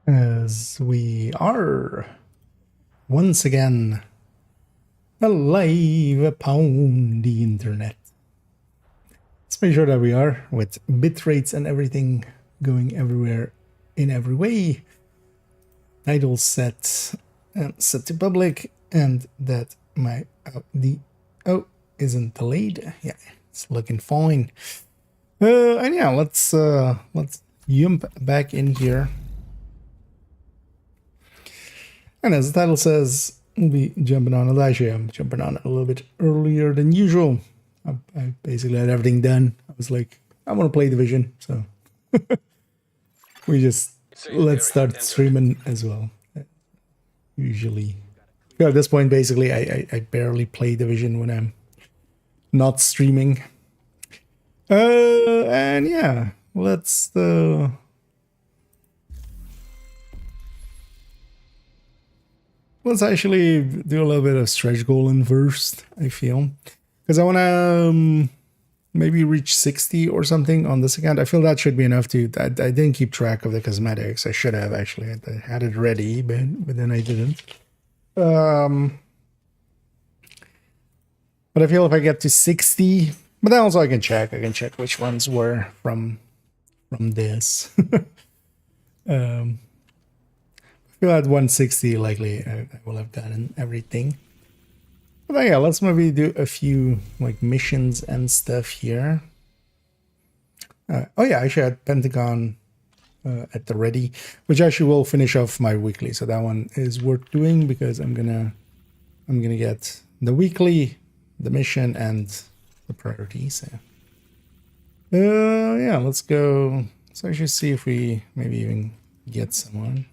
as we are once again alive upon the internet. Let's make sure that we are, with bit rates and everything going everywhere in every way. Title set to public, and that my isn't delayed. Yeah, it's looking fine. And yeah, let's jump back in here. And as the title says, we'll be jumping on it. Actually, I'm jumping on it a little bit earlier than usual. I basically had everything done. I was like, I want to play Division, so let's start streaming as well. Usually, yeah, at this point, basically, I barely play Division when I'm not streaming. And yeah, let's actually do a little bit of stretch goal first, I feel. Because I want to maybe reach 60 or something on this account. I feel that should be enough to... I didn't keep track of the cosmetics. I should have, actually. I had it ready, but then I didn't. But I feel if I get to 60... But then also I can check. I can check which ones were from this. I feel at 160 likely I will have done everything. But yeah, let's maybe do a few like missions and stuff here. Oh yeah, I actually had Pentagon at the ready, which actually will finish off my weekly. So that one is worth doing because I'm gonna get the weekly, the mission, and the priority. So yeah, let's go. Let's actually see if we maybe even get someone.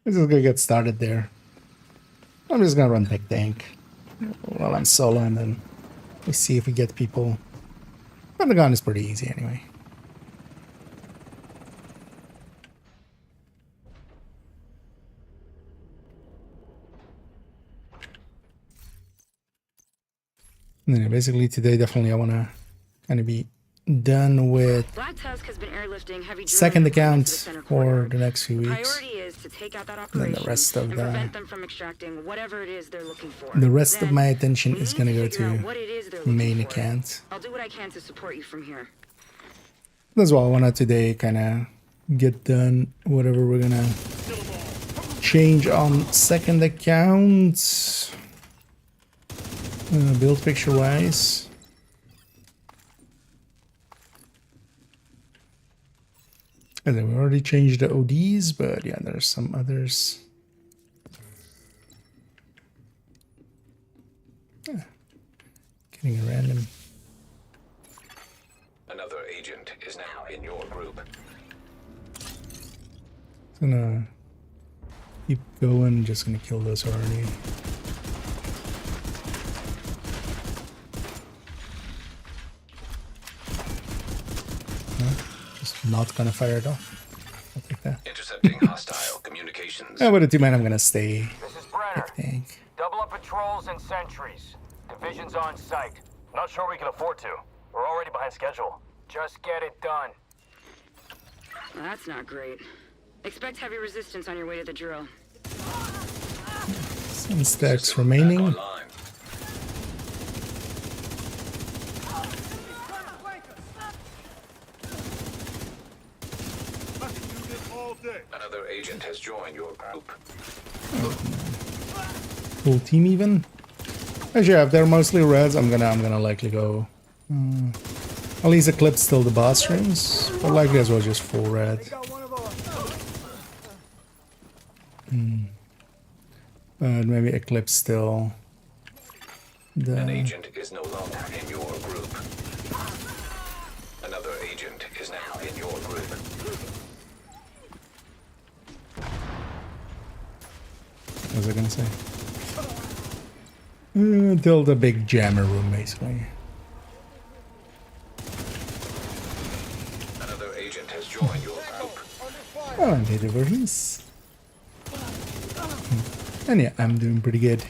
This is gonna get started there. I'm just gonna run tech tank while I'm solo, and then we see if we get people. Pentagon is pretty easy anyway. And then basically today, definitely I wanna kind of be done with second account for the next few weeks. And then the rest of the rest of my attention is gonna go to main account. I'll do what I can to support you from here. That's why I wanna today kind of get done whatever we're gonna change on second account, build picture wise. And then we already changed the ODs, but yeah, there's some others. Yeah. Getting a random. Another agent is now in your group. Gonna keep going, just gonna kill those already. Not gonna fire it off. I'll take that. Intercepting hostile communications. Yeah, with the 2-man, I'm gonna stay. This is Brenner. Tank. Double up patrols and sentries. Division's on site. Not sure we can afford to. We're already behind schedule. Just get it done. Well, that's not great. Expect heavy resistance on your way to the drill. Some stacks remaining. Another agent has joined your group. Full team even. Actually, yeah, if they're mostly reds, I'm gonna likely go. At least eclipse still the boss streams, but likely as well just full red. But maybe eclipse still. An agent is no longer in your group. Another agent is now in your group. What was I gonna say? Until the big jammer room, basically. Another agent has joined your group. Oh, and they release. And yeah, I'm doing pretty good.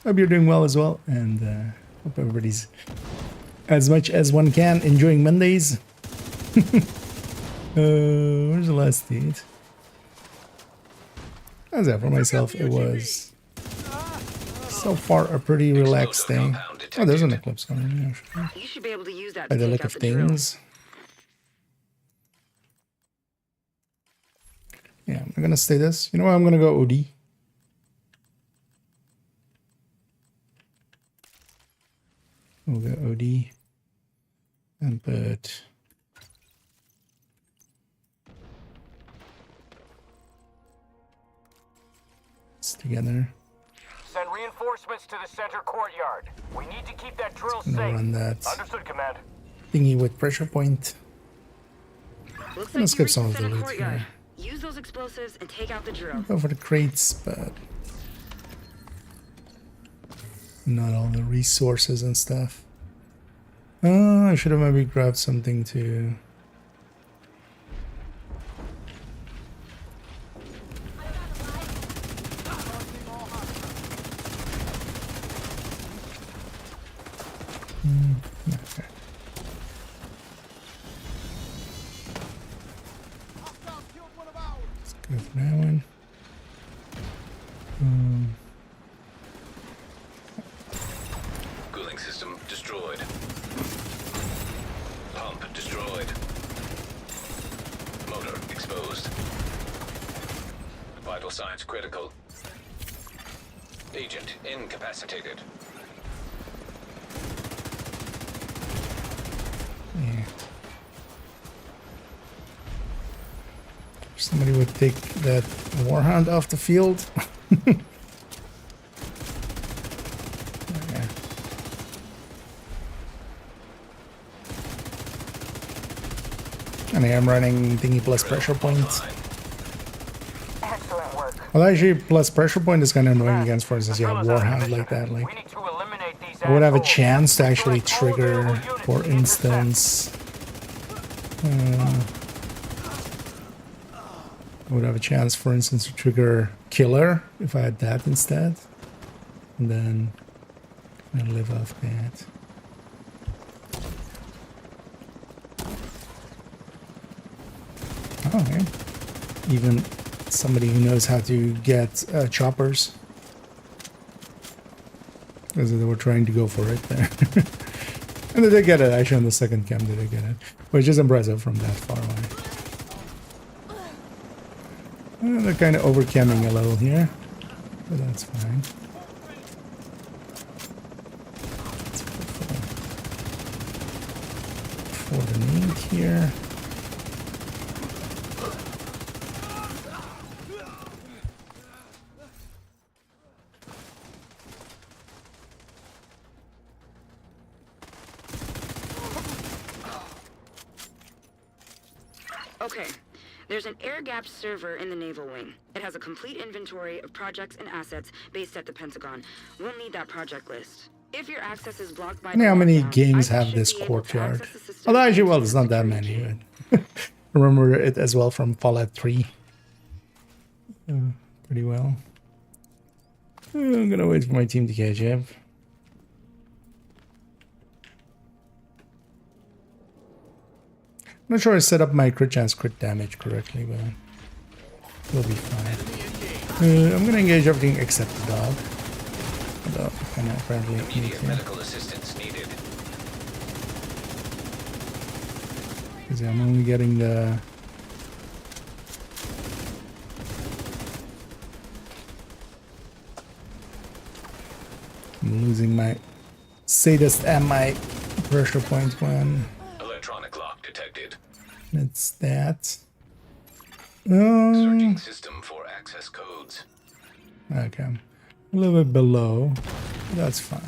Hope you're doing well as well. And Hope everybody's, as much as one can, enjoying Mondays. Where's the last date? How's that for myself? It was so far a pretty relaxed thing. Oh, there's an eclipse on it. Actually. You should be able to use that By to the take look out of the drill. things. Yeah, I'm gonna stay this. You know what? I'm gonna go OD. We'll go OD and put this together. Send reinforcements to the center courtyard. We need to keep that drill I'm gonna safe. run that Understood, Command. thingy with pressure point. Looks gonna like skip you reached some the of the center loot courtyard. here. Use those explosives and take out the drill. Go for the crates, but not all the resources and stuff. Oh, I should have maybe grabbed something to. Okay. Let's go for that one. Cooling system destroyed. Pump destroyed. Motor exposed. Vital signs critical. Agent incapacitated. Yeah. Somebody would take that warhound off the field. Yeah. And I am running thingy plus pressure point. Excellent work. Well, actually, plus pressure point is kind of annoying against, for instance, you have warhound like that. Like, We need to eliminate these I would have a assholes. chance to actually Select all trigger, available units for to intercept. instance, I would have a chance, for instance, to trigger killer if I had that instead, and then I'd live off that. Oh, okay. Even somebody who knows how to get choppers. Because they were trying to go for it there. And they did get it, actually on the second cam they did get it. Which is impressive from that far away. They're kind of over-camming a little here. But that's fine. Let's go for the meat here. Okay, there's an air-gapped server in the Naval Wing. It has a complete inventory of projects and assets based at the Pentagon. We'll need that project list. If your access is blocked by I mean, how many lockdown, games I have should this be able to courtyard? access the system Although actually, well, using there's the not that security many. key. But remember it as well from Fallout 3. Pretty well. I'm gonna wait for my team to catch up. I'm not sure I set up my crit chance, crit damage correctly, but we'll be fine. I'm gonna engage everything except the dog. Although, kind of apparently need Immediate to. medical assistance needed. Because I'm only getting the... I'm losing my sadist and my pressure point one. Electronic lock detected. It's that. Searching system for access codes. Okay. A little bit below. That's fine.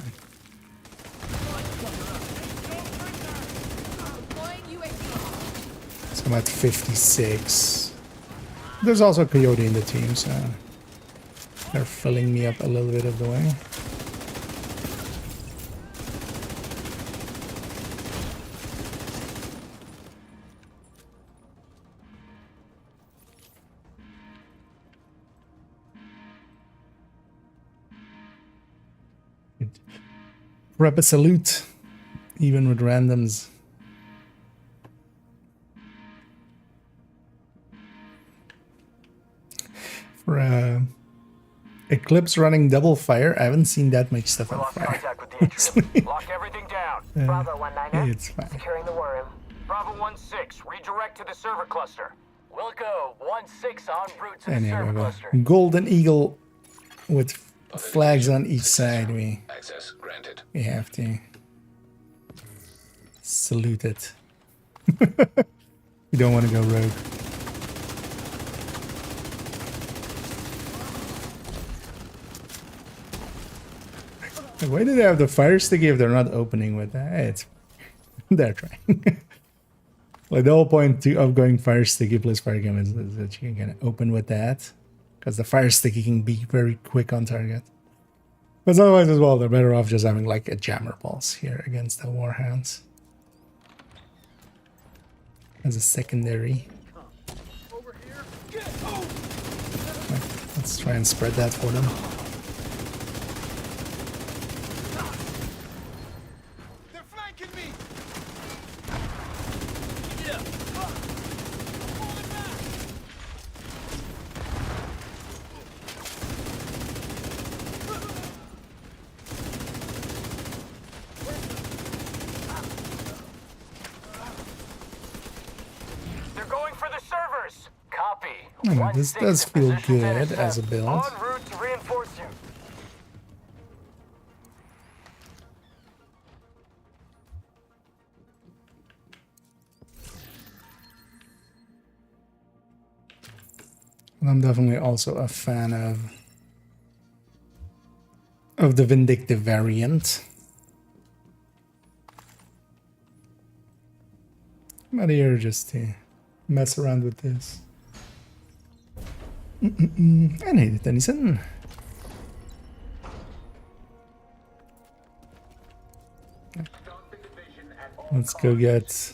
So I'm at 56. There's also a coyote in the team, so they're filling me up a little bit of the way. Rep a salute, even with randoms. For Eclipse running double fire, I haven't seen that much stuff We on lost fire. contact with the atrium. Lock everything down. Bravo 1-9er. It's fine. Securing the war room. Bravo 1-6, redirect to the server cluster. We'll go 1-6 en route to the And yeah, server we have cluster. a golden eagle with flags on each side. We Access granted. have to salute it. We don't want to go rogue. Why do they have the fire sticky if they're not opening with that? It's they're trying. Like the whole point of going fire sticky plus fire gun is that you can open with that, because the fire sticky can be very quick on target. But otherwise as well, they're better off just having like a jammer pulse here against the warhounds as a secondary. Let's try and spread that for them. They're going for the servers. Copy. Oh, this 1-6 does in feel position to good intercept. as a build. En route to reinforce you. I'm definitely also a fan of the vindictive variant. I'm not here just to mess around with this. I need it, Tennyson. Let's go get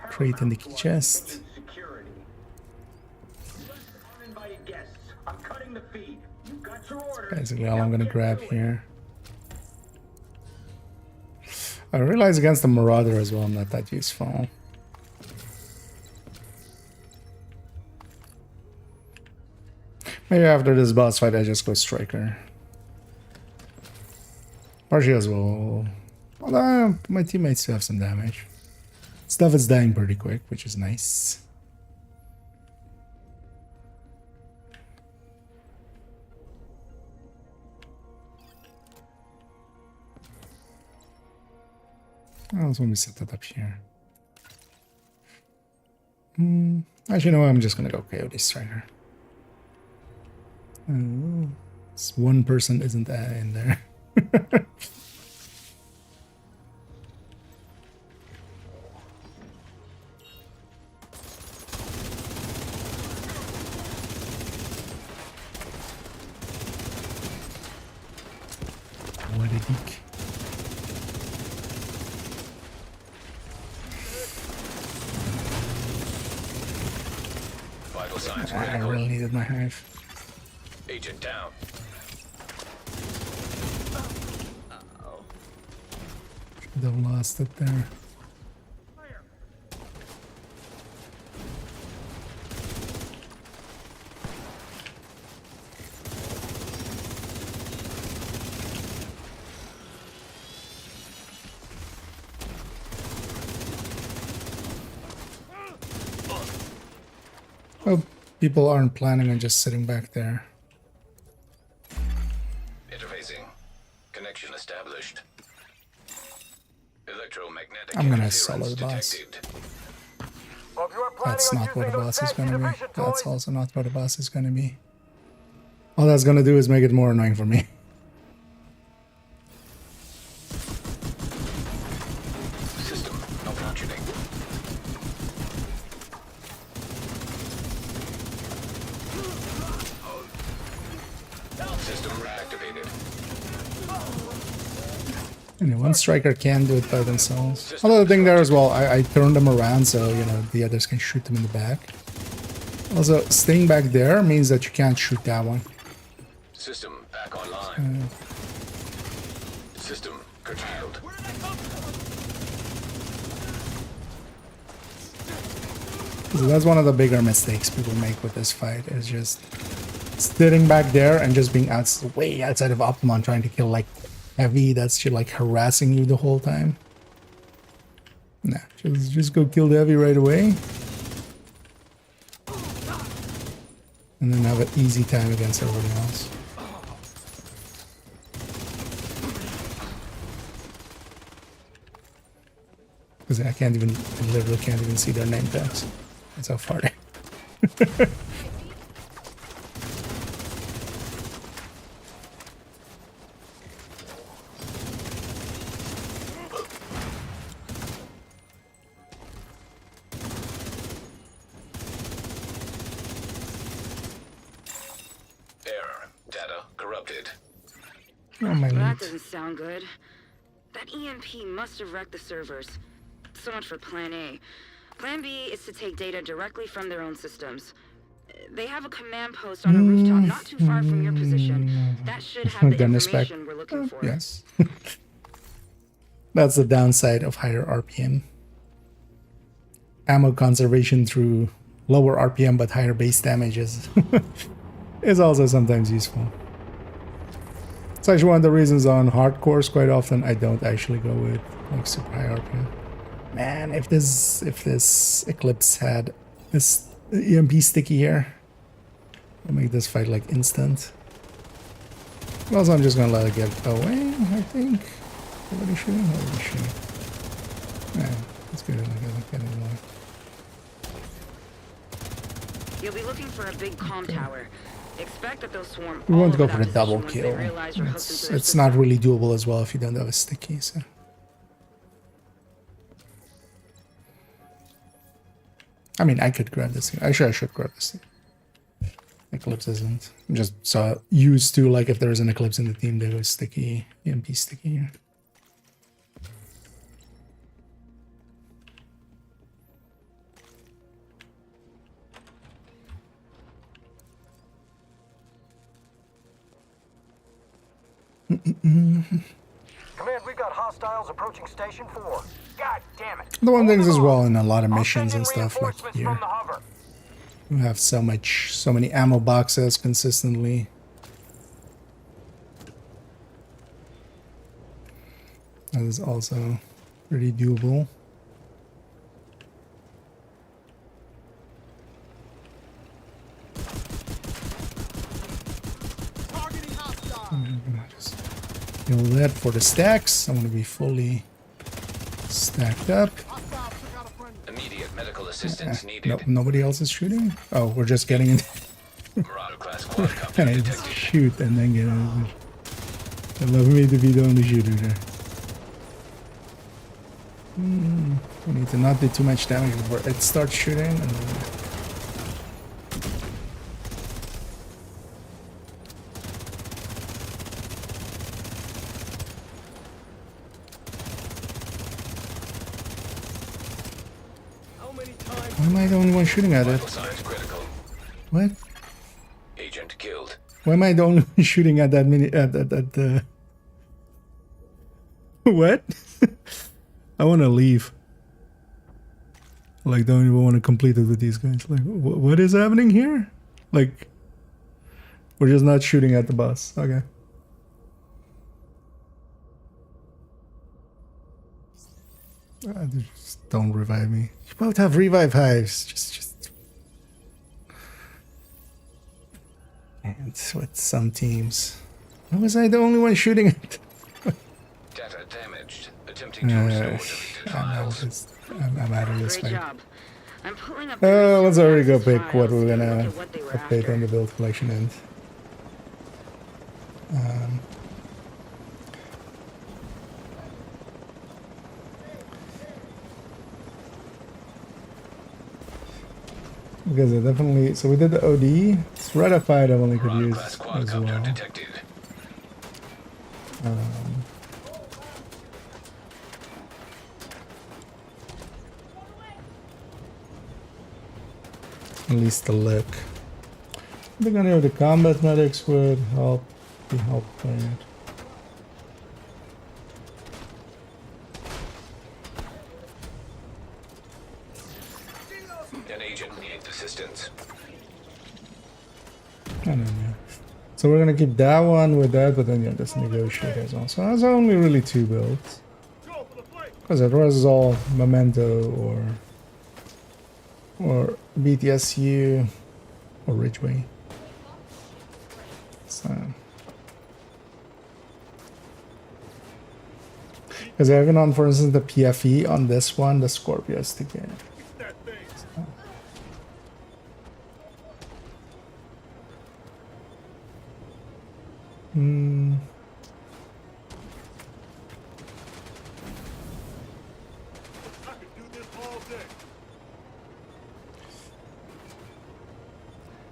crate in the key chest. Basically all I'm gonna grab here. I realize against the Marauder as well, I'm not that useful. Maybe after this boss fight I just go Striker. Partially as well. Although my teammates still have some damage. Stuff is dying pretty quick, which is nice. Let's when we set that up here. Actually, no, I'm just gonna go Coyote Striker. Oh, this one person isn't in there. What a geek. Vital signs I critical. really needed my hive. Agent down. Should have lost it there. Oh, people aren't planning on just sitting back there. Interfacing. Connection established. Electromagnetic I'm gonna interference solo the boss. detected. Well, if you are planning That's on not what using a those boss is fancy gonna be. division That's toys, also not what a boss is gonna be. All that's gonna do is make it more annoying for me. System malfunctioning. System reactivated. Anyway, one striker can do it by themselves. Although the thing there as well, I turned them around so, you know, the others can shoot them in the back. Also, staying back there means that you can't shoot that one. System back online. System curtailed. So that's one of the bigger mistakes people make with this fight, is just sitting back there and just being way outside of optimum, trying to kill like heavy that's just like harassing you the whole time. Nah, just go kill the heavy right away. And then have an easy time against everybody else. Because I literally can't even see their name tags. That's how far they. Error. Data corrupted. Oh my That god. doesn't sound good. That EMP must have wrecked the servers. So much for Plan A. Plan B is to take data directly from their own systems. They have a command post on a rooftop not too far from your position. That should have the Gun spec. information we're looking for. Yes. That's the downside of higher RPM. Ammo conservation through lower RPM but higher base damage is also sometimes useful. It's actually one of the reasons on hardcores quite often I don't actually go with like super high RPM. Man, if this Eclipse had this EMP sticky here, I'll make this fight like instant. But also I'm just gonna let it get away, I think. Already shooting? Already shooting. Yeah, let's get it away. You'll be looking for a big comm tower. Expect that they'll swarm We all want to go over for a that double position once they kill. realize you're hooked into their It's system. not really doable as well if you don't have a sticky, so. I mean, I could grab this thing. Actually, I should grab this thing. Eclipse isn't. I'm just so used to, like, if there's an Eclipse in the team, they go sticky, EMP sticky here. Command, we've got hostiles approaching Station 4. God damn it. The one things as well in a lot of I'll missions send and in stuff like reinforcements here. from the hover. You have so many ammo boxes consistently. That is also pretty doable. I'm gonna just kill that for the stacks. I want to be fully stacked up. Immediate medical assistance needed. Nope, nobody else is shooting. Oh, we're just getting in. Marauder class quadcopter Can I just detected. shoot and then get over? I love me to be the only shooter there. We need to not do too much damage before it starts shooting. And then... Why am I the only one shooting at it? Vital signs critical. What? Agent killed. Why am I the only one shooting at that mini? At the... What? I want to leave. Like, don't even want to complete it with these guys. Like, what is happening here? Like, we're just not shooting at the boss. Okay. Just don't revive me. You both have revive hives. Just. And with some teams. Why was I the only one shooting at? Data damaged. Attempting to restore deleted files. I'm out of this Great fight. job. I'm pulling up Let's already go pick files, what we're take a gonna look at what they were update after. on the build collection end. Because it definitely, so we did the OD. Stratified I only could Marauder use class as quadcopter well. detected. At least the look. I think any of the combat medics would be helpful. An agent needs assistance. I don't know. So we're gonna keep that one with that, but then yeah, this negotiator as well. So that's only really 2 builds. Because the rest is all Memento or BTSU or Ridgeway. So because even on, for instance, the PFE on this one, the Scorpio is to get. So.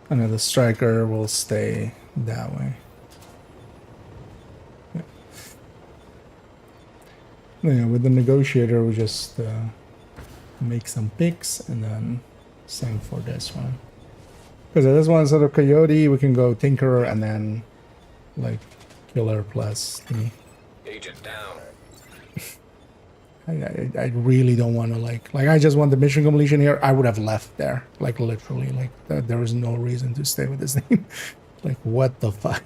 I know the striker will stay that way. Yeah, with the negotiator, we just make some picks and then same for this one. Because this one, instead of Coyote, we can go Tinkerer and then like Killer plus thingy. Agent down. I really don't want to like I just want the mission completion here. I would have left there, like literally, like there was no reason to stay with this thing. Like what the fuck.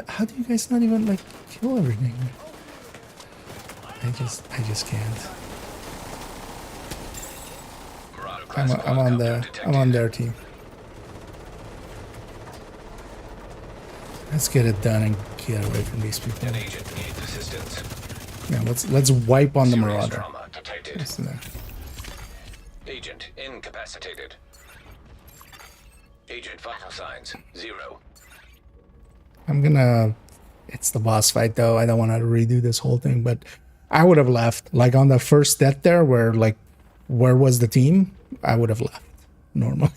How do you guys not even like kill everything? I just can't. I'm on their team. Let's get it done and get away from these people. An agent needs assistance. Yeah, let's wipe on the Serious Marauder. trauma detected. What's in there? Agent incapacitated. Agent vital signs 0. I'm gonna. It's the boss fight though. I don't want to redo this whole thing, but I would have left. Like on the first death there, where was the team? I would have left normally.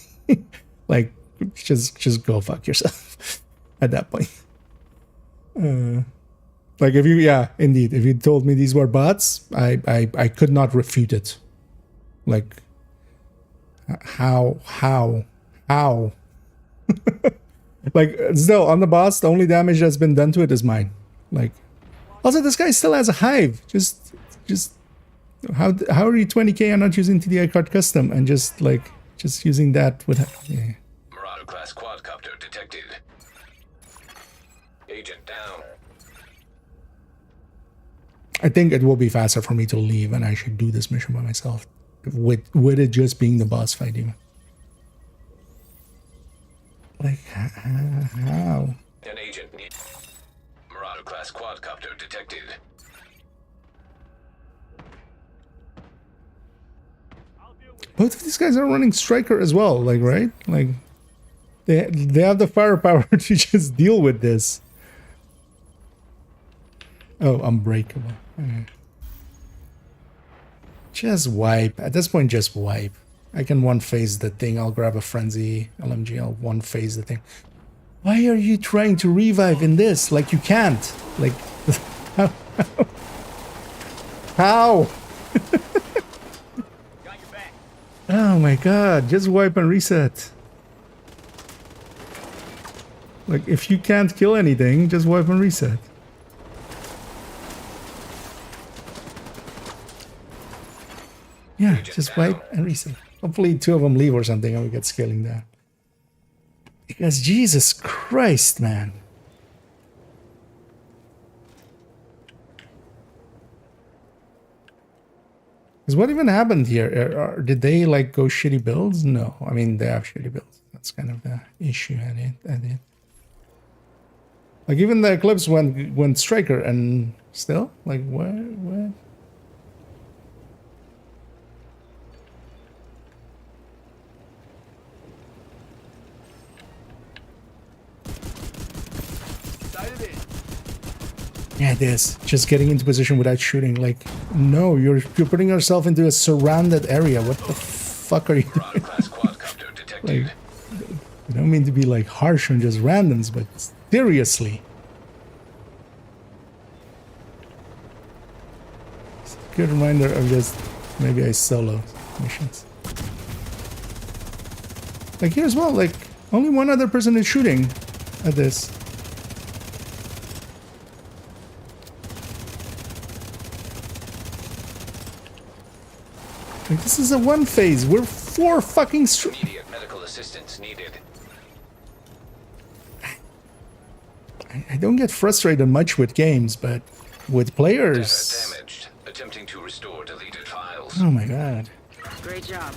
Like just go fuck yourself at that point. Like if you, yeah, indeed, if you told me these were bots, I could not refute it. Like how like still on the boss, the only damage that's been done to it is mine. Like also this guy still has a hive. Just how are you 20k and not using TDI card custom and just using that with yeah. Marauder class quadcopter detected. Agent down. I think it will be faster for me to leave and I should do this mission by myself. With it just being the boss fight even. Like how? An agent need. Marauder class quadcopter detected. Both of these guys are running Striker as well, like right? Like they have the firepower to just deal with this. Oh, unbreakable. Okay. Just wipe. At this point, just wipe. I can one-phase the thing. I'll grab a Frenzy LMG. I'll one-phase the thing. Why are you trying to revive in this? Like, you can't. Like, how? Oh my god. Just wipe and reset. Like, if you can't kill anything, just wipe and reset. Yeah, just wipe and reset. Hopefully 2 of them leave or something and we get scaling down. Because Jesus Christ, man. Because what even happened here? Did they like go shitty builds? No. I mean, they have shitty builds. That's kind of the issue at it. Like even the Eclipse went Striker and still? Like what? Yeah, it is. Just getting into position without shooting. Like, no, you're putting yourself into a surrounded area. What the fuck are you doing? Like, I don't mean to be like harsh on just randoms, but seriously. It's a good reminder of just maybe I solo missions. Like here as well, like only one other person is shooting at this. Like, this is a one phase. We're 4 fucking Immediate medical assistance needed. I don't get frustrated much with games, but with players. Data damaged. Attempting to restore deleted files. Oh my god. Great job.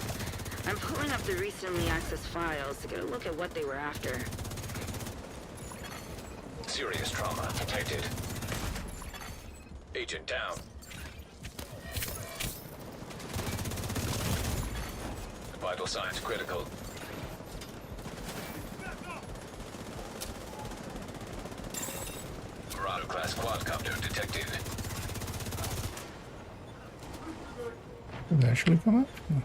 I'm pulling up the recently accessed files to get a look at what they were after. Serious trauma detected. Agent down. Vital signs critical. Marauder class quadcopter detected. Did it actually come up? No.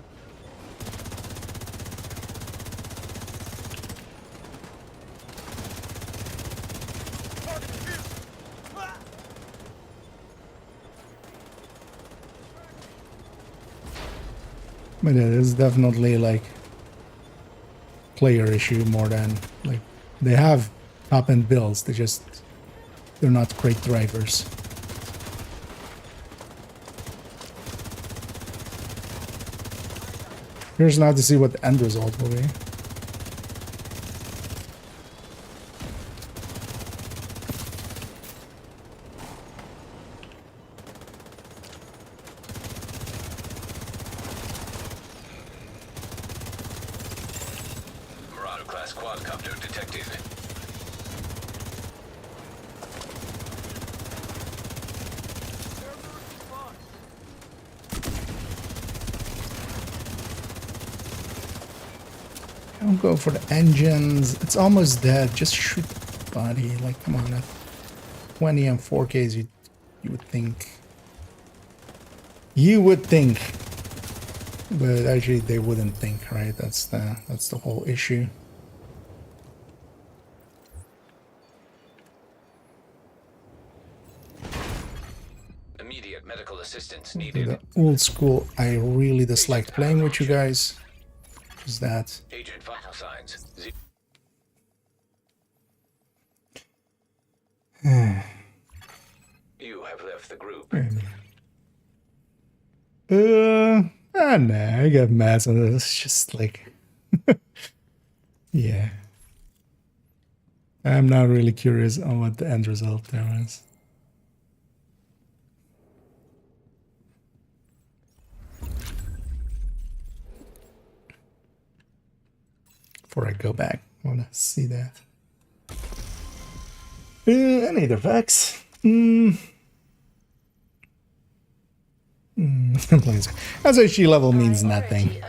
But it is definitely like player issue more than like they have top-end builds. They're not great drivers. Here's now to see what the end result will be. Marauder class quadcopter detected. Don't go for the engines. It's almost dead. Just shoot the body. Like, come on. At 20 and 4Ks, you would think. You would think. But actually, they wouldn't think, right? That's the whole issue. Immediate medical assistance The needed. old school, I really disliked playing with you guys. Is that. Agent vital signs. You have left the group. Nah, I got mad on this. It's just like, yeah. I'm not really curious on what the end result there is. Before I go back, I want to see that. Any other facts? As HG level means nothing.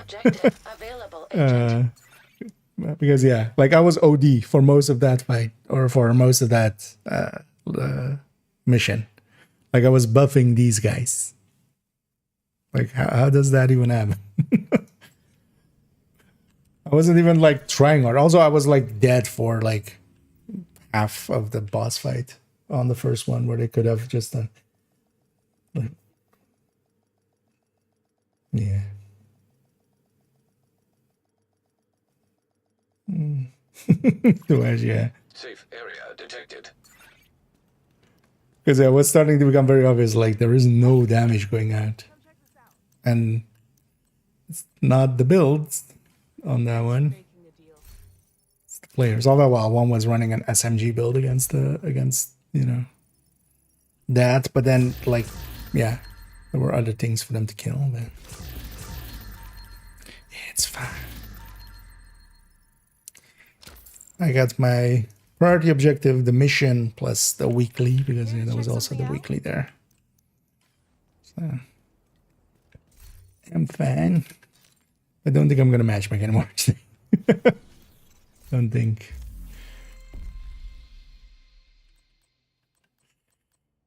Because yeah, like I was OD for most of that fight, or for most of that mission. Like I was buffing these guys. Like how does that even happen? I wasn't even like trying hard. Also, I was like dead for like half of the boss fight on the first one, where they could have just done. Like, yeah. Yeah. Safe area detected. Because yeah, what's starting to become very obvious, like there is no damage going out. And it's not the builds on that one. It's the players. Although well, one was running an SMG build against you know that, but then like yeah, there were other things for them to kill, but yeah, it's fine. I got my priority objective, the mission, plus the weekly, because yeah, there was also the weekly there. So I'm fine. I don't think I'm gonna matchmake anymore. Don't think.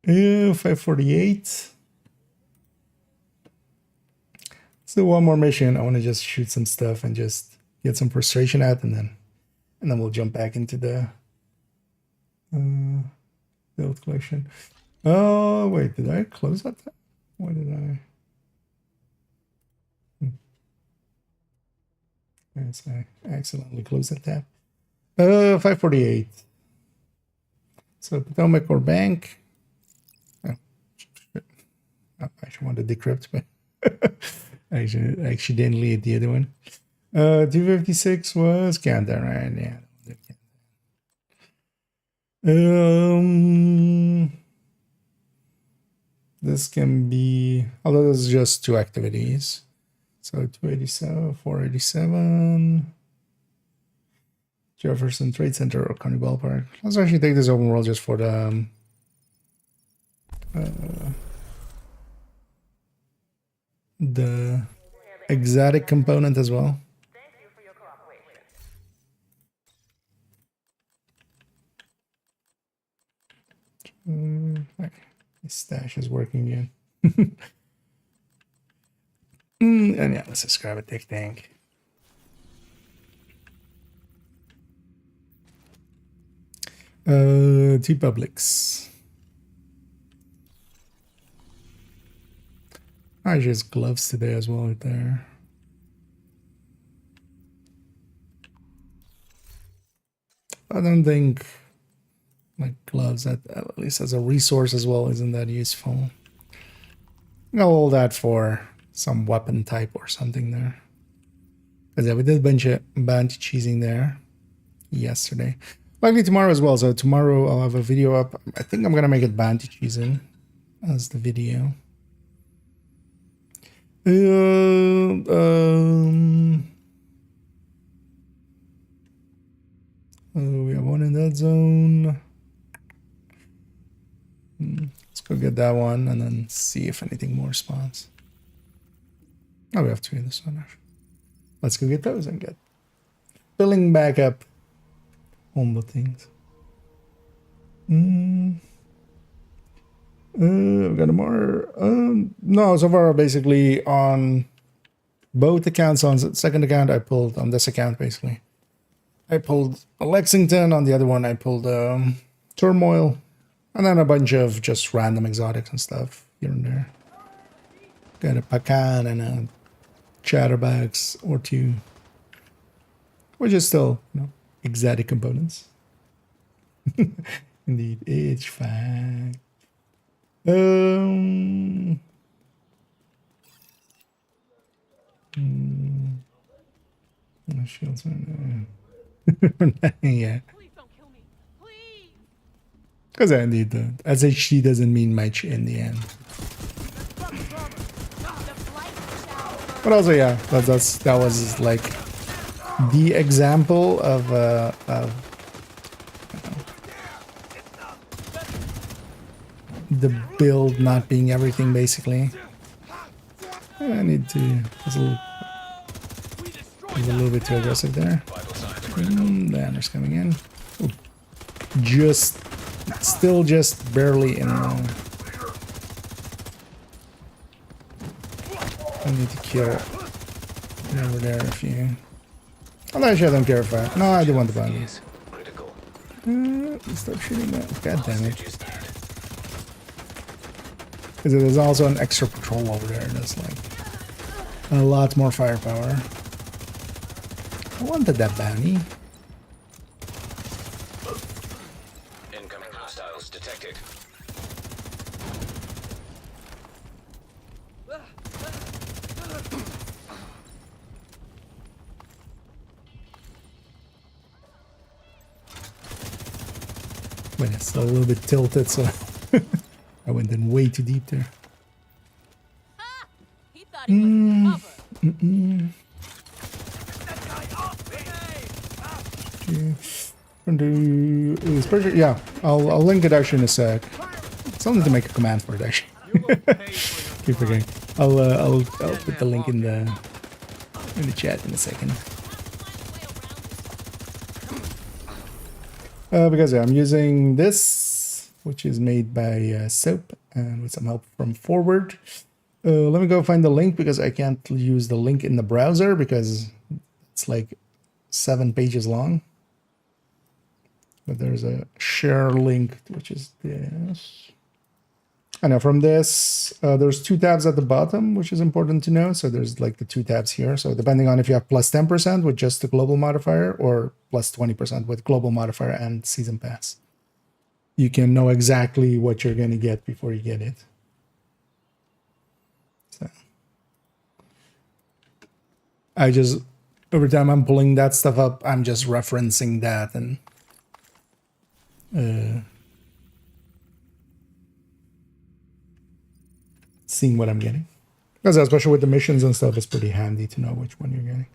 548. So one more mission. I want to just shoot some stuff and just get some frustration out, and then we'll jump back into the build collection. Oh wait, did I close that? Why did I? Yes, I accidentally closed that tab. 548. So Potomac or bank. Oh, I actually want to decrypt, but I accidentally hit the other one. 256 was countdown, right? Yeah. This can be, although this is just 2 activities. So 287, 487. Jefferson Trade Center or Carney Ballpark. Let's actually take this open world just for the exotic component as well. Thank you for your cooperation. Okay. My stash is working again. And yeah, let's just grab a thick tank. T-Publix. I just gloves today as well right there. I don't think like gloves at least as a resource as well isn't that useful. All that for some weapon type or something there. Because yeah, we did a bunch of bounty cheesing there yesterday. Likely tomorrow as well. So tomorrow I'll have a video up. I think I'm gonna make it bounty cheesing as the video. We have one in that zone. Let's go get that one and then see if anything more spawns. Oh, we have 2 in this one. Let's go get those and get filling back up on the things. We've got more. No, so far basically on both accounts. On the second account, I pulled on this account basically. I pulled a Lexington. On the other one, I pulled Turmoil, and then a bunch of just random exotics and stuff here and there. Got a Pecan and a Chatterbox or 2, which is still, you know, exotic components. Indeed, it's fine. My shields are yeah. Please don't kill me. Please. Because indeed, the SHD doesn't mean much in the end. But also, yeah, that was like the example of the build not being everything basically. I need to. It's a little bit too aggressive there. The Anders coming in. Ooh. Still just barely in. I need to kill over there a few. Well, actually, I don't care if I. No, I do want the bounties. Stop shooting that. God damn it. Because there's also an extra patrol over there that's like a lot more firepower. I wanted that bounty. Incoming hostiles detected. But it's a little bit tilted, so I went in way too deep there. He thought he was covered. Spreadsheet, yeah, I'll link it actually in a sec. Something to make a command for it actually. Keep forgetting. I'll put the link in the chat in a second. Because yeah, I'm using this, which is made by Soap, and with some help from Forward. Let me go find the link because I can't use the link in the browser because it's like 7 pages long. But there's a share link, which is this. I know from this, there's 2 tabs at the bottom, which is important to know. So there's like the 2 tabs here. So depending on if you have plus 10% with just the global modifier or plus 20% with global modifier and season pass, you can know exactly what you're going to get before you get it. So I just, every time I'm pulling that stuff up, I'm just referencing that and seeing what I'm getting. Because especially with the missions and stuff, it's pretty handy to know which one you're getting.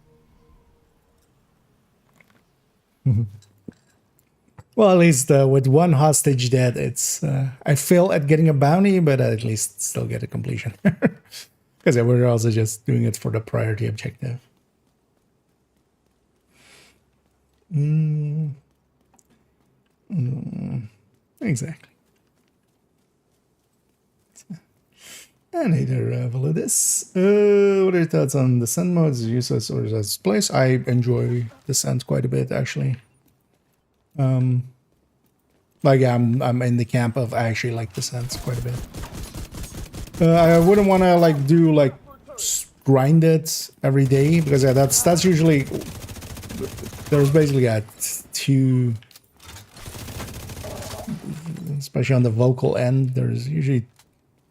Well, at least with one hostage dead, it's I fail at getting a bounty, but I at least still get a completion. Because we're also just doing it for the priority objective. Exactly. And either Validus. What are your thoughts on the Descent modes? Useless or as place? I enjoy Descent quite a bit, actually. Like I'm in the camp of I actually like Descent quite a bit. I wouldn't want to like do like grind it every day because that's usually there's basically two, especially on the vocal end. There's usually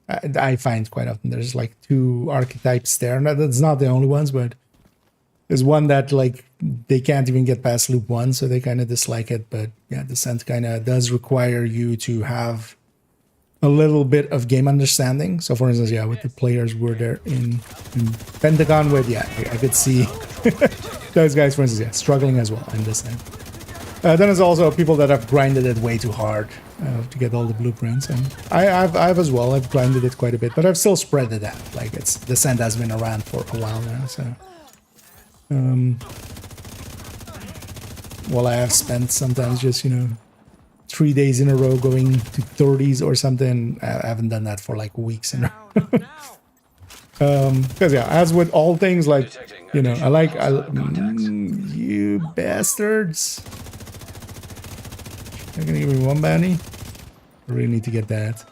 I find quite often there's like two archetypes there. And that's not the only ones, but there's one that like they can't even get past loop 1, so they kind of dislike it. But yeah, Descent kind of does require you to have a little bit of game understanding. So for instance, yeah, with the players were there in Pentagon with, yeah, I could see those guys, for instance, yeah, struggling as well in Descent. Then there's also people that have grinded it way too hard to get all the blueprints, and I've as well. I've grinded it quite a bit, but I've still spread it out. Like it's Descent has been around for a while now, so well, I have spent sometimes just 3 days in a row going to 30s or something. I haven't done that for like weeks in a row. Because yeah, as with all things, like you bastards. You're gonna give me one bounty? I really need to get that.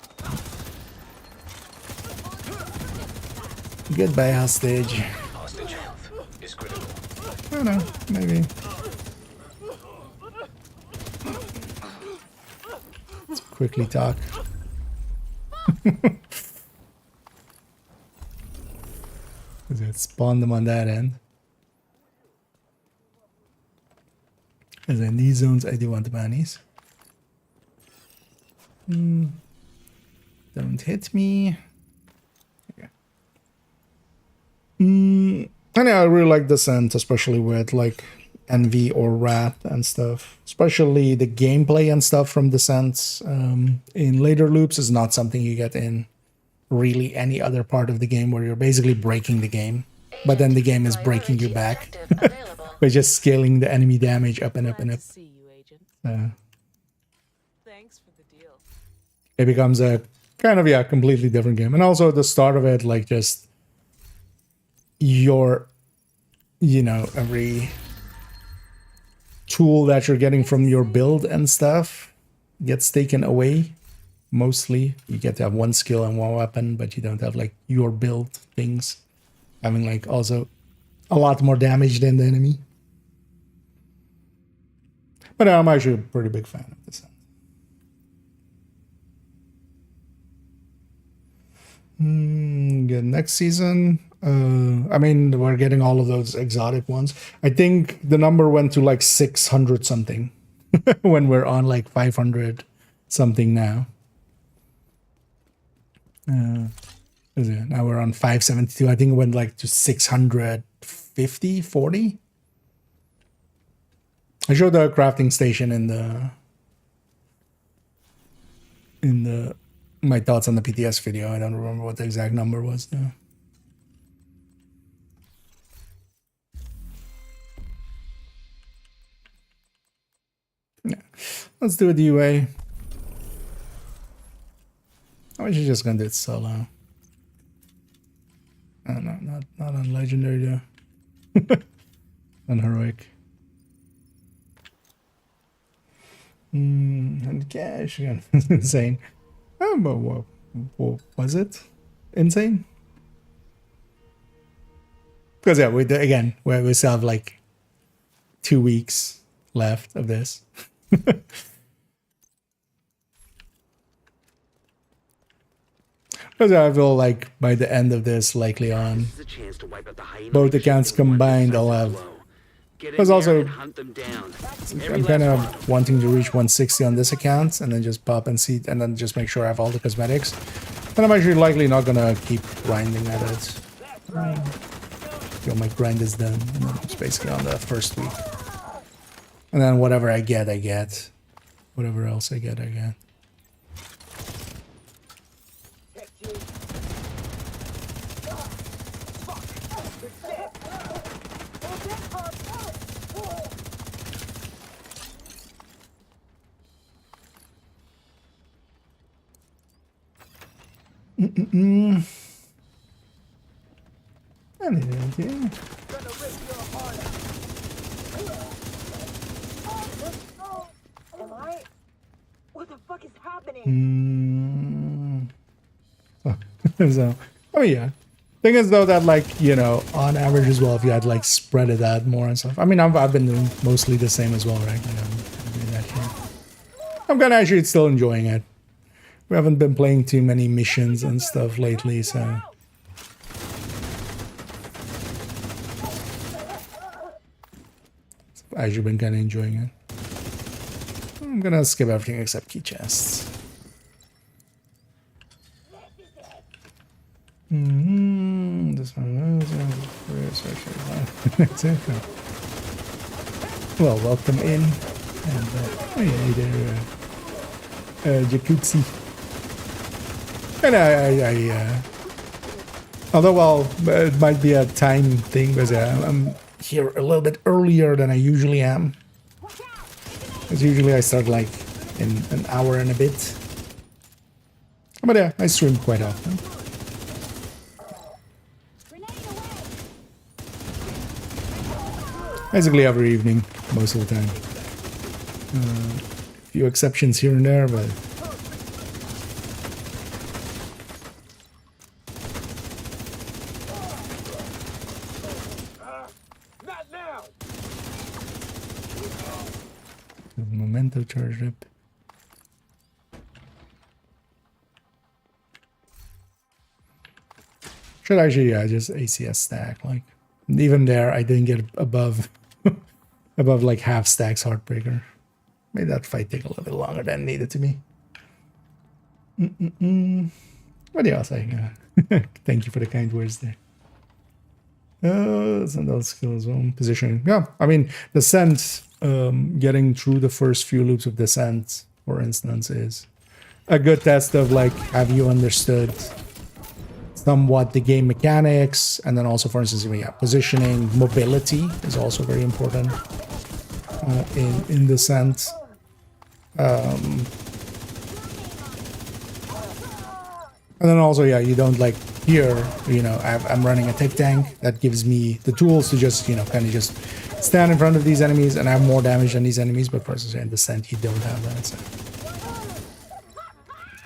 Goodbye, hostage. Hostage health is critical. I don't know, maybe. Let's quickly talk. Because it spawned them on that end. Because in these zones, I do want the bounties. Don't hit me. Okay. And yeah, I really like Descent, especially with like Envy or Wrath and stuff. Especially the gameplay and stuff from Descent in later loops is not something you get in really any other part of the game, where you're basically breaking the game, but then the game is breaking you back by just scaling the enemy damage up and up and up. See you, Agent. Thanks for the deal. It becomes a kind of completely different game. And also at the start of it, like just your every tool that you're getting from your build and stuff gets taken away. Mostly you get to have one skill and one weapon, but you don't have like your build things having like also a lot more damage than the enemy. But I'm actually a pretty big fan of this. Good, next season. I mean, we're getting all of those exotic ones. I think the number went to like 600 something when we're on like 500 something now. Now we're on 572. I think it went like to 650, 40. I showed the crafting station in the my thoughts on the PTS video. I don't remember what the exact number was though. Yeah. Let's do a DUA. I was just gonna do it solo. Oh, no, not on legendary though. On heroic. And cash again. Insane. Oh, but what was it? Insane? Because yeah, we still have like 2 weeks left of this. Because I feel like by the end of this, likely on, This is a chance to wipe out the hyena both leadership accounts in one combined, I'll decisive have. blow. Get in Because there also, and hunt them down. Every I'm last kind one of of wanting to reach 160 on this account and then just pop and see, and then just make sure I have all the cosmetics. And I'm actually likely not gonna keep grinding at it. Feel my grind is done, and then it's basically on the first week. And then whatever I get, I get. Whatever else I get, I get. Anything. Am I? What the fuck is happening? So, I mean, yeah. Thing is, though, that, like, you know, on average as well, if you had, like, spread it out more and stuff. I mean, I've been doing mostly the same as well, right? Like, I'm doing that here. I'm kind of actually still enjoying it. We haven't been playing too many missions and stuff lately, so... I've actually been kind of enjoying it. I'm gonna skip everything except key chests. This one. Well, welcome in. And, oh yeah, there, jacuzzi. And although, well, it might be a time thing, because I'm here a little bit earlier than I usually am. Because usually I start like in an hour and a bit. But yeah, I stream quite often. Basically every evening, most of the time. A few exceptions here and there, but... Not now! Memento charged up. Should actually, yeah, just ACS stack. Like, even there, I didn't get above, above like half stacks Heartbreaker. Made that fight take a little bit longer than it needed to be. What else? Thank you for the kind words there. Some of those skills, positioning. Yeah, I mean, descent, getting through the first few loops of descent, for instance, is a good test of like, have you understood somewhat the game mechanics, and then also, for instance, yeah, positioning, mobility is also very important in descent. And then also, yeah, you don't like here, you know, I'm running a tick tank that gives me the tools to just, you know, kind of just stand in front of these enemies and have more damage than these enemies. But for instance, in descent, you don't have that. So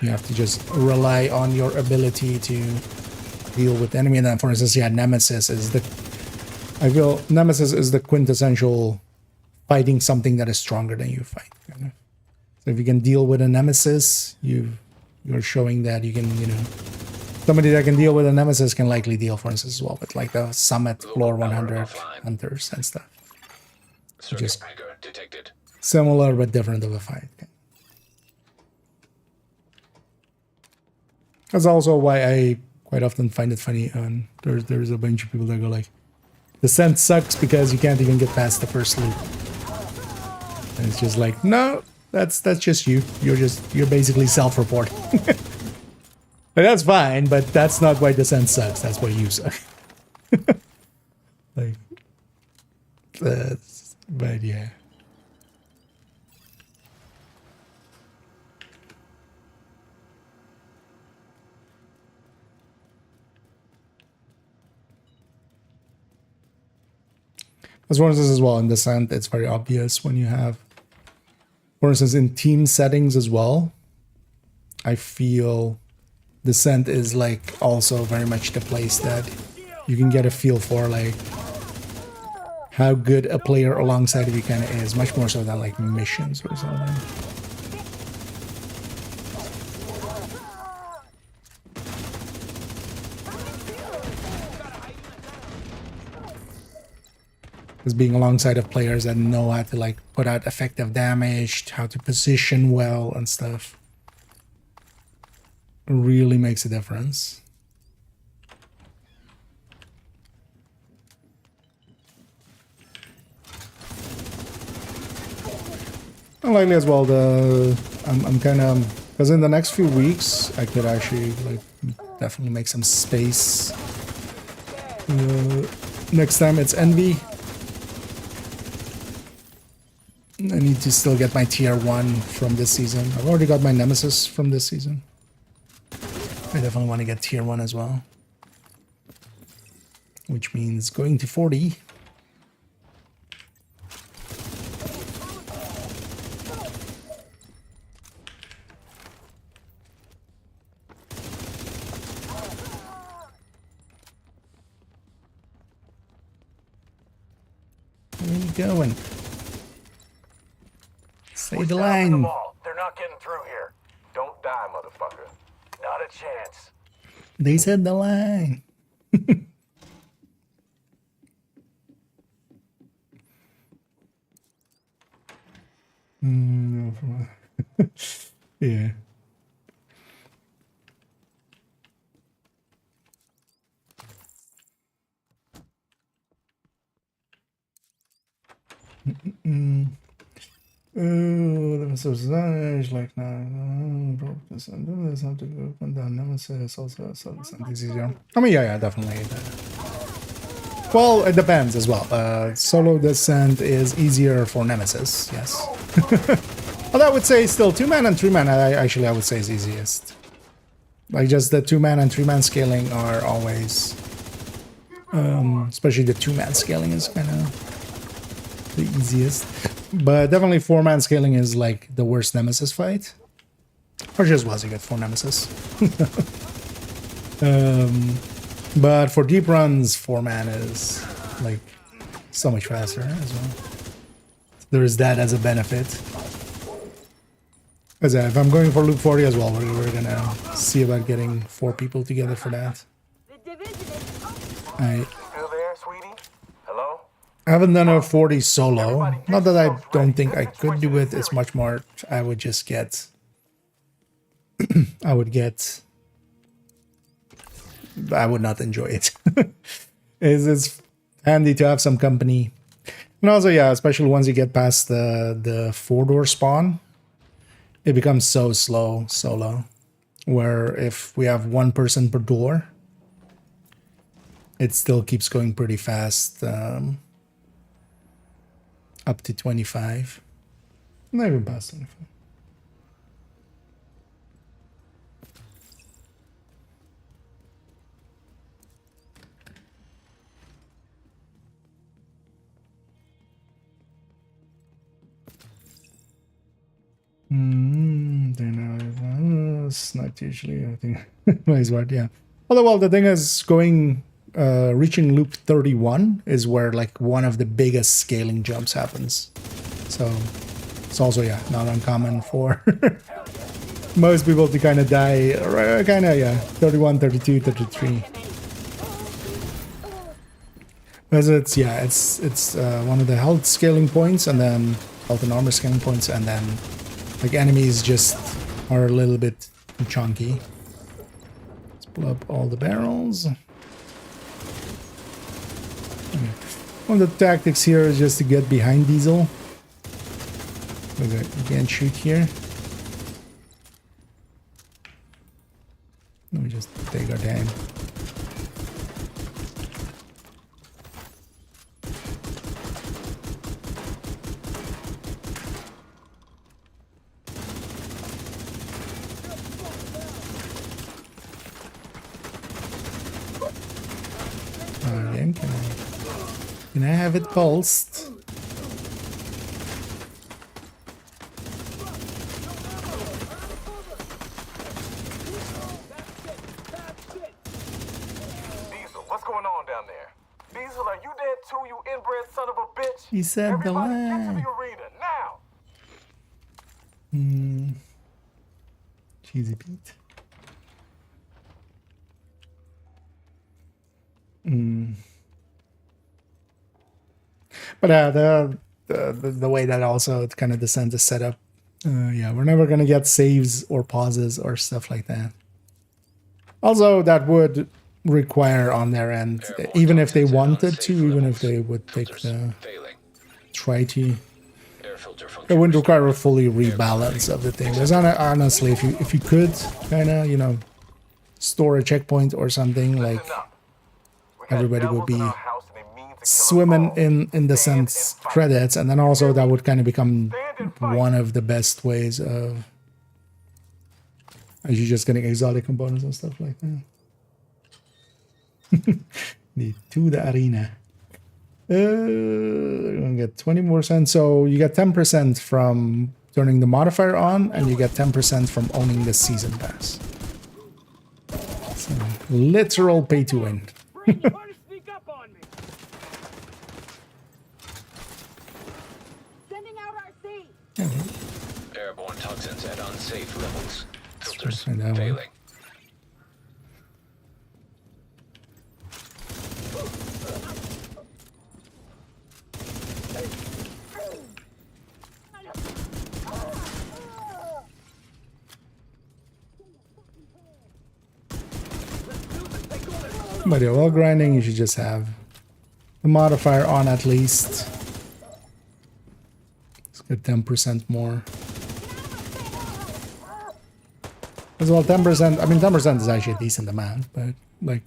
you have to just rely on your ability to deal with the enemy. And then, for instance, yeah, Nemesis is the... I feel Nemesis is the quintessential fighting something that is stronger than you fight. You know? So if you can deal with a Nemesis, you're showing that you can, you know... Somebody that can deal with a Nemesis can likely deal, for instance, as well with like the Summit Floor 100 Hunters and stuff. Circuit breaker detected. Similar but different of a fight. That's also why I quite often find it funny. There's a bunch of people that go like, Descent sucks because you can't even get past the first loop. And it's just like, no, that's just you. You're basically self-reporting. That's fine, but that's not why Descent sucks. That's why you suck. Like, but yeah. As for instance, as well in Descent, it's very obvious when you have, for instance, in team settings as well. I feel Descent is like also very much the place that you can get a feel for like how good a player alongside of you kind of is, much more so than like missions or something. Because being alongside of players that know how to like put out effective damage, how to position well and stuff, really makes a difference. And likely as well, I'm kind of, because in the next few weeks I could actually like definitely make some space. Next time it's Envy. I need to still get my tier 1 from this season. I've already got my Nemesis from this season. I definitely want to get tier 1 as well. Which means going to 40. Where are you going? Say the line. They're not getting through here. Don't die, motherfucker. Not a chance. They said the line. Yeah. Oh, that was so nice. Like now, broke this and do this. Have to go up and down. Nemesis also. So this is easier. I mean, yeah, definitely. Well, it depends as well. Solo descent is easier for Nemesis. Yes. But I would say still 2-man and 3-man. I would say is easiest. Like just the 2-man and 3-man scaling are always, especially the 2-man scaling is kind of the easiest. But definitely 4-man scaling is like the worst Nemesis fight. Or just was a good for Nemesis. But for deep runs, 4-man is like so much faster as well. There is that as a benefit. As if I'm going for Loop 40 as well, we're gonna see about getting 4 people together for that. I Still there, sweetie? Hello? haven't done a 40 solo. Not that I don't think I could do it. It's much more. I would just get. I would not enjoy it. It's handy to have some company, and also yeah, especially once you get past the 4-door spawn, it becomes so slow solo. Where if we have 1 person per door, it still keeps going pretty fast. Up to 25. Not even past 25. It's not usually, I think. Is what, yeah. Although, well, the thing is, reaching loop 31 is where like one of the biggest scaling jumps happens. So it's also, yeah, not uncommon for most people to kind of die, yeah, 31, 32, 33. Because it's, yeah, it's one of the health scaling points, and then health and armor scaling points, and then like enemies just are a little bit chunky. Let's pull up all the barrels. One of the tactics here is just to get behind Diesel. Okay, you can't shoot here. Let me just take our time. Game, can I have it pulsed? Diesel, what's going on down there? Diesel, are you dead too, you inbred son of a bitch? He said Everybody the get to line. the arena, now! Cheesy Pete. But the way that also it kind of descent is set up, yeah, we're never gonna get saves or pauses or stuff like that. Also, that would require on their end, even if they wanted to, even if they would take the try to, it wouldn't require a fully rebalance of the thing. Because honestly, if you could kind of, you know, store a checkpoint or something, like everybody would be swimming in the sense credits, and then also that would kind of become one of the best ways of you just getting exotic components and stuff like that. To the arena. You're gonna get 20%, so you get 10% from turning the modifier on, and you get 10% from owning the season pass. So, literal pay to win. Airborne toxins at unsafe levels. Filters find that one. failing. But yeah, while grinding, you should just have the modifier on at least. Let's get 10% more. As well, 10%, I mean, 10% is actually a decent amount, but, like,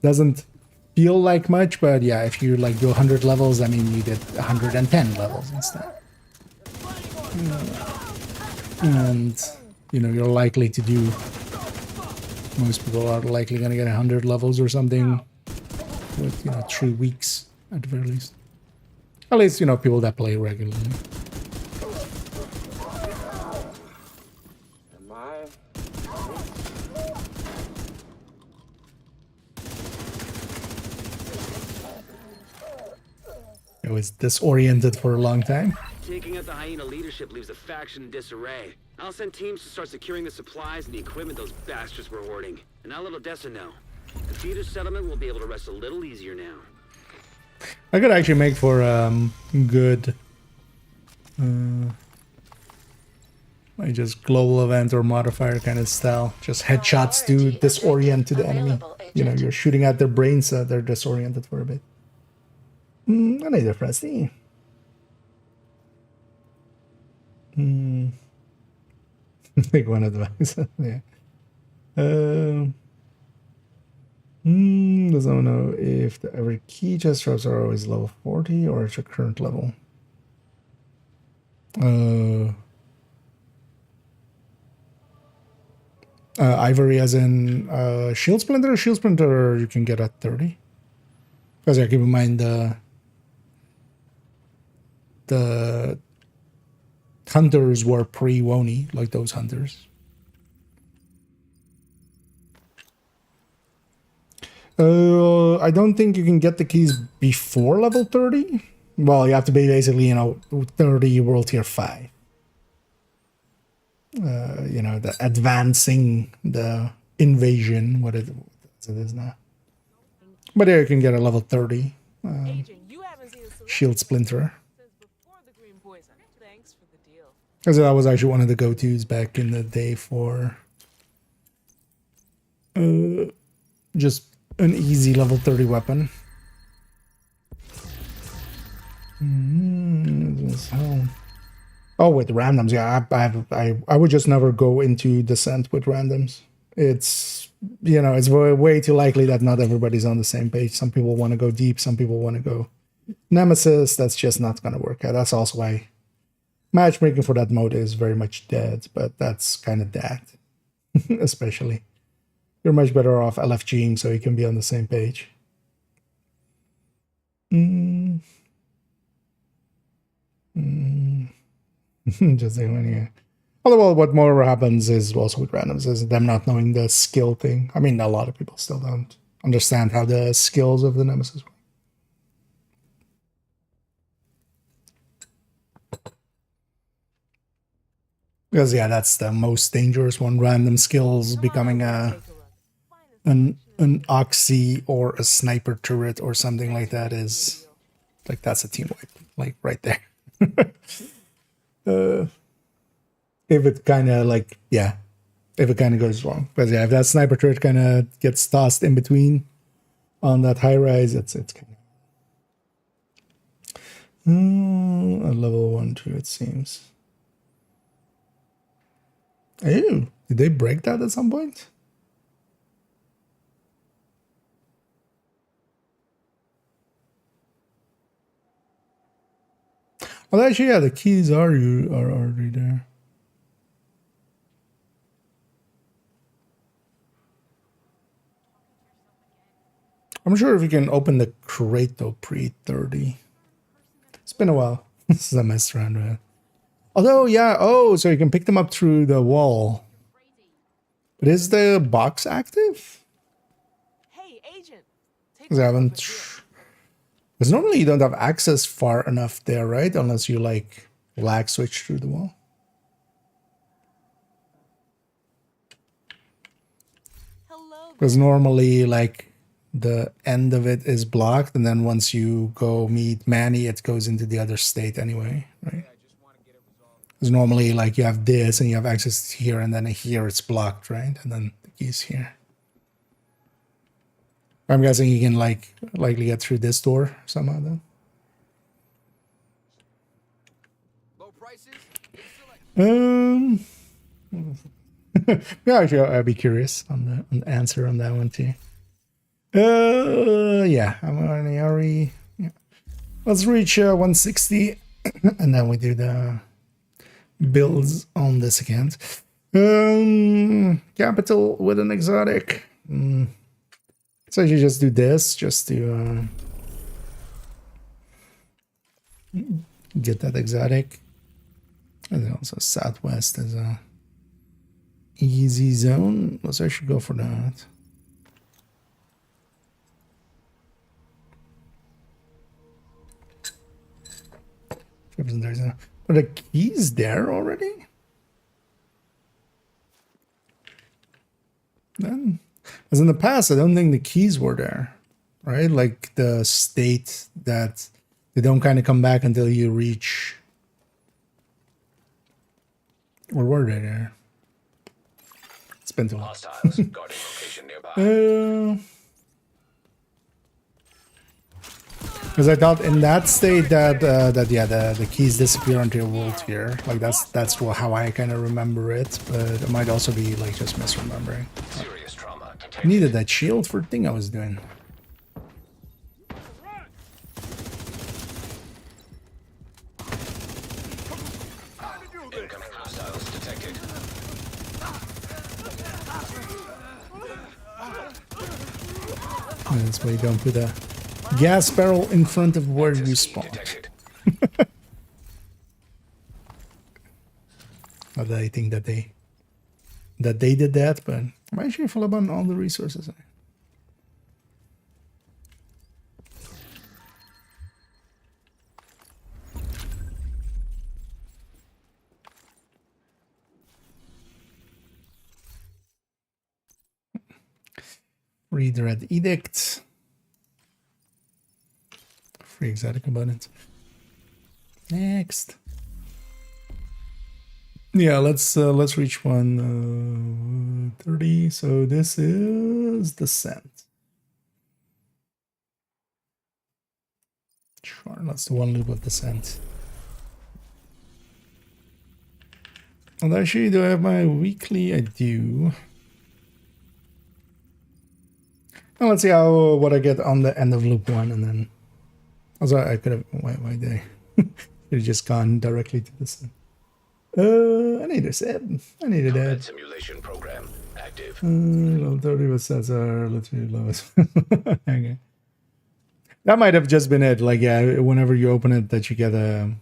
doesn't feel like much, but yeah, if you, like, do 100 levels, I mean, you get 110 levels instead. And, you know, you're likely to do... Most people are likely going to get 100 levels or something with, you know, 3 weeks at the very least. At least, you know, people that play regularly. I was disoriented for a long time. Taking out the hyena leadership leaves the faction in disarray. I'll send teams to start securing the supplies and the equipment those bastards were hoarding. And I'll let Odessa know. The feeder settlement will be able to rest a little easier now. I could actually make for good like just global event or modifier kind of style. Just headshots to disorient to the enemy. You know, you're shooting at their brains, so they're disoriented for a bit. I need a frosty. Like one of those. Yeah. Doesn't know if every key chest drops are always level 40 or at your current level. Ivory as in shield splinter. Shield splinter you can get at 30. Because yeah, keep in mind the hunters were pre-Woni, like those hunters. I don't think you can get the keys before level 30. Well, you have to be basically, you know, 30 world tier 5. You know, the advancing the invasion, what it is now. But yeah, you can get a level 30 shield splinter. Because that was actually one of the go-tos back in the day for just an easy level 30 weapon. Oh, with randoms, yeah, I would just never go into Descent with randoms. It's, you know, it's way too likely that not everybody's on the same page. Some people want to go deep, some people want to go Nemesis. That's just not going to work out. That's also why matchmaking for that mode is very much dead, but that's kind of that. Especially. You're much better off LFGing so you can be on the same page. Just saying, although what more happens is also with randoms is them not knowing the skill thing. I mean, a lot of people still don't understand how the skills of the Nemesis work. Because yeah, that's the most dangerous one. Random skills becoming an Oxy or a sniper turret or something like that is Like that's a team wipe, like right there. If it kind of like, yeah, if it kind of goes wrong. Because yeah, if that sniper turret kind of gets tossed in between on that high rise, it's kind of a level 1 too, it seems. Ew, did they break that at some point? Well, actually, yeah, the keys are already there. I'm sure if you can open the crate though pre-30. It's been a while since I messed around with it. Although, yeah, oh, so you can pick them up through the wall. But is the box active? Hey, agent. Take Because I haven't. Because normally you don't have access far enough there, right? Unless you like lag switch through the wall. Hello. Because normally, like, the end of it is blocked, and then once you go meet Manny, it goes into the other state anyway, right? Because normally, like, you have this, and you have access here, and then here it's blocked, right? And then the key's here. I'm guessing you can, like, likely get through this door somehow, then. Yeah, actually, I'll be curious on the answer on that one too. Yeah, I'm already. Yeah. Let's reach 160, and then we do the builds on this account. Capital with an exotic. So you just do this just to get that exotic. And then also Southwest is a easy zone. Let's actually go for that. Are the keys there already? Then, as in the past, I don't think the keys were there, right? Like the state that they don't kind of come back until you reach. Or were they there? It's been too long. Hostiles guarding location nearby. Because I thought in that state that yeah, the keys disappear onto your world here. Like that's how I kind of remember it, but it might also be like just misremembering. Serious trauma I detected. needed that shield for the thing I was doing. Incoming hostiles detected. And that's why you don't put a gas barrel in front of where you Key spawn. detected. Not that I think that they did that, but I'm actually full up on all the resources. Read the red edict. Free exotic component. Next. Yeah, let's reach 130. So this is descent. Sure, that's the one loop of descent. And actually, do I have my weekly? I do. Now let's see what I get on the end of loop 1, and then also I could have why did I could have just gone directly to this. I need a set. I need a Combat dead. simulation program active. Level 30 with sensor. Let's see lowest. Okay. That might have just been it. Like yeah, whenever you open it, that you get a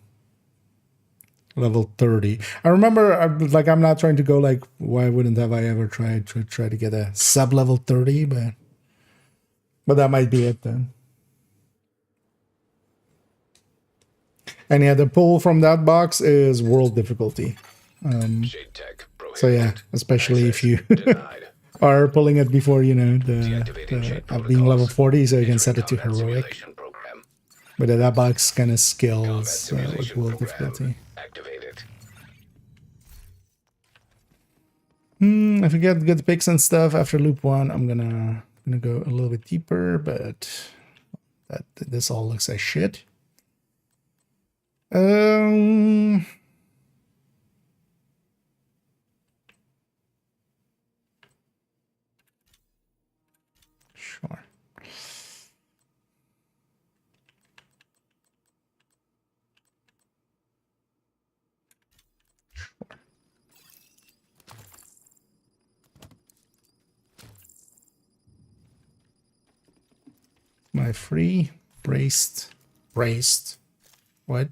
level 30. I remember, I'm not trying to go like, why wouldn't have I ever tried to get a sub level 30, but that might be it then. And yeah, the pull from that box is world difficulty. Shade tech prohibited. So yeah, especially if you Denied. are pulling it before, you know, Deactivating shade being level protocols. 40, so you can set it to Combat heroic. simulation program. But that box kind of Combat scales with simulation world program difficulty. activated. If we get good picks and stuff after loop 1, I'm gonna go a little bit deeper, but this all looks like shit. Sure. My free braced. What?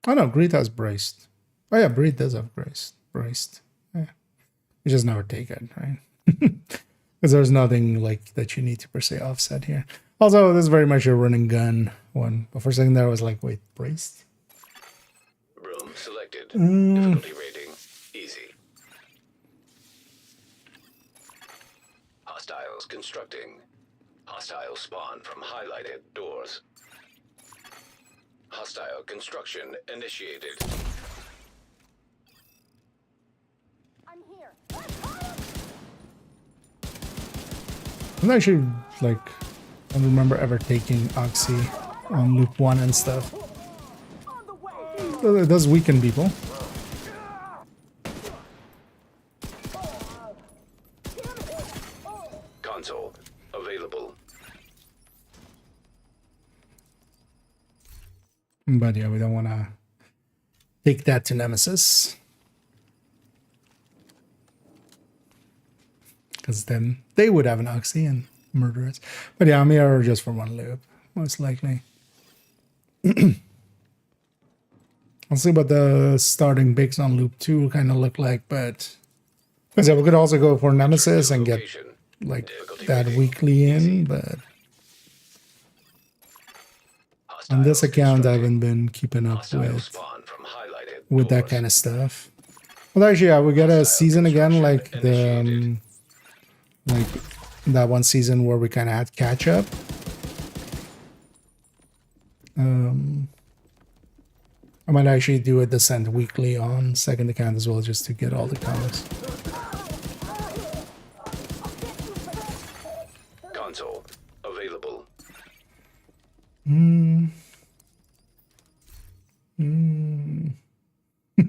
Oh no, Greed has braced. Oh yeah, Breed does have braced. Yeah. We just never take it, right? Because there's nothing like that you need to per se offset here. Also, this is very much a run and gun one. But for a second there, I was like, wait, braced? Room selected. Difficulty rating easy. Hostiles constructing. Hostile spawn from highlighted doors. Hostile construction initiated. I'm here. I'm actually like, I don't remember ever taking Oxy on loop 1 and stuff. On the way. It does weaken people. Console available. But yeah, we don't want to take that to Nemesis. Because then they would have an Oxy and murder us. But yeah, I'm here just for one loop, most likely. I'll see what the starting bigs on loop 2 kind of look like, but because yeah, we could also go for Nemesis and get Location. like Difficulty that rating weekly in, but on this Hostiles account I constructing. haven't been keeping up Hostile with spawn from highlighted that doors. kind of stuff. Well, actually, yeah, we get a season again, like the like that one season where we kind of had catch up. I might actually do a descent weekly on second account as well, just to get all the comics. Console available.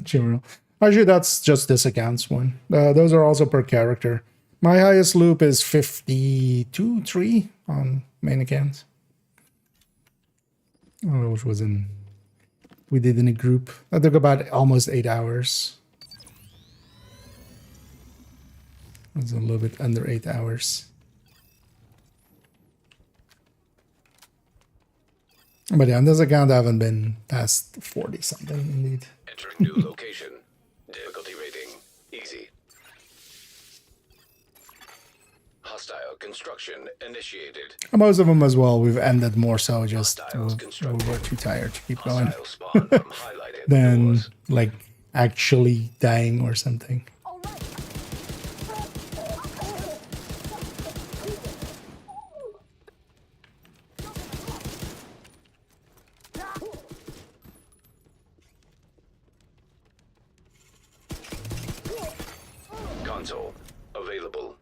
General. Actually, that's just this account's one. Those are also per character. My highest loop is 52.3 on main account. Oh, which was in... We did in a group. That took about almost 8 hours. It was a little bit under 8 hours. But yeah, on this account I haven't been past 40 something indeed. Entering new location. Difficulty rating easy. Hostile construction initiated. And most of them as well, we've ended more so just Hostiles we constructing. were too tired to keep going Hostile spawn from highlighted than doors. like actually dying or something. All right. Console available.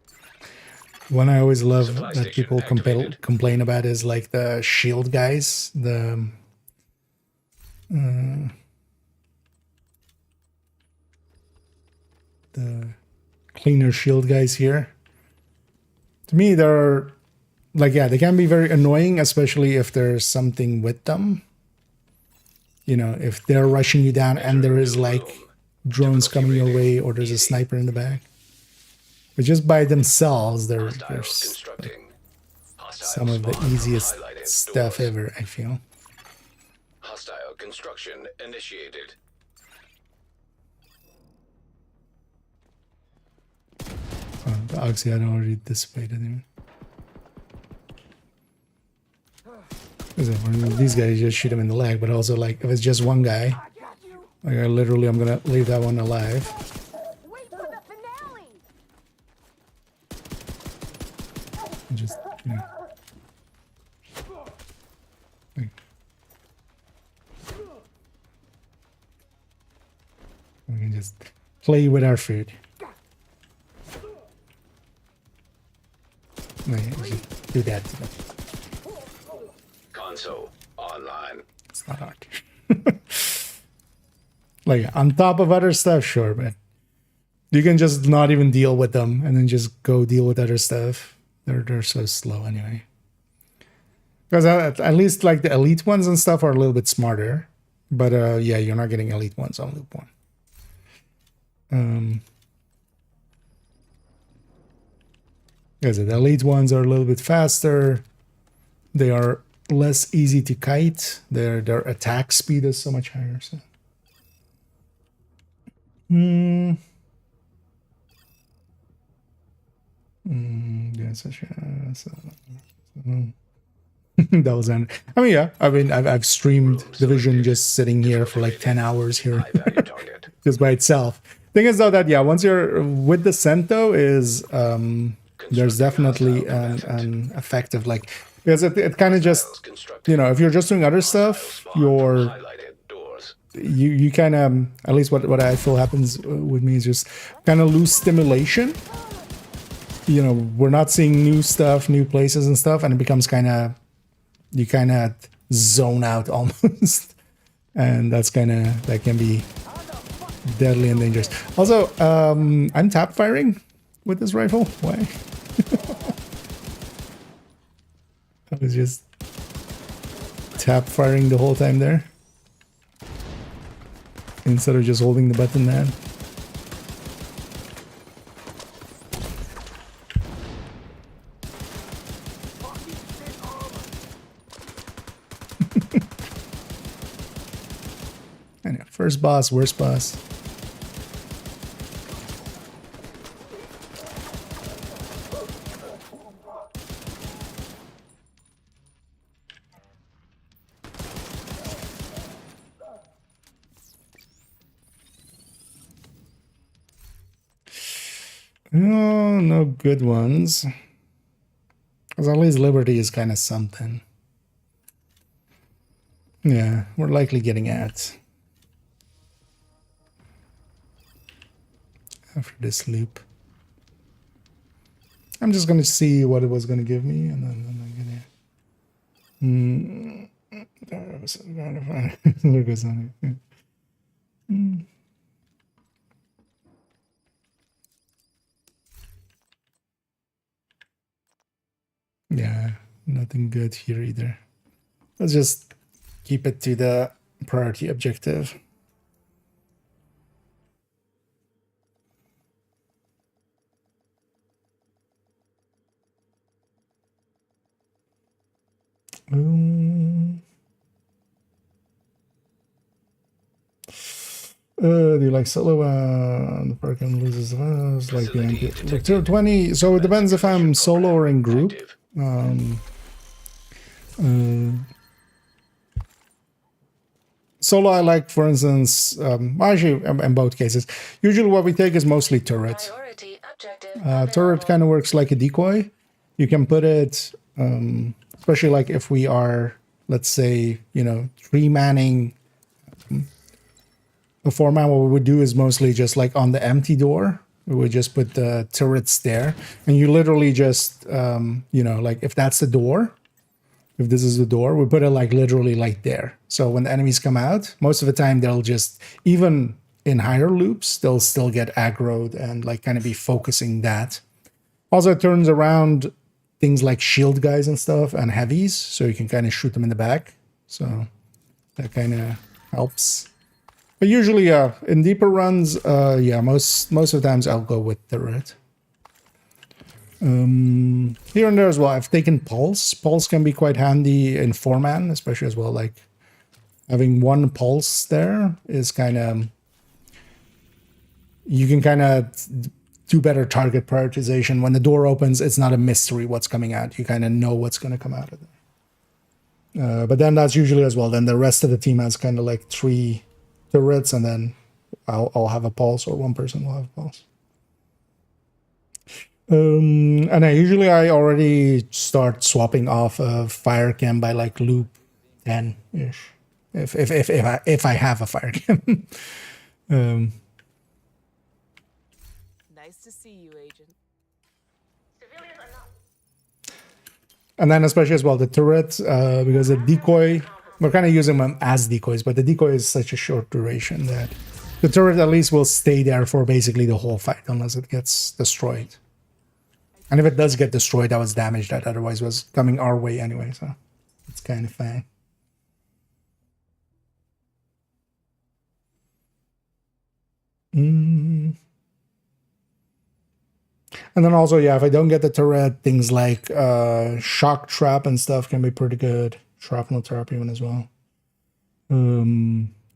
One I always love Supply that station people activated. complain about is like the shield guys, the cleaner shield guys here. To me, they're like, yeah, they can be very annoying, especially if there's something with them. You know, if they're rushing you down and there is like drones coming your way or there's a sniper in the back. But just by themselves, they're Hostiles constructing. Hostile some of the spawn from easiest highlighted stuff doors. ever, I feel. Hostile construction initiated. Oh, the Oxy had already dissipated here. These guys just shoot him in the leg, but also like if it's just one guy, like I literally I'm gonna leave that one alive. Wait for the finale. Just, you know. Like, we can just play with our food. Just do that to them. Console online. It's not hard. Like on top of other stuff, sure, but you can just not even deal with them and then just go deal with other stuff. They're so slow anyway. Because at least like the elite ones and stuff are a little bit smarter, but yeah, you're not getting elite ones on loop 1. Because the elite ones are a little bit faster. They are less easy to kite. Their attack speed is so much higher. So. Yeah, that was an. I mean, yeah. I mean, I've streamed Division just sitting here for like 10 hours here, just by itself. Thing is though that yeah, once you're with the scent though, is there's definitely an effective like because it kind of just if you're just doing other stuff, you kind of at least what I feel happens with me is just kind of lose stimulation. We're not seeing new stuff, new places and stuff, and it becomes you kind of zone out almost, and that can be deadly and dangerous. Also, I'm tap firing with this rifle. Why? I was just tap firing the whole time there instead of just holding the button there. Anyway, first boss, worst boss. No good ones. Because at least Liberty is kind of something. Yeah, we're likely getting at after this loop. I'm just going to see what it was going to give me, and then I'm going to... There goes on it. Yeah, nothing good here either. Let's just keep it to the priority objective. Do you like solo? The Pentagon loses like the 20. So it depends if I'm solo or in group. Solo, I like, for instance, actually in both cases. Usually what we take is mostly turret. Turret kind of works like a decoy. You can put it, especially like if we are, let's say, 3-manning a 4-man, what we would do is mostly just like on the empty door, we would just put the turrets there. And you literally just, like if that's the door, if this is the door, we put it like literally like there. So when the enemies come out, most of the time they'll just, even in higher loops, they'll still get aggroed and like kind of be focusing that. Also, it turns around things like shield guys and stuff and heavies, so you can kind of shoot them in the back. So that kind of helps. But usually, in deeper runs, most of the times I'll go with turret. Here and there as well, I've taken pulse. Pulse can be quite handy in 4-man, especially as well. Like having one pulse there is kind of, you can kind of do better target prioritization. When the door opens, it's not a mystery what's coming out. You kind of know what's going to come out of there. But then that's usually as well. Then the rest of the team has kind of like 3 turrets, and then I'll have a pulse, or one person will have a pulse. And I already start swapping off of fire cam by like loop 10-ish. If I have a fire cam. Nice to see you, Agent. And then especially as well the turret, because the decoy, we're kind of using them as decoys, but the decoy is such a short duration that the turret at least will stay there for basically the whole fight unless it gets destroyed. And if it does get destroyed, that was damage that otherwise was coming our way anyway, so it's kind of fine. And then also, yeah, if I don't get the turret, things like shock trap and stuff can be pretty good. Shrapnel trap even as well.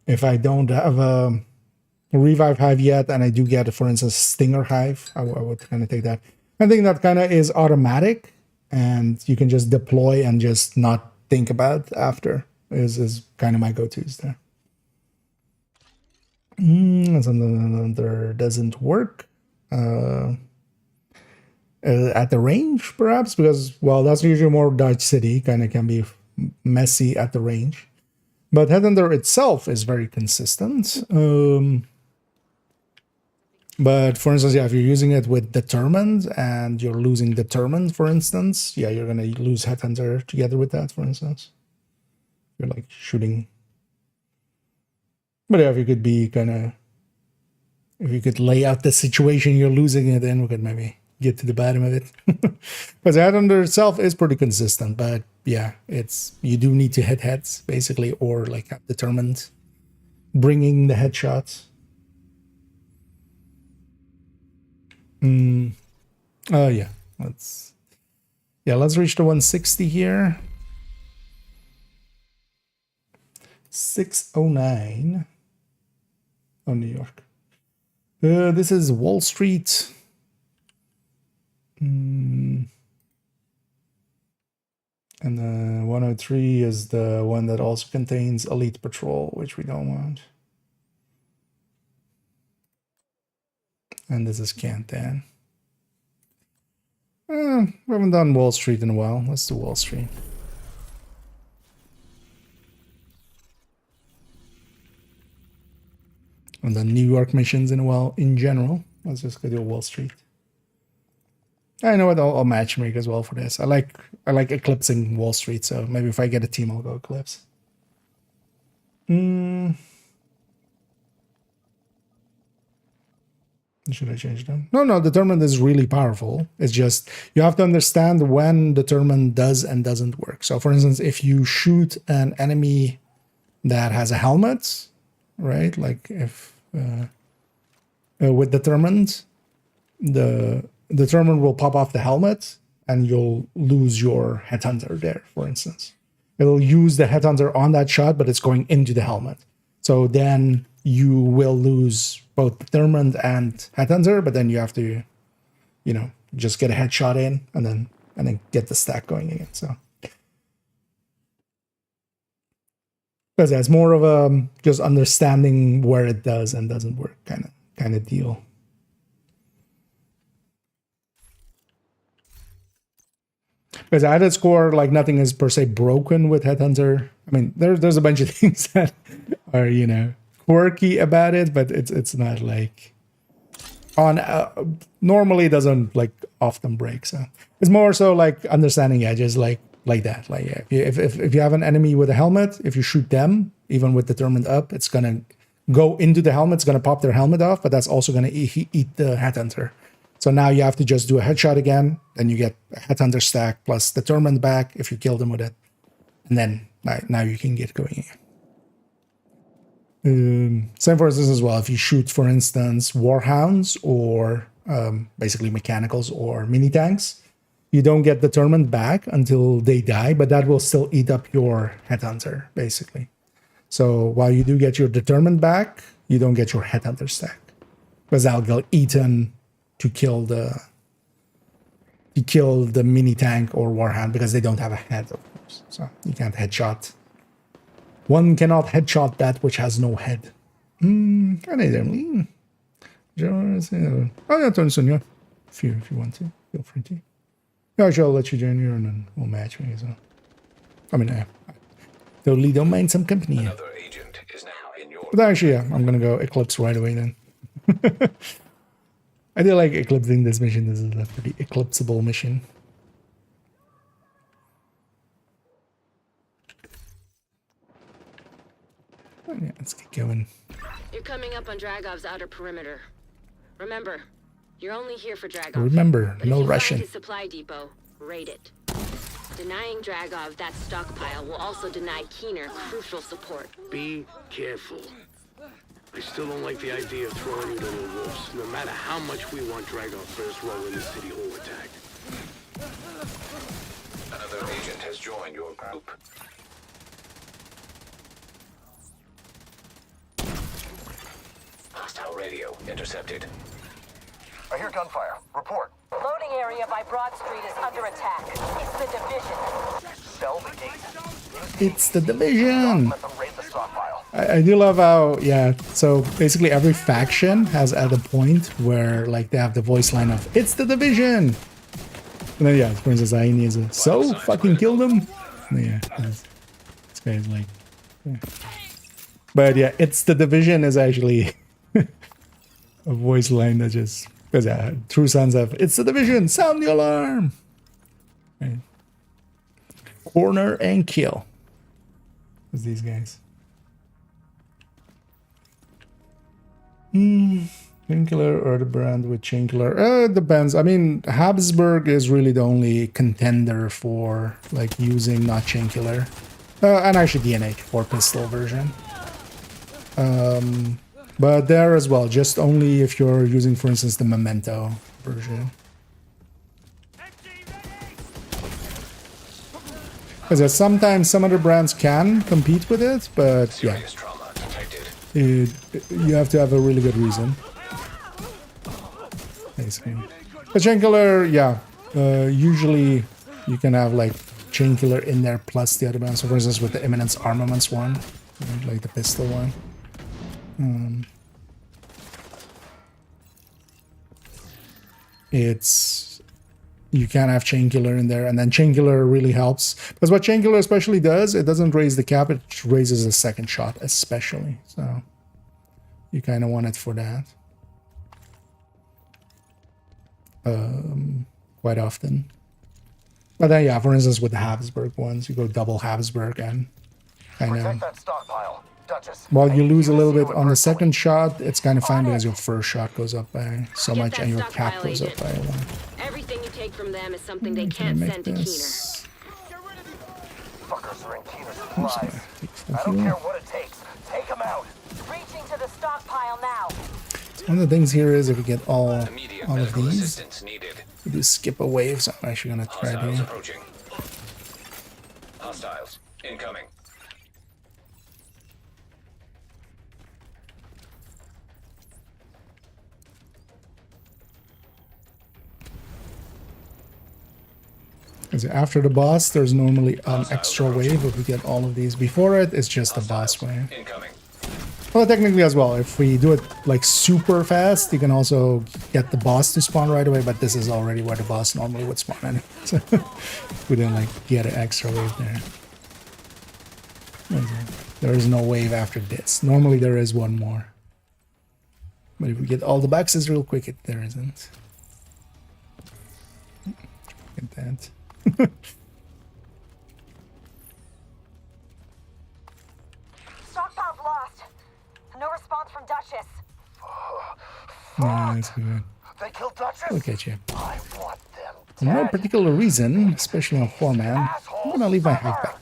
If I don't have a revive hive yet, and I do get, for instance, stinger hive, I would kind of take that. I think that kind of is automatic, and you can just deploy and just not think about after. Is kind of my go-tos there. There doesn't work. At the range, perhaps, because, well, that's usually more Dodge City, kind of can be messy at the range. But Headhunter itself is very consistent. But for instance, yeah, if you're using it with Determined and you're losing Determined, for instance, yeah, you're going to lose Headhunter together with that, for instance. You're like shooting. But yeah, if you could be kind of, if you could lay out the situation you're losing it in, we could maybe get to the bottom of it. Because Headhunter itself is pretty consistent, but yeah, it's, you do need to hit heads basically, or like have Determined bringing the headshots. Oh yeah, let's reach the 160 here. 609. Oh, New York. This is Wall Street. And the 103 is the one that also contains Elite Patrol, which we don't want. And this is Cantan. We haven't done Wall Street in a while. Let's do Wall Street. And the New York missions in a while in general. Let's just go to Wall Street. I know what, I'll matchmake as well for this. I like eclipsing Wall Street, so maybe if I get a team, I'll go Eclipse. Should I change them? No, Determined is really powerful. It's just, you have to understand when Determined does and doesn't work. So for instance, if you shoot an enemy that has a helmet, right? Like if with Determined, the Determined will pop off the helmet and you'll lose your Headhunter there, for instance. It'll use the Headhunter on that shot, but it's going into the helmet. So then you will lose both Determined and Headhunter, but then you have to, you know, just get a headshot in and then get the stack going again. So because that's more of a just understanding where it does and doesn't work kind of deal. Because at its core, like nothing is per se broken with Headhunter. I mean, there's a bunch of things that are, you know, quirky about it, but it's not like on normally it doesn't like often break. So it's more so like understanding edges like that. Like yeah, if you have an enemy with a helmet, if you shoot them, even with Determined up, it's gonna go into the helmet, it's gonna pop their helmet off, but that's also gonna eat the Headhunter. So now you have to just do a headshot again, then you get a Headhunter stack plus Determined back if you kill them with it. And then now you can get going again. Same for instance as well, if you shoot, for instance, Warhounds or basically mechanicals or mini tanks, you don't get Determined back until they die, but that will still eat up your Headhunter, basically. So while you do get your Determined back, you don't get your Headhunter stack. Because that'll get eaten to kill the mini tank or Warhound because they don't have a head, of course. So you can't headshot. One cannot headshot that which has no head. Oh yeah, turn soon, yeah. If you want to. feel free to. Yeah, I'll let you join here and then we'll match me. So, I mean, I totally don't mind some company. Another agent is now in your. But actually, yeah, I'm gonna go Eclipse right away then. I do like eclipsing this mission. This is a pretty eclipsable mission. Oh, yeah, let's get going. You're coming up on Dragov's outer perimeter. Remember, you're only here for Dragov. Remember, But no if you Russian. find his supply depot, raid it. Denying Dragov that stockpile will also deny Keener crucial support. Be careful. I still don't like the idea of throwing him to the wolves, no matter how much we want Dragov first role in the city hall attack. Another agent has joined your group. Hostile radio intercepted. I hear gunfire. Report. Loading area by Broad Street is under attack. It's the division. Sell the gate. It's the division. Let them raid the stockpile. I do love how, yeah, so basically every faction has at a point where like they have the voice line of it's the division, and then yeah, Princess Aini is a, so fucking kill them. And yeah, this guy's like, yeah. But yeah, it's the division is actually a voice line that just, because yeah, True Sons have it's the division, sound the alarm, right. Corner and kill. It's these guys. Chainkiller or the brand with Chainkiller? It depends. I mean, Habsburg is really the only contender for like using not Chainkiller. And actually DNA or pistol version. But there as well, just only if you're using, for instance, the Memento version. Because sometimes some other brands can compete with it, but yeah. Serious trauma detected. You have to have a really good reason. Basically. The Chainkiller, yeah. Usually you can have like Chainkiller in there plus the other ones. So for instance with the Imminence Armaments one, like the pistol one. You can have Chainkiller in there, and then Chainkiller really helps. Because what Chainkiller especially does, it doesn't raise the cap, it raises the second shot especially. So you kind of want it for that. Quite often. But then yeah, for instance with the Habsburg ones, you go double Habsburg and kind Protect of... that stockpile. Duchess. While you lose a little bit on the second shot, it's kind of fine because your first shot goes up by so much and your cap goes up by one. Everything you take from them is something they Can I can't make send to this? Fuckers are in Keener's Oops, supplies. take full I don't heal. care what it takes. Take them out. Reaching to the stockpile now. One of the things here is if we get all Immediate of medical these, assistance needed. we do skip a wave, so I'm actually gonna try Hostiles to... approaching. Hostiles incoming. Because after the boss, there's normally an extra wave. If we get all of these before it, it's just the boss wave. Incoming. Well, technically as well, if we do it like super fast, you can also get the boss to spawn right away, but this is already where the boss normally would spawn anyway. So we didn't like get an extra wave there. There is no wave after this. Normally there is one more. But if we get all the boxes real quick, there isn't. Get that. Stockpile's lost. No response from Duchess. Nice, good. They killed Duchess. Look at you. I want them For no dead. particular reason, especially on 4-man, I'm gonna leave my hack back.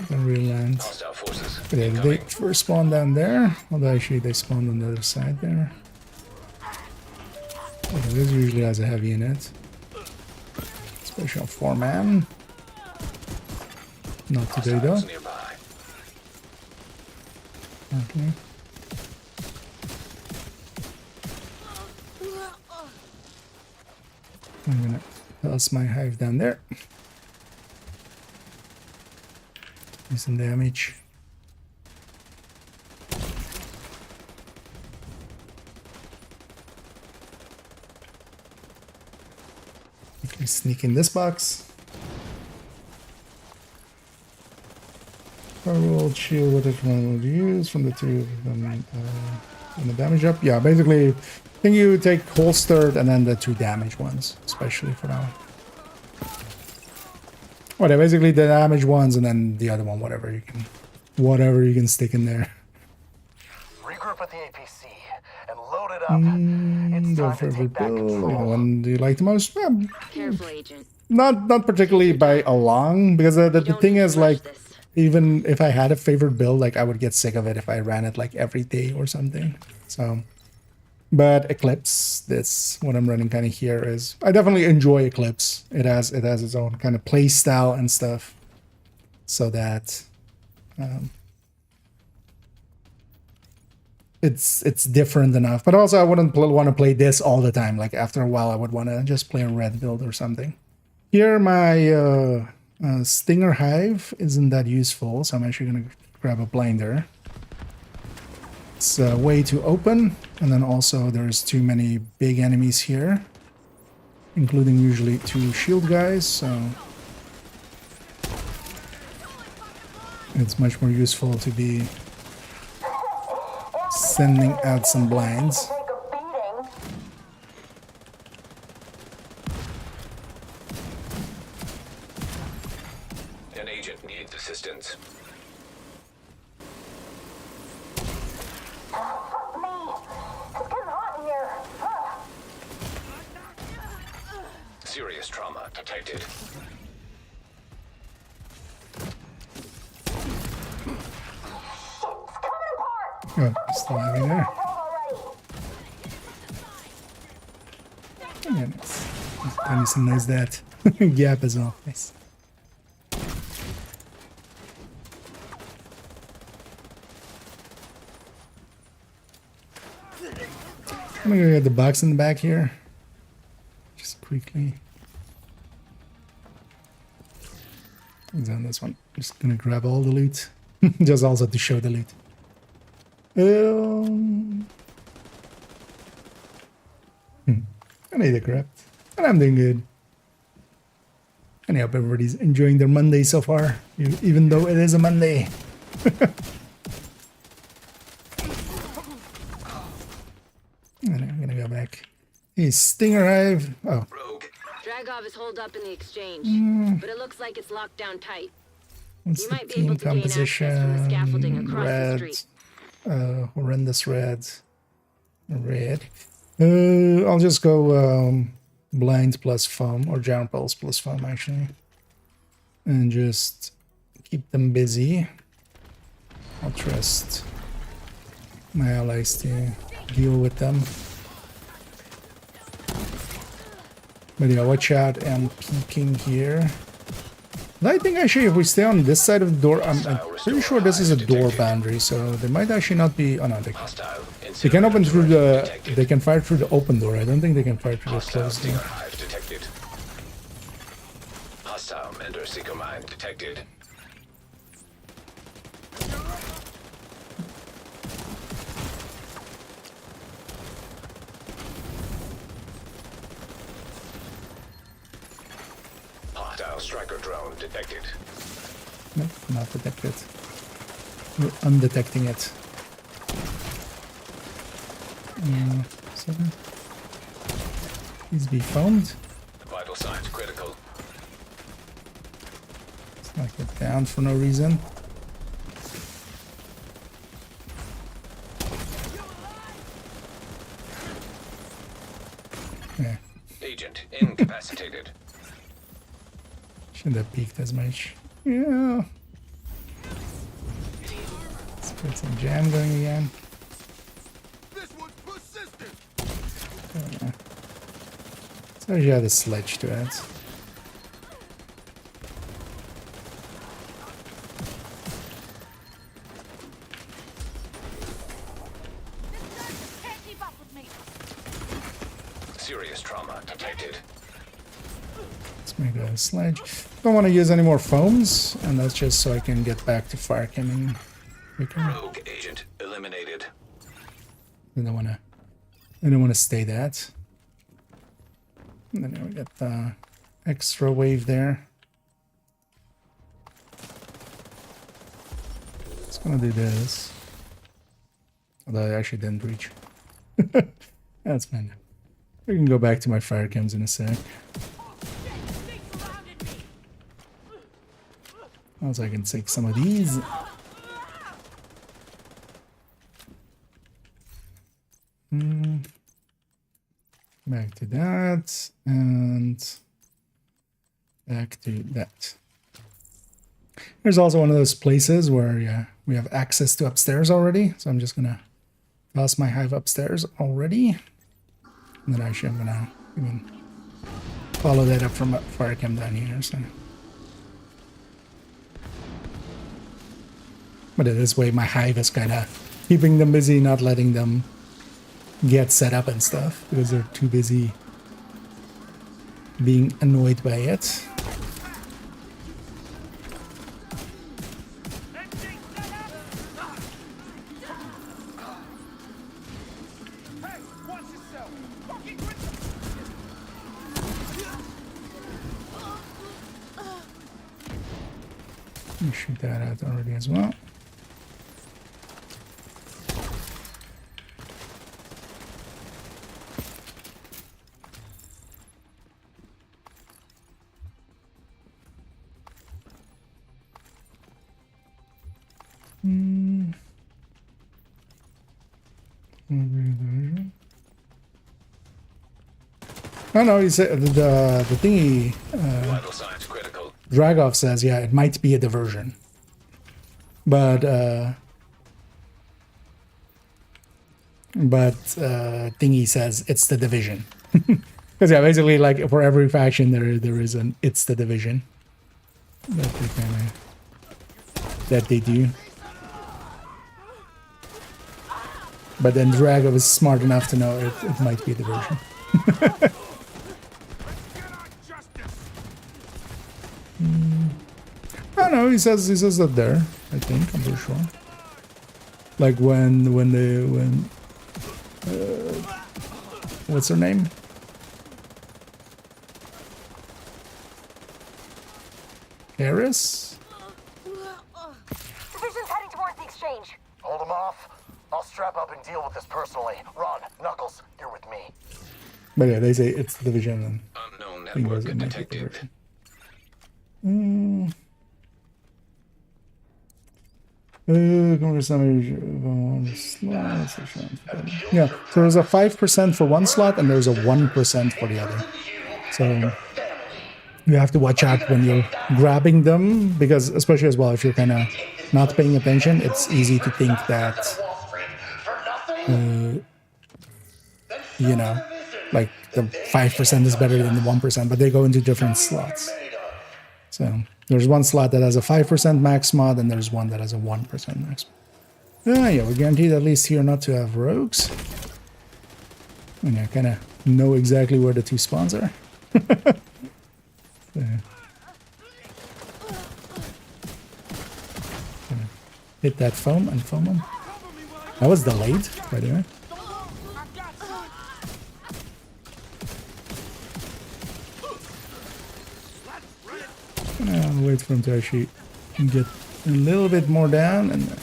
Can re-land. Hostile forces Okay, they incoming. first spawn down there. Although actually they spawned on the other side there. Okay, this usually has a heavy in it. Especially on 4-man. Not today though. Hostiles nearby. Okay. I'm gonna How's my hive down there? Some damage. Quickly sneak in this box. Firewall shield, whatever one would use from the two of them. And the damage up. Yeah, basically, I think you take holstered and then the 2 damage ones, especially for now. Well, they're basically the damage ones and then the other one, whatever you can stick in there. Regroup at the APC and load it up. It's Go time for to a take back build. The control. one do you like the most? Careful, Agent. Not particularly by a long, because the Don't thing need to is, rush like, this. even if I had a favorite build, like, I would get sick of it if I ran it like every day or something. So, but Eclipse, this what I'm running kind of here is, I definitely enjoy Eclipse. It has its own kind of play style and stuff, so that it's different enough. But also, I wouldn't want to play this all the time. Like, after a while, I would want to just play a red build or something. Here, my Stinger Hive isn't that useful, so I'm actually going to grab a blinder. It's way too open, and then also there's too many big enemies here, including usually 2 shield guys, so it's much more useful to be sending out some blinds. Take a beating. An agent needs assistance. Fuck me. It's getting hot in here. Serious trauma detected. Oh, still having there. Yeah, nice. Tennyson knows that. Gap as well. Nice. I'm gonna get the box in the back here. Just quickly. It's on this one. Just gonna grab all the loot. Just also to show the loot. I need a craft. And I'm doing good. And I hope everybody's enjoying their Monday so far, even though it is a Monday. And I'm gonna go back. Hey, Stinger Hive. Oh, Rogue. Dragov is holed up in the exchange, but it looks like it's locked down tight. what's You the might be team able to gain access from the scaffolding composition? across the Red. street. Horrendous red. Red. I'll just go blind plus foam, or giant pulse plus foam actually, and just keep them busy. I'll trust my allies to deal with them. But yeah, watch out, I'm peeking here. And I think actually if we stay on this side of the door, I'm pretty sure this is a door boundary, so they might actually not be. Oh no, they can open through the. They can fire through the open door. I don't think they can fire through the closed door. Hive detected. Hostile Mender Seeker Mine detected. Hostile striker drone detected. Nope, not detected. We're undetecting it. 7. Please be foamed. Vital signs critical. Let's knock it down for no reason. Yeah, Agent incapacitated. shouldn't have peeked as much. Yeah. Let's get some jam going again. So you had a sledge to add. Serious trauma detected. Make a sledge. Don't want to use any more foams, and that's just so I can get back to fire cannon. Rogue agent eliminated. I don't want to stay that. And then we got the extra wave there. It's gonna do this. Although I actually didn't reach. That's fine. I can go back to my fire cams in a sec. Also, I can take some of these. Back to that, and back to that. There's also one of those places where we have access to upstairs already, so I'm just gonna toss my hive upstairs already, and then actually I'm gonna even follow that up from fire I came down here. So, but this way my hive is kind of keeping them busy, not letting them get set up and stuff because they're too busy being annoyed by it. Shoot that out already as well. No, he said the thingy. Vital signs critical. Dragov says, yeah, it might be a diversion, but thingy says it's the division. Because yeah, basically, like for every faction, there is an it's the division that they do. But then Dragov is smart enough to know it might be a diversion. I don't know, he says that there, I think, I'm pretty sure. Like when what's her name? Harris? Division's heading towards the exchange. Hold them off. I'll strap up and deal with this personally. Ron, Knuckles, you're with me. But yeah, they say it's the division and Unknown I think network it might be detected. diversion. Yeah, so there's a 5% for one slot and there's a 1% for the other. So you have to watch out when you're grabbing them, because especially as well if you're kind of not paying attention, it's easy to think that you know, like the 5% is better than the 1%, but they go into different slots. So there's one slot that has a 5% max mod, and there's one that has a 1% max mod. Yeah, we're guaranteed at least here not to have rogues. And I kind of know exactly where the two spawns are. So, hit that foam and foam them. That was delayed, by the way. I'll wait for him to actually get a little bit more down and then,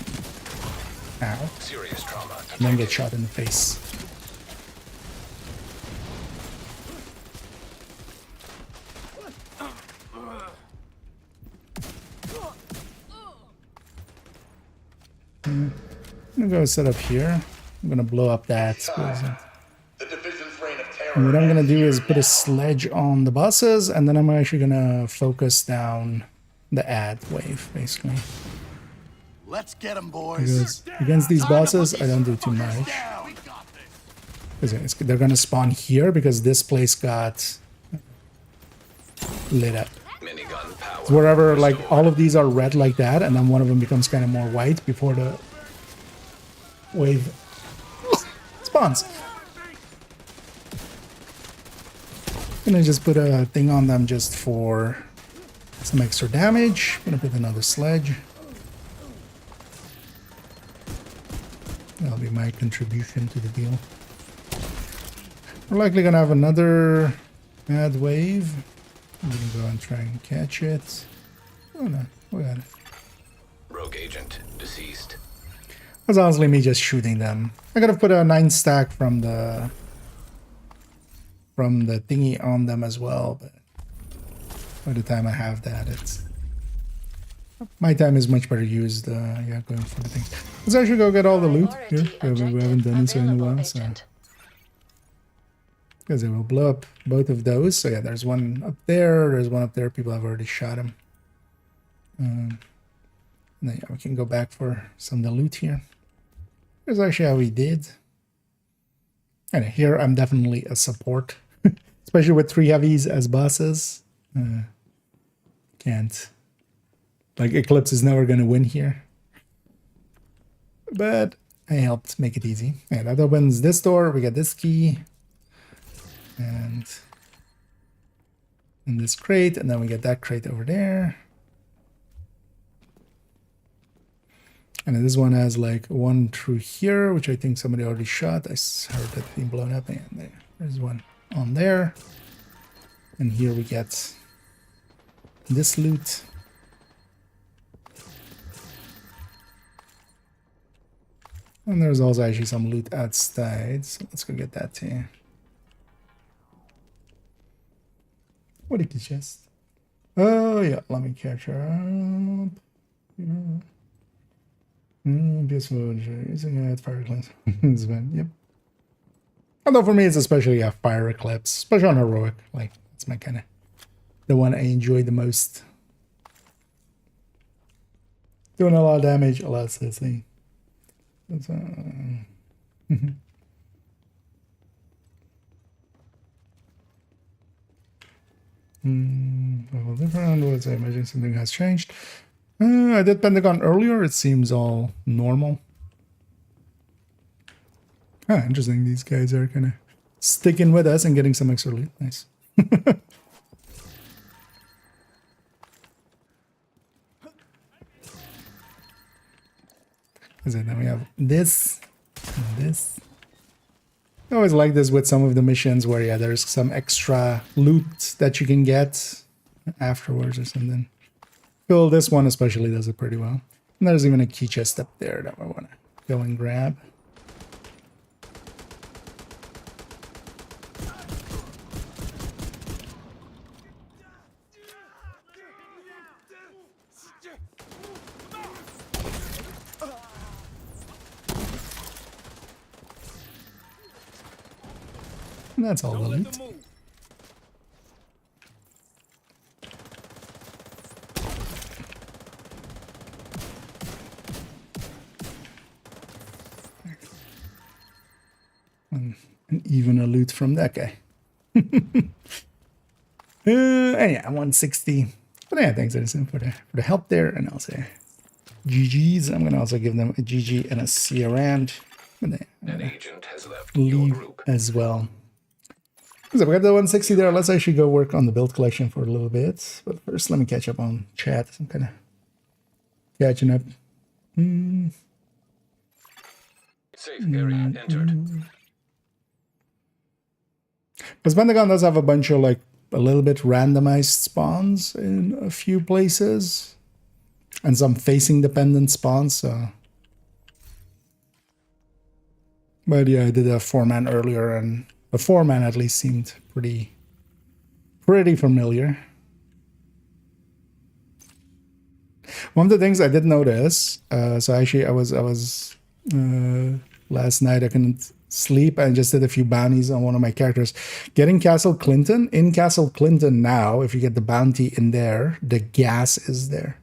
ow, Serious trauma. and then get shot in the face. I'm gonna go set up here. I'm gonna blow up that. And what I'm gonna do is put a sledge on the bosses, and then I'm actually gonna focus down the ad wave, basically. Let's get them, boys. Because against these bosses, I don't do too much. Because they're gonna spawn here because this place got lit up. Minigun power. So wherever, like, all of these are red like that, and then one of them becomes kind of more white before the wave spawns. Gonna just put a thing on them just for some extra damage. Gonna put another sledge. That'll be my contribution to the deal. We're likely gonna have another bad wave. I'm gonna go and try and catch it. Oh no, we got it. Rogue agent deceased. That's honestly me just shooting them. I gotta put a 9 stack from the thingy on them as well, but by the time I have that, it's my time is much better used. Yeah, going for the things. Let's actually go get all the loot here. We haven't done this in a while, so because it will blow up both of those. So yeah, there's one up there. There's one up there. People have already shot him. And then yeah, we can go back for some of the loot here. Here's actually how we did. And here I'm definitely a support, especially with 3 heavies as bosses. Can't. Like, Eclipse is never going to win here. But I helped make it easy. And that opens this door. We get this key. And this crate. And then we get that crate over there. And then this one has like one through here, which I think somebody already shot. I heard that being blown up. And there's one on there. And here we get this loot. And there's also actually some loot outside, so let's go get that too. What did you chest? Oh yeah, let me catch her up. Yeah. Beautiful using it, fire eclipse. Yep. Although for me it's especially a fire eclipse, especially on heroic. Like that's my kind of the one I enjoy the most. Doing a lot of damage, a lot of CC. That's well, different. Let's say, imagine something has changed. I did Pentagon earlier. It seems all normal. Interesting. These guys are kind of sticking with us and getting some extra loot. Nice. So then we have this and this. I always like this with some of the missions where, yeah, there's some extra loot that you can get afterwards or something. Well, this one especially does it pretty well. And there's even a key chest up there that I want to go and grab. And that's all the loot. And even a loot from that guy. And yeah, 160. But yeah, thanks Edison for the help there. And I'll say GG's. I'm gonna also give them a GG and a C around. But yeah, An agent has left your leave group. as well. So we got the 160 there. Let's actually go work on the build collection for a little bit. But first, let me catch up on chat. I'm kind of catching up. Safe area entered. Because Pentagon does have a bunch of like a little bit randomized spawns in a few places. And some facing dependent spawns, so. But yeah, I did a 4-man earlier, and the 4-man at least seemed pretty familiar. One of the things I did notice, so actually I was last night I couldn't sleep and just did a few bounties on one of my characters. Getting Castle Clinton, in Castle Clinton now, if you get the bounty in there, the gas is there.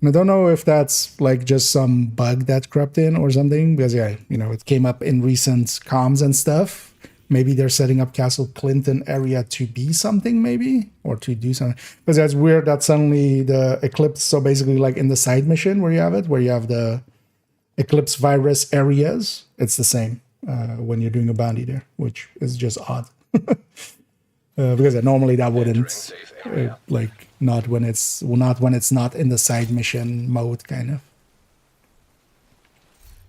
And I don't know if that's like just some bug that crept in or something, because yeah, you know, it came up in recent comms and stuff. Maybe they're setting up Castle Clinton area to be something, maybe, or to do something. Because that's weird that suddenly the Eclipse, so basically like in the side mission where you have it, where you have the Eclipse virus areas, it's the same when you're doing a bounty there, which is just odd. because normally that Entering wouldn't safe area. like not when it's not in the side mission mode kind of.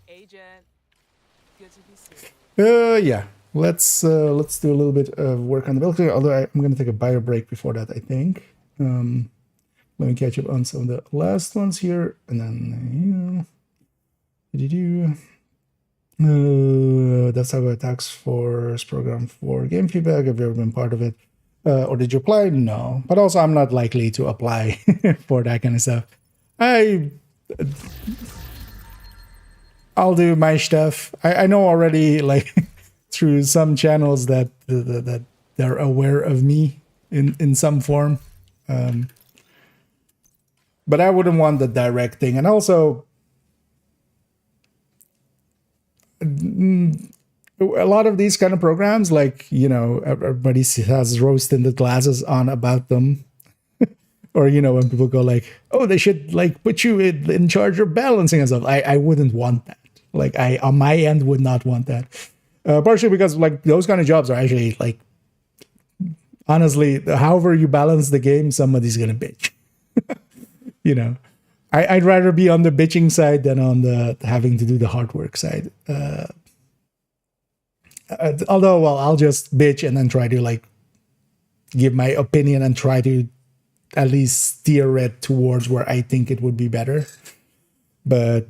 Agent. Good to be seen. Yeah. Let's do a little bit of work on the build. Although I'm gonna take a bio break before that, I think. Let me catch up on some of the last ones here, and then that's how attacks force program for game feedback. Have you ever been part of it, or did you apply? No, but also I'm not likely to apply for that kind of stuff. I'll do my stuff. I know already, like through some channels that they're aware of me in some form. But I wouldn't want the direct thing. And also, a lot of these kind of programs, like, you know, everybody has rose-tinted glasses on about them. Or, you know, when people go like, oh, they should like put you in charge of balancing and stuff. I wouldn't want that. Like, I on my end would not want that. Partially because like those kind of jobs are actually like, honestly, however you balance the game, somebody's gonna bitch. You know, I'd rather be on the bitching side than on the having to do the hard work side. Although, well, I'll just bitch and then try to like give my opinion and try to at least steer it towards where I think it would be better. But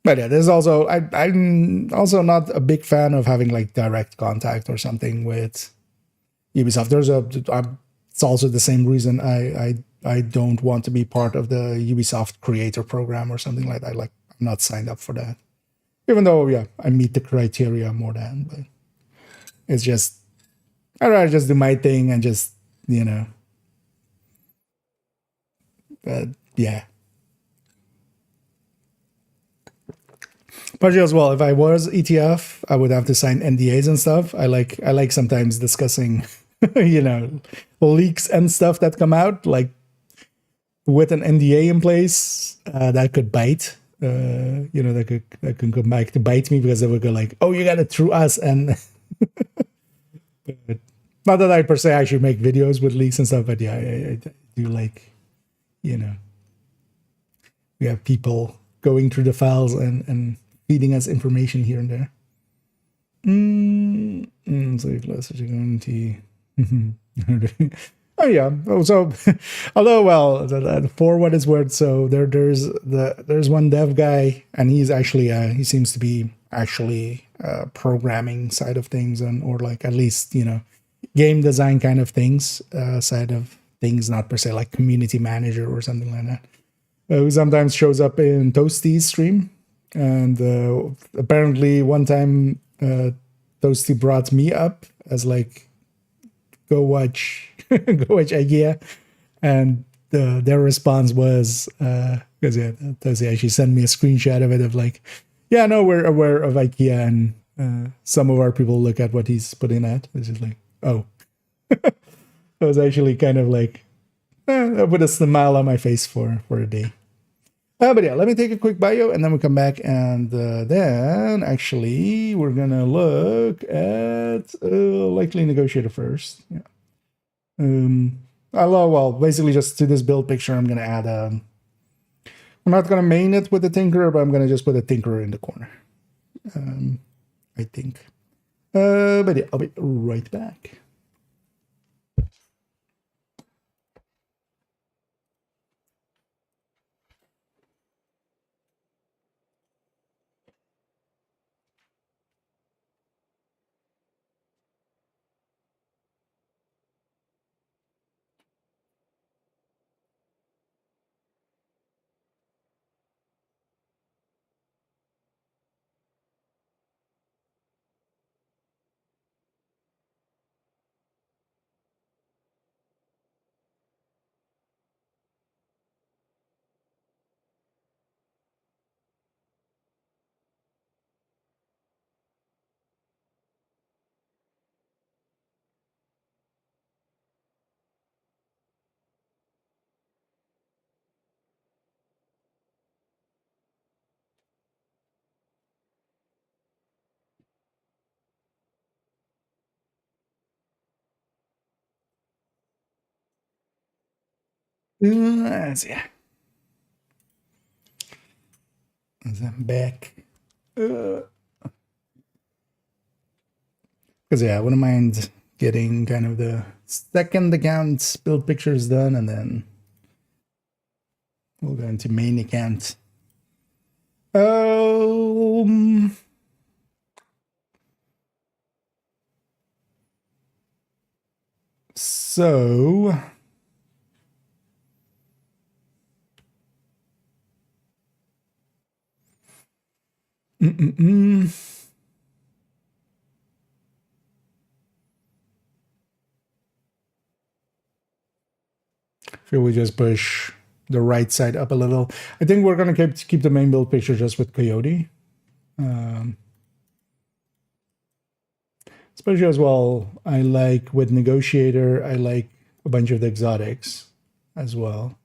yeah, there's also I'm also not a big fan of having like direct contact or something with Ubisoft. It's also the same reason I don't want to be part of the Ubisoft creator program or something like that. Like, I'm not signed up for that. Even though, yeah, I meet the criteria more than, but it's just, I'd rather just do my thing and just, you know, yeah. Partially as well, if I was ETF, I would have to sign NDAs and stuff. I like sometimes discussing, you know, leaks and stuff that come out, like with an NDA in place, that could bite. You know, that can come back to bite me because they would go like, "Oh, you got it through us," and not that I per se I should make videos with leaks and stuff, but yeah, I do like, you know, we have people going through the files and feeding us information here and there. So you're closer to community. Oh yeah. So, although, well, for what it's worth, so there's one dev guy, and he's actually he seems to be actually programming side of things, and or like at least, you know, game design kind of things side of things, not per se like community manager or something like that. Who sometimes shows up in Toasty's stream, and apparently one time Toasty brought me up as like, go watch IKEA, and their response was because Toasty actually sent me a screenshot of it of like, yeah, no, we're aware of IKEA, and some of our people look at what he's putting at. It's just like, oh. It was actually kind of like, with a smile on my face for a day. But yeah, let me take a quick bio and then we'll come back, and then actually we're gonna look at likely negotiator first. Yeah. Well, basically just to this build picture, I'm gonna add I'm not gonna main it with the tinkerer, but I'm gonna just put a tinkerer in the corner. I think. But yeah, I'll be right back. Let's see. I'm back. Because yeah, I wouldn't mind getting kind of the second account build pictures done, and then we'll go into main account. So should we just push the right side up a little? I think we're gonna keep the main build picture just with Coyote. Especially as well, I like with Negotiator, I like a bunch of the exotics as well.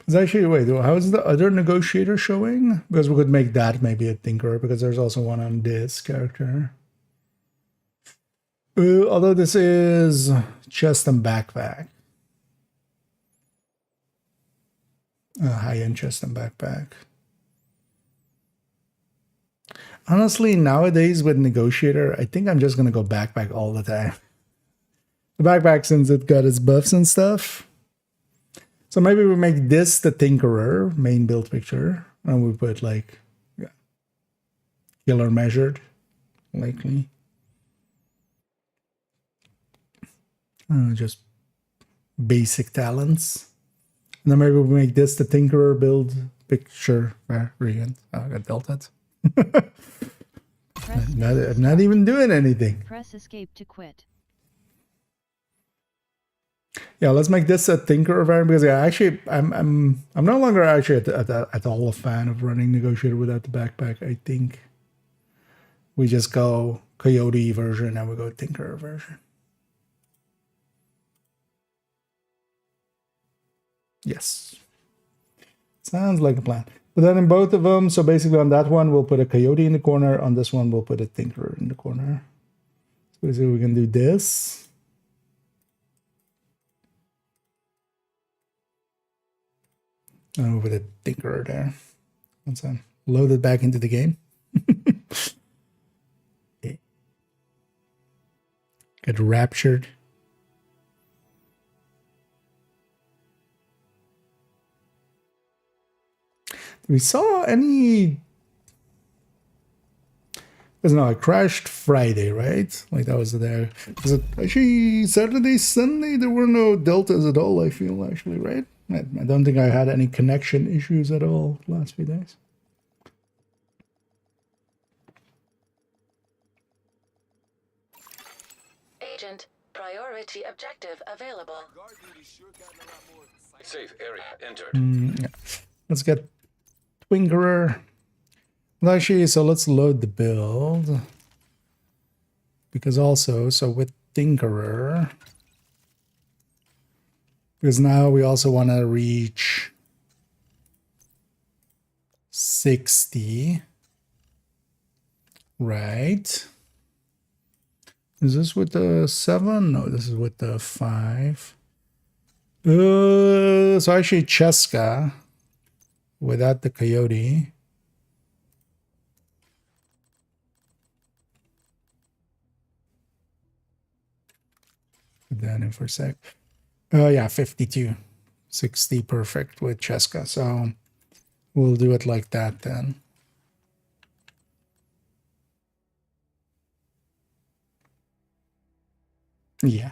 It's actually, wait, how is the other Negotiator showing? Because we could make that maybe a Tinkerer, because there's also one on this character. Although this is chest and backpack. High-end chest and backpack. Honestly, nowadays with Negotiator, I think I'm just going to go backpack all the time. The backpack, since it got its buffs and stuff. So maybe we make this the Tinkerer main build picture. And we put like, yeah, killer measured, likely. Just basic talents. And then maybe we make this the Tinkerer build picture variant. Oh, I got dealt it. I'm not even doing anything. Press escape to quit. Yeah, let's make this a Tinkerer variant, because yeah, actually I'm no longer actually at all a fan of running Negotiator without the backpack. I think we just go Coyote version and we go Tinkerer version. Yes. Sounds like a plan. But then in both of them, so basically on that one, we'll put a Coyote in the corner. On this one, we'll put a Tinkerer in the corner. So basically we can do this. And we'll put a Tinkerer there. Once I'm loaded back into the game. Okay. Get raptured. We saw any, because no, I crashed Friday, right? Like that was there. Was it actually Saturday, Sunday? There were no deltas at all, I feel, actually, right? I don't think I had any connection issues at all the last few days. Agent, priority objective available. Safe area entered. Yeah. Let's get Tinkerer. Well, actually, so let's load the build. Because also, so with Tinkerer, because now we also want to reach 60. Right. Is this with the 7? No, this is with the 5. So actually, Cheska. Without the Coyote. Put that in for a sec. Yeah, 52. 60, perfect with Cheska. So we'll do it like that then. Yeah.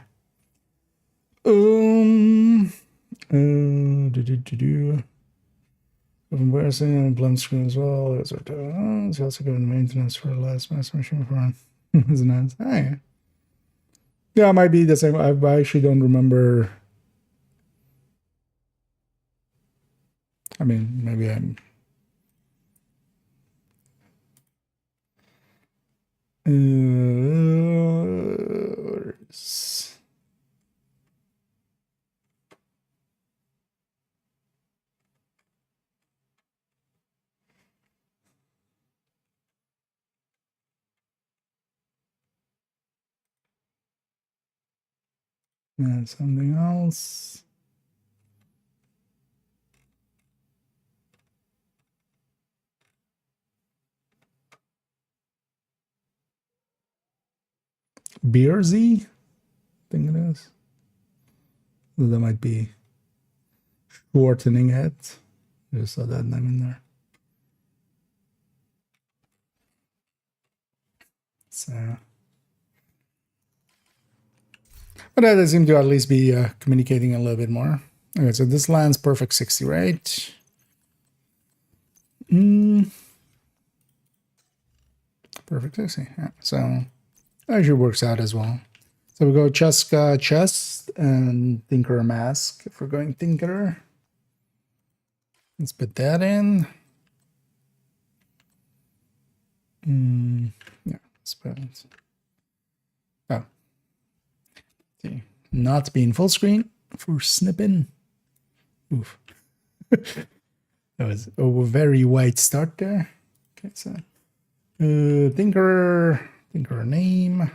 Embarrassing and blend screen as well. It's also given maintenance for the last master machine before. Isn't that? Oh, yeah. Yeah, it might be the same. I actually don't remember. I mean, maybe I'm. And something else. Beersy, I think it is. So that might be shortening it. Just saw that name in there. So, but they seem to at least be communicating a little bit more. Okay, so this lands perfect 60, right? Perfect 60. Yeah, so actually works out as well. So we go Cheska chest and Tinkerer mask. If we're going Tinkerer, let's put that in. Yeah, let's put it. Oh, see, not being full screen for snipping. Oof, that was a very white start there. Okay, so Tinkerer name.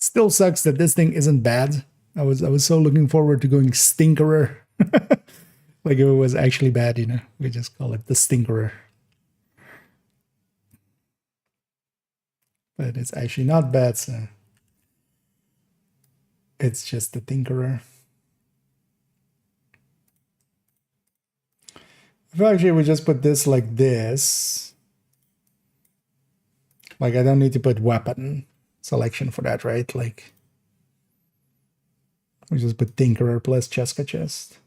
Still sucks that this thing isn't bad. I was so looking forward to going Stinkerer. Like if it was actually bad, you know. We just call it the Stinkerer. But it's actually not bad, so it's just the Tinkerer. If actually we just put this like this, like I don't need to put weapon selection for that, right? Like we just put Tinkerer plus Cheska chest.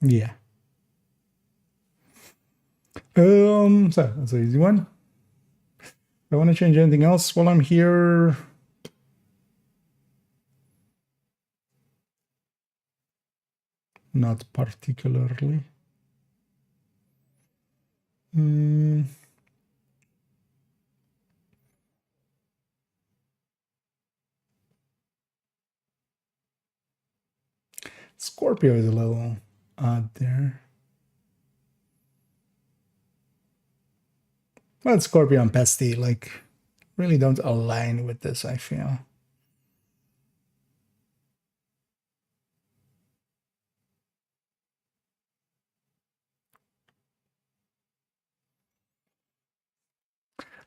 Yeah. So that's an easy one. If I want to change anything else while I'm here, not particularly. Scorpio is a little odd there. Well, Scorpio and Pesty, like, really don't align with this, I feel.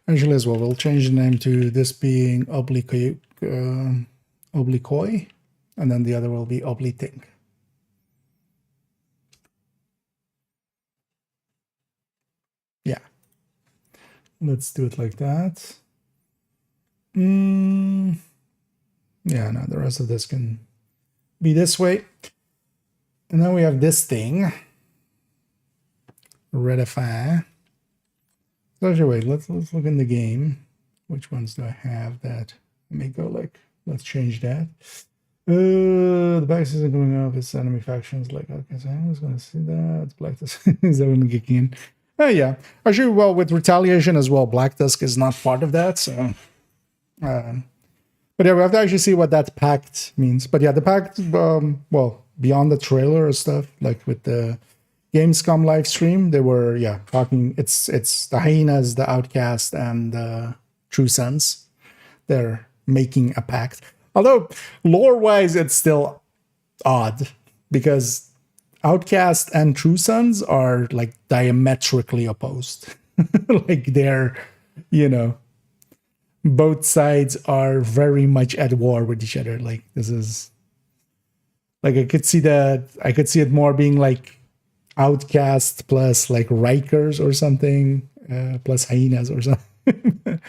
Actually, as well, we'll change the name to this being Obliquoi, and then the other will be Oblitink. Yeah. Let's do it like that. Yeah, no, the rest of this can be this way. And then we have this thing. Redify. So actually, wait, let's look in the game. Which ones do I have that may go like, let's change that. The back season coming up, it's enemy factions, like, okay, so I was gonna see that. It's Black Tusk is that one kicking in. Oh yeah. Actually, well, with Retaliation as well, Black Tusk is not part of that, so but yeah, we have to actually see what that pact means. But yeah, the pact, well, beyond the trailer or stuff, like with the Gamescom live stream, they were, yeah, talking, it's the Hyenas, the Outcast, and the True Sons. They're making a pact. Although, lore-wise, it's still odd, because Outcast and True Sons are, like, diametrically opposed. Like, they're, you know, both sides are very much at war with each other. Like, this is, like, I could see it more being, like, Outcast plus, like, Rikers or something, plus Hyenas or something.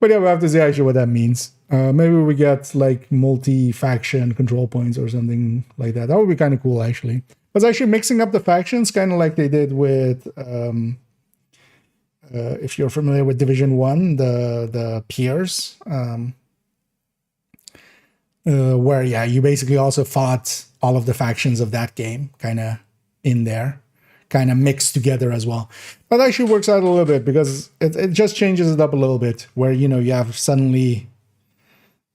But yeah, we'll have to see actually what that means. Maybe we get, like, multi-faction control points or something like that. That would be kind of cool, actually. But actually mixing up the factions, kind of like they did with, if you're familiar with Division 1, the Peers, where, yeah, you basically also fought all of the factions of that game, kind of in there, kind of mixed together as well. That actually works out a little bit, because it just changes it up a little bit, where, you know, you have suddenly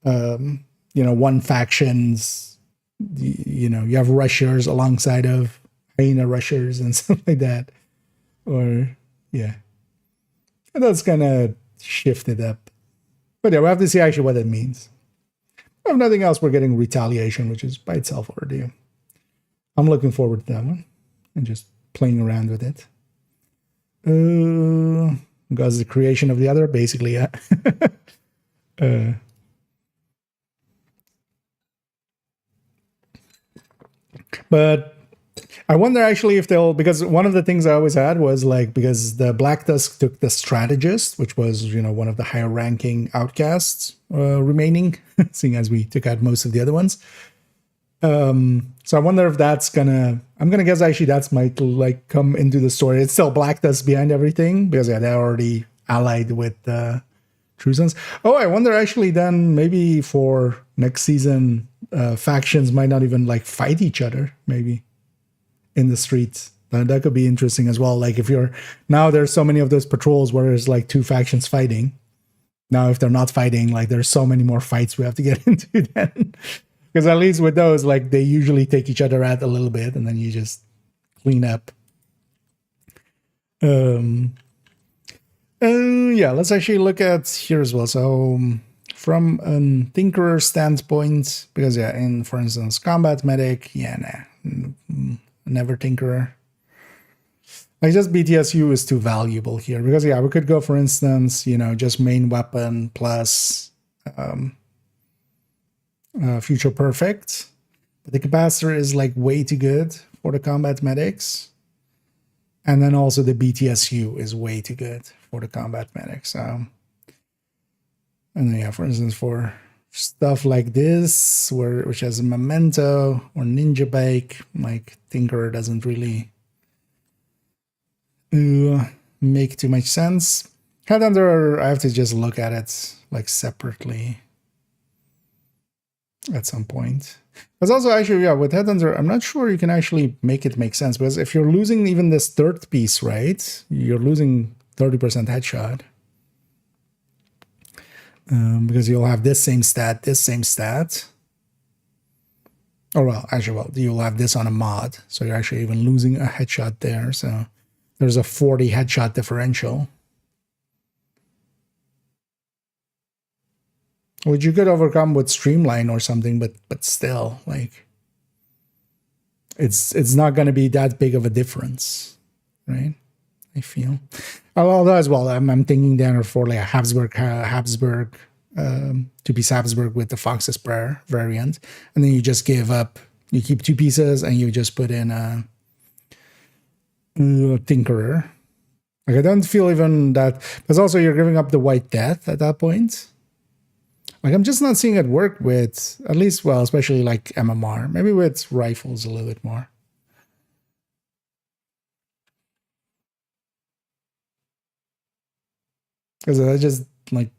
one faction's, you have rushers alongside of hyena rushers and stuff like that. Or, yeah. And that's kind of shifted up. But yeah, we'll have to see actually what it means. If nothing else, we're getting retaliation, which is by itself already. I'm looking forward to that one. And just playing around with it. Because the creation of the other, basically, yeah. But I wonder actually if they'll, because one of the things I always had was like, because the Black Tusk took the strategist, which was, one of the higher ranking outcasts remaining, seeing as we took out most of the other ones. So I wonder if that's I'm gonna guess actually that's might like come into the story. It's still Black Tusk behind everything, because yeah, they're already allied with True Sons. Oh, I wonder actually then maybe for next season, factions might not even like fight each other, maybe in the streets. That could be interesting as well. Like if now there's so many of those patrols where there's like two factions fighting. Now if they're not fighting, like there's so many more fights we have to get into then. Because at least with those, like they usually take each other out a little bit and then you just clean up. Yeah, let's actually look at here as well. So from a tinkerer standpoint, because yeah, for instance, combat medic, yeah, nah, never tinkerer. Like just BTSU is too valuable here because yeah, we could go for instance, just main weapon plus future perfect, but the capacitor is like way too good for the combat medics. And then also the BTSU is way too good for the combat medics. And then yeah, for instance, for stuff like this, which has a memento or ninja bike, like Tinkerer doesn't really make too much sense. Headhunter, I have to just look at it like separately at some point. But also actually, yeah, with Headhunter, I'm not sure you can actually make it make sense, because if you're losing even this third piece, right, you're losing 30% headshot. Because you'll have this same stat. Or well, actually, you'll have this on a mod, so you're actually even losing a headshot there. So there's a 40 headshot differential, which you could overcome with Streamline or something, but still, like, it's not going to be that big of a difference, right? I feel. Although as well, I'm thinking then for like a Habsburg, 2-piece Habsburg with the Fox's Prayer variant, and then you just give up. You keep 2 pieces and you just put in a Tinkerer. Like I don't feel even that, because also you're giving up the White Death at that point. Like I'm just not seeing it work with, at least, well, especially like MMR. Maybe with rifles a little bit more. Because I just, like,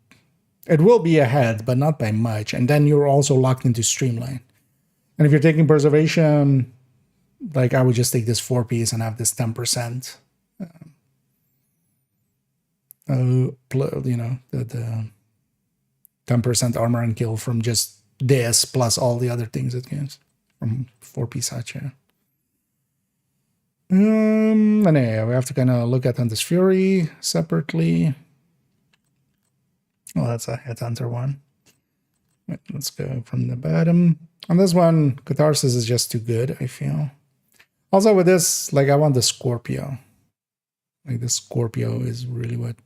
it will be ahead, but not by much. And then you're also locked into Streamline. And if you're taking Preservation, like, I would just take this 4-piece and have this 10%. The 10% armor and kill from just this, plus all the other things it gives from 4-piece Hacha. And yeah, we have to kind of look at Hunter's Fury separately. Oh, that's a Headhunter one. Wait, let's go from the bottom. On this one, Catharsis is just too good, I feel. Also with this, like, I want the Scorpio. Like, the Scorpio is really what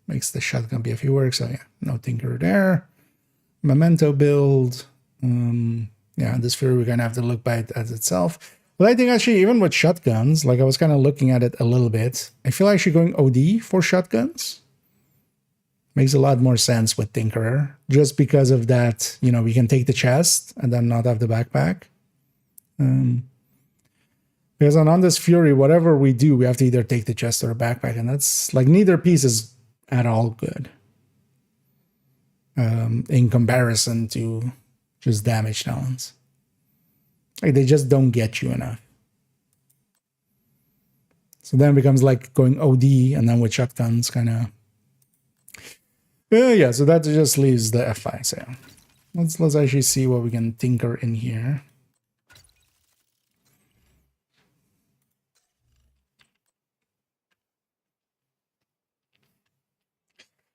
makes the shotgun BFE work. So yeah, no Tinker there. Memento build. Yeah, this Fury we're gonna have to look by it as itself. But I think actually even with shotguns, like I was kind of looking at it a little bit, I feel actually going OD for shotguns makes a lot more sense with Tinkerer, just because of that, we can take the chest and then not have the backpack. Because on this Fury, whatever we do, we have to either take the chest or a backpack, and that's like neither piece is at all good in comparison to just damage talents. Like they just don't get you enough. So then it becomes like going OD, and then with shotguns kind of. Yeah, so that just leaves the F5. So Let's actually see what we can tinker in here.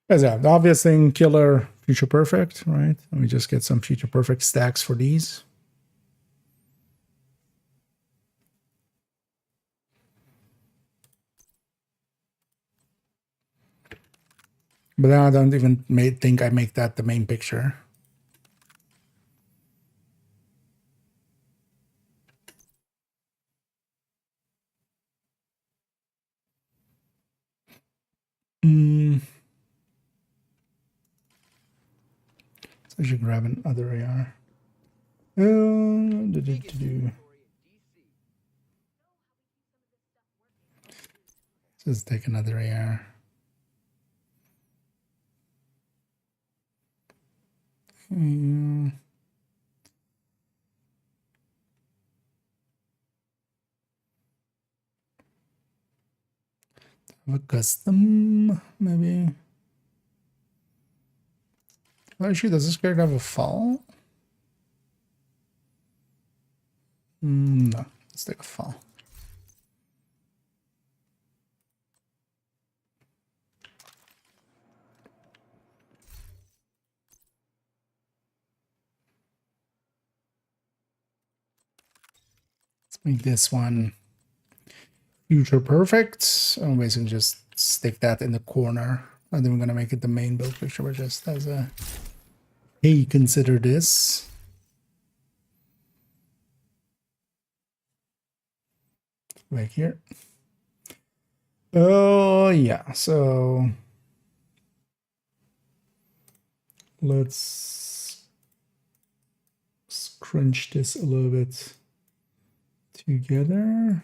As yeah, the obvious thing, killer, future perfect, right? And we just get some future perfect stacks for these. But then I don't even think I make that the main picture. So I should grab another AR. Just take another AR. Have a custom, maybe. Actually, does this character have a fall? No, let's take a fall. Let's make this one future perfect. I'm basically just stick that in the corner. And then we're gonna make it the main build picture, but just as a hey, consider this. Right here. Oh yeah, so let's scrunch this a little bit together.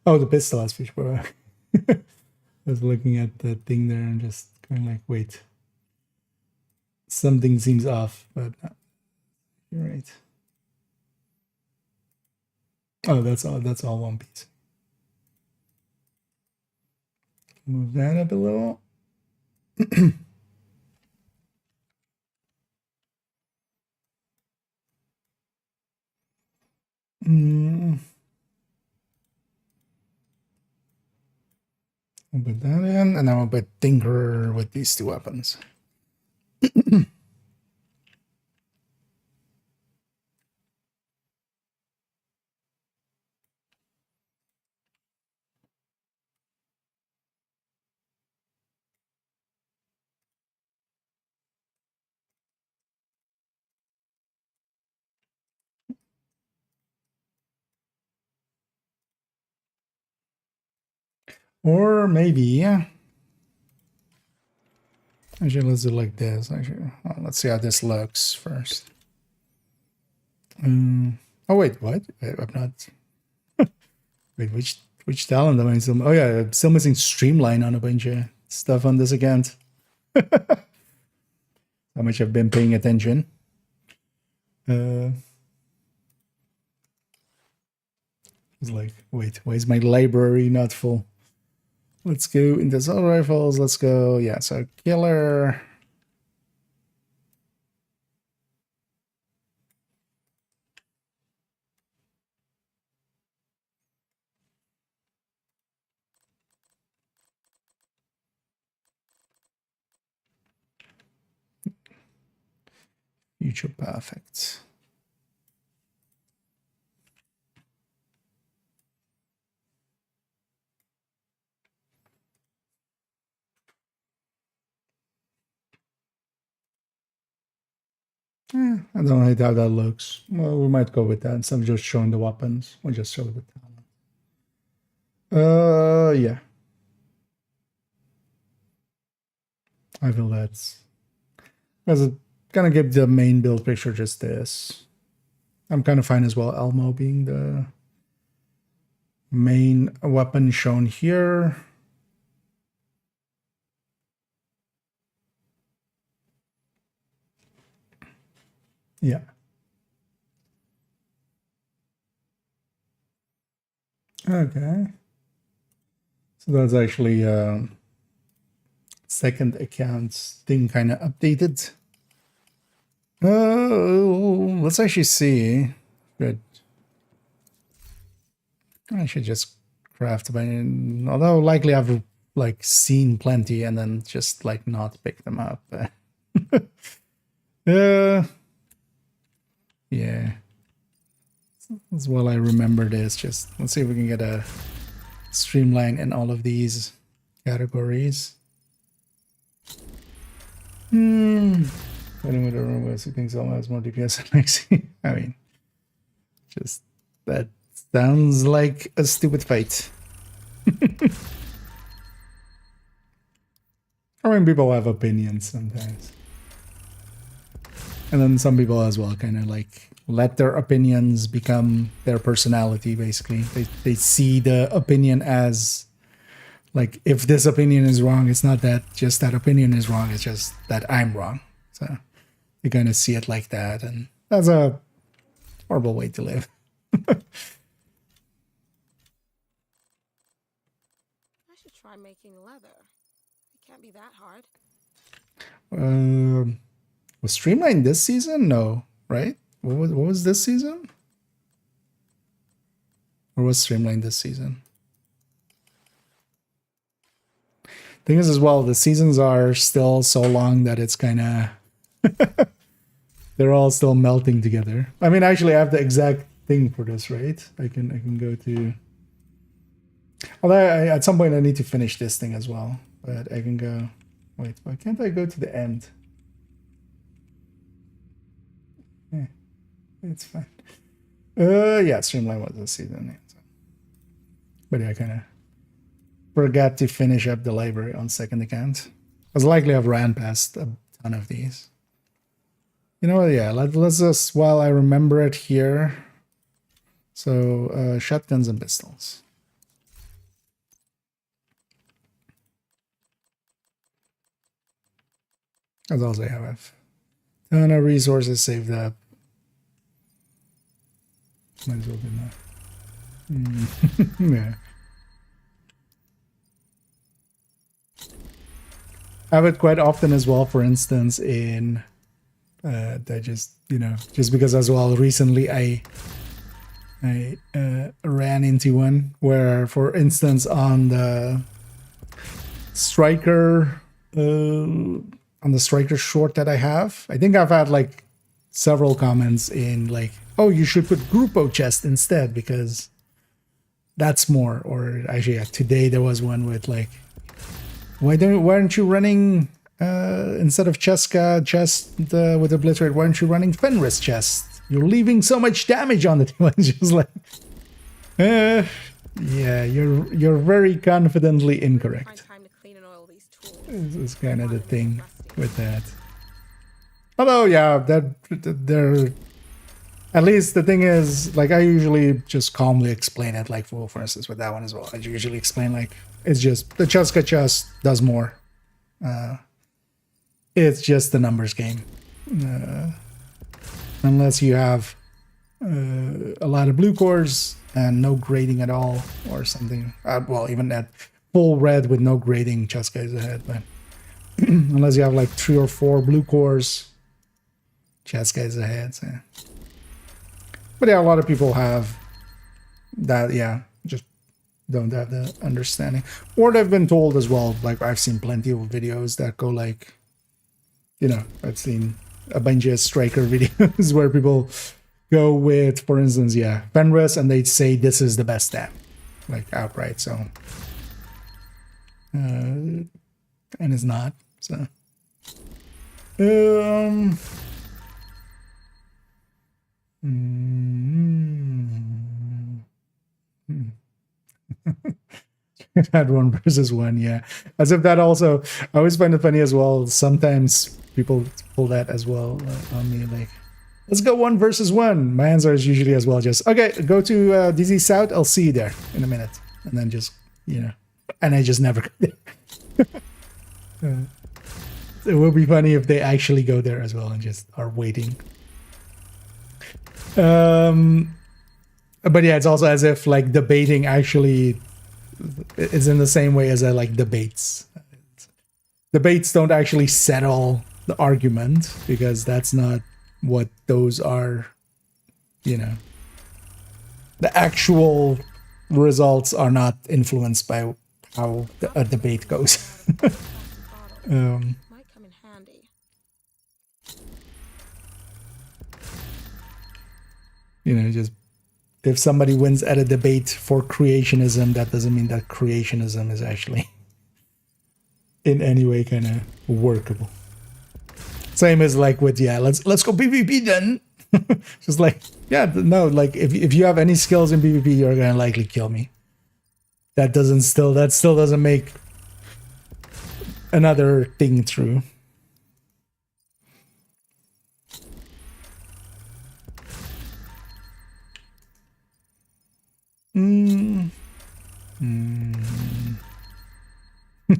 Oh, the pistol has future. I was looking at the thing there and just kind of like, wait, something seems off, but you're right. Oh, that's all one piece. Move that up a little. I'll put that in, and then I'll put Tinker with these two weapons. Or maybe, yeah. Actually, let's do it like this. Actually, well, let's see how this looks first. Oh wait, what? I'm not. Wait, which talent am I still? Oh yeah, I'm still missing Streamline on a bunch of stuff on this account. How much I've been paying attention. It's like, wait, why is my library not full? Let's go into assault rifles. Let's go. Yeah, so killer. Future perfect. I don't hate how that looks. Well, we might go with that instead of just showing the weapons. We'll just show the talent. Yeah. I feel that's gonna give the main build picture just this. I'm kind of fine as well, Elmo being the main weapon shown here. Yeah. Okay. So that's actually second account thing kind of updated. Let's actually see. Good. I should just craft by, although likely I've like seen plenty and then just like not pick them up. Yeah. As well, I remember this. Just let's see if we can get a streamline in all of these categories. Fighting with a room where things all has more DPS than XP. I mean, just that sounds like a stupid fight. I mean, people have opinions sometimes. And then some people as well kind of like let their opinions become their personality, basically. They see the opinion as, like, if this opinion is wrong, it's not that just that opinion is wrong, it's just that I'm wrong. So you kind of see it like that, and that's a horrible way to live. I should try making leather. It can't be that hard. Was Streamline this season? No, right? What was this season? Or was Streamline this season? Thing is as well, the seasons are still so long that it's kind of they're all still melting together. I mean, actually, I have the exact thing for this, right? I can go to. Although at some point I need to finish this thing as well, but I can go. Wait, why can't I go to the end? Yeah, it's fine. Yeah, Streamline was this season. So. But yeah, I kind of forgot to finish up the library on second account. Because likely I've ran past a ton of these. You know what? Yeah, let's just, while I remember it here. So, shotguns and pistols. As also I have a ton of resources saved up. Might as well do that. Yeah. I have it quite often as well, for instance, in that just, you know, just because as well recently I ran into one where, for instance, on the striker short that I have, I think I've had like several comments in like, oh, you should put Grupo chest instead because that's more. Or actually, yeah, today there was one with like, why aren't you running instead of Cheska chest with Obliterate? Why aren't you running Fenris chest? You're leaving so much damage on the team. It's just like, yeah, you're very confidently incorrect. This is kind of the thing with that. Although, yeah, they're at least the thing is, like, I usually just calmly explain it. Like, for instance, with that one as well, I usually explain like it's just the Cheska chest does more. It's just the numbers game. Unless you have a lot of blue cores and no grading at all or something. Well, even at full red with no grading, Cheska is ahead. But unless you have like 3 or 4 blue cores, Cheska is ahead. So. But yeah, a lot of people have that, yeah, just don't have the understanding. Or they've been told as well, like I've seen plenty of videos that go like, you know, I've seen a bunch of striker videos where people go with, for instance, yeah, Fenris, and they say this is the best stat, like outright, so. And it's not, so. Had 1 versus 1, yeah. As if that also, I always find it funny as well. Sometimes people pull that as well on me, like, let's go 1 versus 1. My answer is usually as well just, okay, go to DZ South, I'll see you there in a minute. And then just, you know, and I just never go there. It would be funny if they actually go there as well and just are waiting. But yeah, it's also as if like debating actually It's in the same way as I like debates. Debates don't actually settle the argument because that's not what those are. You know, the actual results are not influenced by how a debate goes. Might come in handy. You know, just if somebody wins at a debate for creationism, that doesn't mean that creationism is actually in any way kind of workable. Same as like with let's go PvP then. Just like no, like if you have any skills in PvP, you're gonna likely kill me. That still doesn't make another thing true.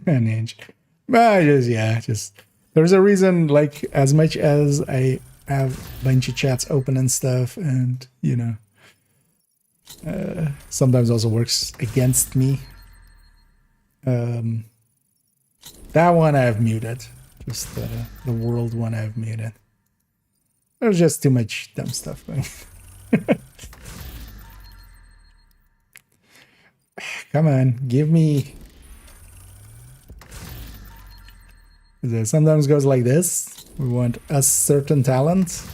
Unhinged. But just there's a reason, like, as much as I have a bunch of chats open and stuff, and you know, sometimes also works against me. That one I've muted. Just the world one I've muted. There's just too much dumb stuff going. Come on, give me. It sometimes goes like this. We want a certain talent.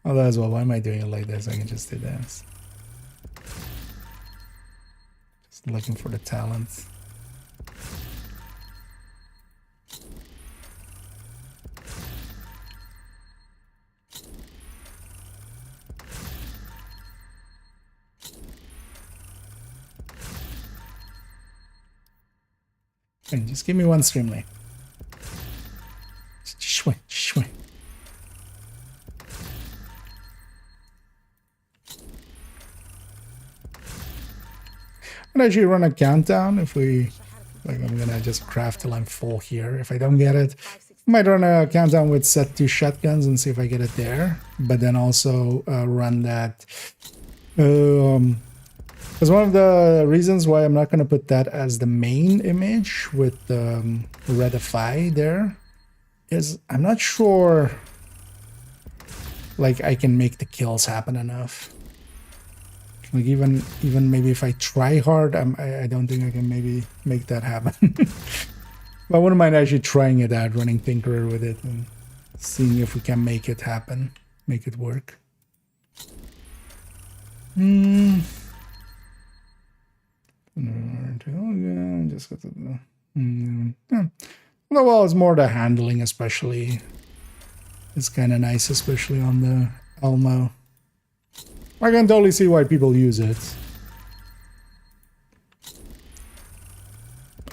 Although as well, why am I doing it like this? I can just do this. Just looking for the talent. And just give me one stream lane. Shway. I'm gonna actually run a countdown if we, like, I'm gonna just craft till I'm full here. If I don't get it, I might run a countdown with set 2 shotguns and see if I get it there. But then also run that. Because one of the reasons why I'm not going to put that as the main image with Redify there is I'm not sure, like, I can make the kills happen enough. Like, even maybe if I try hard, I don't think I can maybe make that happen. But I wouldn't mind actually trying it out, running Tinkerer with it and seeing if we can make it happen, make it work. Just got the well, it's more the handling, especially. It's kind of nice, especially on the Elmo. I can totally see why people use it,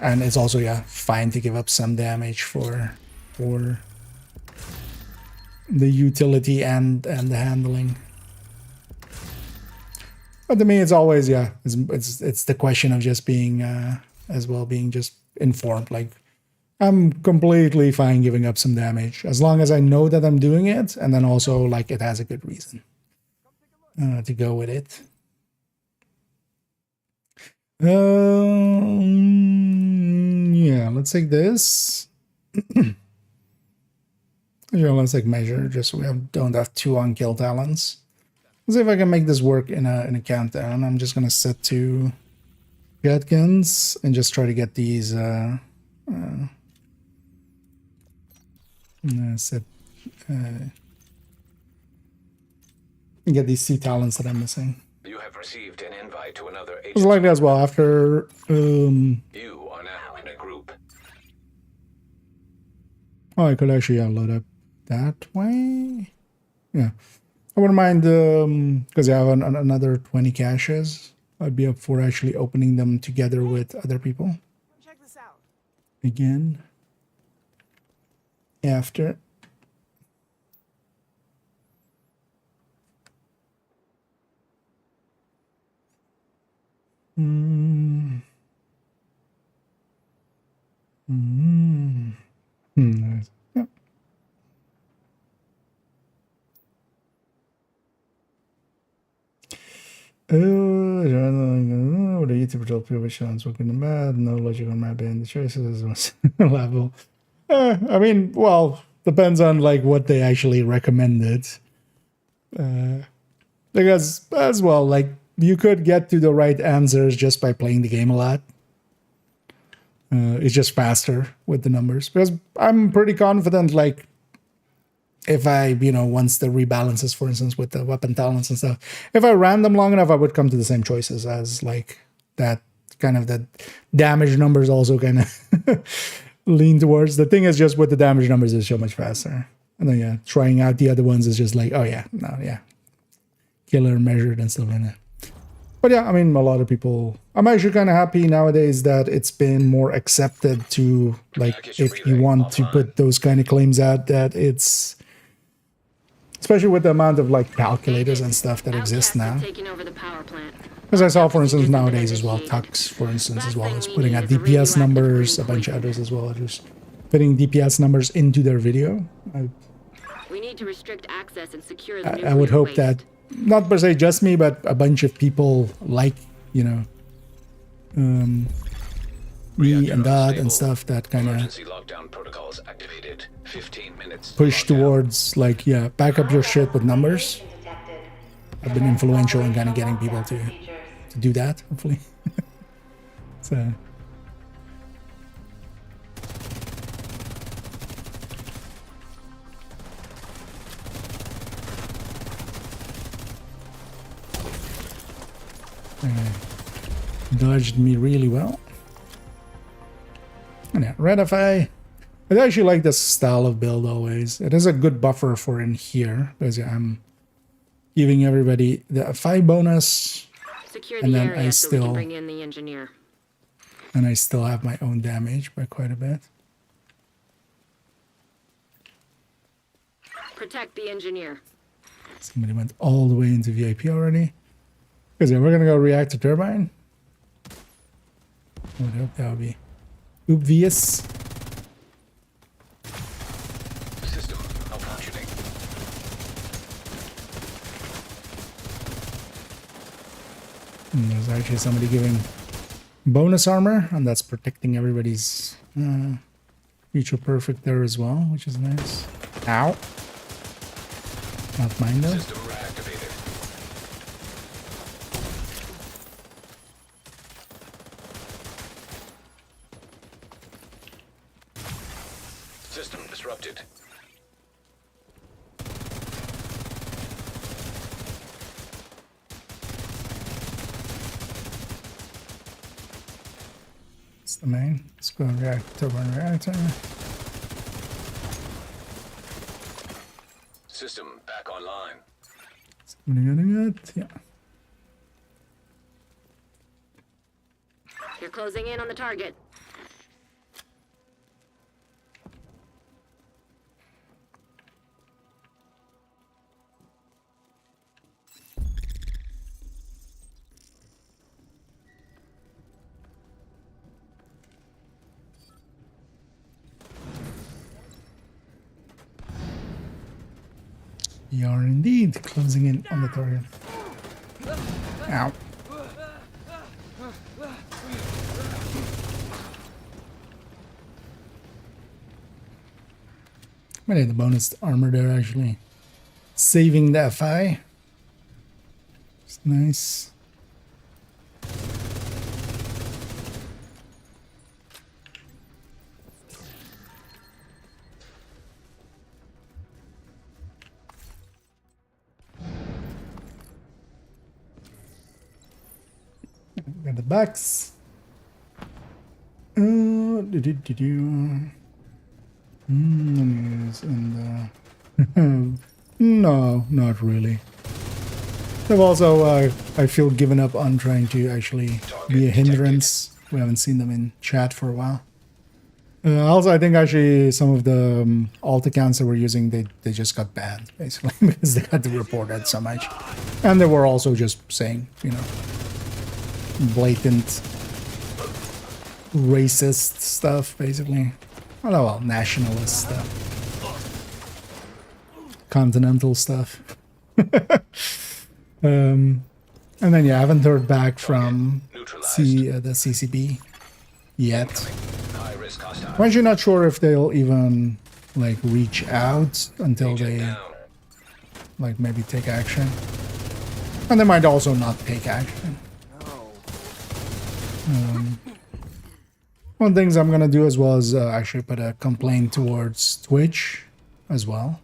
and it's also fine to give up some damage for the utility and the handling. But to me, it's always, it's the question of just being, as well, being just informed. Like, I'm completely fine giving up some damage, as long as I know that I'm doing it, and then also, like, it has a good reason to go with it. Yeah, let's take this. Let's take measure, just so we don't have 2 on-kill talents. Let's see if I can make this work in a countdown. I'm just gonna set 2 shotguns and just try to get these get these 2 talents that I'm missing. You have received an invite to another It's like that as well after You are now in a group. Oh, I could actually load up that way. Yeah. I wouldn't mind, because I have another 20 caches. I'd be up for actually opening them together with other people. Check this out. Again. After. Nice. Yeah. What are you need to control which ones work in the math. No logic on mapping the choices was level. I mean, well, depends on like what they actually recommended. Because as well, like you could get to the right answers just by playing the game a lot. It's just faster with the numbers, because I'm pretty confident, like if I, once the rebalances, for instance, with the weapon talents and stuff, if I ran them long enough, I would come to the same choices as like that kind of the damage numbers also kind of lean towards. The thing is just with the damage numbers is so much faster. And then, yeah, trying out the other ones is just like, oh yeah, no, yeah. Killer measured and stuff like that. But yeah, I mean, a lot of people, I'm actually kind of happy nowadays that it's been more accepted to, like, if you want to put those kind of claims out, that it's, especially with the amount of like calculators and stuff that exist now. As I saw, for instance, nowadays as well, Tux, for instance, as well, is putting out DPS numbers, a bunch of others as well, just putting DPS numbers into their video. We need to restrict access and secure the I would hope that, not per se just me, but a bunch of people like, me and Dot and stuff that kind of push towards like, yeah, back up your shit with numbers. I've been influential in kind of getting people to do that, hopefully. So. Dodged me really well. And yeah, Redify. I actually like this style of build always. It is a good buffer for in here, because yeah, I'm giving everybody the 5 bonus, and then I still bring in the engineer. And I still have my own damage by quite a bit. Protect the engineer. Somebody went all the way into VIP already. Because yeah, we're gonna go reactor turbine. I would hope that would be obvious. System malfunctioning. And there's actually somebody giving bonus armor, and that's protecting everybody's future perfect there as well, which is nice. Ow. Not mine though. System reactivated. System disrupted. It's the main. Let's go reactor, turbine reactor. System back online. Somebody getting it? Yeah. You're closing in on the target. We are indeed closing in on the target. Ow. I need the bonus armor there actually. Saving the FI. It's nice. Got the backs. No, not really. I've also, I feel given up on trying to actually be a hindrance. We haven't seen them in chat for a while. Also, I think actually some of the alt accounts that we're using, they just got banned, basically, because they got to report that so much. And they were also just saying, blatant racist stuff, basically. Oh, well, nationalist stuff. Continental stuff. And then, yeah, I haven't heard back from the CCP yet. High risk hostile. I'm actually not sure if they'll even like reach out until Agent they down. like maybe take action, and they might also not take action. One things I'm gonna do as well is actually put a complaint towards Twitch as well.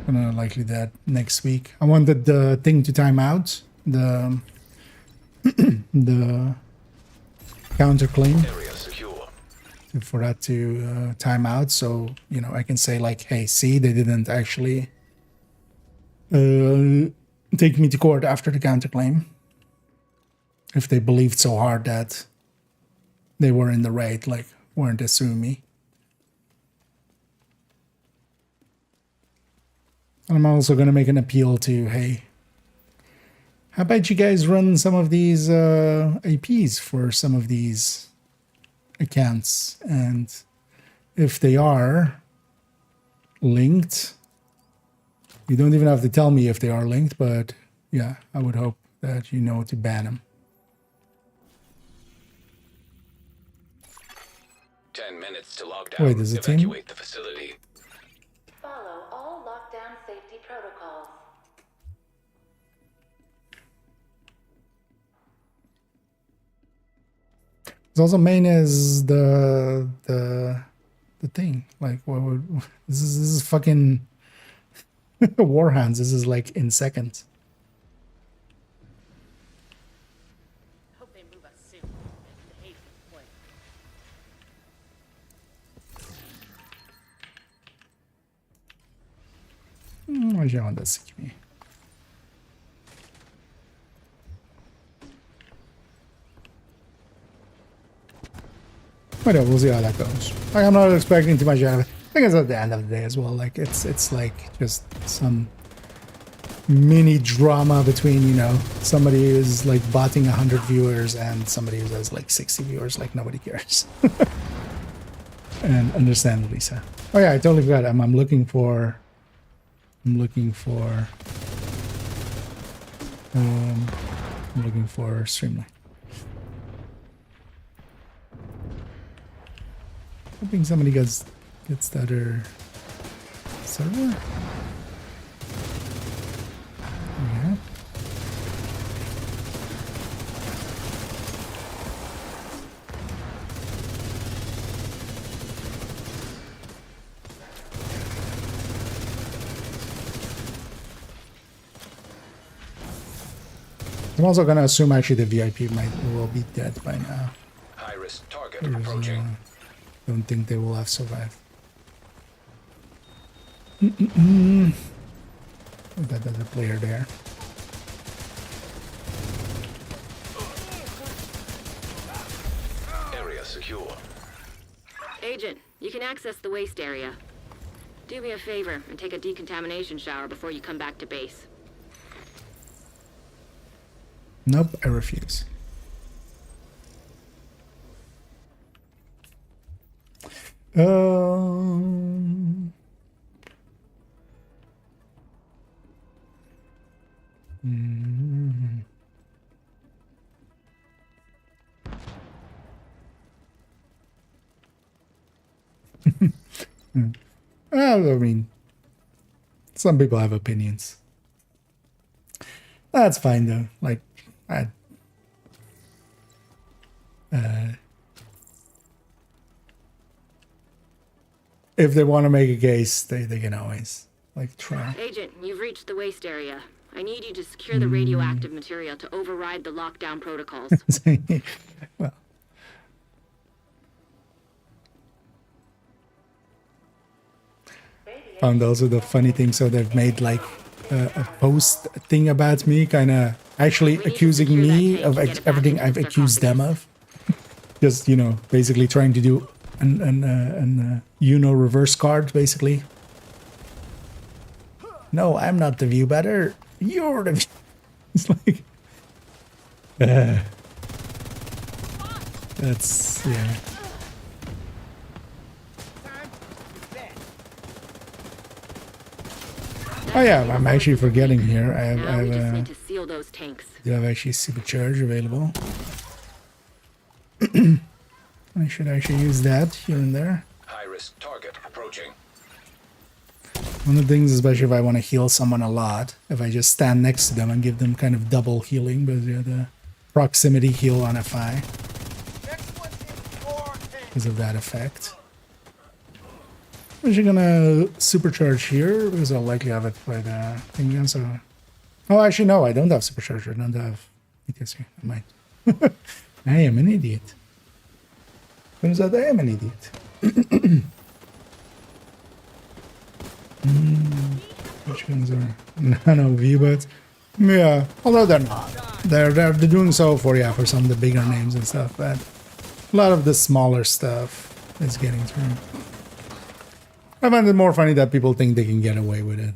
Gonna likely that next week. I wanted the thing to time out, the the counterclaim, Area secure. for that to time out, so you know I can say like, hey, see, they didn't actually take me to court after the counterclaim if they believed so hard that they were in the right, like weren't they suing me. And I'm also going to make an appeal to, hey, how about you guys run some of these APs for some of these accounts? And if they are linked, you don't even have to tell me if they are linked, but yeah, I would hope that you know to ban them. 10 minutes to log down. Wait, is it team? Evacuate the facility. Follow all lockdown safety protocols. It's also main is the thing. Like, what would this is fucking war hands. This is like in seconds. Hope they move us soon. I hate this place. Why do you want this? Give me. Whatever, we'll see how that goes. Like, I'm not expecting too much out of it. I think it's at the end of the day as well. Like it's like just some mini drama between, you know, somebody who's like botting 100 viewers and somebody who has like 60 viewers. Like nobody cares. And understandably so. Oh yeah, I totally forgot. I'm looking for Streamline. Hoping somebody gets the other server. Yeah. I'm also gonna assume actually the VIP will be dead by now. High risk target approaching. Don't think they will have survived. That other player there. Area secure. Agent, you can access the waste area. Do me a favor and take a decontamination shower before you come back to base. Nope, I refuse. Well, I mean, some people have opinions. That's fine though. Like, if they want to make a case, they can always like try. Agent, you've reached the waste area. I need you to secure the radioactive material to override the lockdown protocols. Well, found also the funny thing. So they've made like a post thing about me, kind of actually accusing me of everything I've accused them of. Just, you know, basically trying to do an reverse card, basically. No, I'm not the view better. You're the view. It's like, that's, yeah. Oh yeah, I'm actually forgetting here. I Now we just have need to seal those tanks. do have actually supercharge available. I should actually use that here and there. High-risk target approaching. One of the things, especially if I want to heal someone a lot, if I just stand next to them and give them kind of double healing, but yeah, the proximity heal on FI because of that effect. I'm actually gonna supercharge here because I'll likely have it by the thing again. So, oh, actually no, I don't have supercharger. I don't have ETC. I might. I am an idiot. Turns out I am an idiot. Which ones are nano V-bots? Yeah, although they're not. They're doing so for some of the bigger names and stuff, but a lot of the smaller stuff is getting through. I find it more funny that people think they can get away with it,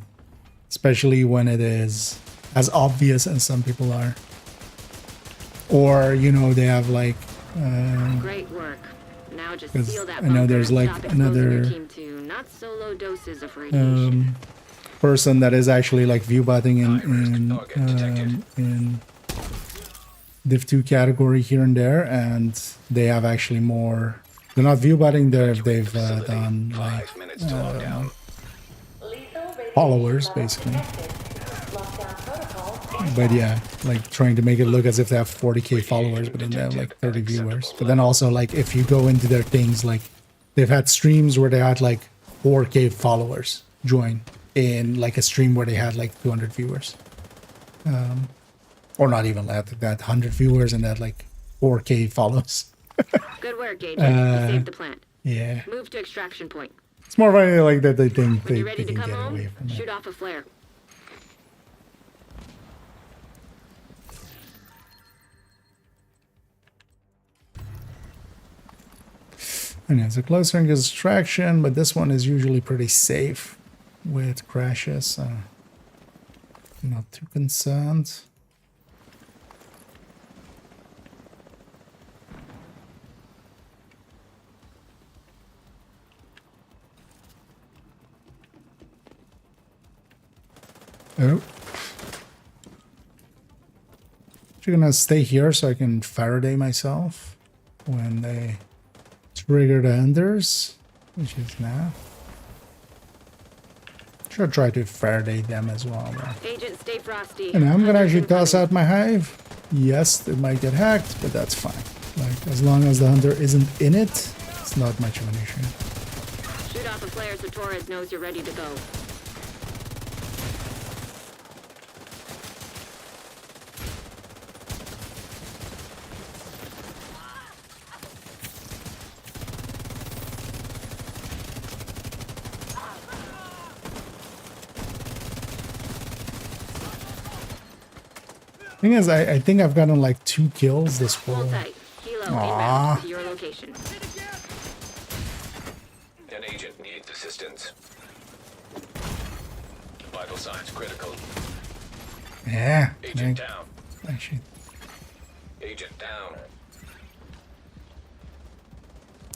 especially when it is as obvious as some people are, or they have like. Great work. Now just 'Cause seal that I know bunker there's and like stop exposing your another team to not so low doses of radiation. Person that is actually like view botting in Div 2 category here and there, and they have actually more. They're not view botting there if they've done like 5 minutes to lock down. followers basically. But yeah, like trying to make it look as if they have 40k followers, but then they have like 30 viewers. But then also like if you go into their things, like they've had streams where they had like 4k followers join in like a stream where they had like 200 viewers. Or not even that 100 viewers and that like 4k follows. Good work, Agent. You saved the plant. Yeah. Move to extraction point. It's more funny like that they think When they you're ready to can come get away home, from it. shoot off a flare. And it's a close range extraction, but this one is usually pretty safe with crashes, so not too concerned. Oh. You're gonna stay here so I can Faraday myself when they trigger the hunters, which is now. Should try to Faraday them as well. Though. Agent, stay frosty. And I'm gonna Hunters actually toss incoming. out my hive. Yes, it might get hacked, but that's fine. Like as long as the hunter isn't in it, it's not much of an issue. Shoot off a flare so Torres knows you're ready to go. Thing is, I think I've gotten like 2 kills this whole. Hold tight. Helo Aww. inbound to your location. An agent needs assistance. Vital signs critical. Yeah. Agent down. Actually, Agent down.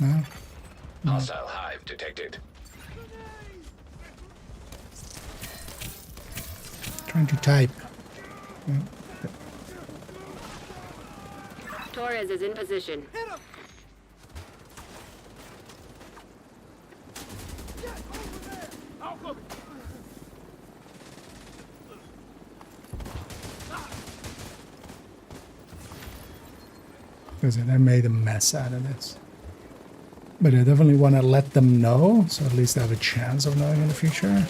no. Hostile hive detected. Trying to type. Torres is in position. Because I made a mess out of this. But I definitely want to let them know, so at least I have a chance of knowing in the future.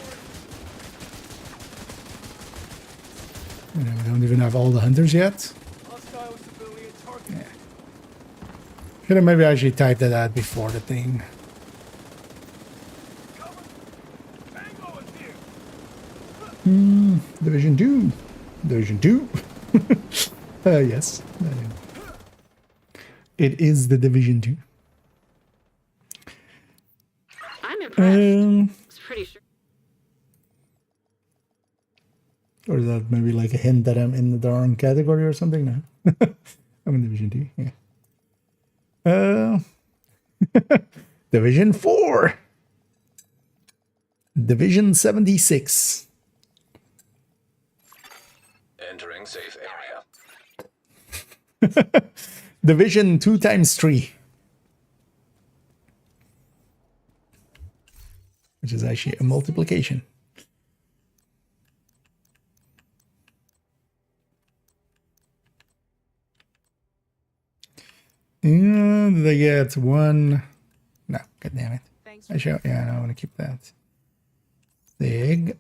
We don't even have all the hunters yet. Yeah. Could have maybe actually typed that out before the thing. Division 2. Division 2. Yes. It is the Division 2. I'm impressed. It's pretty sure. Or is that maybe like a hint that I'm in the wrong category or something? No. I'm in Division 2, yeah. Division 4. Division 76. Entering safe area. Division 2 times 3. Which is actually a multiplication. Did I get one? No, god damn it. Actually, yeah, I want to keep that. Sig.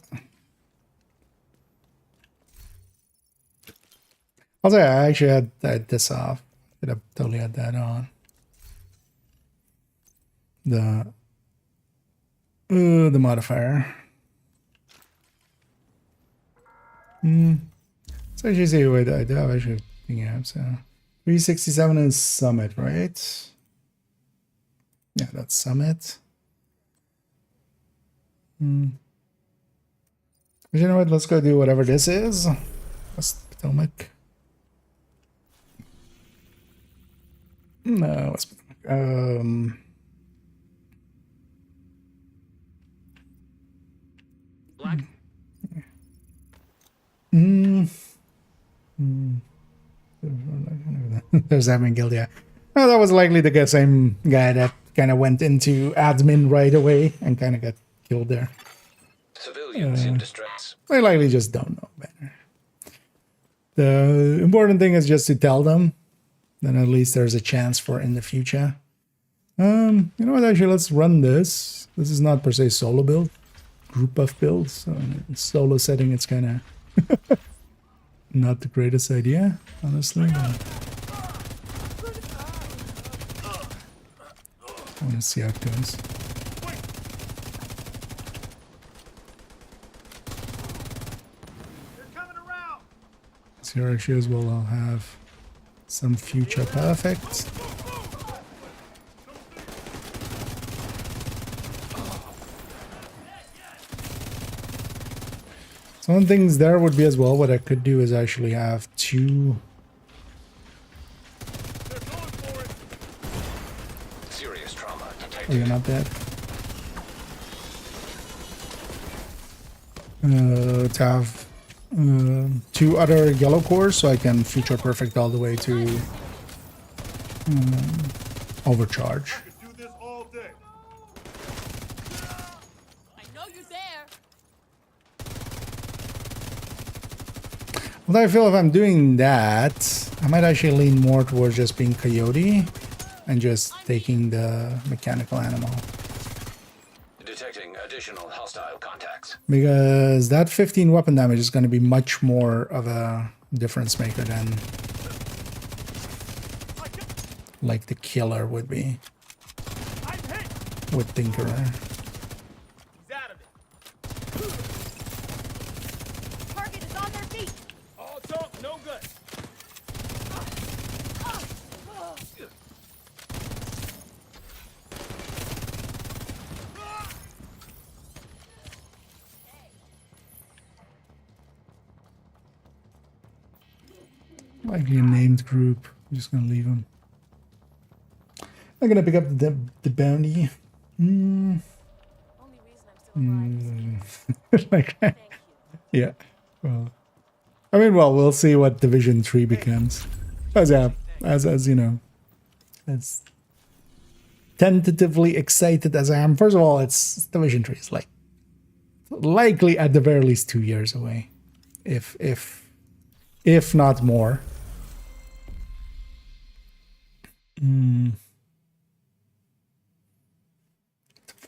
Also, I actually had this off. Could have totally had that on. The modifier. So actually see what I do have actually thinking up, so 367 is summit, right? Yeah, that's summit. You know what? Let's go do whatever this is. West Potomac. No, West Potomac. Black. There's admin guild, yeah. Oh, that was likely the same guy that kind of went into admin right away and kind of got killed there. Civilians in distress. They likely just don't know better. The important thing is just to tell them. Then at least there's a chance for in the future. You know what? Actually, let's run this. This is not per se solo build. Group of builds. So in solo setting, it's kind of not the greatest idea, honestly. I want to see how it goes. So here actually as well, I'll have some future perfects. So one of the things there would be as well, what I could do is actually have two. Serious trauma detected. Oh, you're not dead. To have two other yellow cores, so I can future perfect all the way to overcharge. Well, I feel if I'm doing that, I might actually lean more towards just being Coyote and just taking the mechanical animal. Detecting additional hostile contacts. Because that 15 weapon damage is going to be much more of a difference maker than like the killer would be with Tinkerer. Likely a named group. I'm just gonna leave them. I'm gonna pick up the bounty. Like, yeah. Well, I mean, well, we'll see what Division 3 becomes. As you know, as tentatively excited as I am. First of all, it's Division 3 is like likely at the very least 2 years away, if not more.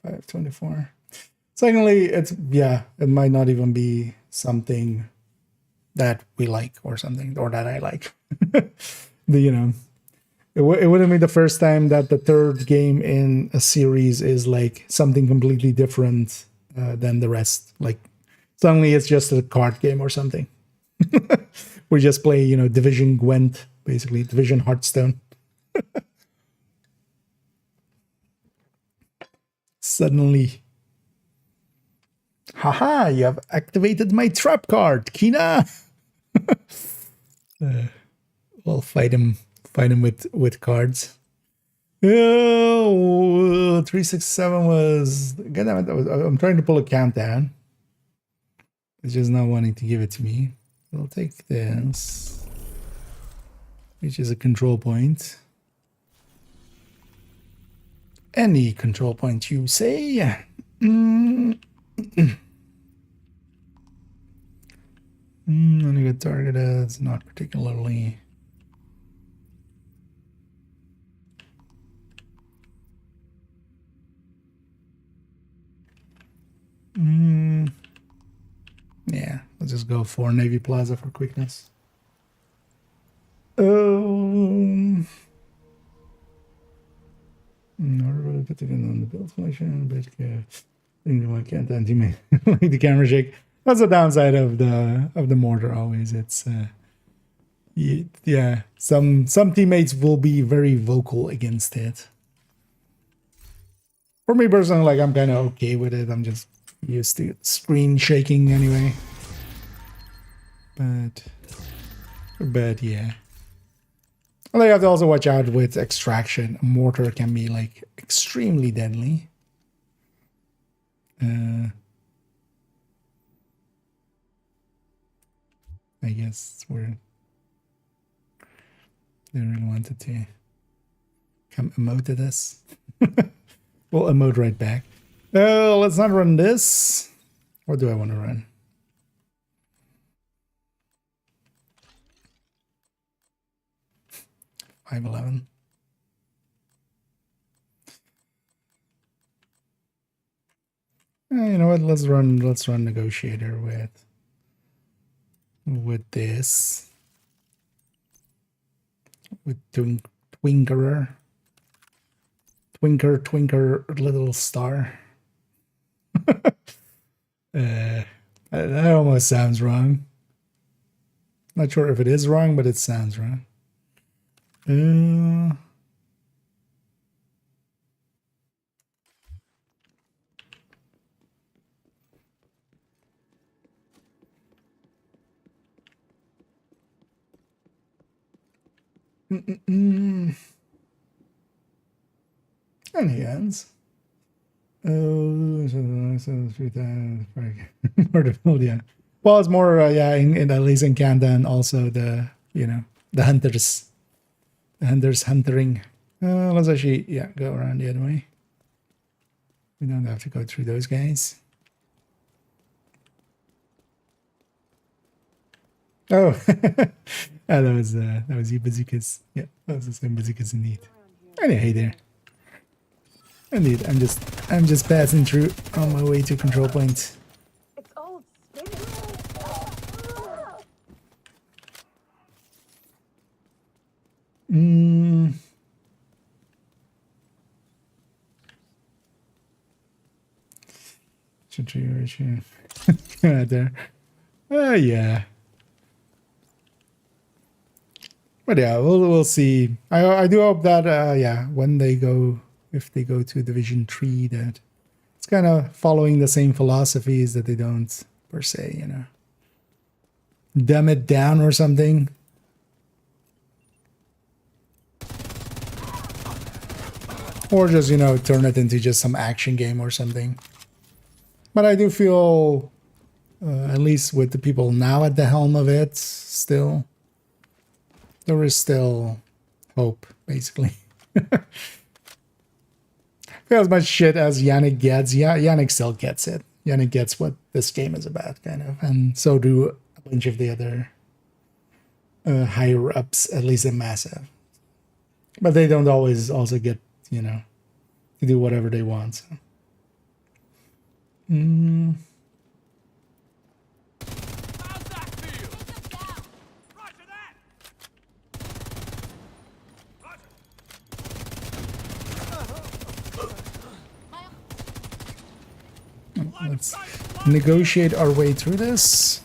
524. Secondly, it might not even be something that we like or something, or that I like. It wouldn't be the first time that the third game in a series is like something completely different than the rest. Like suddenly it's just a card game or something. We just play, Division Gwent, basically Division Hearthstone. Suddenly, haha! You have activated my trap card, Kina. We'll fight him with cards. Oh, 367 was. I'm trying to pull a countdown. It's just not wanting to give it to me. We'll take this, which is a control point. Any control point you say. When you get targeted, it's not particularly. Yeah, let's just go for Navy Plaza for quickness. Not really put it on the build function, but I can't anti like the camera shake. That's the downside of the mortar. Always, it's yeah. Some teammates will be very vocal against it. For me personally, like I'm kind of okay with it. I'm just used to screen shaking anyway. But yeah. Well, you have to also watch out with extraction. A mortar can be like extremely deadly. I guess where they really wanted to come emote to this. We'll emote right back. Let's not run this. What do I want to run? $511. You know what? Let's run negotiator with this. With Twinker, little star. That almost sounds wrong. Not sure if it is wrong, but it sounds wrong. And he ends. Oh, yeah. Well, it's more, yeah, in at least in Canada, and also the hunters. The hunters huntering. Let's actually, yeah, go around the other way. We don't have to go through those guys. Oh, that was you bazookas. Yeah, that was the same bazookas indeed. Anyway, there. Indeed, I'm just passing through on my way to control point. It's old spinach. Situation right there. Yeah. But yeah, we'll see. I do hope that yeah, when they go, if they go to Division 3, that it's kind of following the same philosophies, that they don't per se, dumb it down or something. Or just, turn it into just some action game or something. But I do feel, at least with the people now at the helm of it, still, there is still hope, basically. Feel as much shit as Yannick gets. Yeah, Yannick still gets it. Yannick gets what this game is about, kind of. And so do a bunch of the other higher-ups, at least in Massive. But they don't always also get, to do whatever they want. So. Let's negotiate our way through this.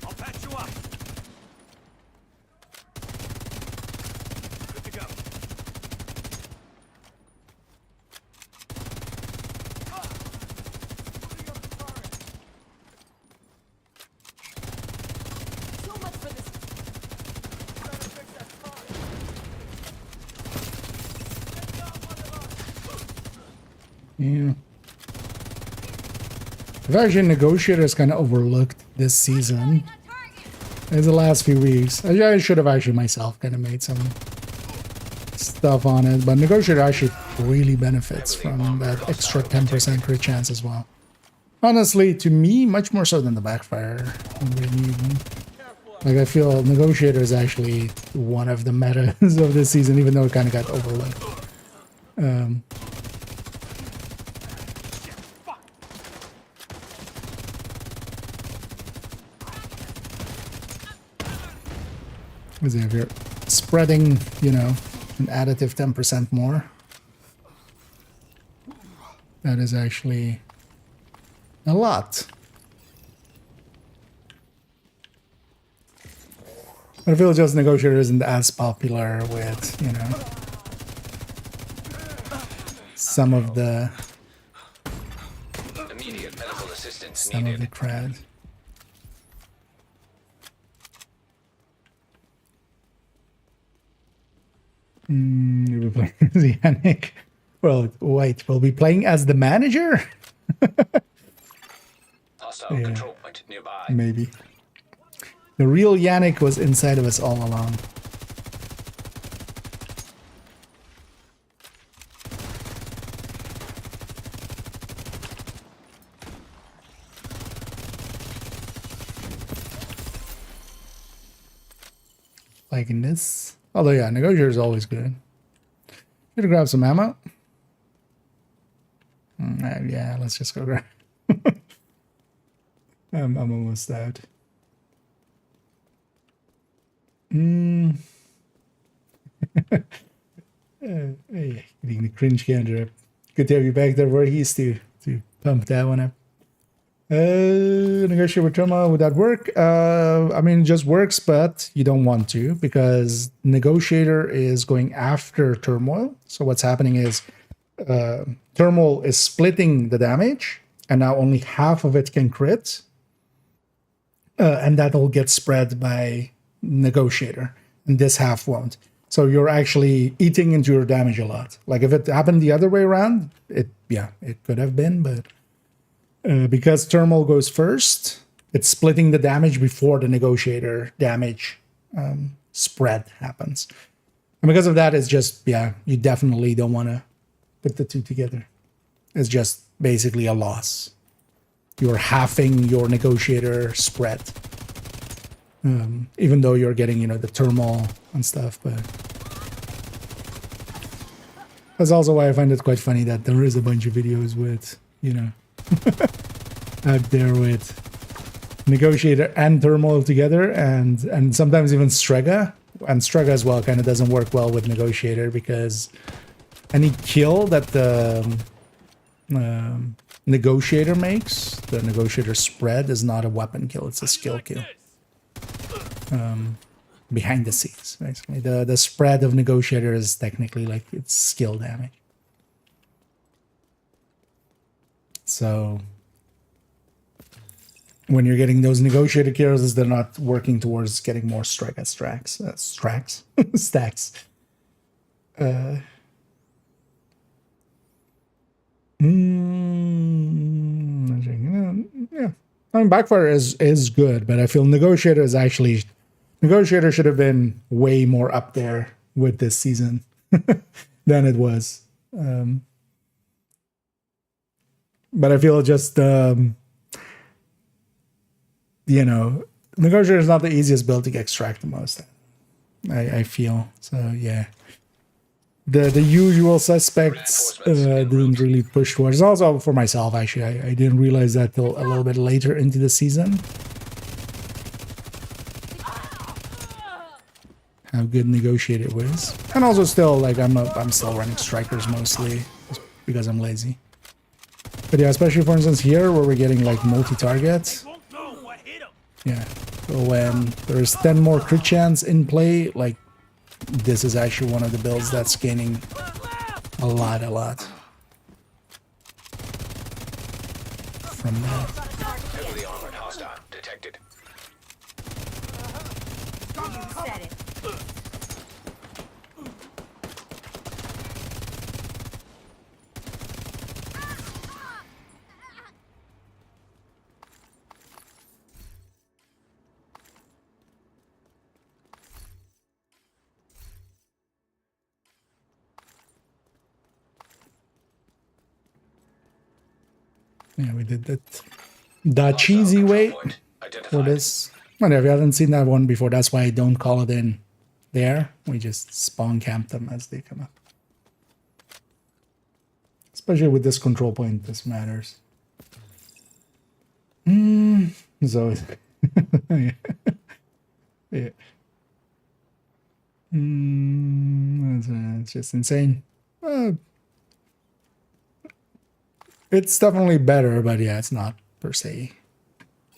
I'll patch you up. Good to go. Yeah. I've actually negotiators kind of overlooked this season. In the last few weeks. I should have actually myself kind of made some stuff on it, but negotiator actually really benefits from that extra 10% crit chance as well. Honestly, to me, much more so than the backfire. Like, I feel negotiator is actually one of the metas of this season, even though it kind of got overlooked. Because if you're spreading, you know, an additive 10% more, that is actually a lot. I feel just negotiator isn't as popular with, you know, some of the Immediate medical assistance some of the crowd. We'll be playing as Yannick. Well, wait, we'll be playing as the manager? Hostile control point nearby. Maybe. The real Yannick was inside of us all along. Like in this. Although, yeah, negotiator is always good. Gonna grab some ammo. Yeah, let's just go grab. I'm almost out. Hey, getting the cringe counter up. Good to have you back there where he used to pump that one up. Negotiate with turmoil, would that work? I mean, it just works, but you don't want to because negotiator is going after turmoil. So what's happening is turmoil is splitting the damage, and now only half of it can crit, and that'll get spread by negotiator, and this half won't. So you're actually eating into your damage a lot. Like if it happened the other way around, it could have been, but. Because turmoil goes first, it's splitting the damage before the negotiator damage spread happens. And because of that, it's just, you definitely don't want to put the two together. It's just basically a loss. You're halving your negotiator spread. Even though you're getting, you know, the turmoil and stuff, but... That's also why I find it quite funny that there is a bunch of videos with, you know... out there with negotiator and turmoil together, and sometimes even Strega, and Strega as well kind of doesn't work well with negotiator because any kill that the negotiator makes, the negotiator spread, is not a weapon kill, it's a skill kill. Behind the scenes, basically. The spread of negotiator is technically like it's skill damage. So when you're getting those negotiator kills, they're not working towards getting more stacks. Yeah, I mean, backfire is good, but I feel negotiator should have been way more up there with this season than it was. But I feel just, you know, negotiator is not the easiest build to extract the most. I feel. So, yeah. The usual suspects didn't really push towards. Also for myself, actually. I didn't realize that till a little bit later into the season. How good negotiator was. And also still, like, I'm still running strikers mostly because I'm lazy. But yeah, especially for instance here where we're getting like multi-targets. Yeah, so when there's 10 more crit chance in play, like this is actually one of the builds that's gaining a lot from that. Heavily armored hostile detected. Yeah, we did that. The cheesy way for Identified. this. Well, if you haven't seen that one before, that's why I don't call it in there. We just spawn camp them as they come up. Especially with this control point, this matters. So, yeah. Yeah. It's just insane. It's definitely better, but yeah, it's not per se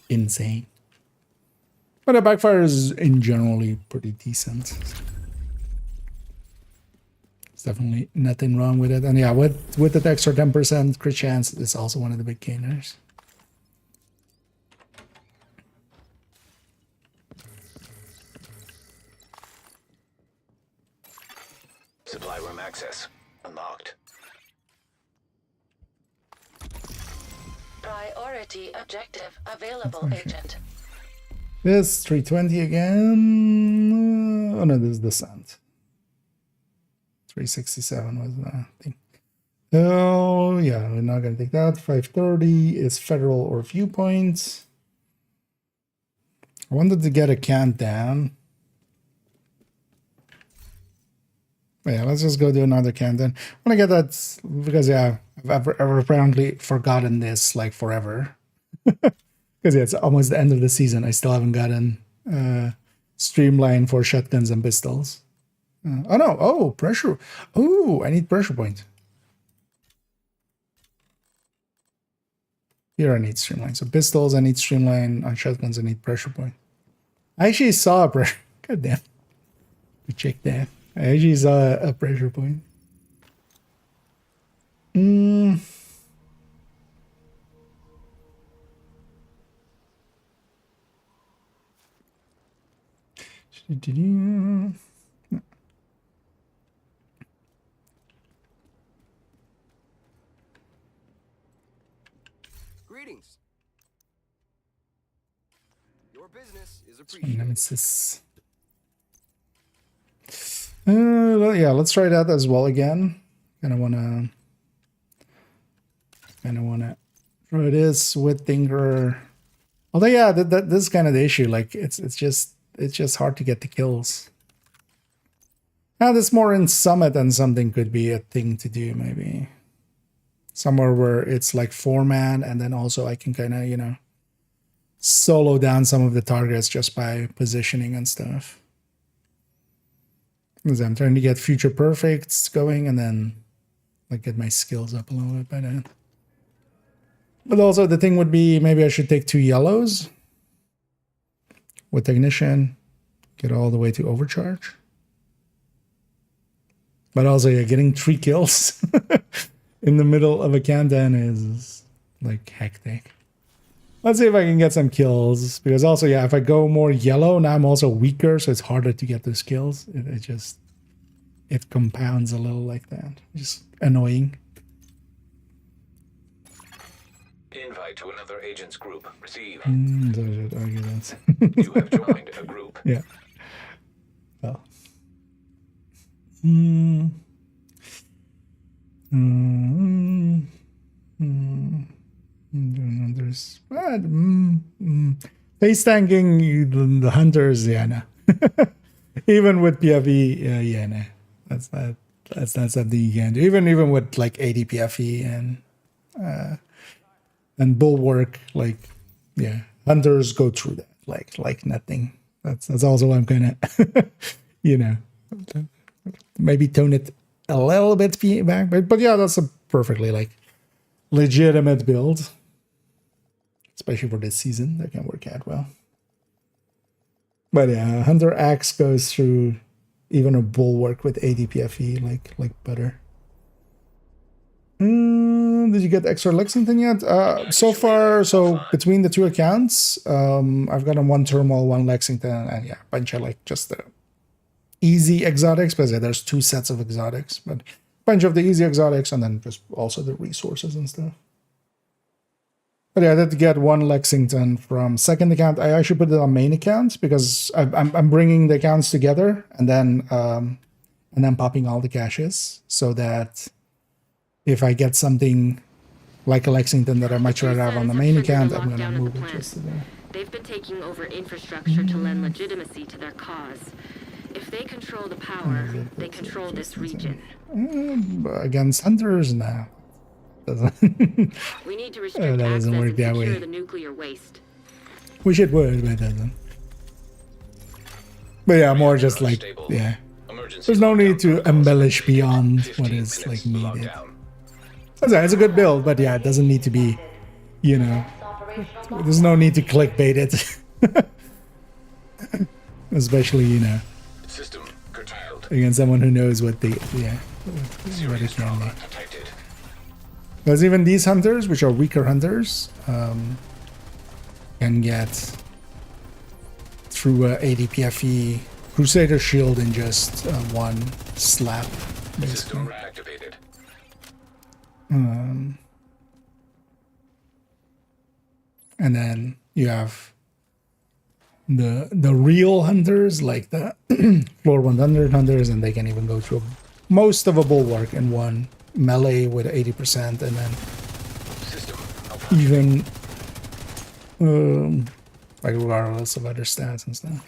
insane. But the backfire is in generally pretty decent. There's definitely nothing wrong with it. And yeah, with the extra 10% crit chance, it's also one of the big gainers. Supply room access unlocked. Priority objective available, Agent. This 320 again. Oh no, this is the descent. 367 was the thing. Oh yeah, we're not gonna take that. 530 is federal or viewpoint. I wanted to get a countdown. Yeah, let's just go do another countdown. I want to get that because yeah, I've apparently forgotten this like forever. Because yeah, it's almost the end of the season. I still haven't gotten streamline for shotguns and pistols. Oh no! Oh, pressure. Oh, I need pressure point. Here I need streamline. So pistols, I need streamline. On shotguns, I need pressure point. I actually saw a pressure. God damn. We check that. I actually saw a pressure point. Greetings. Your business is appreciated. Nemesis. Yeah, let's try that as well again. Kind of wanna try this with Tinker. Although yeah, this is kind of the issue. Like it's just hard to get the kills. Now this more in Summit and something could be a thing to do maybe. Somewhere where it's like 4-man and then also I can kind of, you know, solo down some of the targets just by positioning and stuff. Because I'm trying to get future perfects going and then like get my skills up a little bit by then. But also the thing would be maybe I should take 2 yellows with Technician, get all the way to overcharge. But also yeah, getting 3 kills in the middle of a countdown is like hectic. Let's see if I can get some kills. Because also, yeah, if I go more yellow, now I'm also weaker, so it's harder to get those kills. It compounds a little like that. Just annoying. Invite to another agent's group. Receive. So I should argue that. You have joined a group. Yeah. Well. There's face tanking the hunters, yeah, no. Even with PFE, yeah, no. That's not something you can do. Even with like 80 PFE and bulwark, like yeah, hunters go through that like nothing. That's also why I'm gonna you know, maybe tone it a little bit back, but yeah, that's a perfectly like legitimate build, especially for this season. That can work out well. But yeah, Hunter Axe goes through even a bulwark with 80 PFE like butter. Did you get extra Lexington yet? So far, so between the 2 accounts, I've gotten 1 thermal, 1 Lexington, and yeah, a bunch of like just the easy exotics, because yeah, there's 2 sets of exotics, but a bunch of the easy exotics and then just also the resources and stuff. But yeah, I did get 1 Lexington from second account. I actually put it on main account because I'm bringing the accounts together and then popping all the caches so that if I get something like Lexington that I much rather have on the main account, I'm gonna move it just to there. They've been taking over infrastructure to lend legitimacy to their cause. If they control the power, they control this region. Against hunters, nah. Doesn't. We need to restrict that access doesn't work and that secure way. the nuclear waste. Wish it would, but it doesn't. But yeah, more just like, yeah. There's no need to embellish beyond what is like needed. It's a good build, but yeah, it doesn't need to be, you know, there's no need to clickbait it. Especially, you know, System curtailed. against someone who knows what they, yeah, what it can be. Detected. Because even these hunters, which are weaker hunters, can get through a ADPFE Crusader shield in just one slap, basically. System reactivated. And then you have the real hunters, like the floor 100 hunters, and they can even go through most of a bulwark in one melee with 80%, and then System even like regardless of other stats and stuff.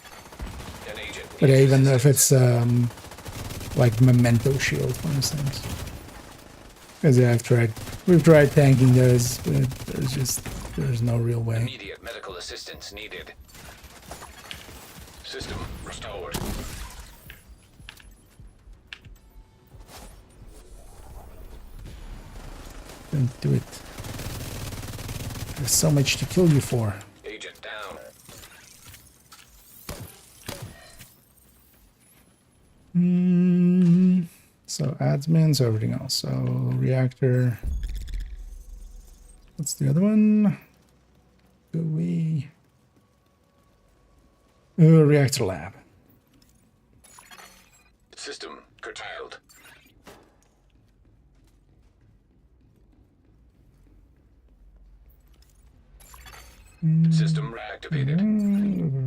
an agent. But yeah, even if it's like memento shield, for instance. Because yeah, we've tried tanking those, but there's no real way. Immediate medical assistance needed. System restored. Don't do it. There's so much to kill you for. Agent down. So admin, so everything else. So reactor. What's the other one? GUI. Reactor lab. System curtailed. System reactivated.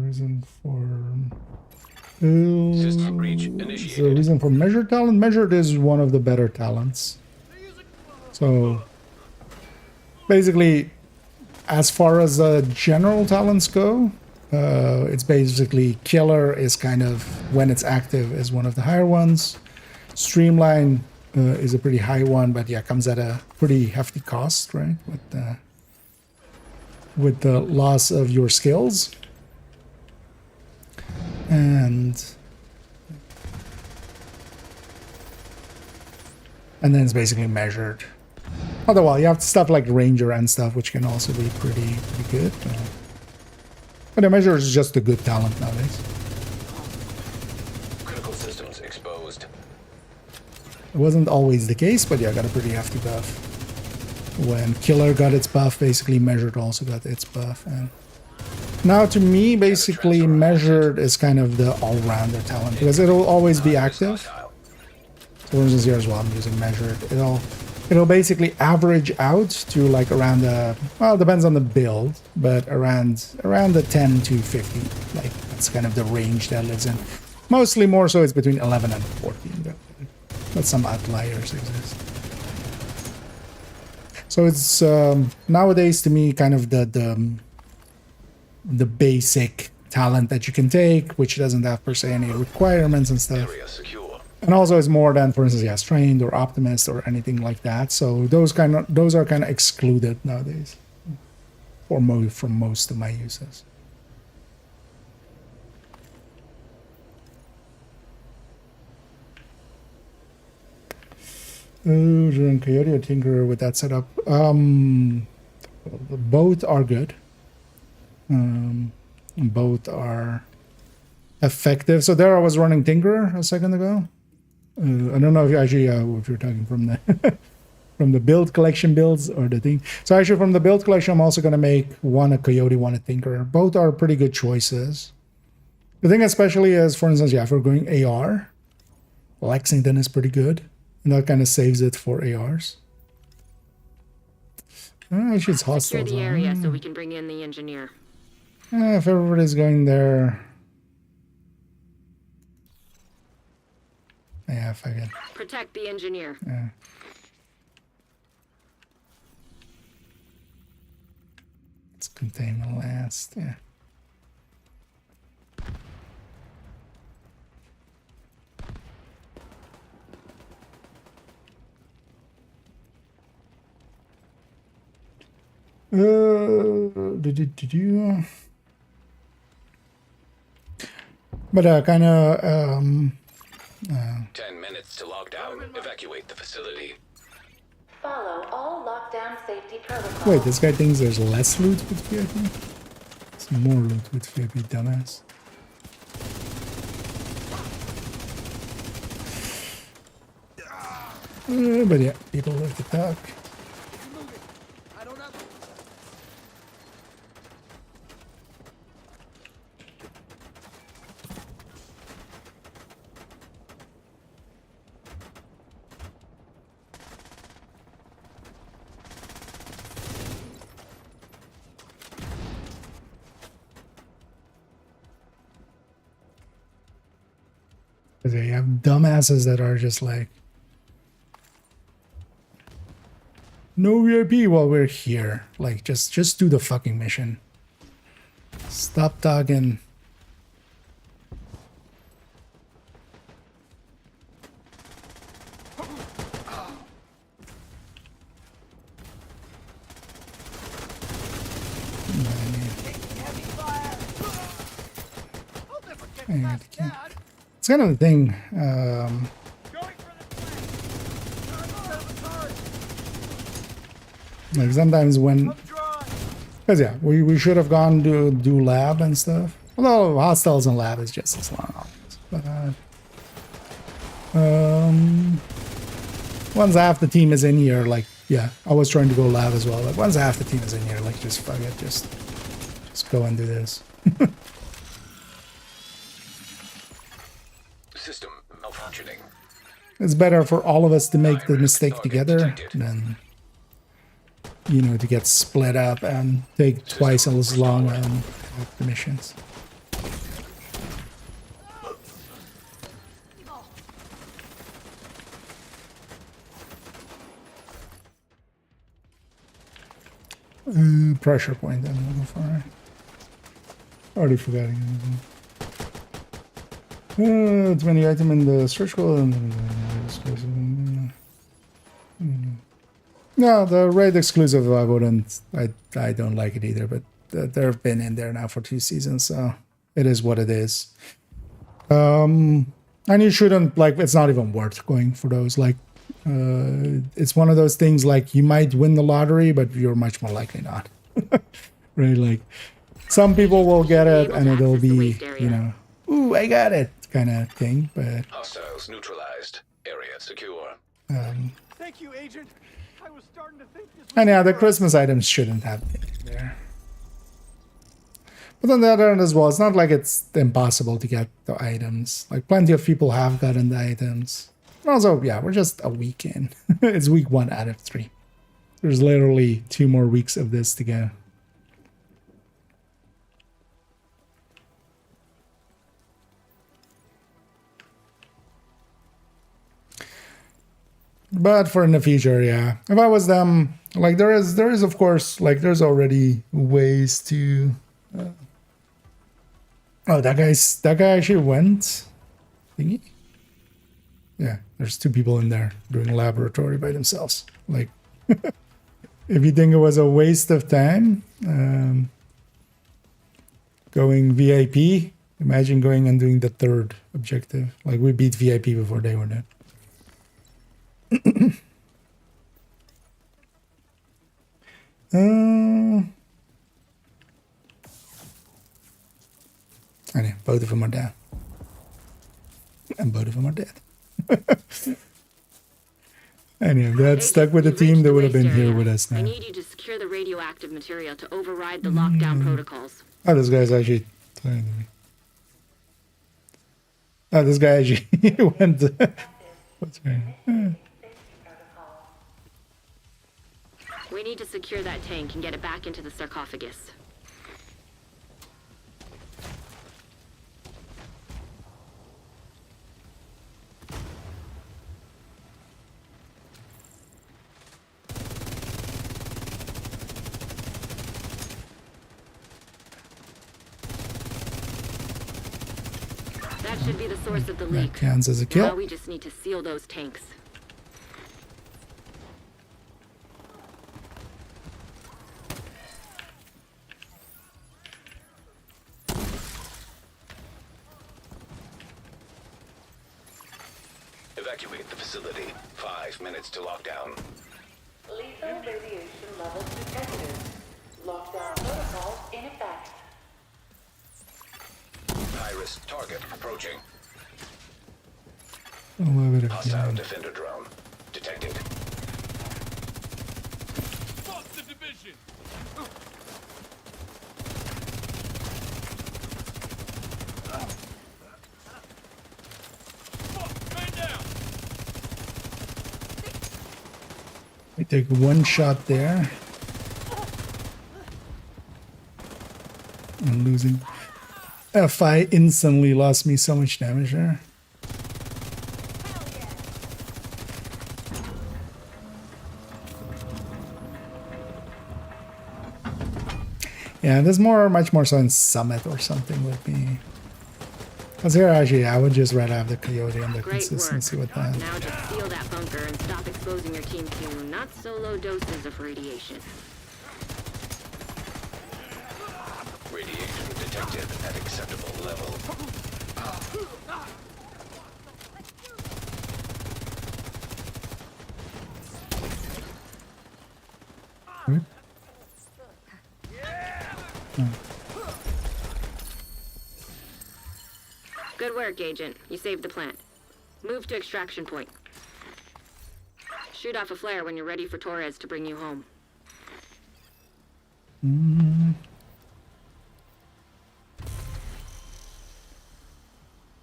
Reason for System breach the initiated. reason for measured talent. Measured is one of the better talents. So basically, as far as general talents go, it's basically killer is kind of, when it's active, is one of the higher ones. Streamline is a pretty high one, but yeah, comes at a pretty hefty cost, right? With the loss of your skills. And then it's basically measured. Otherwise, you have stuff like Ranger and stuff, which can also be pretty good. But the measure is just a good talent nowadays. Critical systems exposed. It wasn't always the case, but yeah, got a pretty hefty buff. When Killer got its buff, basically Measured also got its buff. And now to me, basically Measured is kind of the all-rounder talent, because it'll always be active. So for instance, here as well, I'm using Measured. It'll basically average out to like around the, well, it depends on the build, but around the 10 to 50. Like that's kind of the range that lives in. Mostly more so it's between 11 and 14, but some outliers exist. So it's nowadays to me kind of the basic talent that you can take, which doesn't have per se any requirements and stuff. Area secure. And also it's more than, for instance, yes, trained or optimist or anything like that. So those are kind of excluded nowadays, from most of my uses. During Coyote or Tinkerer with that setup, both are good. Both are effective. So there I was running Tinkerer a second ago. I don't know if you actually if you're talking from the from the build collection builds or the thing. So actually from the build collection, I'm also going to make one a Coyote, one a Tinkerer. Both are pretty good choices. The thing especially is, for instance, yeah, if we're going AR, Lexington is pretty good. And that kind of saves it for ARs. Actually, it's hostile. Secure the area so we can bring in the engineer. If everybody's going there. Yeah, if I can. Protect the engineer. Yeah. containment last. Yeah. But kind of 10 minutes to lock down. Evacuate the facility. Follow all lockdown safety protocols. wait, this guy thinks there's less loot with VIP? There's more loot with VIP, dumbass. But yeah, people like to talk. I don't have. Because you have dumbasses that are just like, no VIP while we're here. Like, just do the fucking mission. Stop talking. It's kind of the thing. Like sometimes when, because yeah, we should have gone to do lab and stuff. Although hostiles and lab is just as long. But once half the team is in here, like yeah, I was trying to go lab as well. Like once half the team is in here, like just fuck it, just go and do this. System malfunctioning. It's better for all of us to make the mistake together than, you know, to get split up and take twice as long on the missions. Pressure point I'm looking for. Already forgetting. 20 item in the search code. No, the raid exclusive I wouldn't. I don't like it either. But they've been in there now for 2 seasons, so it is what it is. And you shouldn't like. It's not even worth going for those. Like, it's one of those things. Like you might win the lottery, but you're much more likely not. Right? Like some people will get it, and it'll be, you know, ooh, I got it kind of thing. But Hostiles neutralized. Area secure. Thank you, Agent. I was starting to think this was and yeah, the Christmas items shouldn't have been there. But on the other hand as well, it's not like it's impossible to get the items. Like plenty of people have gotten the items. And also, yeah, we're just a week in. It's week 1 out of 3. There's literally 2 more weeks of this to go. But for in the future, yeah. If I was them, like there is of course, like there's already ways to. Oh, that guy actually went. Thingy. Yeah, there's 2 people in there doing laboratory by themselves. Like, if you think it was a waste of time, going VIP, imagine going and doing the 3rd objective. Like we beat VIP before they were there. Anyway, both of them are down. And both of them are dead. Anyway, if they had stuck with the team, they would have been here with us now. I need you to secure the radioactive material to override the lockdown protocols. Oh, this guy's actually talking to me. Oh, this guy actually went to... What's her name? We need to secure that tank and get it back into the sarcophagus. should be the source of the That leak. counts as a Now kill. we just need to seal those tanks. Evacuate the facility. 5 minutes to lockdown. Lethal radiation levels detected. Lockdown protocols in effect. High-risk target approaching. A little bit of Hostile healing. defender drone detected. Fuck the division! Fuck, man down! We take one shot there. I'm losing. Fi instantly lost me so much damage there. Yeah, there's much more so in Summit or something with me. Because here, actually, I would just rather have the Coyote and the Great consistency work. with that. Now just seal that bunker and stop exposing your team to not so low doses of radiation. Radiation detected at acceptable level. Good work, Agent. You saved the plant. Move to extraction point. Shoot off a flare when you're ready for Torres to bring you home.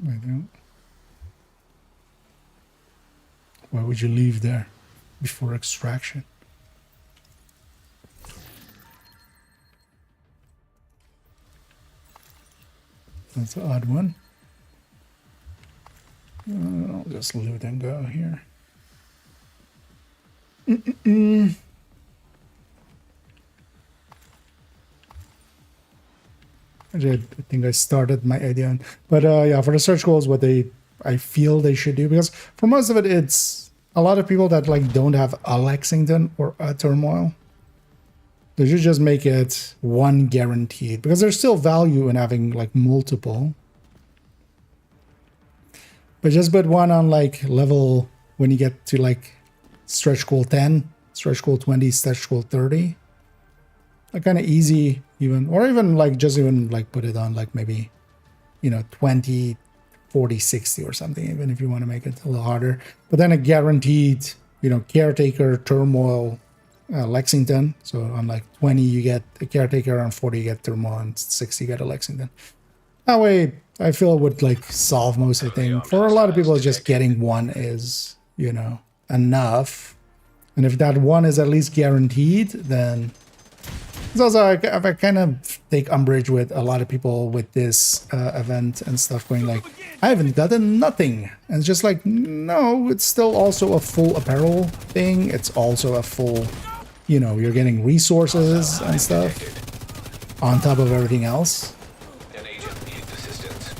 I don't. Why would you leave there before extraction? That's an odd one. I'll just loot and go here. Actually, I think I started my idea on, but yeah, for the search goals, what I feel they should do, because for most of it, it's a lot of people that like don't have a Lexington or a Turmoil. They should just make it one guaranteed, because there's still value in having like multiple. But just put one on like level when you get to like stretch goal 10, stretch goal 20, stretch goal 30. Like kind of easy even, or even like just even like put it on like maybe, you know, 20, 40, 60 or something, even if you want to make it a little harder. But then a guaranteed, you know, caretaker, turmoil, Lexington. So on like 20 you get a caretaker, on 40 you get turmoil, and 60 you get a Lexington. That way I feel it would like solve most of the thing. For a lot of people, just getting one is, you know, enough. And if that one is at least guaranteed, then it's also I kind of take umbrage with a lot of people with this event and stuff going like, I haven't gotten nothing. And it's just like, no, it's still also a full apparel thing. It's also a full, you know, you're getting resources and stuff on top of everything else. An agent needs assistance.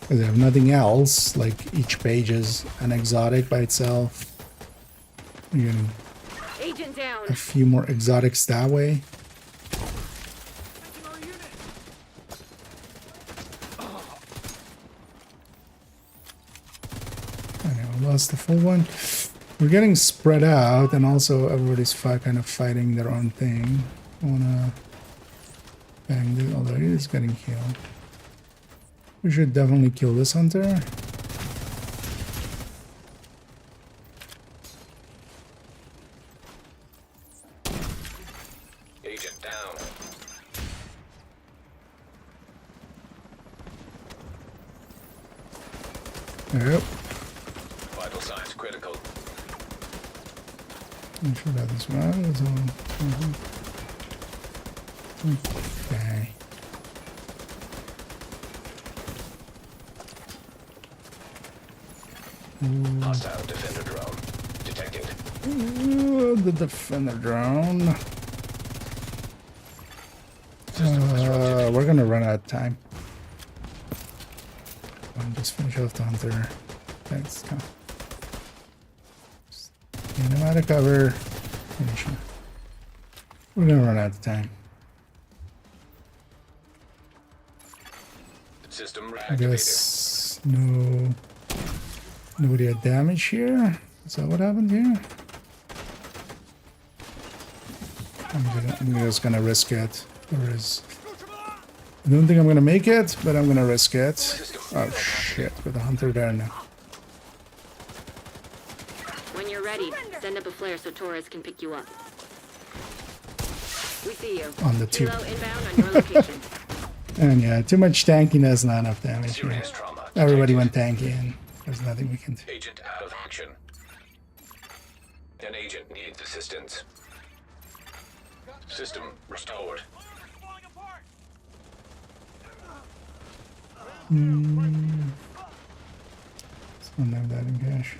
Because they have nothing else, like each page is an exotic by itself. You can Agent down. a few more exotics that way. Okay, we lost the full one. We're getting spread out, and also everybody's kind of fighting their own thing. I wanna bang this, although he is getting killed. We should definitely kill this hunter. Agent down. Yep. Vital signs critical. I'm sure that as well. Okay. Hostile defender drone detected. The defender drone. We're gonna run out of time. Just finish off the hunter. Thanks. Get him out of cover. Finish him. We're gonna run out of time. System I guess nobody had damage here. Is that what happened here? I'm just gonna risk it. There is. I don't think I'm gonna make it, but I'm gonna risk it. Oh shit! With the hunter there now. When you're ready, send up a flare so Torres can pick you up. We see you. On the tube. Kilo inbound on your location. And yeah, too much tankiness, not enough damage here. Serious trauma. Everybody went tanky, and there's nothing we can do. Agent out of action. An agent needs assistance. System restored. So now that in cash.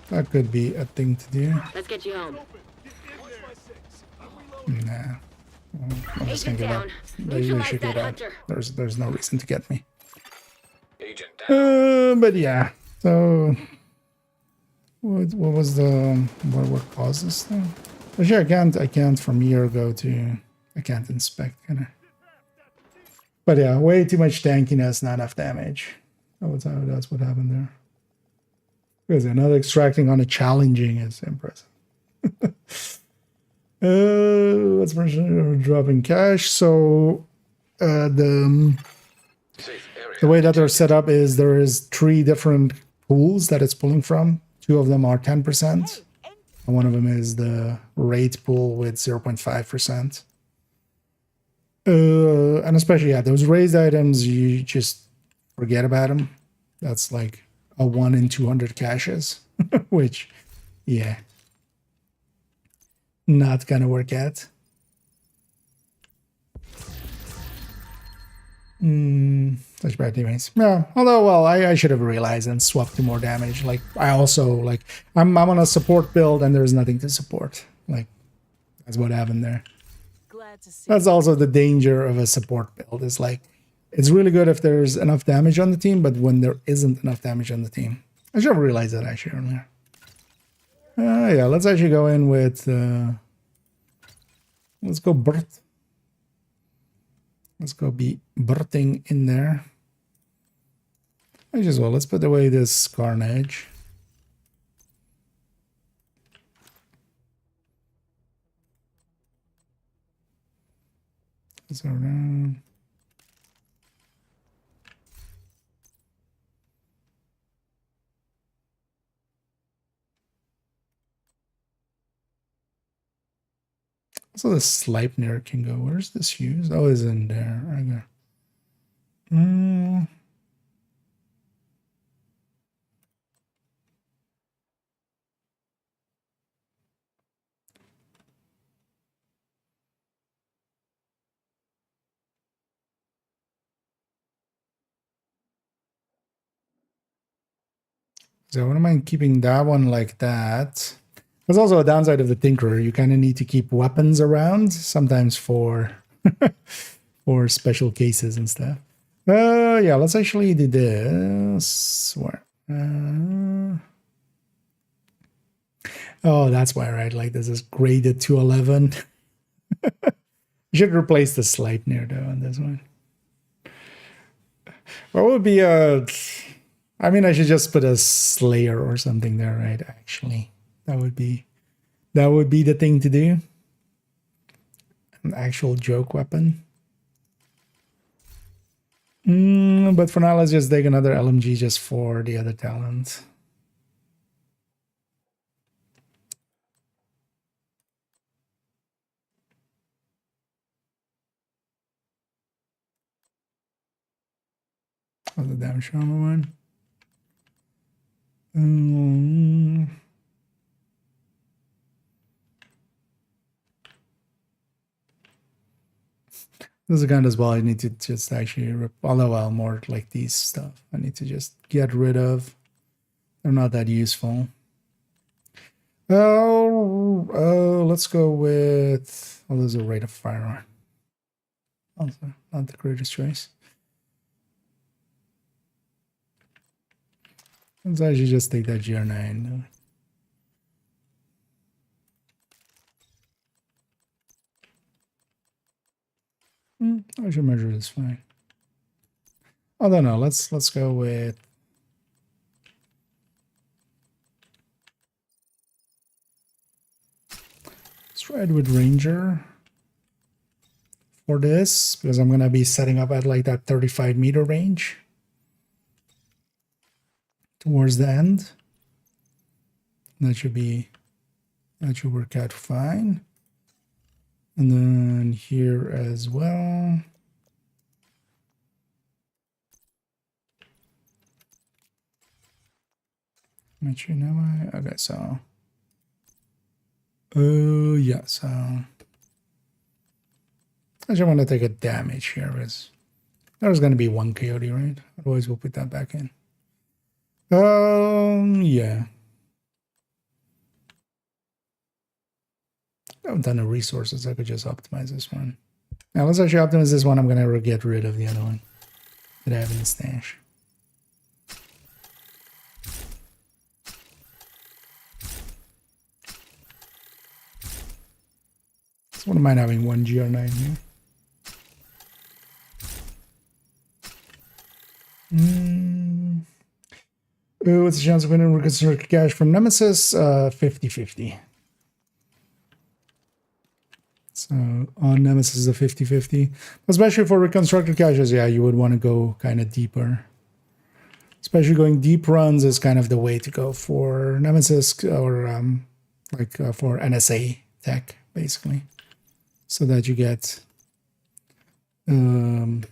That could be a thing to do. Let's get you home. Nah. I'm just gonna Agent give up. down. They Neutralize should that get out. hunter. There's no reason to get me. Agent down. But yeah. So what was the what caused this thing? Actually, I can't from year ago to I can't inspect, can I? But yeah, way too much tankiness, not enough damage. That's what happened there. Because another extracting on a challenging is impressive. What's dropping cash? So the way that they're set up is there is 3 different pools that it's pulling from. 2 of them are 10%. And one of them is the rate pool with 0.5%. And especially, yeah, those raised items, you just forget about them. That's like a 1 in 200 caches, which, yeah, not gonna work out. Such bad teammates. Yeah, although, well, I should have realized and swapped to more damage. Like, I also, like, I'm on a support build and there's nothing to support. Like, that's what happened there. That's also the danger of a support build. Is like, it's really good if there's enough damage on the team, but when there isn't enough damage on the team. I should have realized that actually earlier. Yeah, let's actually go in with, let's go birth. Let's go be birthing in there. Might as well, let's put away this carnage. Let's go around. So the Sleipnir can go. Where's this used? Oh, it's in there. I go. So I wouldn't mind keeping that one like that. There's also a downside of the Tinkerer. You kind of need to keep weapons around, sometimes for for special cases and stuff. Yeah, let's actually do this. Where? Oh, that's why, right? Like, this is graded to 11. You should replace the Sleipnir, though, on this one. What would be a... I mean, I should just put a Slayer or something there, right? Actually, that would be the thing to do. An actual joke weapon. But for now, let's just take another LMG just for the other talent. Oh, the damn Shaman one. This is a gun as well. I need to just actually rip, although well, more like these stuff. I need to just get rid of. They're not that useful. Let's go with. Oh, there's a rate of fire. Also, not the greatest choice. Let's actually just take that GR9. I should measure this fine. I don't know. Let's go with. Let's try it with Ranger for this, because I'm gonna be setting up at like that 35-meter range towards the end. That should work out fine. And then here as well. Make sure now okay, so yeah, so I just want to take a damage here, because there's gonna be one coyote, right? Otherwise we'll put that back in. Yeah. I haven't done the resources. I could just optimize this one. Now let's actually optimize this one. I'm gonna get rid of the other one that I have in the stash. So I wouldn't mind having one GR9 here. What's the chance of winning reconstructed cache from Nemesis? 50-50. So on Nemesis is a 50-50. Especially for reconstructed caches, yeah, you would want to go kind of deeper. Especially going deep runs is kind of the way to go for Nemesis, or for NSA tech, basically. So that you get a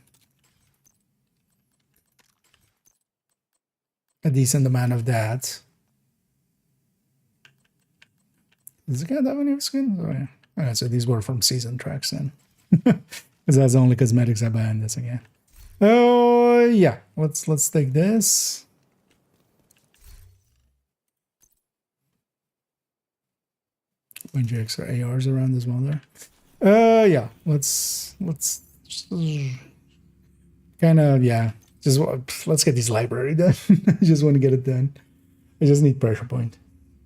decent amount of that. Does it get that many skins? Oh, yeah. Okay, so these were from season tracks then. Because that's the only cosmetics I buy on this again. Oh, yeah. Let's take this. Bunch of extra ARs around as well there. Yeah. Let's kind of, yeah. Just let's get this library done. I just want to get it done. I just need pressure point.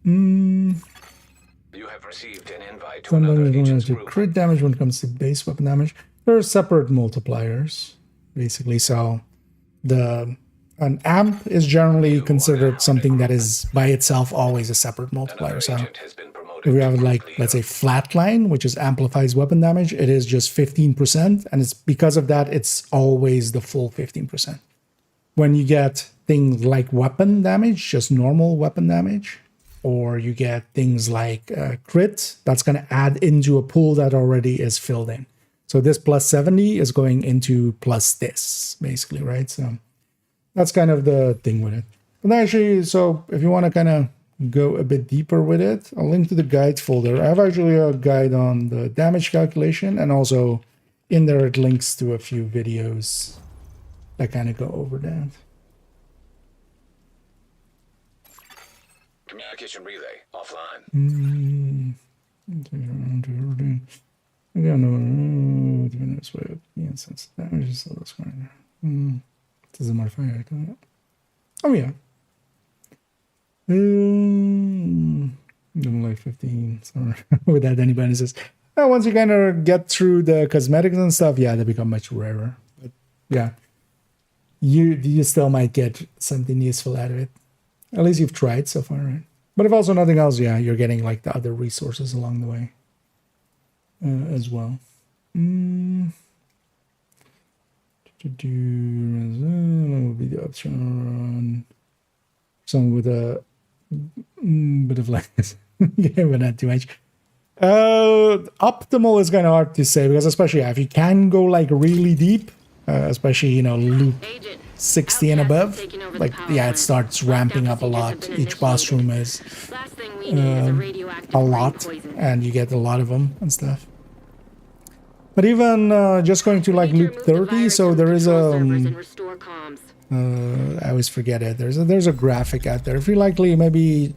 You have received an invite to another agent's group. Crit damage when it comes to base weapon damage. There are separate multipliers, basically. So an amp is generally considered something that is by itself always a separate multiplier. So if we have like, let's say, flatline, which is amplifies weapon damage, it is just 15%, and it's because of that it's always the full 15%. When you get things like weapon damage, just normal weapon damage, or you get things like crit, that's going to add into a pool that already is filled in. So this plus 70 is going into plus this, basically, right? So that's kind of the thing with it. But actually, so if you want to kind of go a bit deeper with it, I'll link to the guide folder. I have actually a guide on the damage calculation, and also in there it links to a few videos that kind of go over that. Communication relay offline. Does it modify? Oh yeah. Like 15. Sorry. Without any bonuses. Once you kind of get through the cosmetics and stuff, yeah, they become much rarer. But yeah, you still might get something useful out of it. At least you've tried so far, right? But if also nothing else, yeah, you're getting like the other resources along the way as well. Would be the option. Someone with a bit of like this. Yeah, but not too much. Optimal is kind of hard to say, because especially if you can go like really deep, especially loop 60 and above, like yeah, it starts ramping up a lot. Each boss room is a lot, and you get a lot of them and stuff. But even just going to like loop 30, so there is a I always forget it. There's a graphic out there. If you likely maybe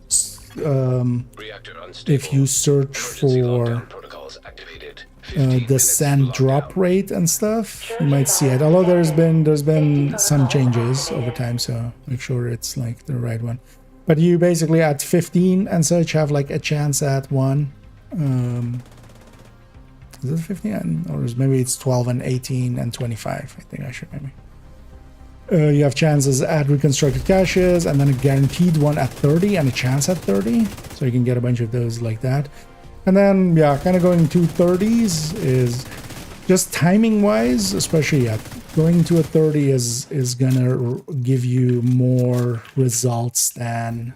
Reactor unstable. if you search Emergency for lockdown protocols activated. 15 minutes the sand lockdown. drop rate and stuff, you might see it. Although there's been some changes over time, so make sure it's like the right one. But you basically at 15 and such have like a chance at 1. Is it 15 or maybe it's 12 and 18 and 25? I think I should maybe. You have chances at reconstructed caches and then a guaranteed one at 30 and a chance at 30. So you can get a bunch of those like that. And then, yeah, kind of going to 30s is just timing wise, especially going to a 30 is gonna give you more results than,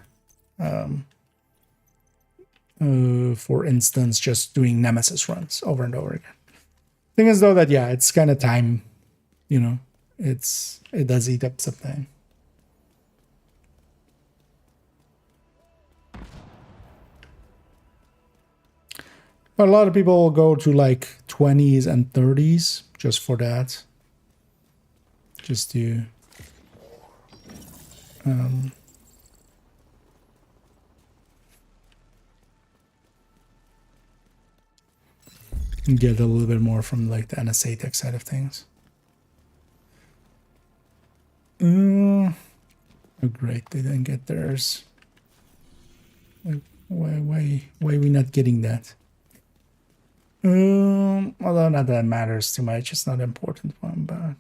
for instance, just doing Nemesis runs over and over again. Thing is though that, yeah, it's kind of time, you know, it does eat up some time. But a lot of people go to like 20s and 30s just for that. Just to get a little bit more from like the NSA tech side of things. Oh great, they didn't get theirs. Like, why we not getting that? Although not that matters too much, it's not an important one, but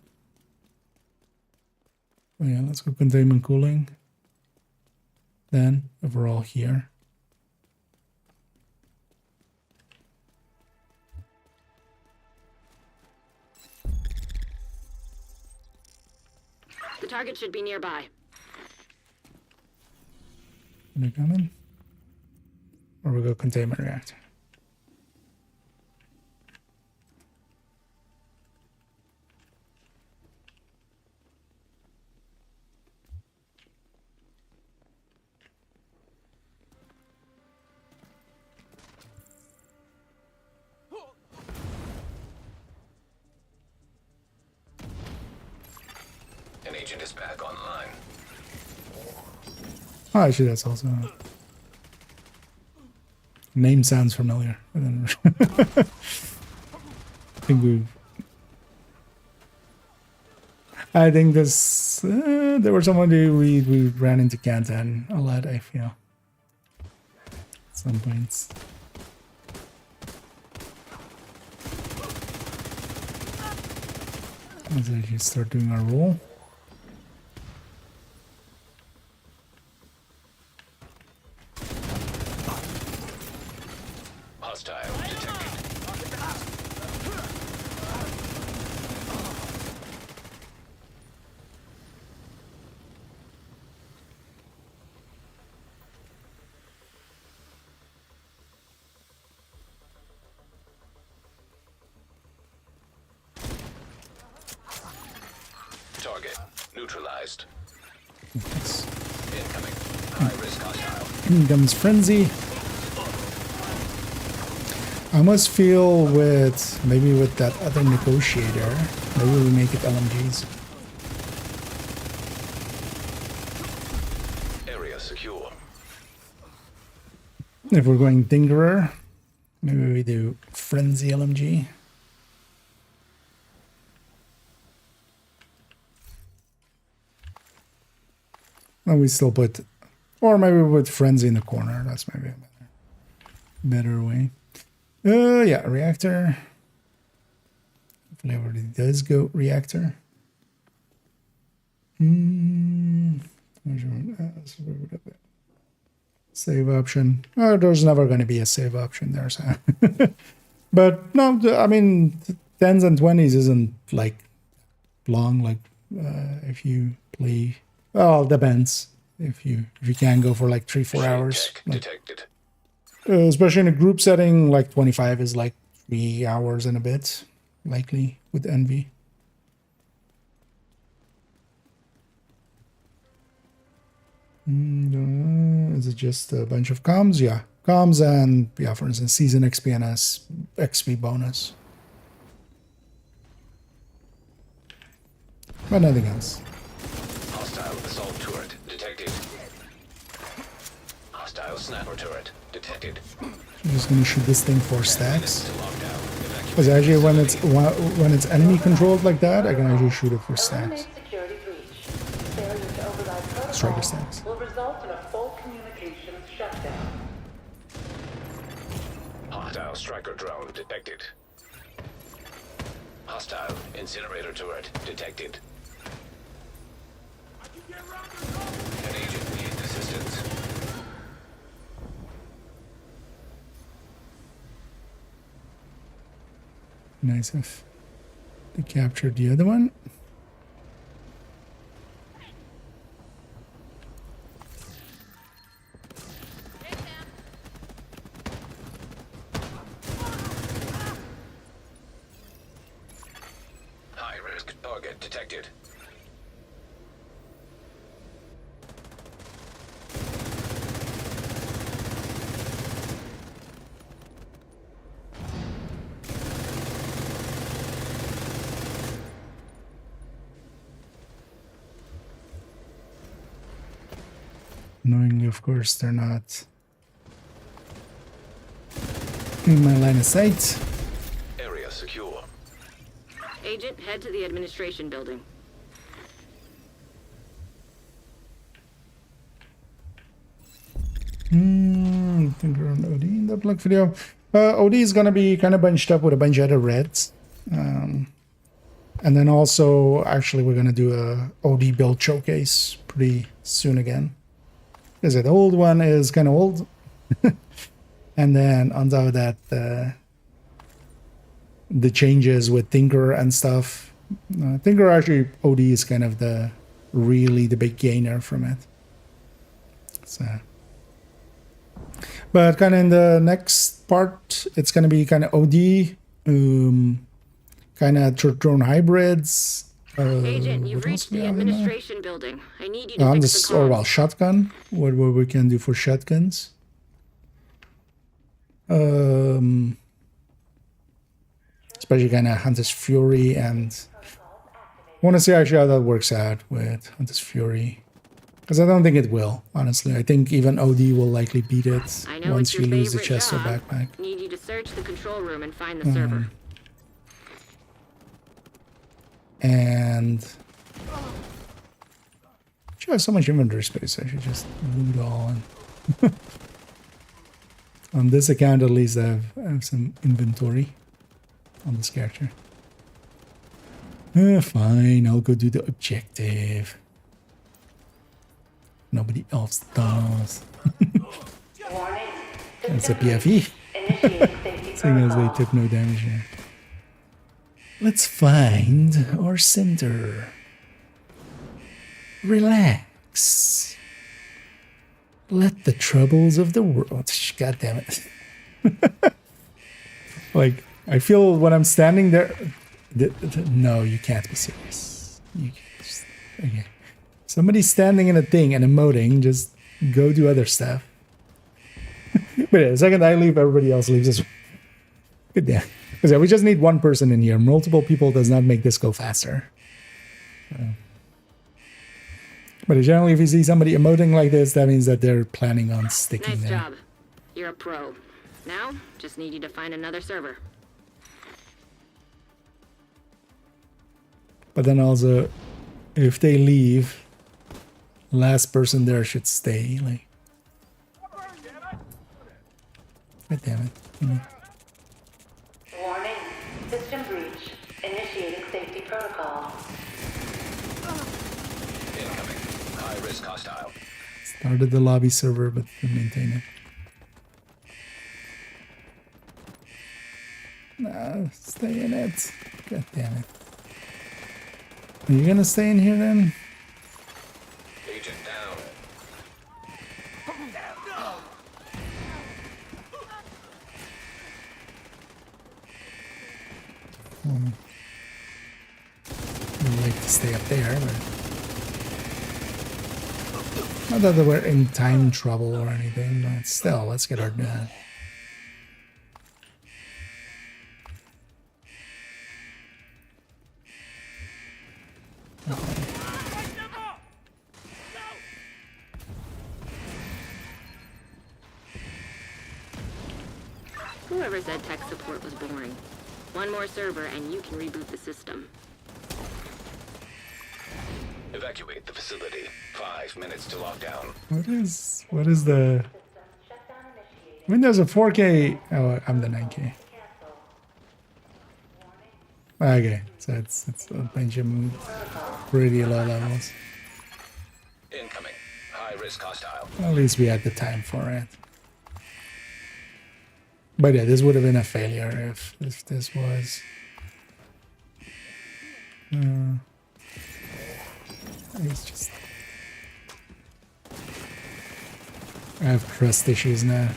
oh yeah, let's go containment cooling. Then if we're all here. The target should be nearby. Gonna come in? Or we go containment reactor. An agent is back online. Oh, actually, that's also name sounds familiar. I think this there was someone we ran into Canton a lot, I feel, at some points. Let's actually start doing our roll. Hostile detected. Target neutralized. Yes. Incoming. High risk hostile. Here comes Frenzy. I almost feel maybe with that other negotiator, maybe we make it LMGs. Area secure. If we're going Dingerer, maybe we do Frenzy LMG. And we still put, or maybe we put Frenzy in the corner. That's maybe a better way. Yeah, reactor. Hopefully everybody does go reactor. Save option. Oh, there's never going to be a save option there, so. But no, I mean, 10s and 20s isn't like long. Like if you play, well, it depends. If you can go for like 3-4 hours. Like, Detected. especially in a group setting, like 25 is like 3 hours and a bit, likely with Envy. Is it just a bunch of comms? Yeah, comms and, yeah, for instance, season XPNS XP bonus. But nothing else. Hostile assault turret detected. Hostile snapper detected. I'm just gonna shoot this thing 4 stacks. To lockdown. Because actually, when it's enemy controlled like that, I can actually shoot it for stacks. Eliminate security breach. Failure to override Striker protocol stacks. will result in a full communications shutdown. Hostile striker drone detected. Hostile incinerator turret detected. An agent needs assistance. Nice if they captured the other one. High risk target detected. Knowingly, of course, they're not in my line of sight. Area secure. Agent, head to the administration building. I think we're on OD in the plug video. OD is gonna be kind of bunched up with a bunch of other reds. And then also, actually, we're gonna do a OD build showcase pretty soon again. Because the old one is kind of old. And then on top of that, the changes with Tinker and stuff. Tinker actually, OD is kind of the big gainer from it. So, but kind of in the next part, it's going to be kind of OD, kind of drone hybrids. Agent, you've what else reached we the have in there? administration building. I need you to fix This, the or comms. well, shotgun. What we can do for shotguns? Especially kind of Hunter's Fury, and I want to see actually how that works out with Hunter's Fury, because I don't think it will. Honestly, I think even OD will likely beat it I know once it's you your lose the favorite chest or job. backpack. Need you to search the control room and find the server. And she has so much inventory space, I should just loot all in. On this account, at least, I have some inventory on this character. Fine, I'll go do the objective. Nobody else does. Warning. That's a PFE. Initiate safety Seeing as they protocol. took no damage here. Let's find our center. Relax. Let the troubles of the world. God damn it. Like, I feel when I'm standing there. No, you can't be serious. You can't just, okay. Somebody's standing in a thing and emoting. Just go do other stuff. But yeah, the second I leave, everybody else leaves as well. Good damn. Because yeah, we just need one person in here. Multiple people does not make this go faster. But generally, if you see somebody emoting like this, that means that they're planning on sticking Nice there. job. You're a pro. Now, just need you to find another server. But then also, if they leave, last person there should stay. Like, God damn it. Warning. System breach. Initiating safety protocol. Incoming. High risk hostile. Started the lobby server, but didn't maintain it. No, stay in it. God damn it. Are you gonna stay in here then? Agent down. I'd like to stay up there, but not that we're in time trouble or anything, but still, let's get our done. Whoever said tech support was boring. One more server and you can reboot the system. Evacuate the facility. 5 minutes to lockdown. What is the Windows a 4K? Oh, I'm the 9K. Okay, so it's a bunch of pretty low levels. Incoming. High risk hostile. At least we had the time for it. But yeah, this would have been a failure if this was. It's just. I have trust issues now.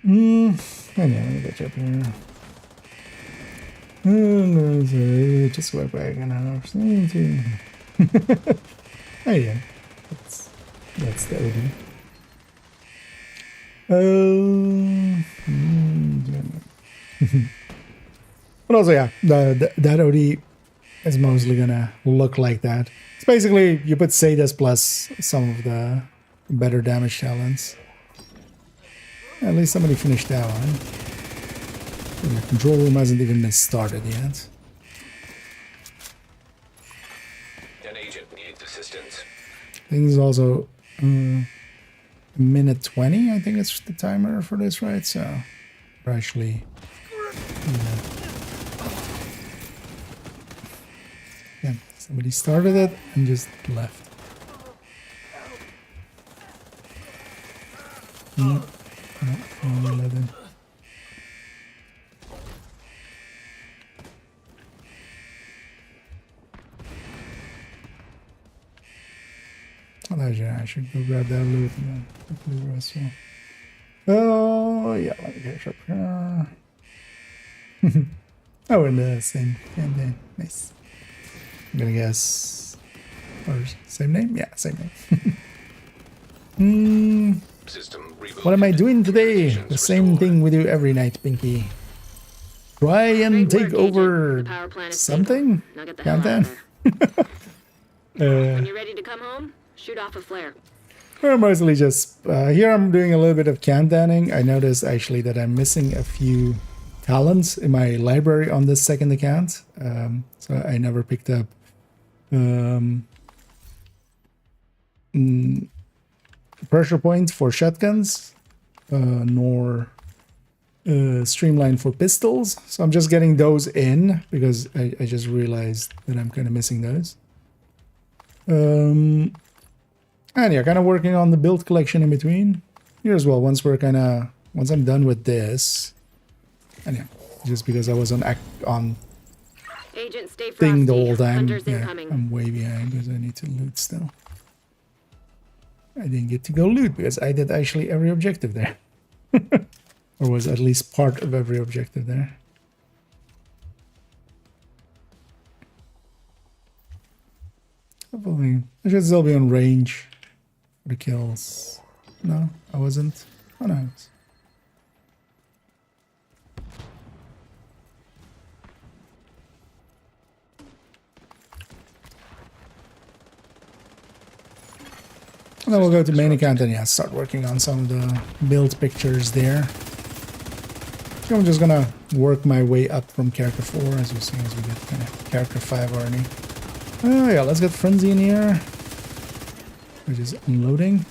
Anyway, let me get you up here. Just work back an hour. Oh yeah, that's the OD. But also, yeah, that OD is mostly gonna look like that. It's basically you put Sadus plus some of the better damage talents. At least somebody finished that one. The control room hasn't even been started yet. An agent needs assistance. I think it's also minute 20. I think it's the timer for this, right? So we're actually. Yeah, somebody started it and just left. No, 11. Oh, I should go grab that loot and then quickly the rest well. Oh, yeah, let me catch up here. Oh, in the same campaign. Nice. I'm gonna guess. Or same name? Yeah, same name. System rebooted. What am I doing today? The same thing we do every night, Pinky. Try and take over something? Countdown? When you're ready to come home, shoot off a flare. Or mostly just here I'm doing a little bit of countdowning. I noticed actually that I'm missing a few talents in my library on this second account. So I never picked up pressure point for shotguns, nor streamline for pistols. So I'm just getting those in because I just realized that I'm kind of missing those. And yeah, kind of working on the build collection in between here as well. Once I'm done with this, and yeah, just because I was on Agent, stay thing the frosty. whole time, Hunters yeah, incoming. I'm way behind because I need to loot still. I didn't get to go loot because I did actually every objective there, or was at least part of every objective there. Hopefully, I should still be on range for the kills. No, I wasn't. Oh no. I was. And then we'll go to main account and yeah, start working on some of the build pictures there. So I'm just gonna work my way up from character 4 as you see as we get kind of character 5 already. Oh yeah, let's get Frenzy in here, which is unloading.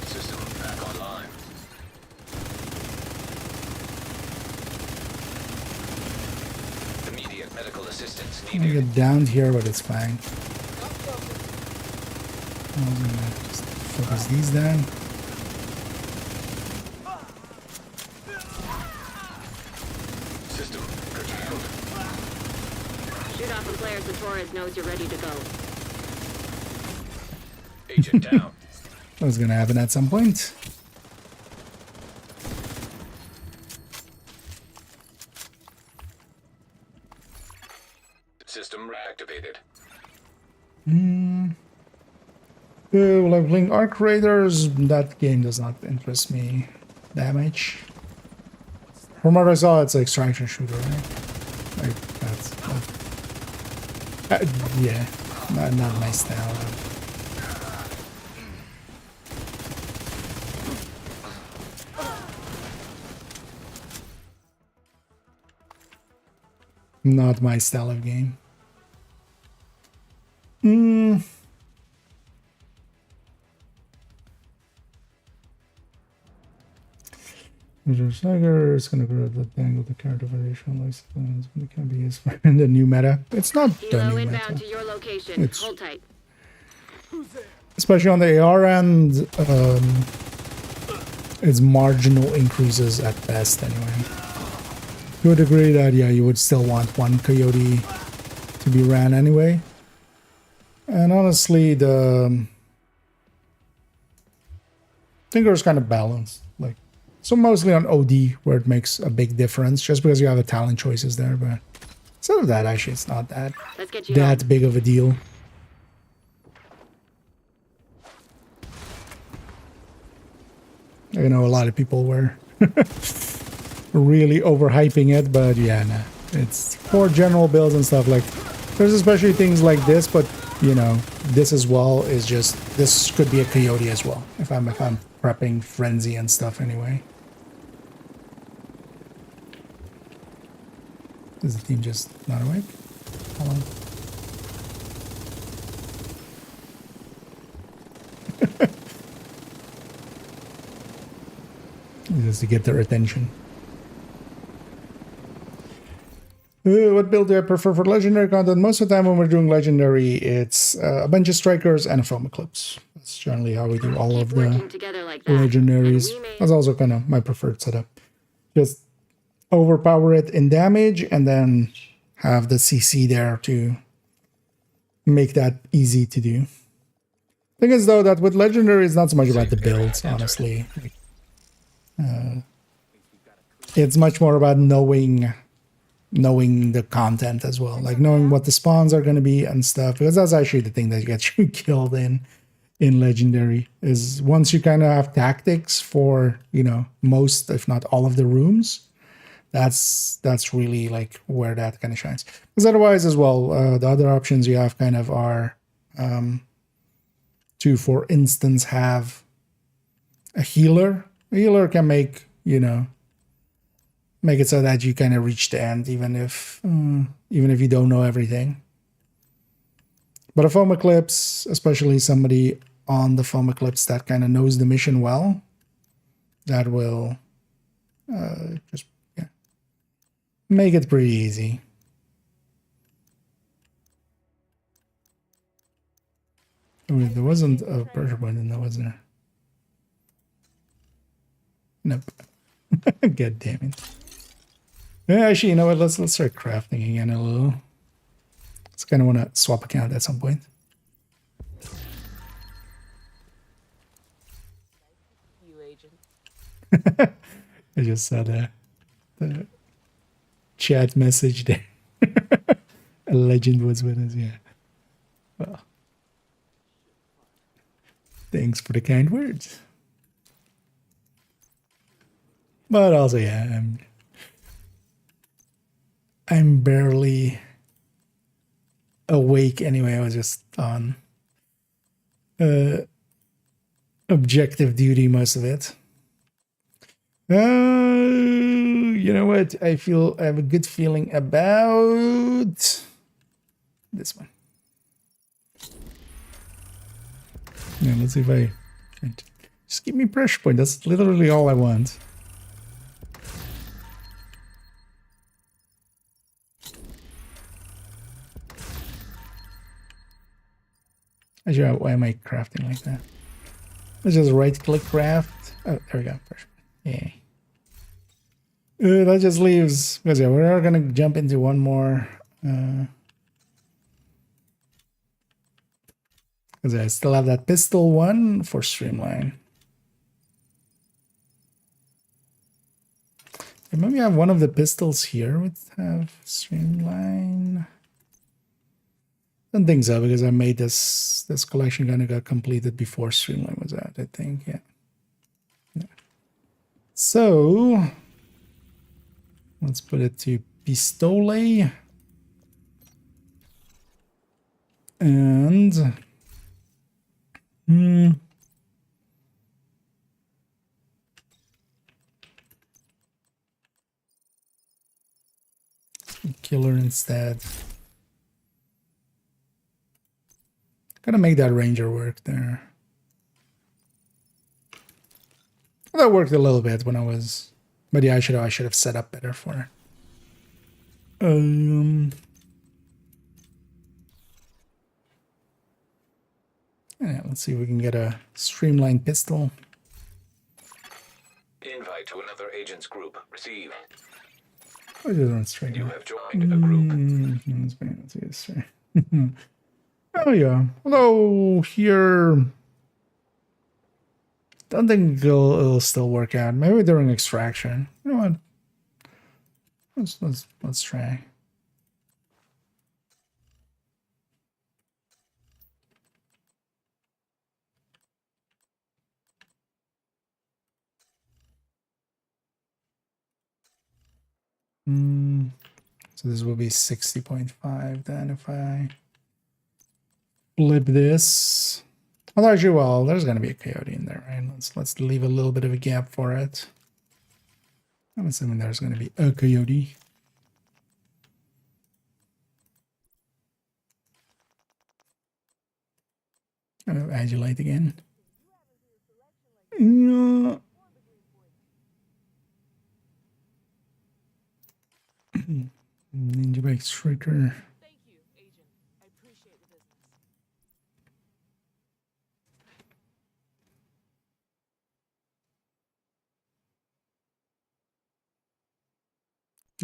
System back online. Immediate medical assistance I'm gonna needed. get downed here, but it's fine. I'm gonna just focus these down. System curtailed. Shoot off a flare so Torres knows you're ready to go. Agent down. That was gonna happen at some point. System reactivated. Well, I'm playing Arc Raiders. That game does not interest me that much. From what I saw, it's an extraction shooter, right? Like, yeah. Not my style. Not my style of game. Tiger is going to grow the thing with the character variation license, but it can be used for in the new meta. It's not the Helo new inbound meta. to your location. It's- Hold tight. Especially on the AR end, it's marginal increases at best anyway. To a degree that, yeah, you would still want one coyote to be ran anyway. And honestly, the Tinker is kind of balanced. Like, so mostly on OD where it makes a big difference, just because you have the talent choices there. But instead of that, actually, it's not that Let's get you home. that big of a deal. I know a lot of people were really overhyping it, but yeah, nah, it's for general builds and stuff. Like, there's especially things like this, but you know, this as well is just, this could be a coyote as well if I'm prepping frenzy and stuff anyway. Is the team just not awake? Hold on. Just to get their attention. What build do I prefer for legendary content? Most of the time when we're doing legendary, it's a bunch of strikers and a foam eclipse. That's generally how we do all Keep of working the together like that. legendaries. And we may- That's also kind of my preferred setup. Just overpower it in damage and then have the CC there to make that easy to do. Thing is though that with legendary, it's not so much about the builds, honestly. It's much more about knowing the content as well, like knowing what the spawns are going to be and stuff, because that's actually the thing that gets you killed in legendary, is once you kind of have tactics for, you know, most if not all of the rooms, that's really like where that kind of shines. Because otherwise as well, the other options you have kind of are to, for instance, have a healer. A healer can make, you know, make it so that you kind of reach the end, even if you don't know everything. But a foam eclipse, especially somebody on the foam eclipse that kind of knows the mission well, that will just make it pretty easy. Oh, there wasn't a pressure point in there, was there? Nope. God damn it. Yeah, actually, you know what? Let's start crafting again a little. Just kind of want to swap account at some point. You agent. I just saw the chat message there. A legend was with us, yeah. Well, thanks for the kind words. But also, yeah, I'm barely awake anyway. I was just on objective duty most of it. You know what? I have a good feeling about this one. Yeah, let's see if I just give me pressure point. That's literally all I want. Actually, why am I crafting like that? Let's just right-click craft. Oh, there we go. Yeah. That just leaves, because yeah, we're gonna jump into one more. Because I still have that pistol one for streamline. And maybe I have one of the pistols here would have streamline. I don't think so, because I made this collection kind of got completed before streamline was out, I think. Yeah. So let's put it to pistole. And killer instead. Gonna make that ranger work there. That worked a little bit when I was, but yeah, I should have set up better for it. Yeah, let's see if we can get a streamlined pistol. Invite to another agent's group. Receive. Oh, you don't straight. You have joined a group. Oh yeah. Although here, don't think it'll still work out. Maybe during extraction. You know what? Let's try. So this will be 60.5 then if I flip this. Although actually, well, there's gonna be a coyote in there, right? Let's leave a little bit of a gap for it. I'm assuming there's gonna be a coyote. Agilite again. Yeah. Ninja bike striker. Thank you, Agent. I appreciate the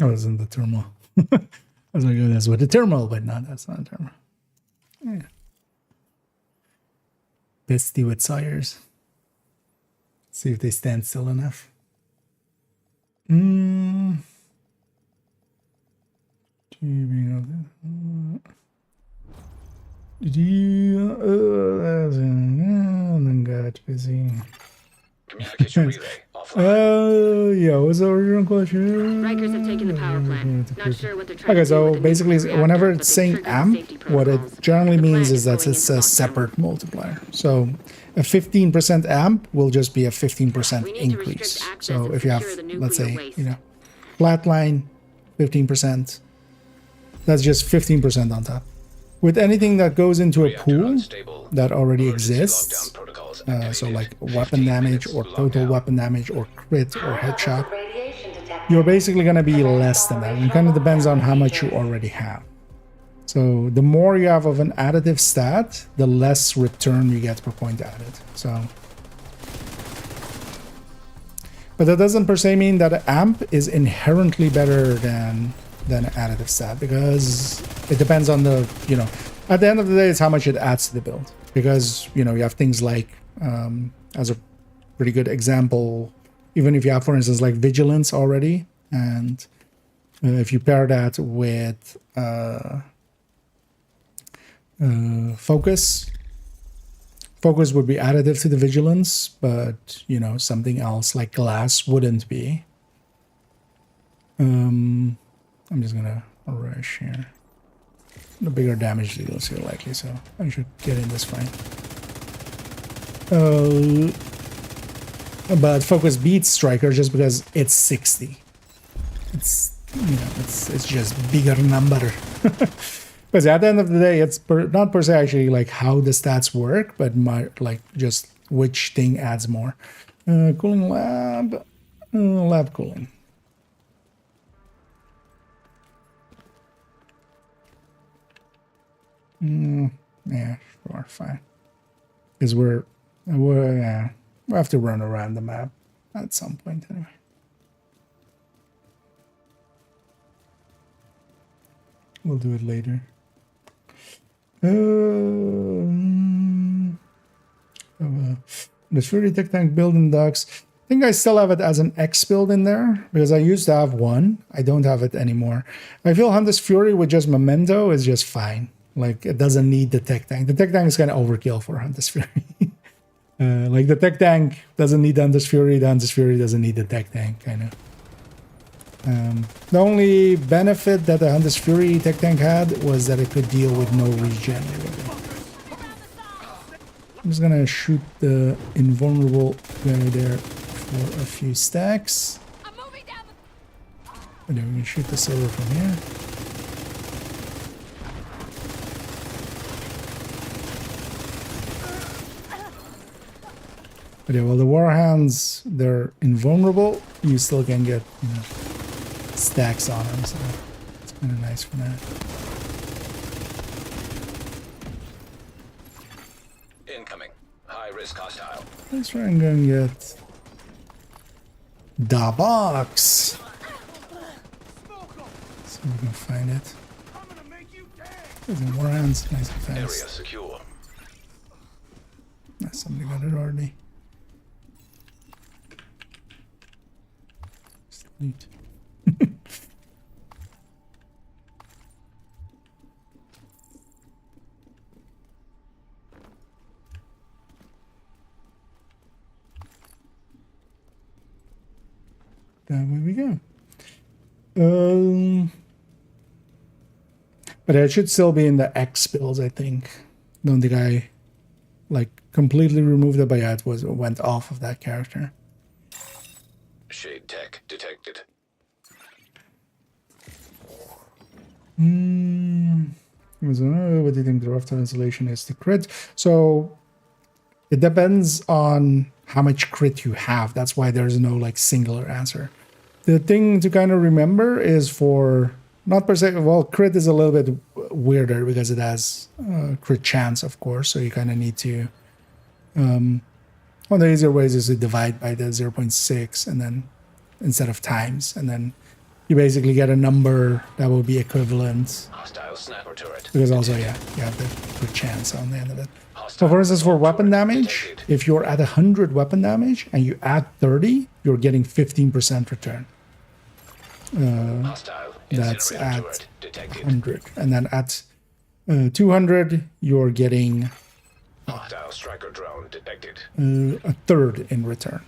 business. Oh, it's in the thermal. I was like, oh, that's with the thermal, but no, that's not a thermal. Yeah. Bestie with sires. See if they stand still enough. Then got busy. Communication relay offline. Yeah, what's the original question? Rikers have taken the power plant. Not sure what they're trying Okay, to do so with the basically, nuclear reactor, whenever but it's they've saying triggered the amp, safety what it protocols. generally The means plant is that going it's into a lockdown. separate multiplier. So a 15% amp will just be a 15% We need to restrict increase. access So and if you have, secure the let's nuclear say, waste. you know, flatline, 15%, that's just 15% on top. With anything that goes into a Reactor pool unstable. that already Emergency exists, lockdown protocols so activated. like weapon 15 damage minutes or total lockdown. weapon damage or crit or headshot, Radiation detected. you're basically going to be less than that. It kind of depends on how much you already have. So the more you have of an additive stat, the less return you get per point added. So, but that doesn't per se mean that an amp is inherently better than an additive stat, because it depends on the, you know, at the end of the day, it's how much it adds to the build. Because, you know, you have things like, as a pretty good example, even if you have, for instance, like vigilance already, and if you pair that with focus would be additive to the vigilance, but, you know, something else like glass wouldn't be. I'm just gonna rush here. The bigger damage deals here likely, so I should get in this fight. But focus beats striker just because it's 60. It's, you know, it's just bigger number. Because at the end of the day, it's not per se actually like how the stats work, but like just which thing adds more. Cooling lab, lab cooling. Yeah, sure, fine. Because we'll have to run around the map at some point anyway. We'll do it later. The Fury Tech Tank build in docks. I think I still have it as an X build in there because I used to have one. I don't have it anymore. I feel Hunter's Fury with just Memento is just fine. Like, it doesn't need the Tech Tank. The Tech Tank is kind of overkill for Hunter's Fury. Like, the Tech Tank doesn't need the Hunter's Fury. The Hunter's Fury doesn't need the Tech Tank, kind of. The only benefit that the Hunter's Fury tech tank had was that it could deal with no regen. Really. I'm just gonna shoot the invulnerable guy there for a few stacks. And then we can shoot the silver from here. But yeah, well, the Warhounds, they're invulnerable. You still can get, you know, stacks on them, so it's kind of nice for that. Incoming. High risk hostile. Let's try and go and get the box. See if we can find it. There's a Warhounds, nice and Area fast. secure. Somebody got it already. Neat. That way we go. But it should still be in the X builds, I think. Don't think I like completely removed it, but yeah, it went off of that character. Shade tech detected. What do you think the rough insulation is to crit? So it depends on how much crit you have. That's why there's no like singular answer. The thing to kind of remember is for not per se, well, crit is a little bit weirder because it has crit chance, of course. So you kind of need to, one of the easier ways is to divide by the 0.6 and then instead of times, and then you basically get a number that will be equivalent. Hostile sniper turret. Because also, yeah, you have the crit chance on the end of it. So for instance, for weapon damage, if you're at 100 weapon damage and you add 30, you're getting 15% return. That's at 100. And then at 200, you're getting Hostile striker drone detected. a third in return.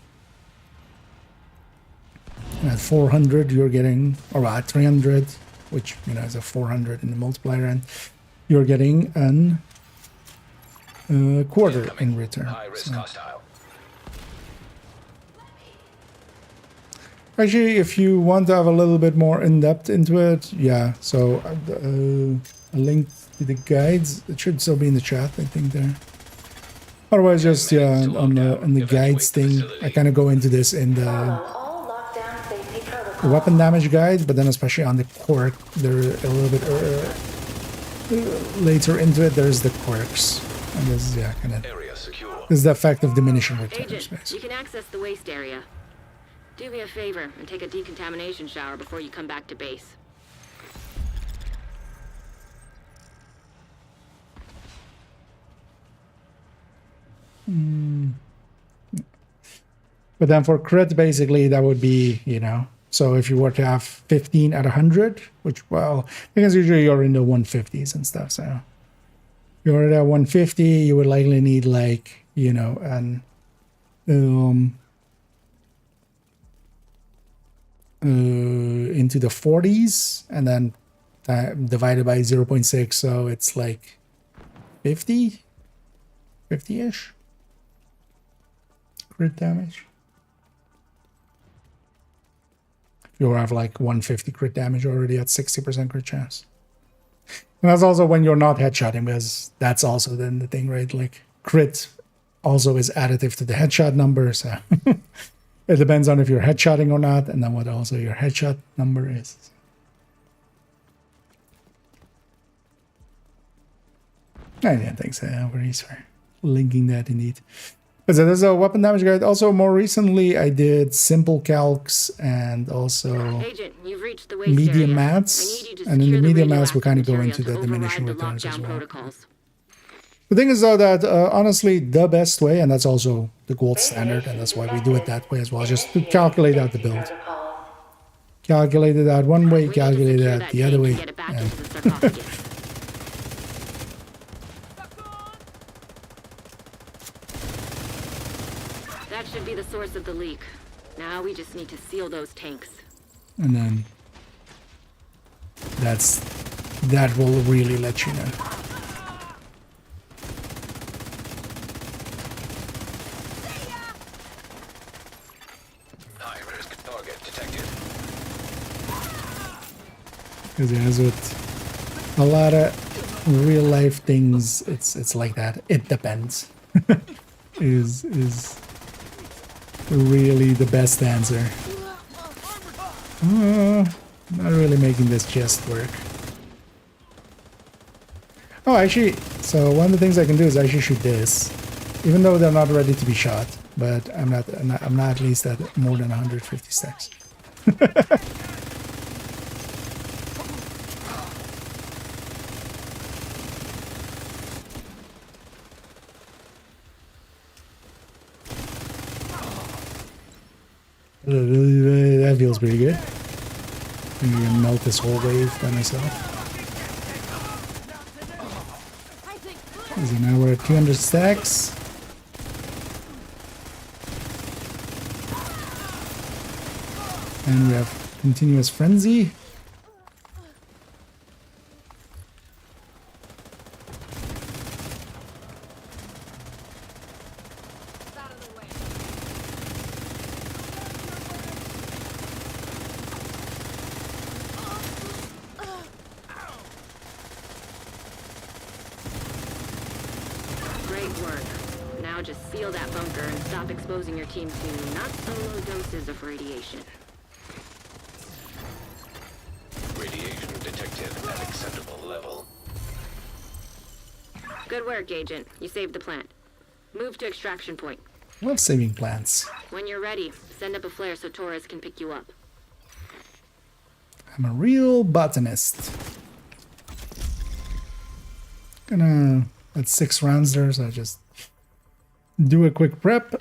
And at 400, you're getting, or at 300, which, you know, is a 400 in the multiplier, and you're getting an quarter in return. High risk hostile. Actually, if you want to have a little bit more in-depth into it, yeah, so a link to the guides, it should still be in the chat, I think, there. Otherwise, just, yeah, on the guides thing, I kind of go into this in the weapon damage guide, but then especially on the quirk, they're a little bit later into it, there's the quirks. And this is, yeah, kind of, this is the effect of diminishing returns, Agent, basically. you can access the waste area. Do me a favor and take a decontamination shower before you come back to base. But then for crit, basically, that would be, you know, so if you were to have 15 at 100, which, well, because usually you're in the 150s and stuff, so if you're at 150, you would likely need, like, you know, an into the 40s, and then divided by 0.6, so it's like 50-ish crit damage. You have like 150 crit damage already at 60% crit chance. And that's also when you're not headshotting, because that's also then the thing, right? Like crit also is additive to the headshot number, so it depends on if you're headshotting or not, and then what also your headshot number is. Yeah, thanks, Worries, for linking that indeed. But so there's a weapon damage guide. Also, more recently, I did simple calcs and also Agent, you've reached the waste medium area. maths. And in the medium maths, we kind of go into the diminishing returns as well. Protocols. The thing is, though, that honestly, the best way, and that's also the gold standard, and that's why we do it that way as well, just to calculate out the build. Calculate it out one way, calculate it out the other way. That should be the source of the leak. Now we just need to seal those tanks. And then that will really let you know. High risk target detected. Because as with a lot of real life things, it's like that. It depends. is really the best answer. Not really making this chest work. Oh, actually, so one of the things I can do is actually shoot this, even though they're not ready to be shot. But I'm not at least at more than 150 stacks. That feels pretty good. I'm gonna melt this whole wave by myself. So now we're at 200 stacks. And we have continuous frenzy. Just seal that bunker and stop exposing your team to not so low doses of radiation. Radiation detected at acceptable level. Good work, Agent. You saved the plant. Move to extraction point. Love saving plants. When you're ready, send up a flare so Torres can pick you up. I'm a real botanist. That's 6 rounds there, so I just do a quick prep.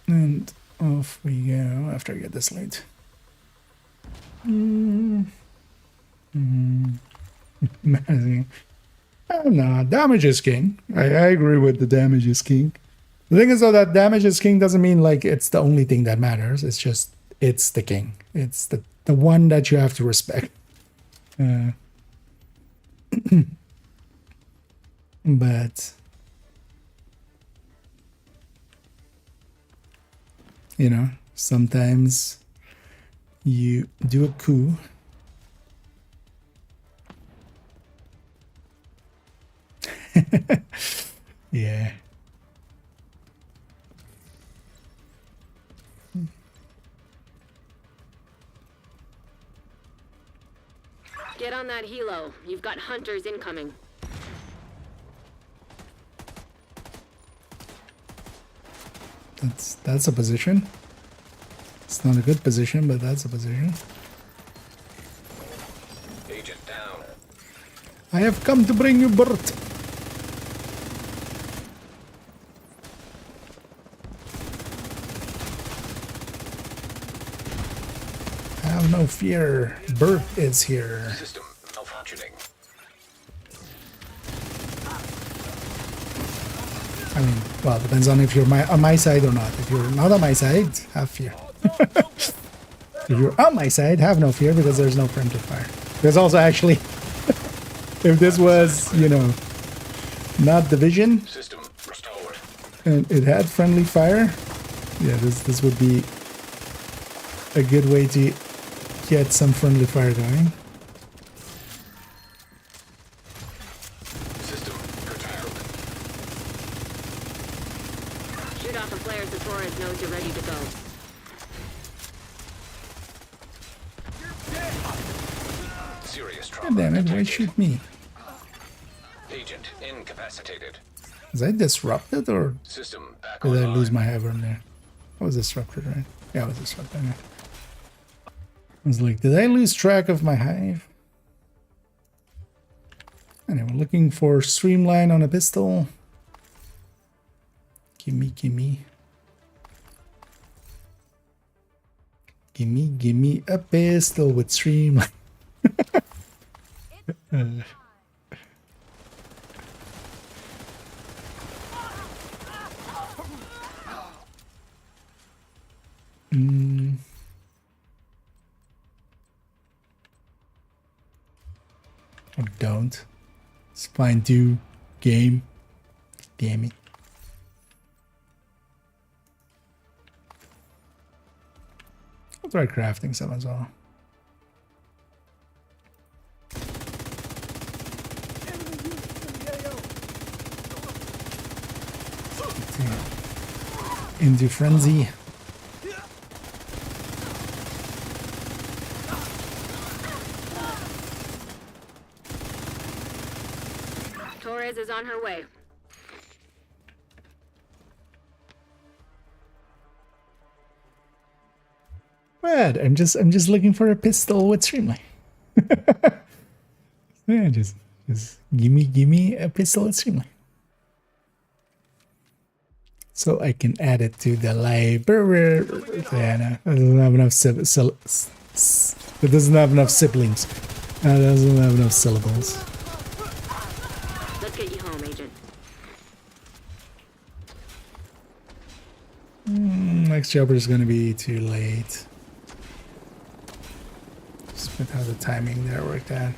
And off we go after I get this loot. No, damage is king. I agree with the damage is king. The thing is though that damage is king doesn't mean like it's the only thing that matters. It's just, it's the king. It's the one that you have to respect. But you know, sometimes you do a coup yeah. Get on that helo. You've got hunters incoming. That's a position. It's not a good position, but that's a position. Agent down. I have come to bring you bird. Have no fear. Bird is here. System malfunctioning. I mean, well, depends on if you're on my side or not. If you're not on my side, have fear. If you're on my side, have no fear because there's no friendly fire. There's also actually, if this was, you know, not Division, System restored. and it had friendly fire, yeah, this would be a good way to get some friendly fire going. System curtailed. Shoot off a flare so Torres knows you're ready to go. Serious God trauma damn it, why detected. shoot me? Agent incapacitated. Was I disrupted or System back did I online. lose my Heaven there? I was disrupted, right? Yeah, I was disrupted. Yeah. I was like, did I lose track of my hive? Anyway, looking for streamline on a pistol. Gimme, gimme. Gimme a pistol with streamline. Or don't. It's fine too. Game. Damn it. I'll try crafting some as well. Into frenzy. Torres is on her way. What? I'm just looking for a pistol with streamline. Yeah, just give me a pistol with streamline. So I can add it to the library. Yeah, no, it doesn't have enough it doesn't have enough siblings. It doesn't have enough syllables. Let's get you home, Agent. Next jobber is gonna be too late. Just with how the timing there worked out.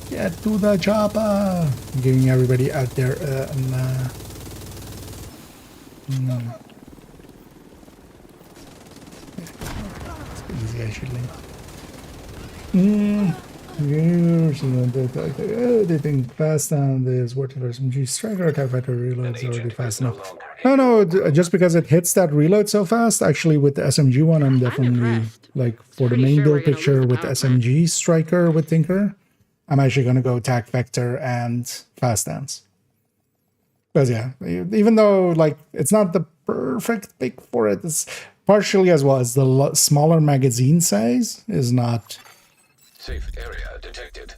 Get to the chopper! I'm giving everybody out there easy, I should leave. They think fast on this vertical SMG striker attack fighter reloads already fast enough. No, just because it hits that reload so fast. Actually, with the SMG one, I'm definitely like for the main build picture with the SMG striker with Tinker. I'm actually gonna go attack vector and fast dance. Because yeah, even though like it's not the perfect pick for it, it's partially as well as the smaller magazine size is not. Safe area detected.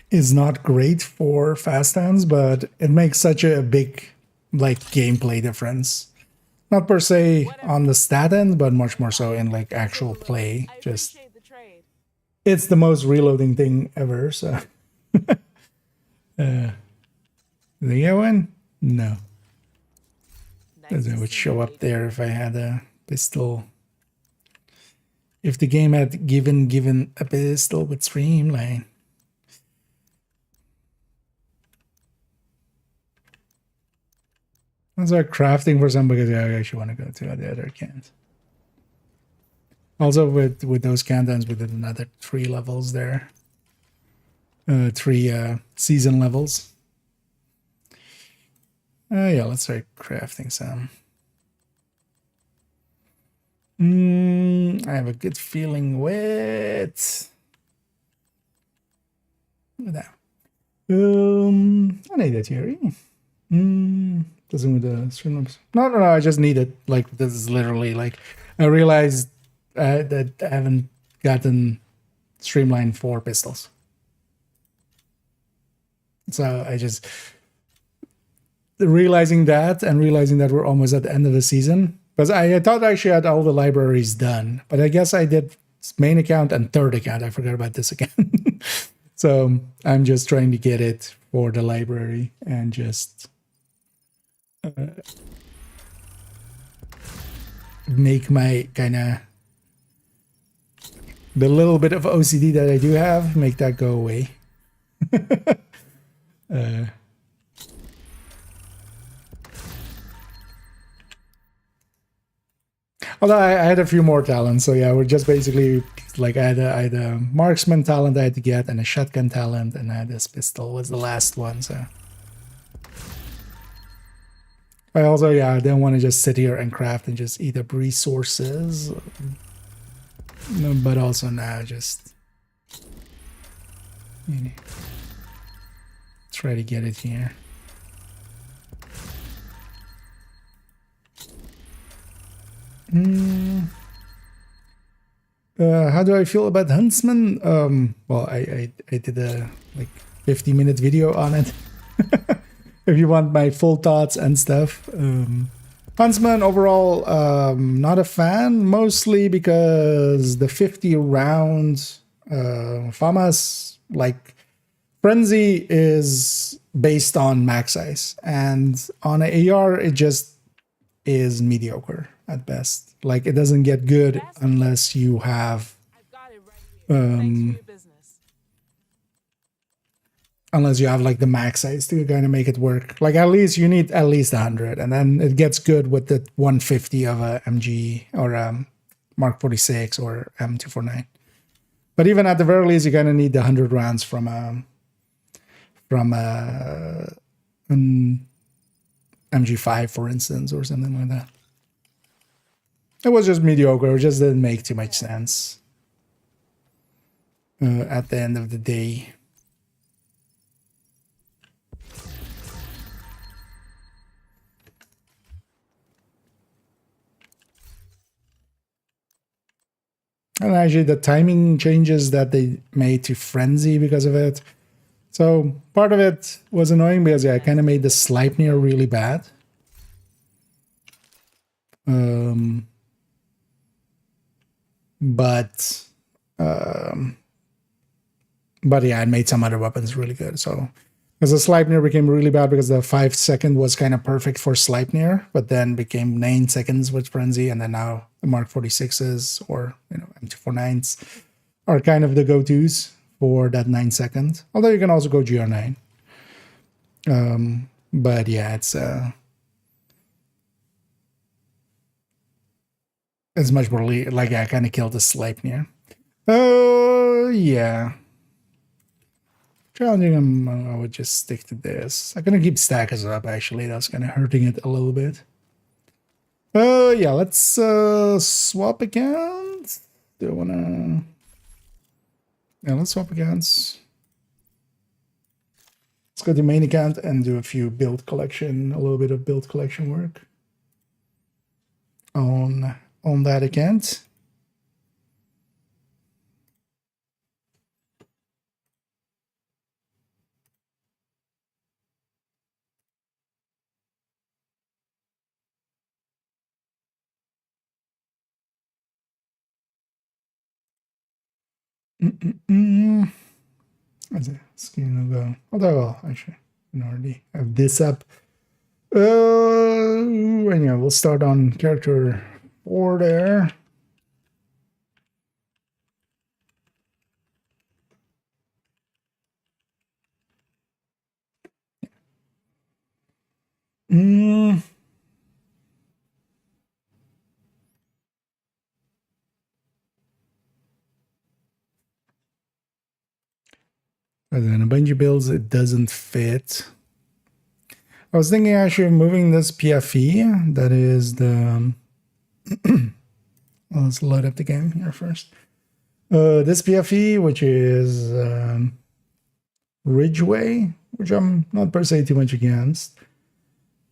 Is not great for fast dance, but it makes such a big like gameplay difference. Not per se on the stat end, but much more so in like actual play. Just it's the most reloading thing ever. So, did they get one? No. It would show up there if I had a pistol. If the game had given a pistol with streamline. That's like crafting for some because I actually want to go to the other can't. Also with those countdowns we did another 3 levels there. 3 season levels. Yeah, let's start crafting some. I have a good feeling with that. I need a theory. Doesn't with the streamlabs. No, I just need it. Like this is literally like I realized that I haven't gotten streamline for pistols. So I just realizing that we're almost at the end of the season. Because I thought I actually had all the libraries done, but I guess I did main account and third account. I forgot about this again. So I'm just trying to get it for the library and just make my kind of the little bit of OCD that I do have, make that go away. Although I had a few more talents, so yeah, we're just basically like I had a marksman talent I had to get, and a shotgun talent, and I had this pistol was the last one. So I also I didn't want to just sit here and craft and just eat up resources, but also now just try to get it here. How do I feel about Huntsman? Well, I did a like 50-minute video on it. If you want my full thoughts and stuff. Huntsman overall, not a fan, mostly because the 50 round FAMAS like Frenzy is based on max size, and on an AR it just is mediocre at best. Like it doesn't get good unless you have unless you have like the max size to kind of make it work. Like at least you need at least 100, and then it gets good with the 150 of a MG or Mark 46 or M249. But even at the very least, you kind of need the 100 rounds from an MG5, for instance, or something like that. It was just mediocre. It just didn't make too much sense at the end of the day. And actually, the timing changes that they made to Frenzy because of it. So part of it was annoying because I kind of made the Sleipnir really bad. But yeah, I made some other weapons really good. So because the Sleipnir became really bad because the 5 second was kind of perfect for Sleipnir, but then became 9 seconds with Frenzy, and then now the Mark 46s or M249s are kind of the go-tos for that 9 second. Although you can also go GR9. But yeah, it's much more like I kind of killed the Sleipnir. Oh yeah. Challenging, I would just stick to this. I'm gonna keep stackers up, actually. That's kind of hurting it a little bit. Yeah, let's swap accounts. Do I wanna... Yeah, let's swap accounts. Let's go to main account and do a few build collection, a little bit of build collection work on that account. That's a skin of the... Although, actually, I already have this up. And yeah, we'll start on character 4 there. And then a bunch of builds, it doesn't fit. I was thinking actually of moving this PFE. That is the... Well, let's load up the game here first. This PFE, which is Ridgeway, which I'm not per se too much against.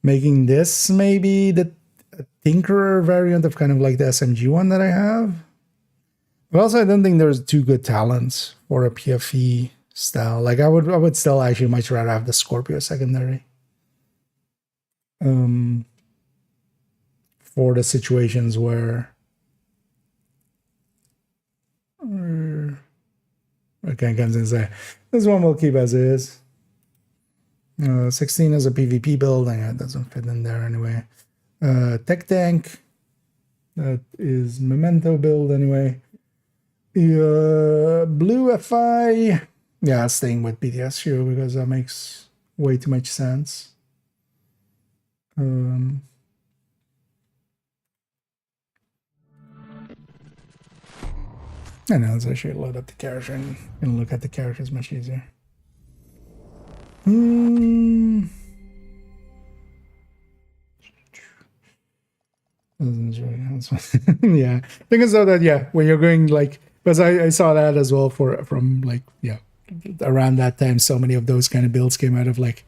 Making this maybe the Tinkerer variant of kind of like the SMG one that I have. But also I don't think there's two good talents for a PFE style. Like I would still actually much rather have the Scorpio secondary. For the situations where okay, comes in and say this one will keep as is. 16 is a PvP build, and it doesn't fit in there anyway. Tech Tank, that is Memento build anyway. Blue FI, yeah, staying with BTSU because that makes way too much sense. I know, let's actually load up the character and look at the characters much easier. Yeah, thing is though that yeah, when you're going like, because I saw that as well from like yeah, around that time, so many of those kind of builds came out of like,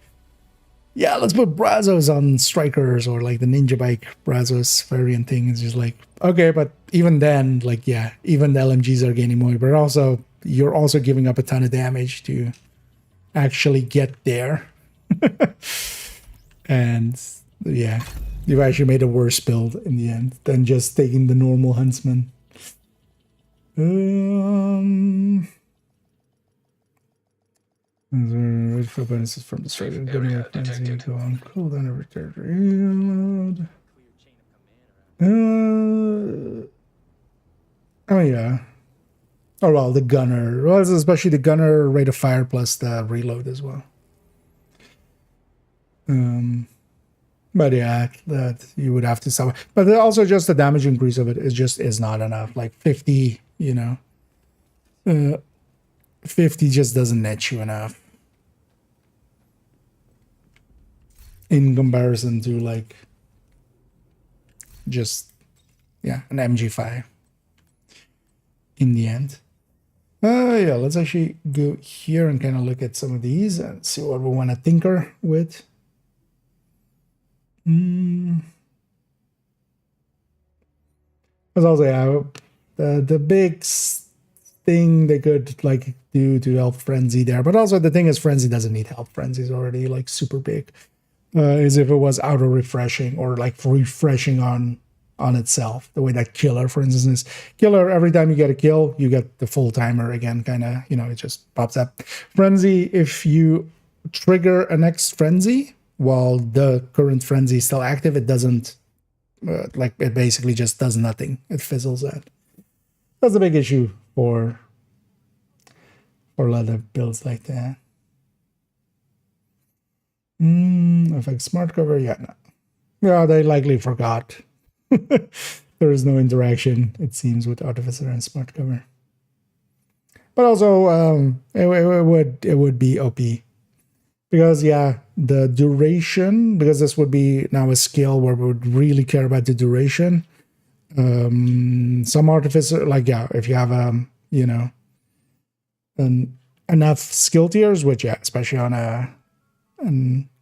yeah, let's put Brazos on Strikers or like the Ninja Bike Brazos variant thing. It's just like, okay, but even then, like yeah, even the LMGs are gaining more, but also you're also giving up a ton of damage to actually get there. And yeah, you've actually made a worse build in the end than just taking the normal Huntsman. for bonuses from the striker. Area Gunner frenzy detected. go on cooldown every territory. Oh yeah. Oh well, the gunner. Well, especially the gunner rate of fire plus the reload as well. But yeah, that you would have to sell. But also just the damage increase of it is not enough. Like 50, 50 just doesn't net you enough in comparison to like just an MG5 in the end. Yeah, let's actually go here and kind of look at some of these and see what we want to tinker with. Because also, the big thing they could like do to help Frenzy there, but also the thing is Frenzy doesn't need help. Frenzy's already like super big. Is if it was auto refreshing or like refreshing on itself, the way that Killer, for instance, is. Killer, every time you get a kill, you get the full timer again, kind of, it just pops up. Frenzy, if you trigger a next Frenzy while the current Frenzy is still active, it doesn't, it basically just does nothing. It fizzles out. That's a big issue for a lot of builds like that. Affect smart cover, yeah, no. Yeah, they likely forgot. There is no interaction, it seems, with Artificer and smart cover. But also, it would be OP. Because, the duration, because this would be now a skill where we would really care about the duration. Some Artificer, if you have, enough skill tiers, which, especially on a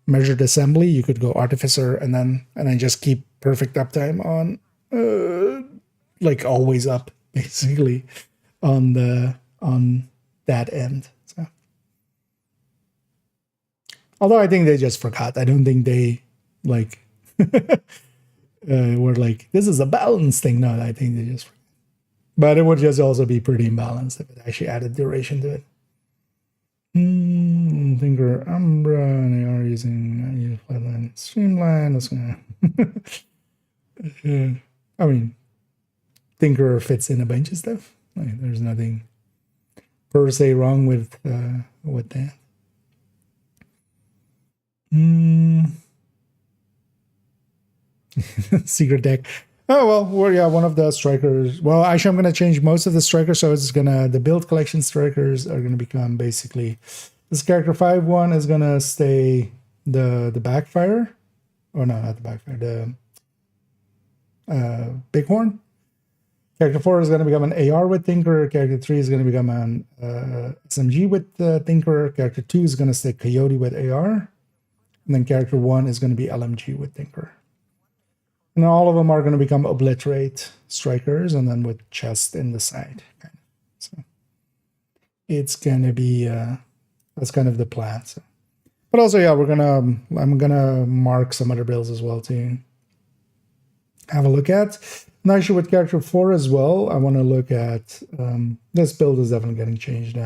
measured assembly, you could go Artificer and then just keep perfect uptime on, always up, basically, on that end. So, although I think they just forgot. I don't think they were like, this is a balance thing. No, I think they just. But it would just also be pretty imbalanced if it actually added duration to it. Tinker, Umbra, and they are using flatline, streamline. That's gonna. I mean, Tinkerer fits in a bunch of stuff. There's nothing per se wrong with that. Secret deck. Oh well, one of the strikers. Well, actually, I'm gonna change most of the strikers, so the build collection strikers are gonna become basically this character 5-1 is gonna stay the backfire. Oh no, not the backfire. The Bighorn. Character 4 is going to become an AR with Tinkerer. Character 3 is going to become an SMG with Tinkerer. Character 2 is going to stay Coyote with AR. And then character 1 is going to be LMG with Tinkerer. And all of them are going to become Obliterate strikers, and then with chest in the side. So it's going to be, that's kind of the plan. So. But also, I'm going to mark some other builds as well to have a look at. And actually with character 4 as well, I want to look at, this build is definitely getting changed.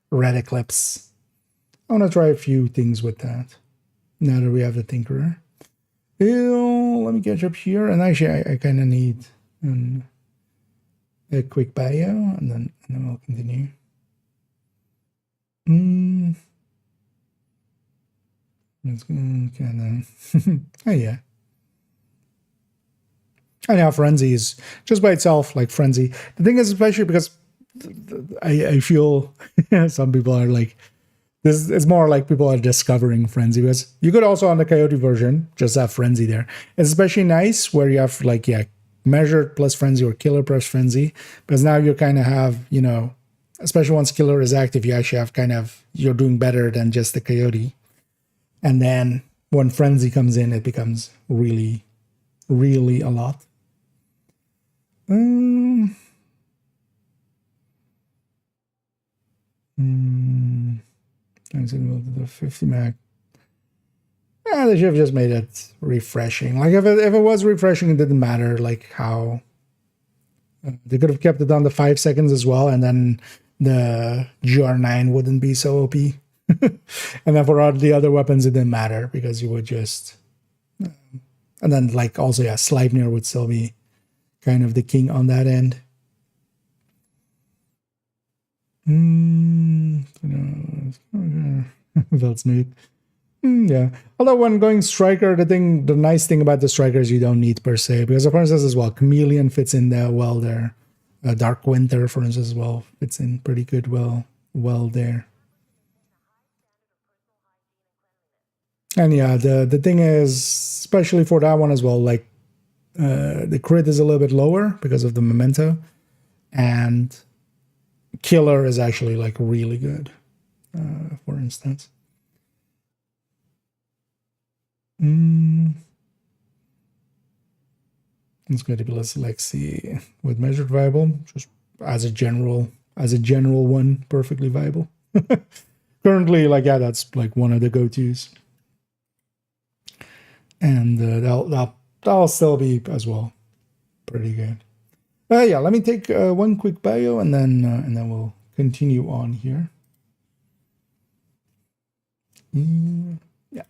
Red Eclipse. I want to try a few things with that, now that we have the Tinkerer. Let me catch up here. And actually, I kind of need a quick bio, and then we'll continue. Let's go, okay, then. Oh, yeah. And now Frenzy is just by itself like Frenzy. The thing is, especially because I feel some people are like, this is more like people are discovering Frenzy, because you could also on the Coyote version just have Frenzy there. It's especially nice where you have measured plus Frenzy or Killer plus Frenzy, because now you kind of have, especially once Killer is active, you actually have you're doing better than just the Coyote. And then when Frenzy comes in, it becomes really, really a lot. The 50 mag. They should have just made it refreshing. Like if it was refreshing, it didn't matter like how. They could have kept it on the 5 seconds as well, and then the GR9 wouldn't be so OP. And then for all the other weapons, it didn't matter because you would just. And then, like, also, yeah, Sleipnir would still be kind of the king on that end. Veldsmith. Yeah. Although when going striker, the nice thing about the strikers you don't need per se, because for instance as well, Chameleon fits in there well there. Dark Winter, for instance, as well fits in pretty good well there. And yeah, the thing is, especially for that one as well, like the crit is a little bit lower because of the memento, and killer is actually like really good. For instance. It's going to be, let's see, with measured viable, just as a general one, perfectly viable. Currently, like, yeah, that's like one of the go-tos, and that'll still be as well pretty good. Yeah, let me take one quick bio, and then we'll continue on here. Yeah.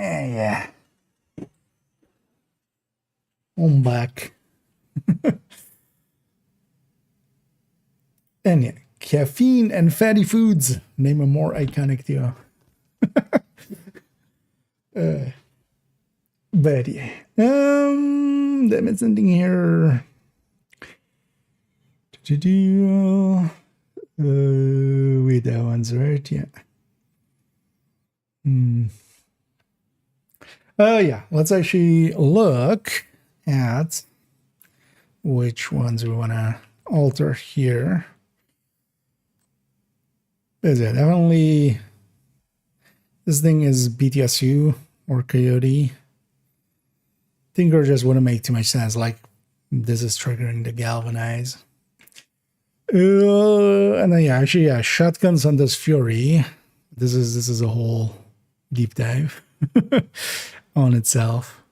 Yeah. I'm back. And yeah, caffeine and fatty foods. Name a more iconic duo. But yeah. There is something here. Wait, that one's right, yeah. Yeah, let's actually look at which ones we want to alter here. Is it definitely this thing is BTSU or Coyote? Tinker just wouldn't make too much sense. Like this is triggering the galvanize. And then yeah, actually yeah, shotguns on this Fury. This is a whole deep dive on itself.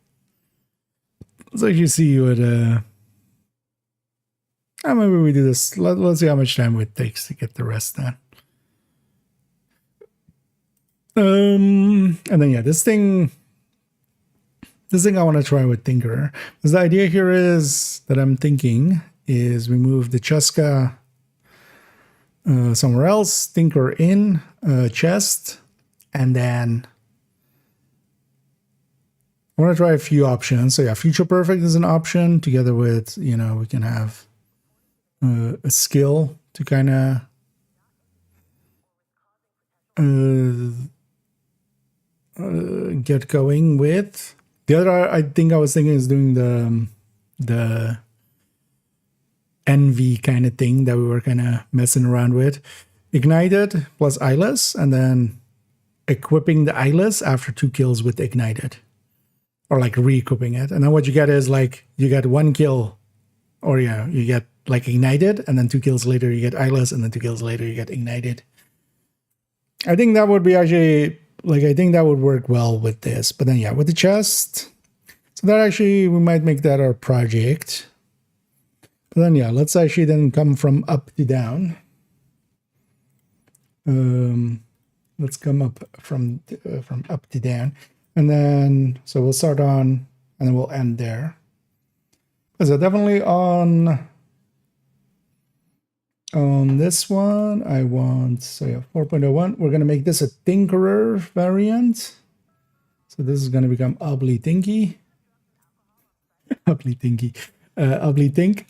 Let's actually see what maybe we do this. Let's see how much time it takes to get the rest done. And then yeah, this thing I want to try with Tinkerer. Because the idea here is that I'm thinking is we move the Cheska somewhere else, Tinker in chest, and then I want to try a few options. So yeah, Future Perfect is an option together with, you know, we can have a skill to kind of get going with. The other I think I was thinking is doing the envy kind of thing that we were kind of messing around with. Ignited plus eyeless, and then equipping the eyeless after 2 kills with ignited. Or like re-equipping it. And then what you get is like you get 1 kill, or yeah, you get like ignited, and then 2 kills later you get eyeless, and then 2 kills later you get ignited. I think that would be actually like, I think that would work well with this. But then yeah, with the chest, so that actually we might make that our project. But then yeah, let's actually then come from up to down. Let's come up from up to down, and then so we'll start on, and then we'll end there. So definitely on this one, I want, so yeah, 4.01. We're gonna make this a Tinkerer variant. So this is gonna become Ugly Tinky. Ugly Tinky. Ugly Tink.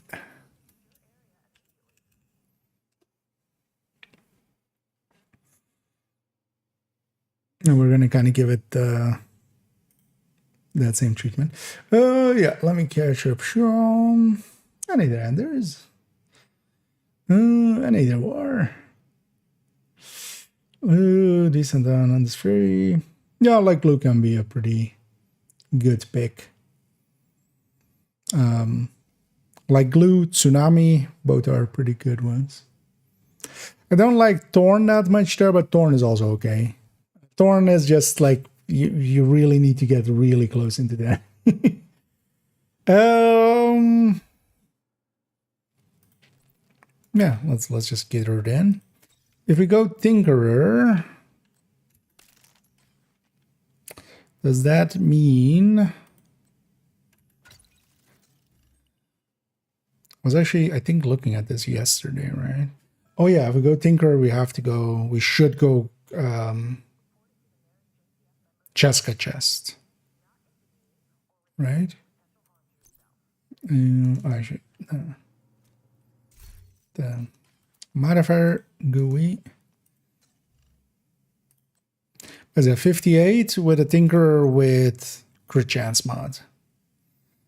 And we're going to kind of give it that same treatment. Yeah, let me catch up. Any there, there's any there were. Decent on this Fury. Yeah, like Blue can be a pretty good pick. Like Glue, Tsunami, both are pretty good ones. I don't like Thorn that much there, but Thorn is also okay. Thorn is just like you really need to get really close into that. Yeah, let's just get her in. If we go Tinkerer, does that mean I was actually, I think, looking at this yesterday, right? Oh yeah, if we go Tinkerer, we should go Cheska chest, right? Actually, the modifier GUI is a 58 with a Tinkerer with crit chance mod.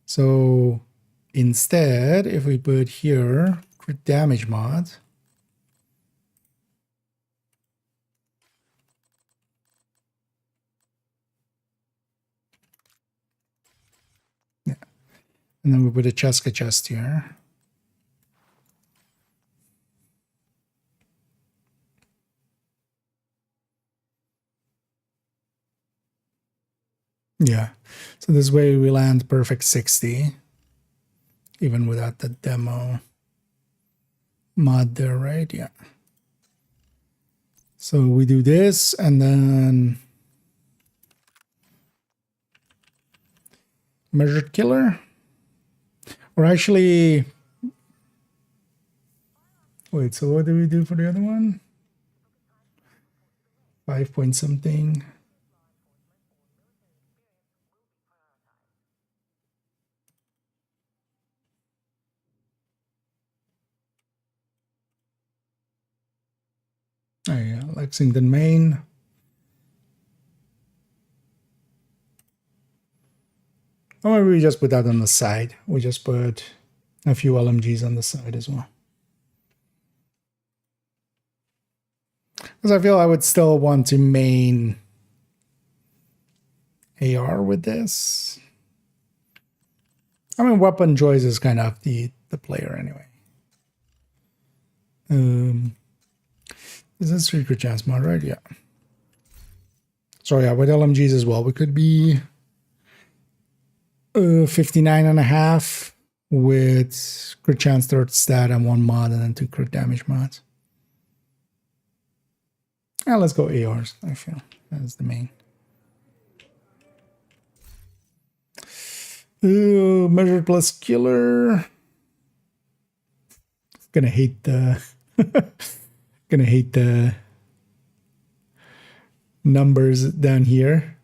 So instead, if we put here crit damage mod, and then we put a Cheska chest here. Yeah, so this way we land perfect 60, even without the demo mod there, right? Yeah. So we do this, and then Measured killer. Or actually, wait, so what do we do for the other one? 5 point something. Oh yeah, Lexington, Maine. Or maybe we just put that on the side. We just put a few LMGs on the side as well. Because I feel I would still want to main AR with this. I mean, weapon choice is kind of the player anyway. Is this secret chance mod, right? Yeah. So yeah, with LMGs as well, we could be 59.5 with crit chance, third stat, and 1 mod, and then 2 crit damage mods. Yeah, let's go ARs, I feel. That's the main. Measured plus killer. Gonna hate the gonna hate the numbers down here.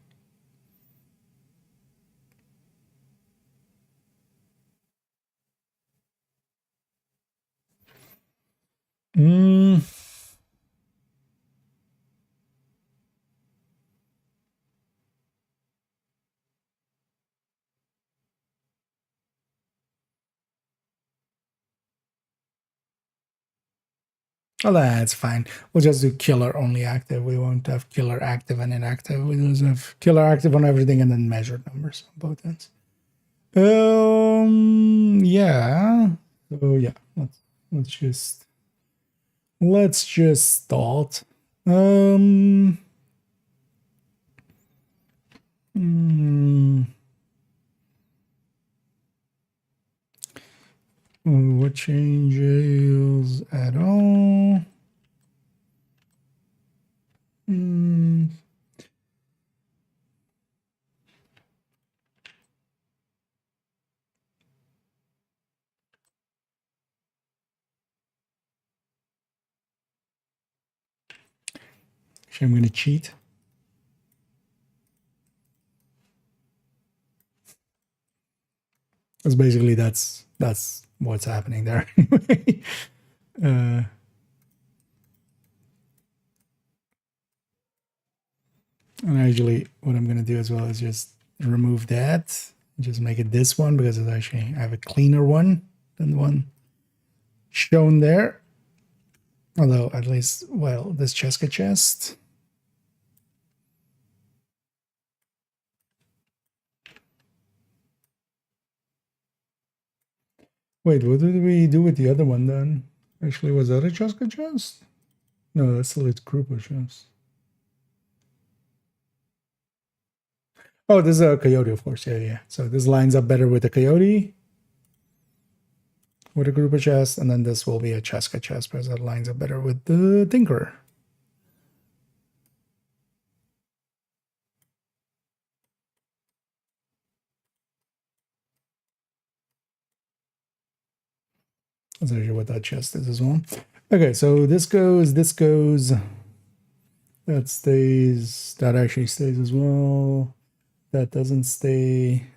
Oh, that's fine. We'll just do killer only active. We won't have killer active and inactive. We just have killer active on everything and then measured numbers on both ends. Yeah. So yeah, let's just start. What changes at all? Actually, I'm going to cheat. Because basically that's what's happening there anyway. And actually, what I'm going to do as well is just remove that. Just make it this one because it's actually, I have a cleaner one than the one shown there. Although, at least, well, this Cheska chest. Wait, what did we do with the other one then? Actually, was that a Cheska chest? No, that's still its Krupa chest. Oh, this is a Coyote, of course. Yeah. So this lines up better with the Coyote. With a Krupa chest, and then this will be a Cheska chest because that lines up better with the Tinker. That's actually what that chest is as well. Okay, so this goes, that stays, that actually stays as well. That doesn't stay.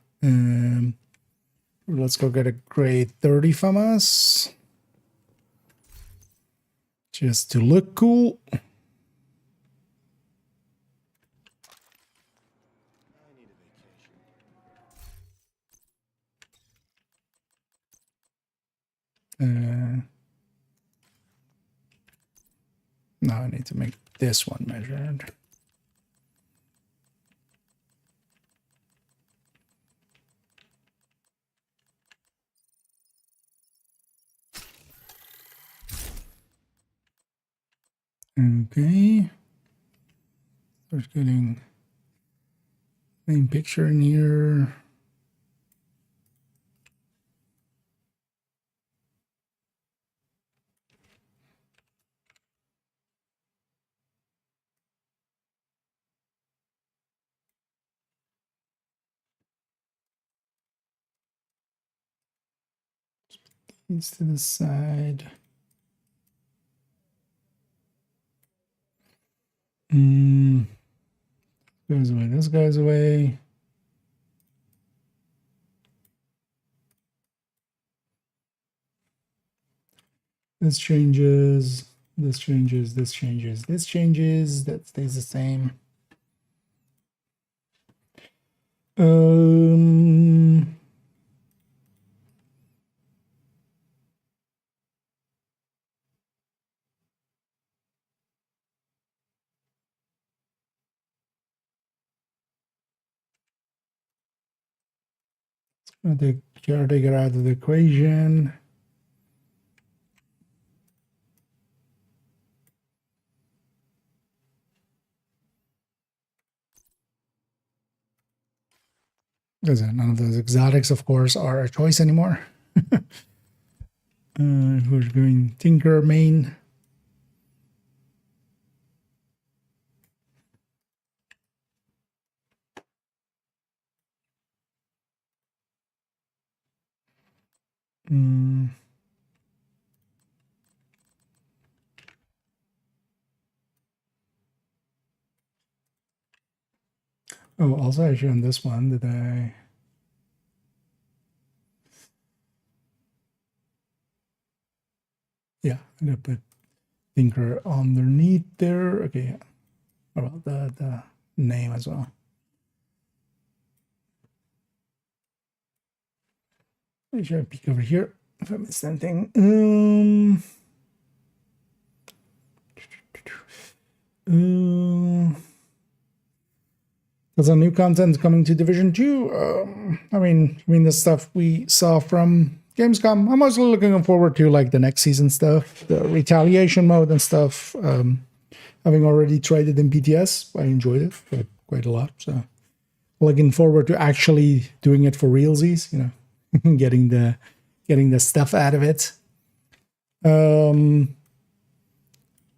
Let's go get a grade 30 from us. Just to look cool. Now I need to make this one measured. Okay. Start getting main picture in here. These to the side. Goes away. This goes away. This changes. This changes. This changes. This changes. That stays the same. I'll take caretaker out of the equation. Because none of those exotics, of course, are a choice anymore. We're going Tinker main. Oh, also actually on this one, did I? Yeah, I'm gonna put Tinker underneath there. Okay, yeah. How about the name as well? Let me peek over here if I missed anything. There's some new content coming to Division 2. I mean the stuff we saw from Gamescom. I'm mostly looking forward to like the next season stuff, the retaliation mode and stuff. Having already tried it in PTS, I enjoyed it quite a lot. So looking forward to actually doing it for realsies, you know, getting the stuff out of it.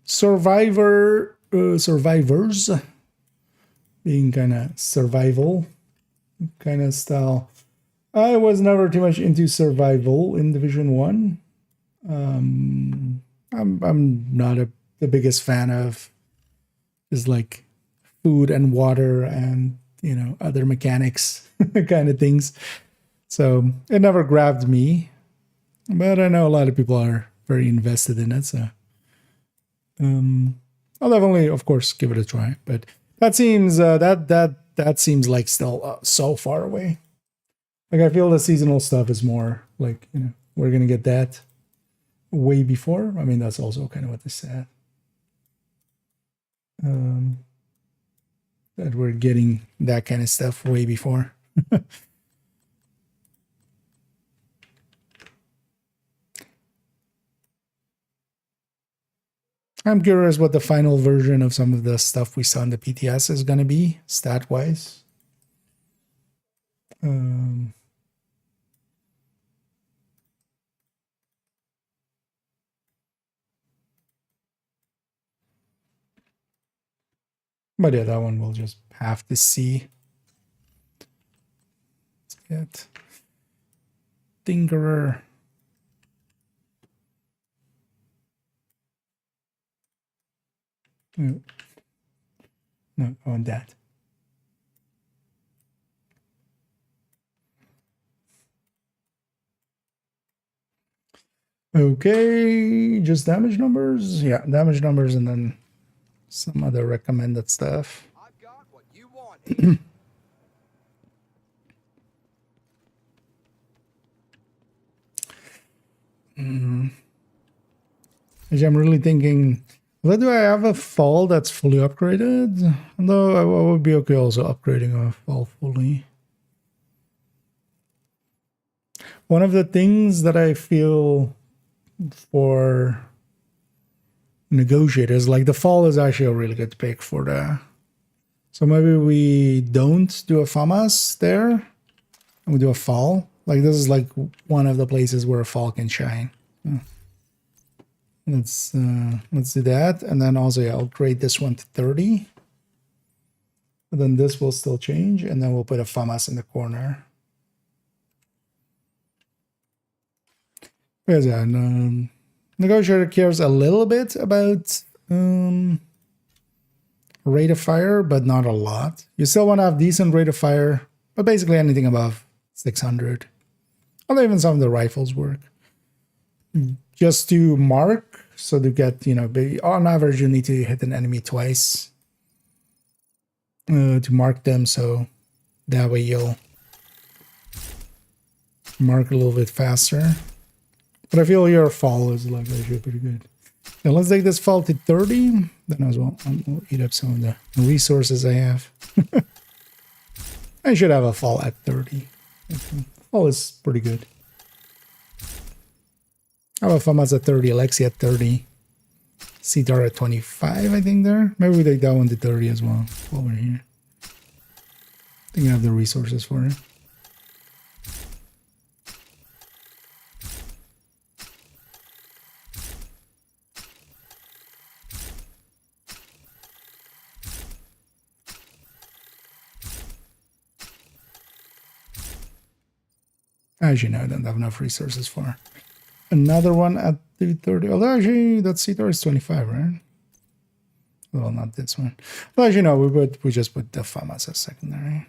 Survivors being kind of survival kind of style. I was never too much into survival in Division 1. I'm not the biggest fan of just like food and water and, you know, other mechanics kind of things. So it never grabbed me, but I know a lot of people are very invested in it. So I'll definitely, of course, give it a try. But that seems that seems like still so far away. Like I feel the seasonal stuff is more like, you know, we're gonna get that way before. I mean, that's also kind of what they said. That we're getting that kind of stuff way before. I'm curious what the final version of some of the stuff we saw in the PTS is going to be, stat-wise. But yeah, that one we'll just have to see. Let's get Tinkerer. No, I want that. Okay, just damage numbers. Yeah, damage numbers and then some other recommended stuff. I've got what you want. Actually, I'm really thinking, whether do I have a fall that's fully upgraded? Although I would be okay also upgrading a fall fully. One of the things that I feel for negotiators, like the fall is actually a really good pick for the. So maybe we don't do a FAMAS there, and we do a fall. Like this is like one of the places where a fall can shine. Let's do that, and then also yeah, I'll grade this one to 30. But then this will still change, and then we'll put a FAMAS in the corner. Because yeah, negotiator cares a little bit about rate of fire, but not a lot. You still want to have decent rate of fire, but basically anything above 600. Although even some of the rifles work. Just to mark, so to get, you know, on average you need to hit an enemy twice to mark them, so that way you'll mark a little bit faster. But I feel your fall is like actually pretty good. Now let's take this fall to 30. Then as well, I'll eat up some of the resources I have. I should have a fall at 30. Fall is pretty good. I have a FAMAS at 30, Alexi at 30. CTAR at 25, I think there. Maybe we take that one to 30 as well while we're here. I think I have the resources for it. As you know, I don't have enough resources for another one at 230. Although actually, that CTAR is 25, right? Well, not this one. Well, as you know, we just put the FAMAS as secondary.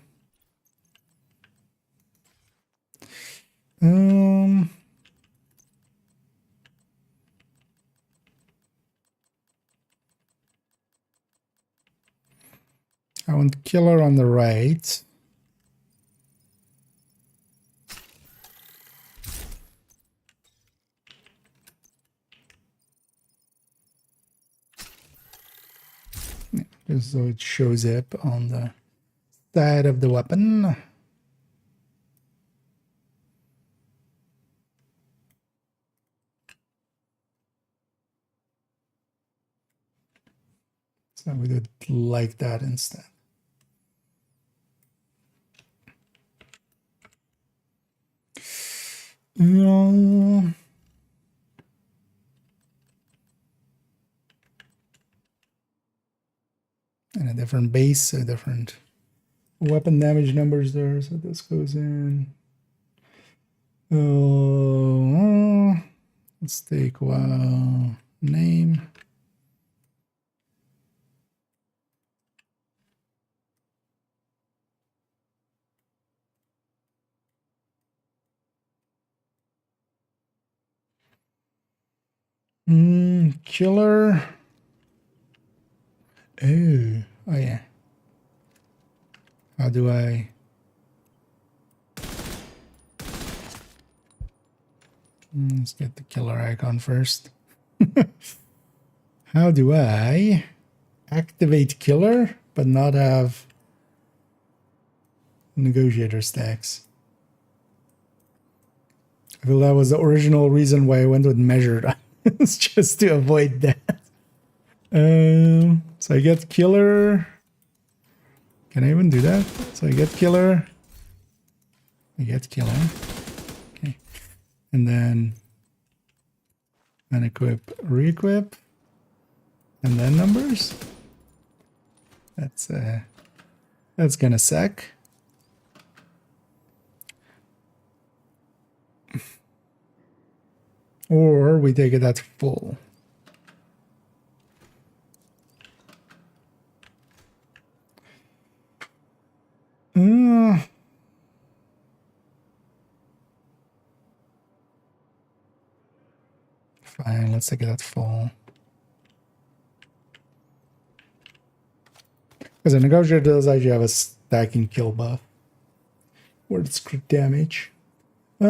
I want killer on the right. Just so it shows up on the side of the weapon. So we do it like that instead. And a different base, so different weapon damage numbers there. So this goes in. Let's take name. Killer. Oh yeah. How do I? Let's get the killer icon first. How do I activate killer but not have negotiator stacks? I feel that was the original reason why I went with measured. It's just to avoid that. So I get killer. Can I even do that? So I get killer. I get killer. Okay. And then unequip, re-equip. And then numbers. That's gonna suck. Or we take it at full. Fine, let's take it at full. Because a negotiator does actually have a stacking kill buff. Where it's crit damage. Yeah,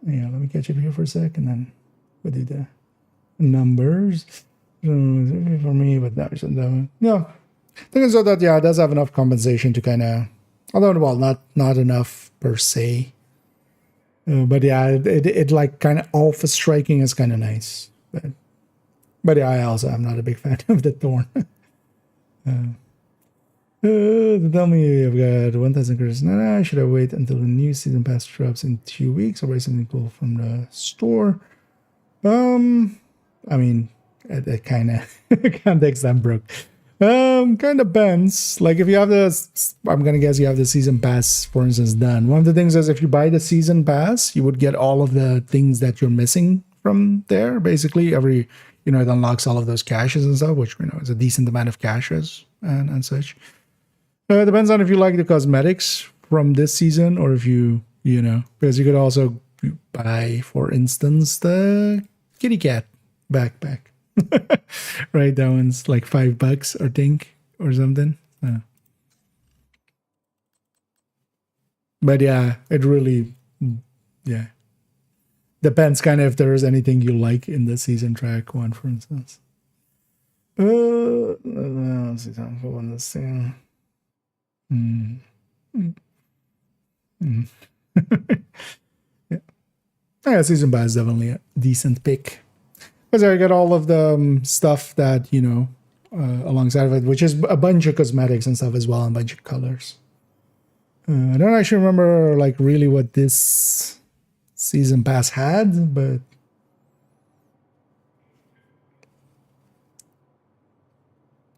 let me catch it here for a sec and then we'll do the numbers. For me, but that was yeah. Thing is that yeah, it does have enough compensation to kind of, although well, not enough per se. But yeah, it like kind of alpha striking is kind of nice. But yeah, I'm not a big fan of the thorn. Tell me I've got 1,000 credits. No, should I wait until the new season pass drops in 2 weeks or buy something cool from the store? I mean, it kind of context I'm broke. Kind of depends. Like if you have I'm gonna guess you have the season pass, for instance, done. One of the things is if you buy the season pass, you would get all of the things that you're missing from there. Basically, it unlocks all of those caches and stuff, which is a decent amount of caches and such. It depends on if you like the cosmetics from this season or if because you could also buy, for instance, the kitty cat backpack. Right, that one's like $5, I think, or something. But yeah, it really, depends kind of if there is anything you like in the season track one, for instance. Let's see something on this thing. Yeah, season pass is definitely a decent pick. Because I got all of the stuff that, alongside of it, which is a bunch of cosmetics and stuff as well, and a bunch of colors. I don't actually remember, like, really what this season pass had, but...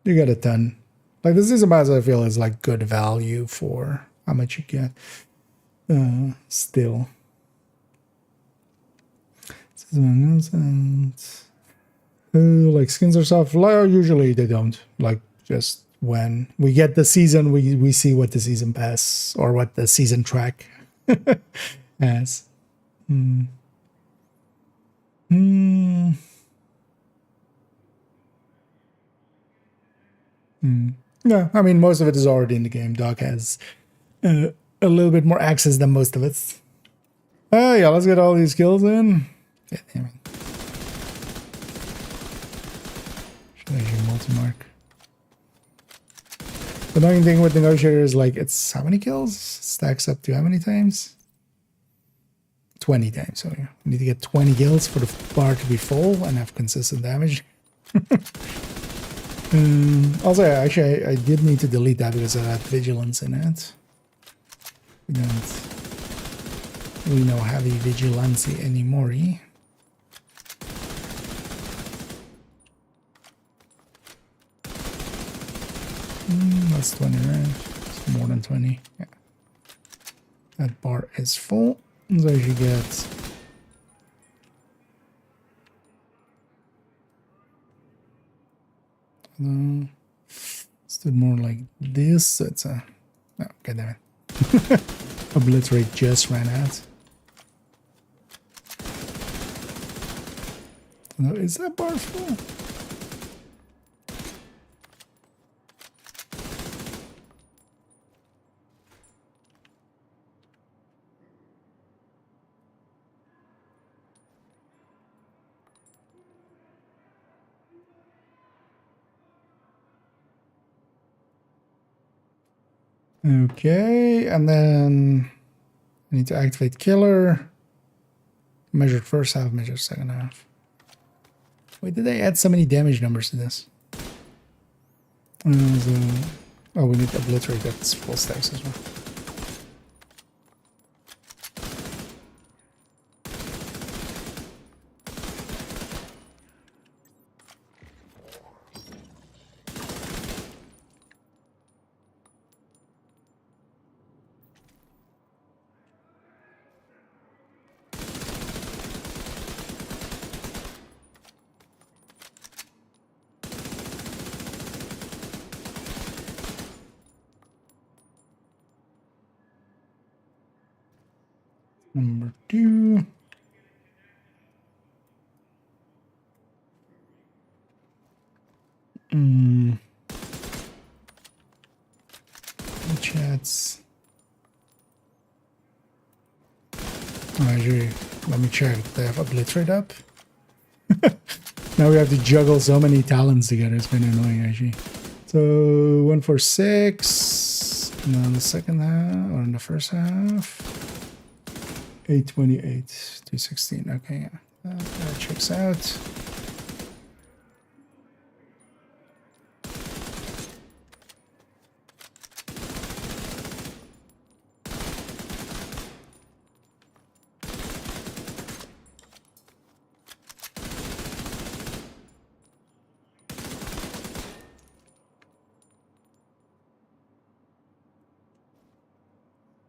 you get a ton. Like, the season pass, I feel, is, like, good value for how much you get. Still. And like skins or stuff, usually they don't. Like just when we get the season, we see what the season pass or what the season track has. Yeah, I mean most of it is already in the game. Doc has a little bit more access than most of it. Yeah, let's get all these kills in. Yeah, damn it. Should I use multi-mark? The annoying thing with Negotiator is like, it's how many kills? Stacks up to how many times? 20 times. So you need to get 20 kills for the bar to be full and have consistent damage. Also, actually, I did need to delete that because I had vigilance in it. We don't really know heavy vigilance anymore. That's 20, right? It's more than 20. Yeah. That bar is full. So you get... let's do more like this. So it's a... oh, god damn it. Obliterate just ran out. No, is that bar full? Okay, and then I need to activate killer. Measured first half, measured second half. Wait, did they add so many damage numbers to this? Oh, we need to obliterate that full stacks as well. Number 2. Chats. Actually, let me check. They have obliterate up. Now we have to juggle so many talents together. It's kind of annoying, actually. So 1 for 6. And then the second half, or in the first half. 828, 216. Okay, yeah. That checks out.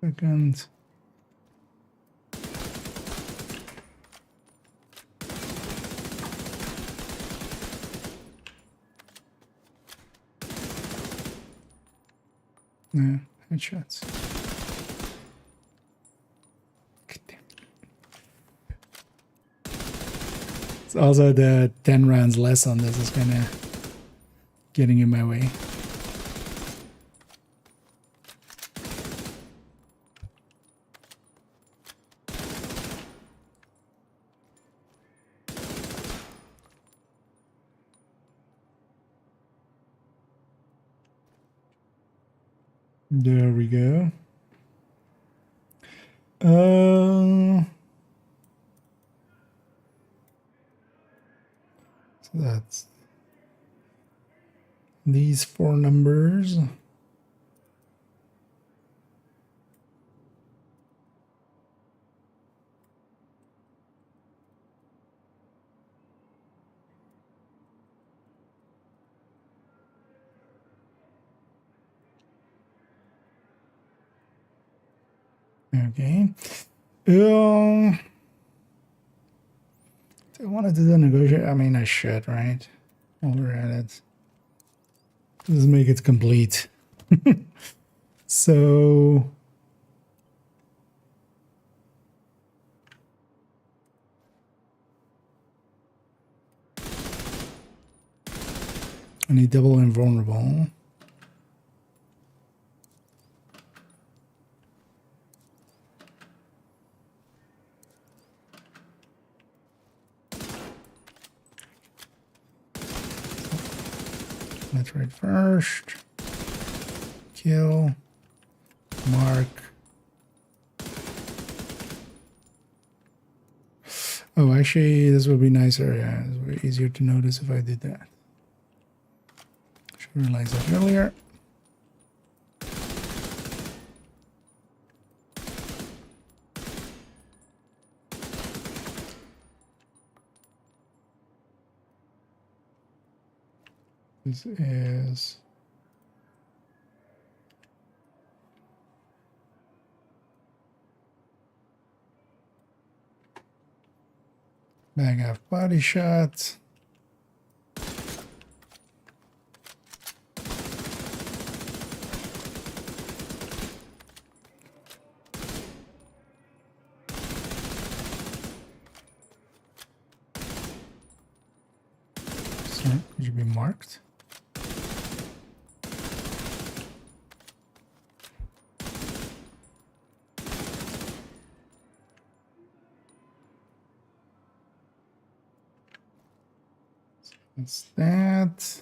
Second. No, headshots. It's also the 10 rounds less on this is kind of getting in my way. There we go. So that's these 4 numbers. Okay. I wanted to do negotiate. I mean, I should, right? While we're at it. Let's make it complete. So. I need double invulnerable. Let's read first. Kill. Mark. Oh, actually, this would be nicer. Yeah, it would be easier to notice if I did that. Should realize that earlier. This is bag half body shot. Sorry, could you be marked? That's that.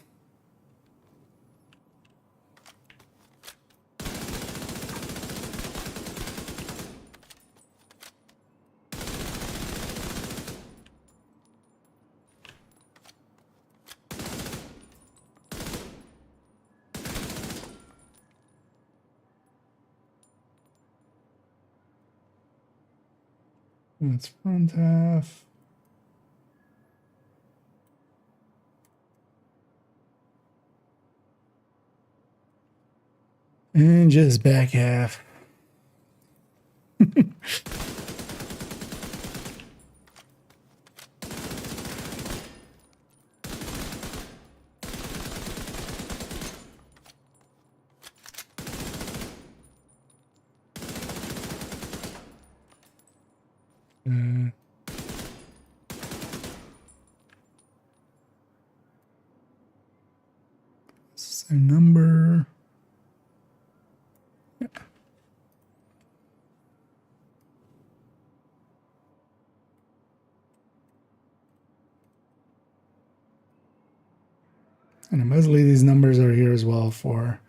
That's front half. And just back half. Same number. Yeah. And mostly these numbers are here as well for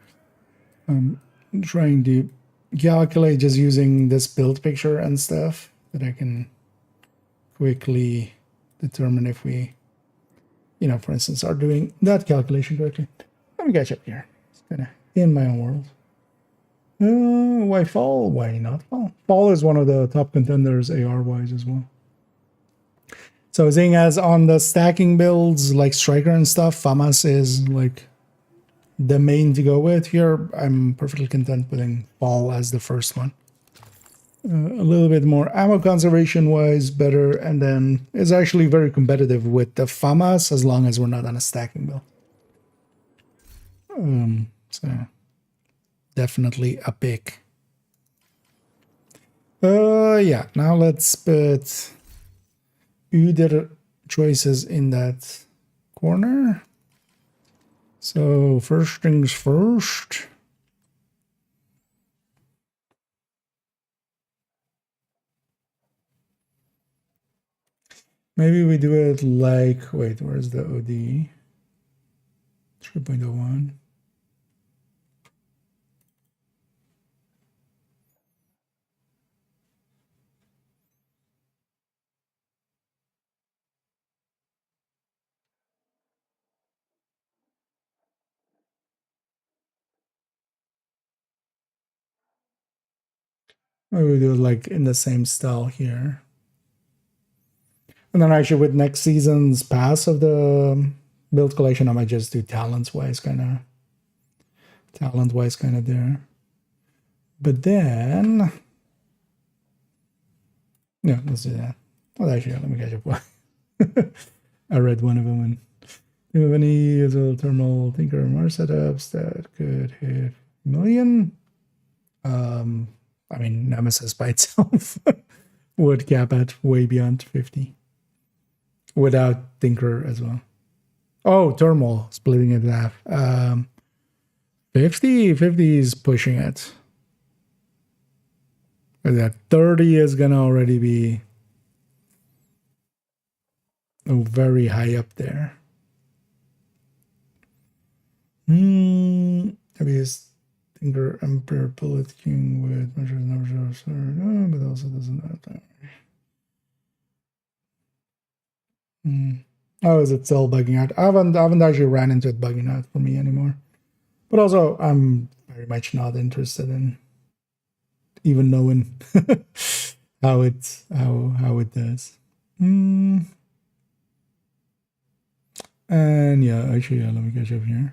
trying to calculate just using this build picture and stuff that I can quickly determine if we, you know, for instance, are doing that calculation correctly. Let me catch up here. It's kind of in my own world. Why fall? Why not fall? Fall is one of the top contenders AR-wise as well. So seeing as on the stacking builds like Striker and stuff, FAMAS is like the main to go with here. I'm perfectly content putting Fall as the first one. a little bit more ammo conservation wise, better, and then it's actually very competitive with the FAMAS as long as we're not on a stacking build. So definitely a pick. Yeah, now let's put other choices in that corner. So first things first. Maybe we do it like, wait, where's the OD? 3.01. Maybe we do it like in the same style here. And then actually with next season's pass of the build collection, I might just do talent-wise kind of there. But then, yeah, let's do that. Well, actually, let me catch up. I read one of them. And do you have any little thermal Tinker Mars setups that could hit a million? I mean, Nemesis by itself would cap at way beyond 50 without Tinker as well. Oh, thermal, splitting it in half. 50 is pushing it. But that 30 is gonna already be very high up there. Heaviest Tinker Emperor Bullet King with measures numbers, but also doesn't have that. Oh, is it still bugging out? I haven't actually ran into it bugging out for me anymore. But also, I'm very much not interested in even knowing how it does. And yeah, actually, let me catch up here.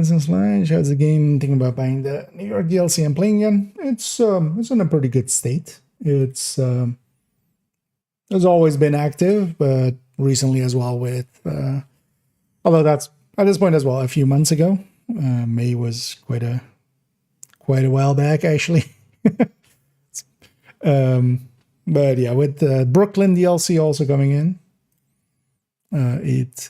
Since launch, how's the game thinking about buying the New York DLC and playing again? It's in a pretty good state. It's always been active, but recently as well with although that's at this point as well a few months ago. May was quite a while back actually. But yeah, with Brooklyn DLC also coming in, it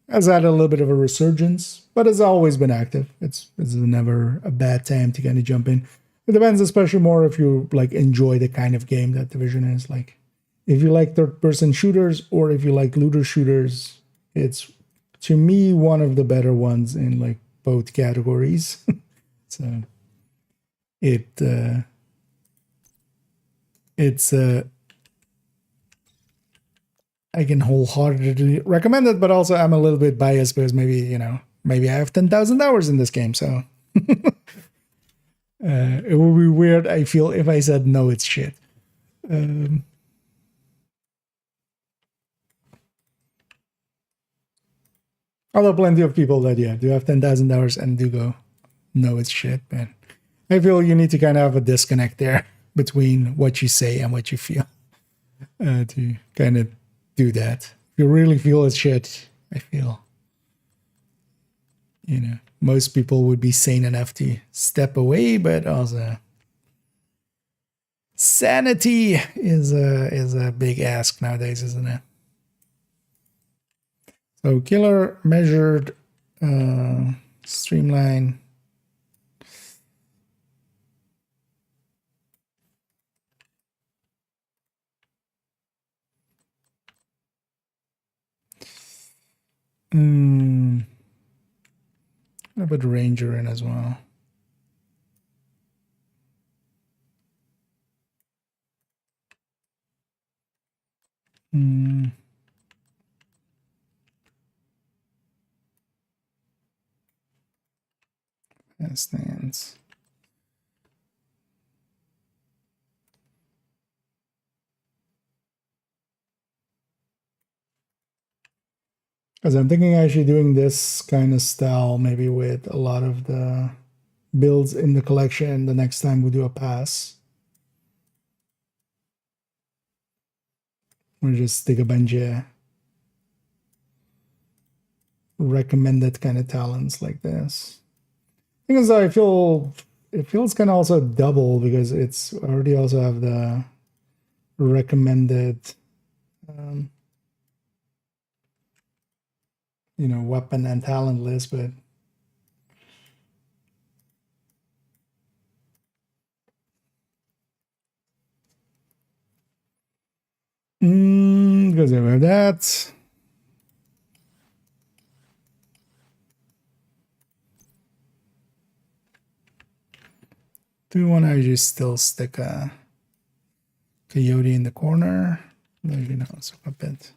has had a little bit of a resurgence, but it's always been active. It's never a bad time to kind of jump in. It depends, especially more if you like enjoy the kind of game that Division is. Like, if you like third-person shooters or if you like looter shooters, it's to me one of the better ones in like both categories. So it's I can wholeheartedly recommend it, but also I'm a little bit biased because maybe I have 10,000 hours in this game, so it would be weird, I feel, if I said no, it's shit. Although plenty of people that do have 10,000 hours and do go, no, it's shit, man. I feel you need to kind of have a disconnect there between what you say and what you feel to kind of do that. If you really feel it's shit, I feel, most people would be sane enough to step away, but also sanity is a big ask nowadays, isn't it? So killer, measured, streamline. I'll put Ranger in as well. stands. Because I'm thinking actually doing this kind of style maybe with a lot of the builds in the collection the next time we do a pass. Or just take a bunch of recommended kind of talents like this. Because I feel it feels kind of also double because it's already also have the recommended you know, weapon and talent list, but because we have that. Do we want to just still stick a coyote in the corner? Maybe not so a bit.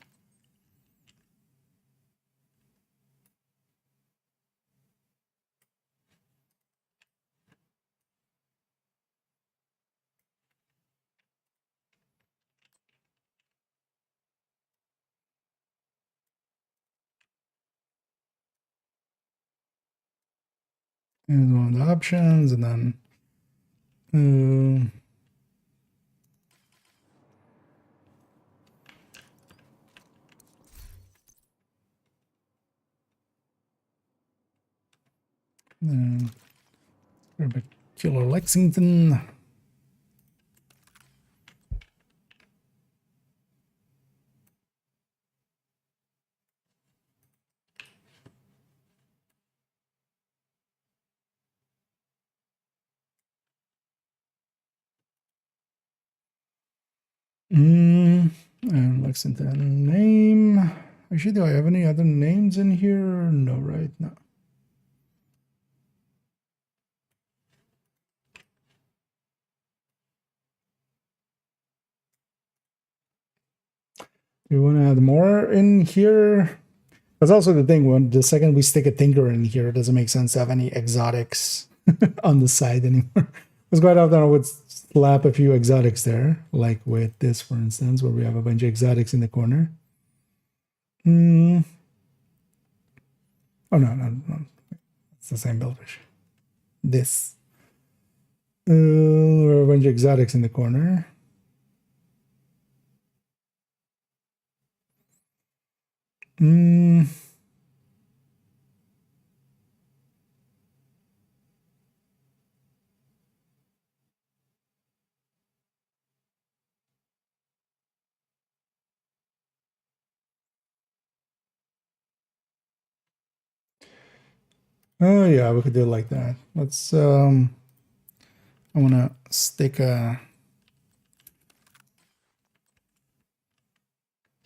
Here's one of the options, and then Killer Lexington. And Lexington name. Actually, do I have any other names in here? No, right? No. Do you want to add more in here? That's also the thing. When the second we stick a tinker in here, it doesn't make sense to have any exotics on the side anymore. Because quite often I would slap a few exotics there, like with this, for instance, where we have a bunch of exotics in the corner. Oh no, it's the same buildfish. This. We have a bunch of exotics in the corner. Oh yeah, we could do it like that. Let's I wanna stick a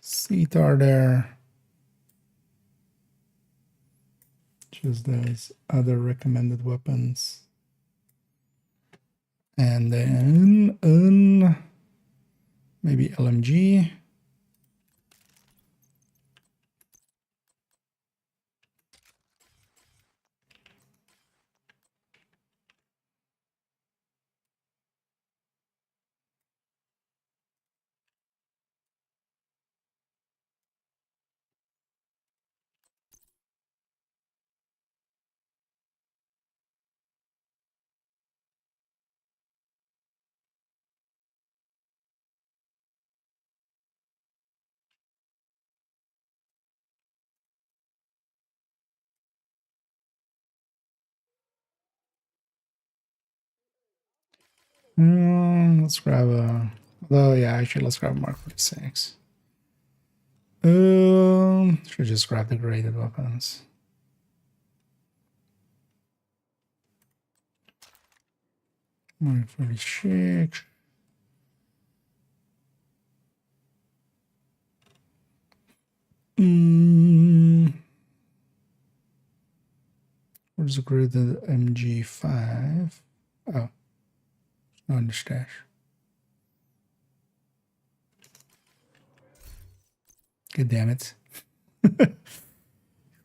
CTAR there. Choose those other recommended weapons. And then maybe LMG. Let's grab a. Oh yeah, actually, let's grab Mark 46. Should just grab the graded weapons. Mark 46. Where's the graded MG5? Oh, on the stash. God damn it.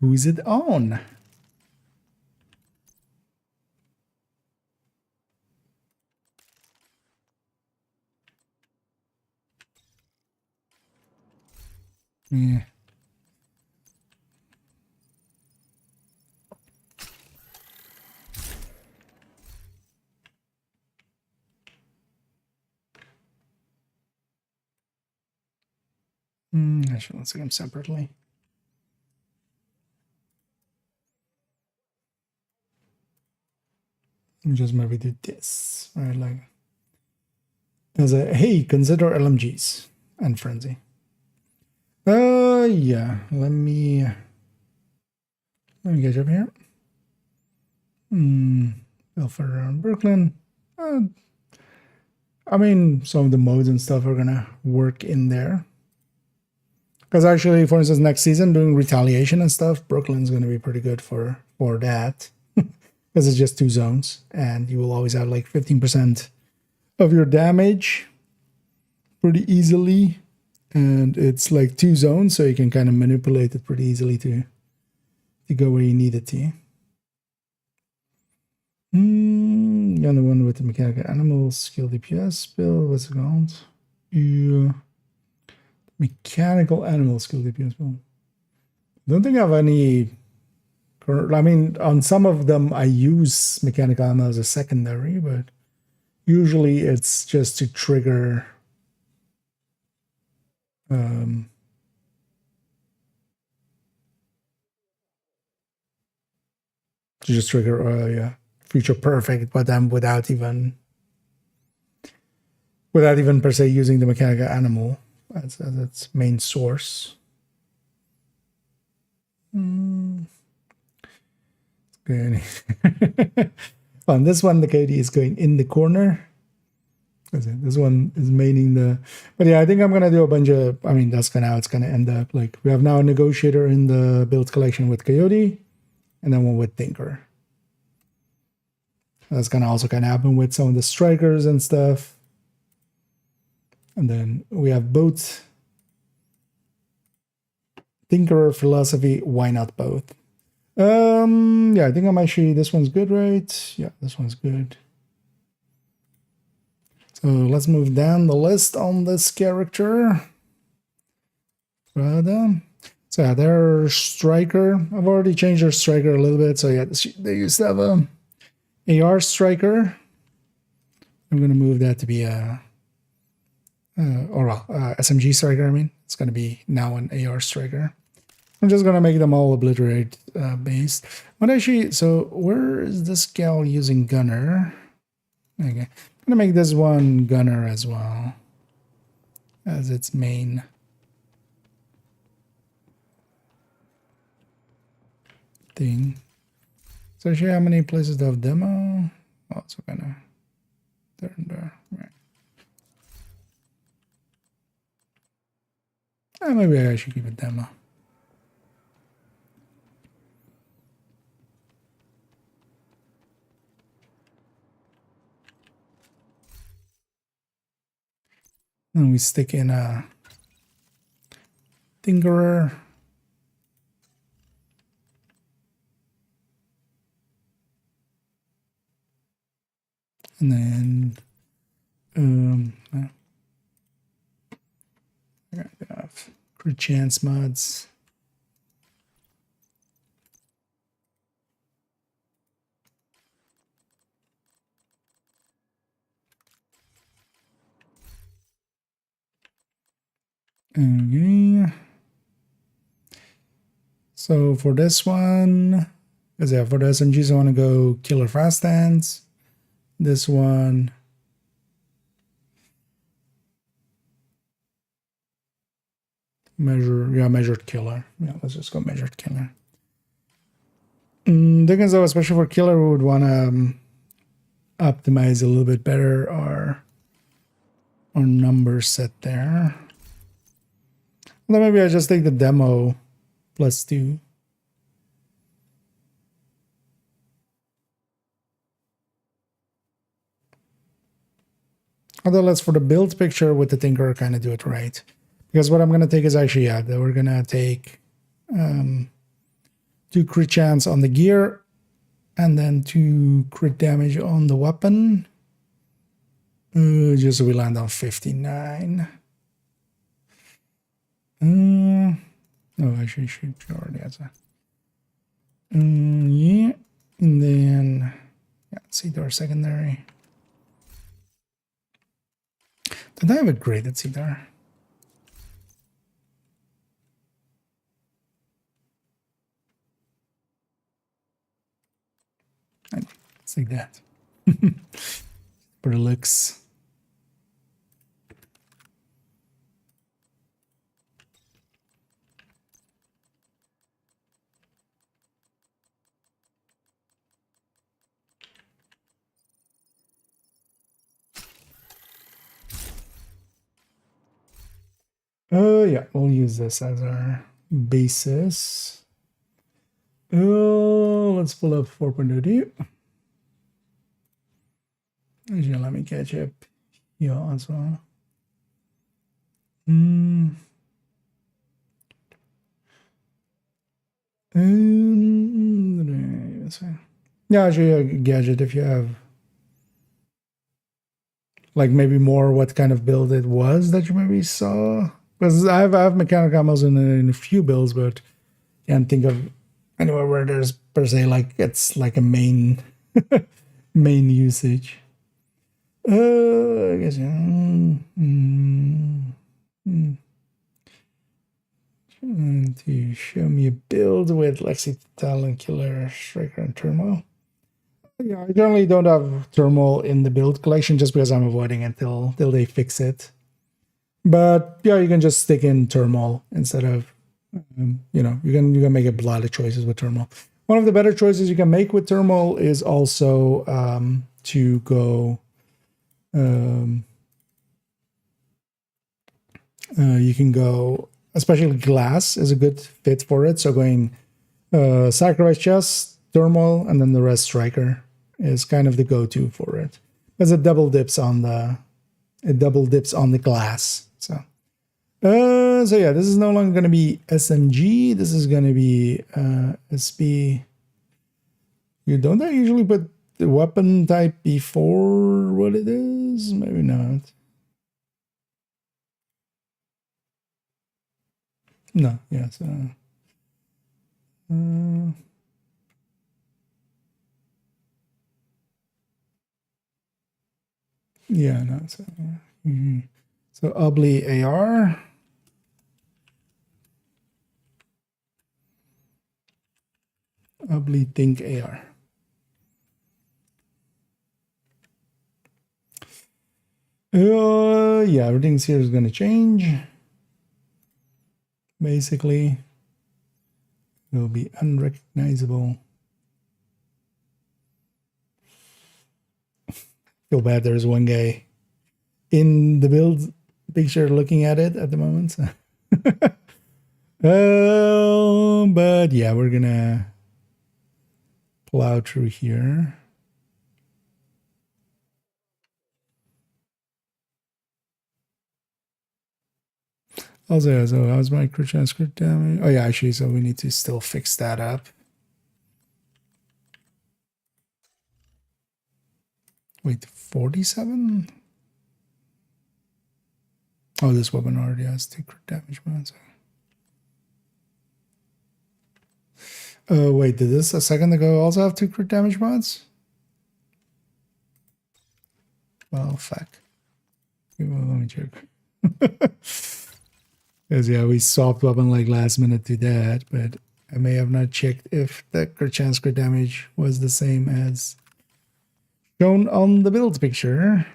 Who's it on? Yeah. Actually, let's see them separately. Let me just maybe do this, right? Like, as a hey, consider LMGs and frenzy. Yeah. Let me get up here. Go further around Brooklyn. I mean, some of the modes and stuff are gonna work in there. Because actually, for instance, next season doing retaliation and stuff, Brooklyn's gonna be pretty good for that. Because it's just 2 zones, and you will always have like 15% of your damage pretty easily. And it's like 2 zones, so you can kind of manipulate it pretty easily to go where you need it to. The other one with the mechanical animal skill DPS build, what's it called? Yeah. Mechanical animal skill DPS build. Don't think I have any. I mean, on some of them I use mechanical ammo as a secondary, but usually it's just to trigger to just trigger yeah, future perfect, but then without even per se using the mechanical animal as its main source. Good. On this one, the Coyote is going in the corner. This one is maining the. But yeah, I think I'm gonna do a bunch of. I mean, that's kind of how it's gonna end up. Like we have now a negotiator in the build collection with Coyote, and then one with Tinker. That's gonna also kind of happen with some of the strikers and stuff. And then we have both Tinkerer, Philosophy. Why not both? Yeah, I think I'm actually. This one's good, right? Yeah, this one's good. So let's move down the list on this character. So yeah, their striker. I've already changed their striker a little bit. So yeah, they used to have a AR striker. I'm gonna move that to be a SMG striker. I mean, it's gonna be now an AR striker. I'm just gonna make them all obliterate based. But actually, so where is this gal using gunner? Okay. I'm gonna make this one gunner as well as its main thing. So actually, how many places do I have demo? Also gonna turn there, right? Maybe I should keep it demo. And we stick in a Tinkerer. And then I have crit chance mods. Okay. So for this one, because yeah, for the SMGs, I want to go killer fast hands. This one, measured killer. Yeah, let's just go measured killer. Dickens, though, especially for killer, we would want to optimize a little bit better our numbers set there. Then maybe I just take the demo +2. Although let's, for the build picture with the Tinkerer, kind of do it right. Because what I'm going to take is actually, yeah, we're going to take 2 crit chance on the gear and then 2 crit damage on the weapon. Just so we land on 59. No, actually, she already has that. Yeah, and then yeah, Cedar secondary. Did I have a graded Cedar? It's like that. For the looks. Yeah, we'll use this as our basis. Let's pull up 4.0D. Actually, let me catch up here as well. Yeah, actually, a gadget if you have like maybe more what kind of build it was that you maybe saw. Because I have mechanical ammos in a few builds, but can't think of anywhere where there's per se like it's like a main main usage. I guess to show me a build with Lexi Talon, Killer, Striker, and Turmoil. Yeah, I generally don't have Turmoil in the build collection just because I'm avoiding it till they fix it. But yeah, you can just stick in Turmoil instead of you can make a lot of choices with Turmoil. One of the better choices you can make with Turmoil is also to go. You can go, especially glass is a good fit for it. So going sacrifice chest, Turmoil, and then the rest striker is kind of the go-to for it. Because it double dips on the glass. So yeah, this is no longer going to be SMG. This is going to be SB. You don't usually put the weapon type before what it is? Maybe not. No, yeah, so yeah, no, so so Obli AR. Obli Think AR. Yeah, everything's here is gonna change. Basically, it will be unrecognizable. Feel bad there's one guy in the build picture looking at it at the moment. So. But yeah, we're gonna plow through here. Also, so how's my crit chance crit damage? Oh yeah, actually, so we need to still fix that up. Wait, 47? Oh, this weapon already has 2 crit damage mods. Wait, did this a second ago also have 2 crit damage mods? Well, fuck. Well, let me check. Because yeah, we swapped weapon like last minute to that, but I may have not checked if the crit chance crit damage was the same as shown on the build picture.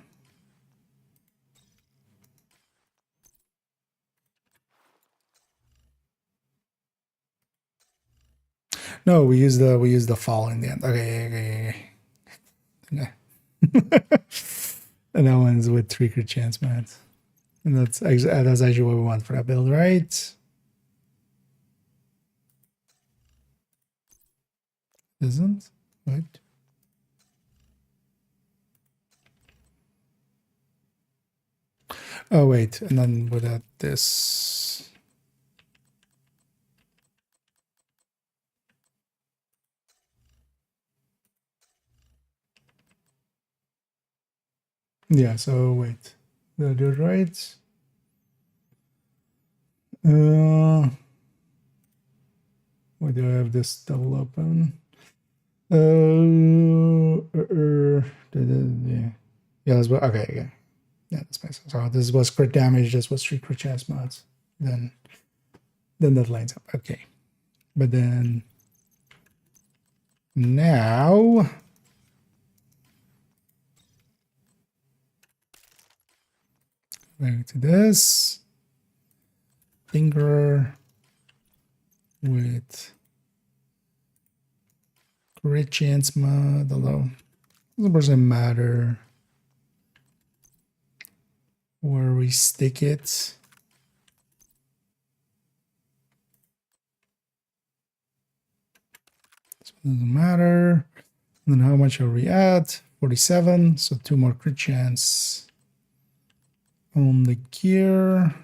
No, we use the fall in the end. Okay. And that one's with 3 crit chance mods. And that's actually what we want for that build, right? Isn't? What? Oh, wait. And then without this. Yeah, so wait. Did I do it right? Why do I have this double open? Yeah, that's what, okay. Yeah, that's makes sense. So this was crit damage, this was 3 crit chance mods. Then that lines up. Okay. But then now going to this finger with crit chance mod, although it doesn't matter where we stick it. So it doesn't matter. And then how much are we at? 47. So 2 more crit chance on the gear.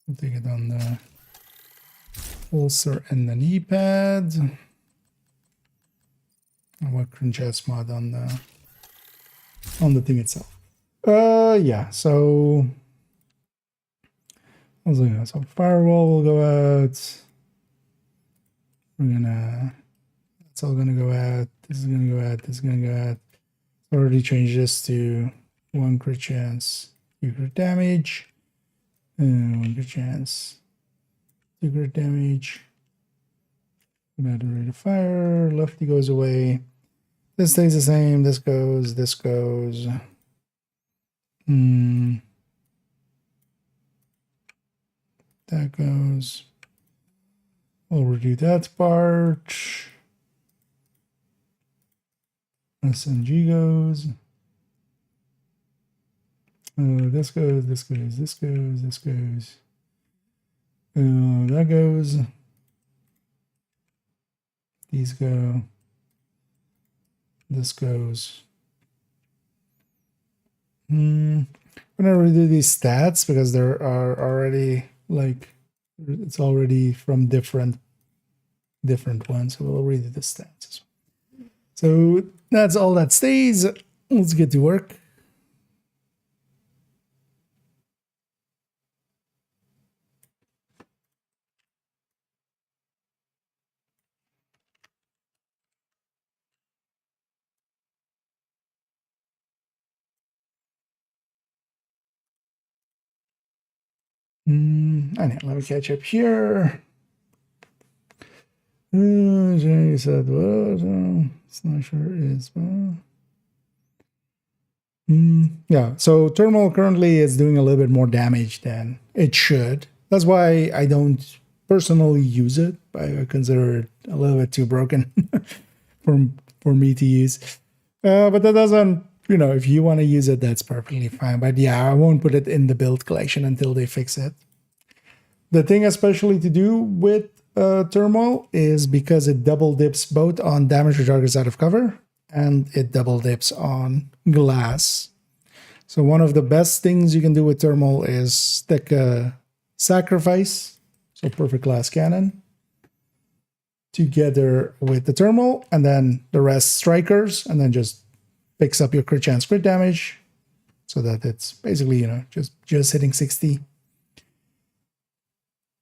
We'll take it on the holster and the knee pad. And what crit chance mod on the thing itself. Yeah, so I was looking at, so firewall will go out. We're gonna, it's all gonna go out. This is gonna go out. This is gonna go out. Already changed this to 1 crit chance, 2 crit damage, 1 crit chance, 2 crit damage. Gonna do rate of fire. Lefty goes away. This stays the same. This goes. This goes. That goes. We'll redo that part. SMG goes. This goes, this goes, this goes, this goes. That goes. These go. This goes. I'm gonna redo these stats because there are already like it's already from different ones. So we'll redo the stats as well. So that's all that stays. Let's get to work. Anyway, let me catch up here. Jay said what? Slasher is yeah, so Thermal currently is doing a little bit more damage than it should. That's why I don't personally use it. I consider it a little bit too broken for me to use. But that doesn't, if you want to use it, that's perfectly fine. But yeah, I won't put it in the build collection until they fix it. The thing especially to do with Thermal is because it double dips both on damage to targets out of cover and it double dips on glass. So one of the best things you can do with Thermal is stick a sacrifice, so perfect glass cannon, together with the Thermal, and then the rest strikers, and then just picks up your crit chance crit damage so that it's basically, just hitting 60.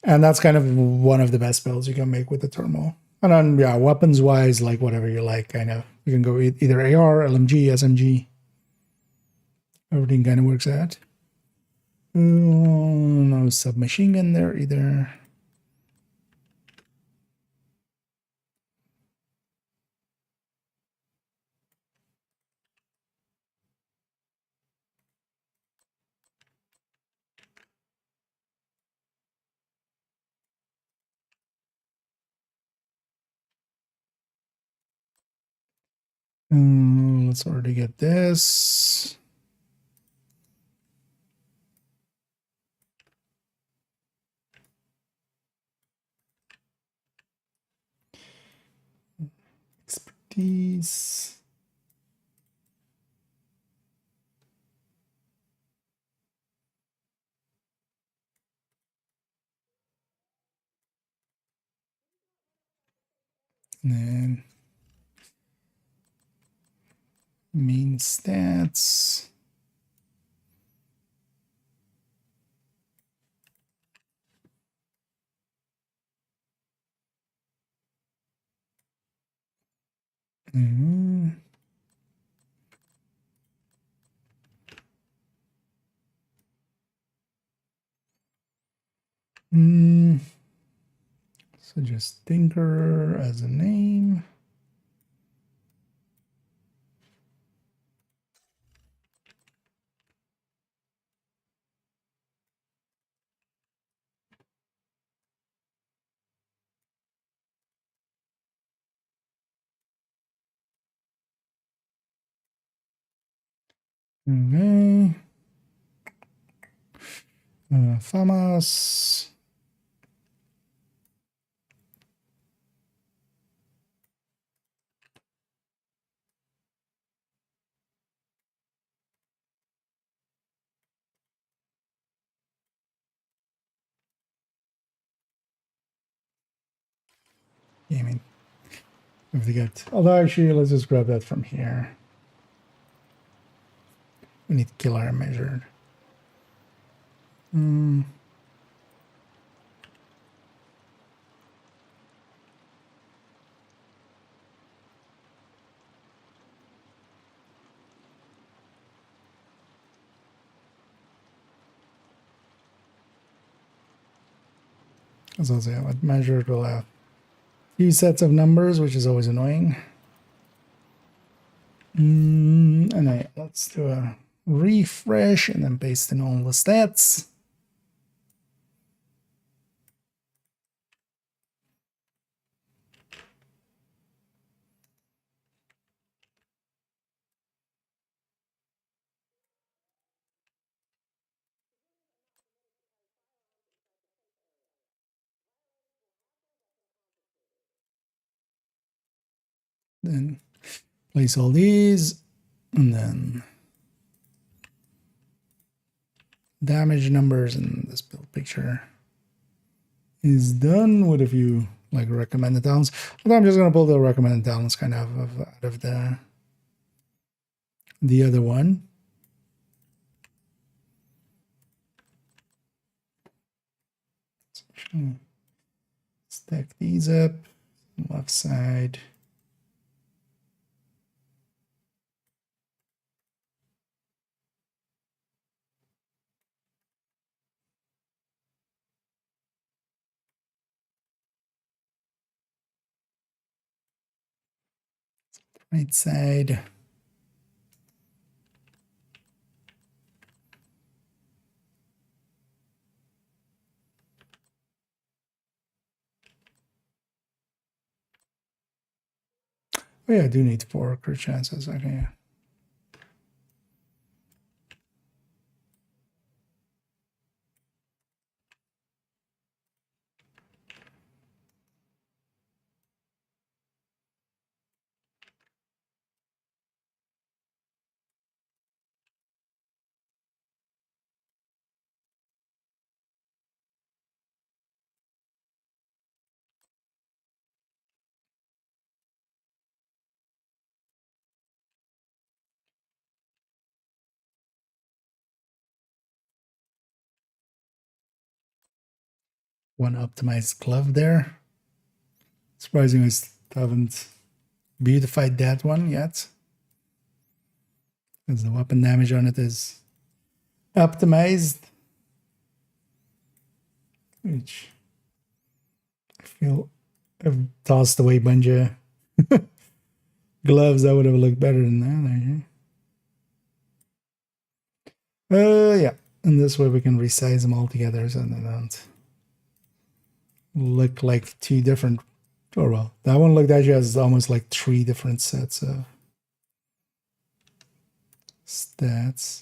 And that's kind of one of the best builds you can make with the Thermal. And then, yeah, weapons-wise, like whatever you like, kind of. You can go either AR, LMG, SMG. Everything kind of works out. No submachine gun there either. Let's already get this. Expertise. And then Main stats. Mm-hmm. So just Tinkerer as a name. Okay. Famas. Gaming. If they get, although actually, let's just grab that from here. We need killer measured. As I say, what measured will have few sets of numbers, which is always annoying. And let's do a refresh and then paste in all the stats. Then place all these, and then damage numbers, and this build picture is done with a few like recommended downs. Although I'm just gonna pull the recommended downs kind of out of the other one. Stack these up, left side. Right side. Oh yeah, I do need 4 crit chances. Okay. One optimized glove there. Surprisingly, I haven't beautified that one yet, because the weapon damage on it is optimized, which I feel I've tossed away a bunch of gloves that would have looked better than that. Yeah, and this way we can resize them all together so they don't look like 2 different. Oh well, that one looked actually as almost like 3 different sets of stats.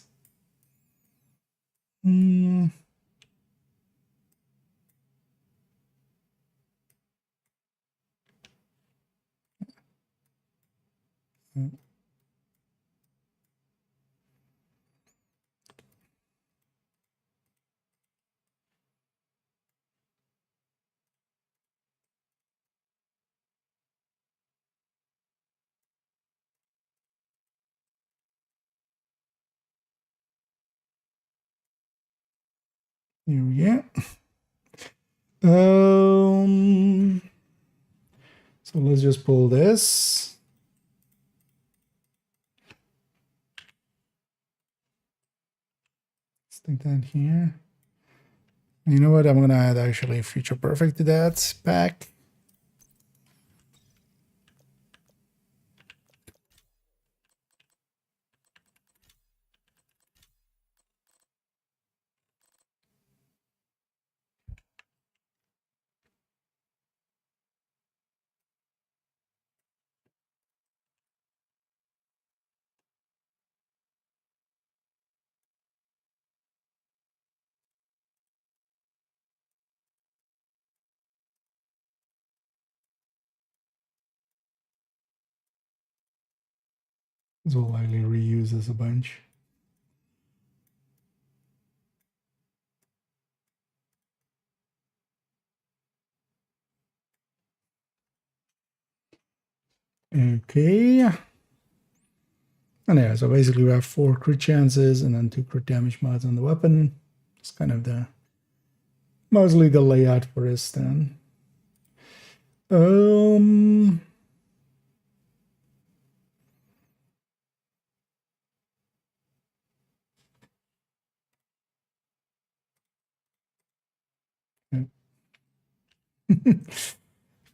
Here we go. So let's just pull this. Stick that here. You know what? I'm gonna add actually Future Perfect to that pack. This will likely reuse this a bunch. Okay. And yeah, so basically we have 4 crit chances and then 2 crit damage mods on the weapon. It's kind of the mostly the layout for this then.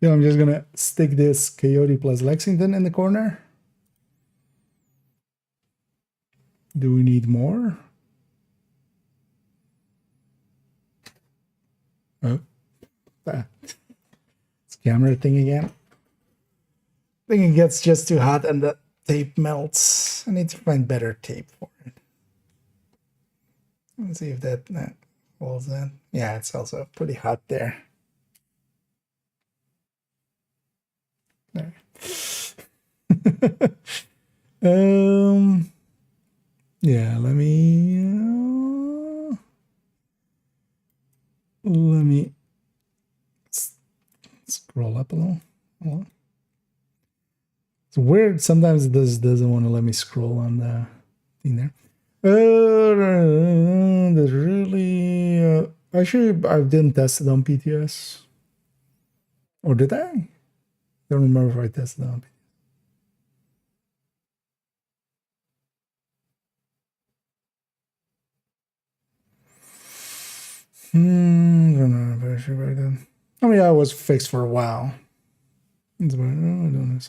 Yeah, I'm just gonna stick this Coyote plus Lexington in the corner. Do we need more? Oh, it's camera thing again. I think it gets just too hot and the tape melts. I need to find better tape for it. Let's see if that holds in. Yeah, it's also pretty hot there. There. Yeah, let me scroll up a little. It's weird. Sometimes this doesn't want to let me scroll on the thing there. There's really actually I didn't test it on PTS, or did I? Don't remember if I tested it on PTS. I don't know if I should write that. I mean, yeah, it was fixed for a while. It's about, I don't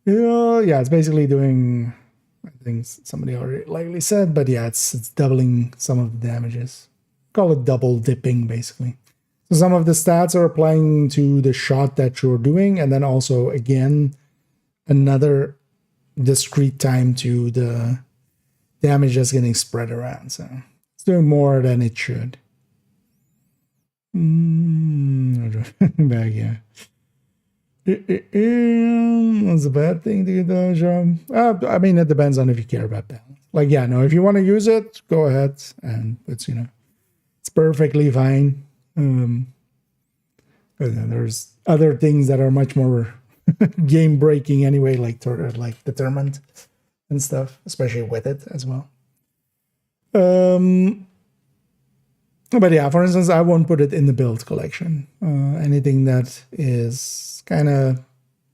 know. Yeah, it's basically doing, I think somebody already likely said, but yeah, it's doubling some of the damages. Call it double dipping, basically. So some of the stats are applying to the shot that you're doing, and then also, again, another discrete time to the damage that's getting spread around. So it's doing more than it should. Back, yeah. That's a bad thing to get the job. I mean, it depends on if you care about balance. Like, yeah, no, if you want to use it, go ahead, and it's it's perfectly fine. There's other things that are much more game breaking anyway, like determined and stuff, especially with it as well. But yeah, for instance, I won't put it in the build collection. Anything that is kind of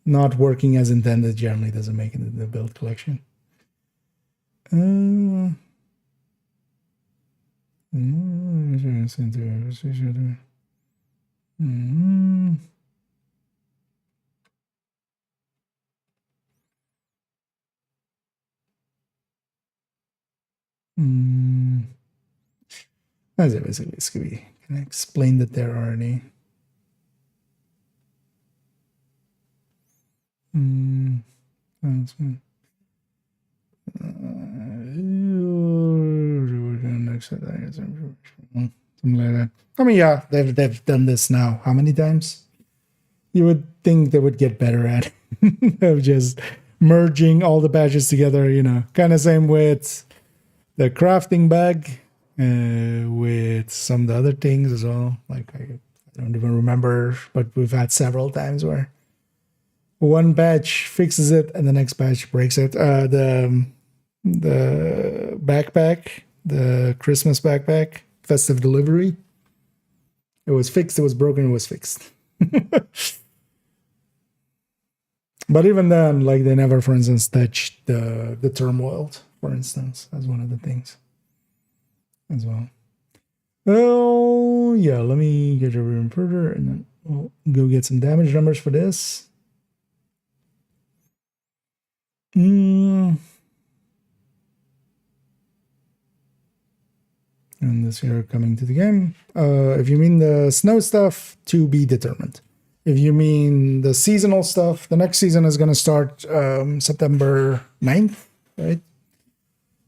not working as intended generally doesn't make it in the build collection. That's it, basically. Scooby, can I explain that there are any? Something like that. I mean, yeah, they've done this now. How many times? You would think they would get better at of just merging all the badges together. Kind of same with the crafting bag. With some of the other things as well. Like I don't even remember, but we've had several times where one batch fixes it and the next batch breaks it. The backpack, the Christmas backpack, festive delivery. It was fixed, it was broken, it was fixed. But even then, like, they never, for instance, touched the turmoil, for instance, as one of the things as well. Oh, yeah, let me get a room further, and then we'll go get some damage numbers for this. And this here coming to the game. If you mean the snow stuff, to be determined. If you mean the seasonal stuff, the next season is going to start September 9th, right?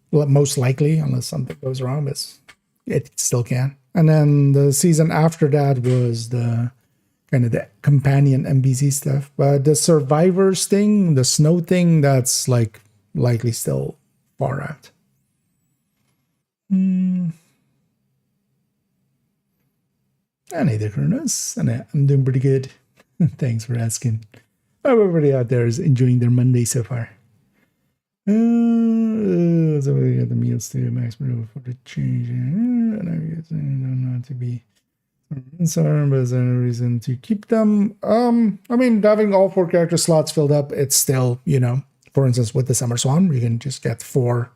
Well, most likely, unless something goes wrong, but it still can. And then the season after that was the kind of the companion NPC stuff. But the survivors thing, the snow thing, that's like likely still far out. Any difference? And I'm doing pretty good. Thanks for asking. Hope everybody out there is enjoying their Monday so far. So we got the meals too, max for the change. And I guess I don't know to be concerned, but is there any reason to keep them? I mean, having all 4 character slots filled up, it's still, you know, for instance, with the Summer Swan, you can just get 4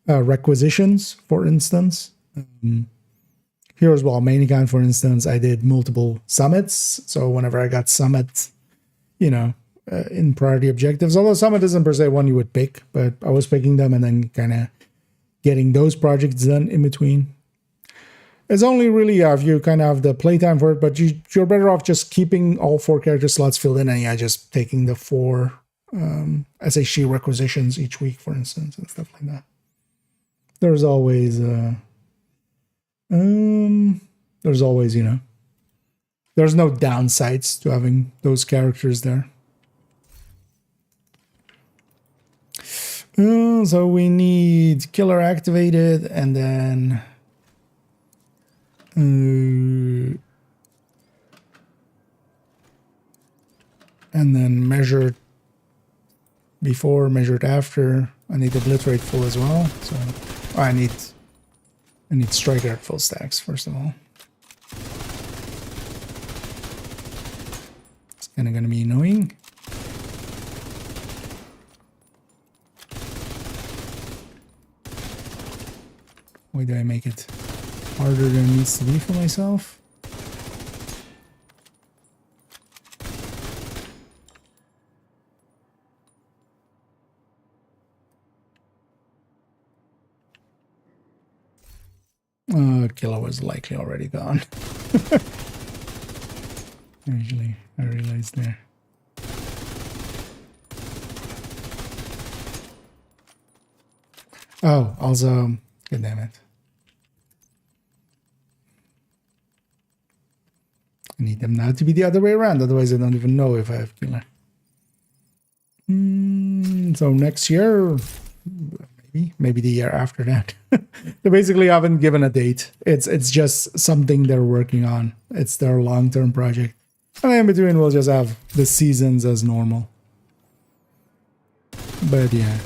requisitions, for instance. Here as well, main account, for instance, I did multiple summits. So whenever I got summit, you know, in priority objectives, although summit isn't per se one you would pick, but I was picking them and then kind of getting those projects done in between. It's only really if you kind of have the playtime for it, but you're better off just keeping all 4 character slots filled in and yeah, just taking the 4 SHG requisitions each week, for instance, and stuff like that. There's always, you know, there's no downsides to having those characters there. So we need killer activated and then measured before, measured after. I need obliterate full as well. So I need striker at full stacks first of all. It's kind of going to be annoying. Why do I make it harder than it needs to be for myself? Killer was likely already gone. Usually, I realized there. Oh, also, god damn it. I need them now to be the other way around, otherwise I don't even know if I have killer. So next year, maybe the year after that. They basically haven't given a date. It's just something they're working on. It's their long-term project. And in between, we'll just have the seasons as normal. But yeah.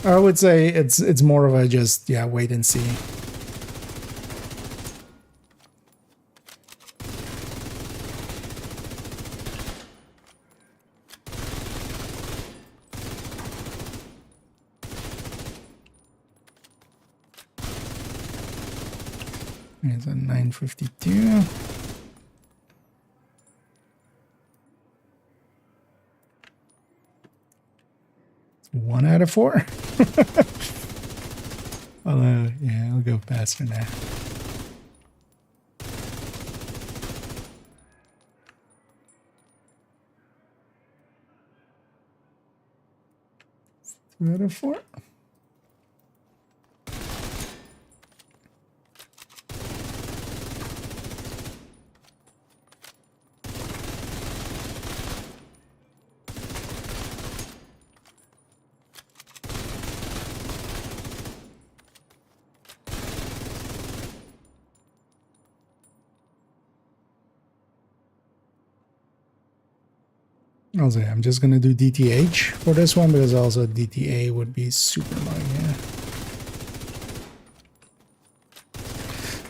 I would say it's more of a just, yeah, wait and see. It's a 952. It's 1 out of 4. Although, yeah, I'll go faster now. It's 2 out of 4. Also, I'm just gonna do DTH for this one because also DTA would be super annoying. Yeah.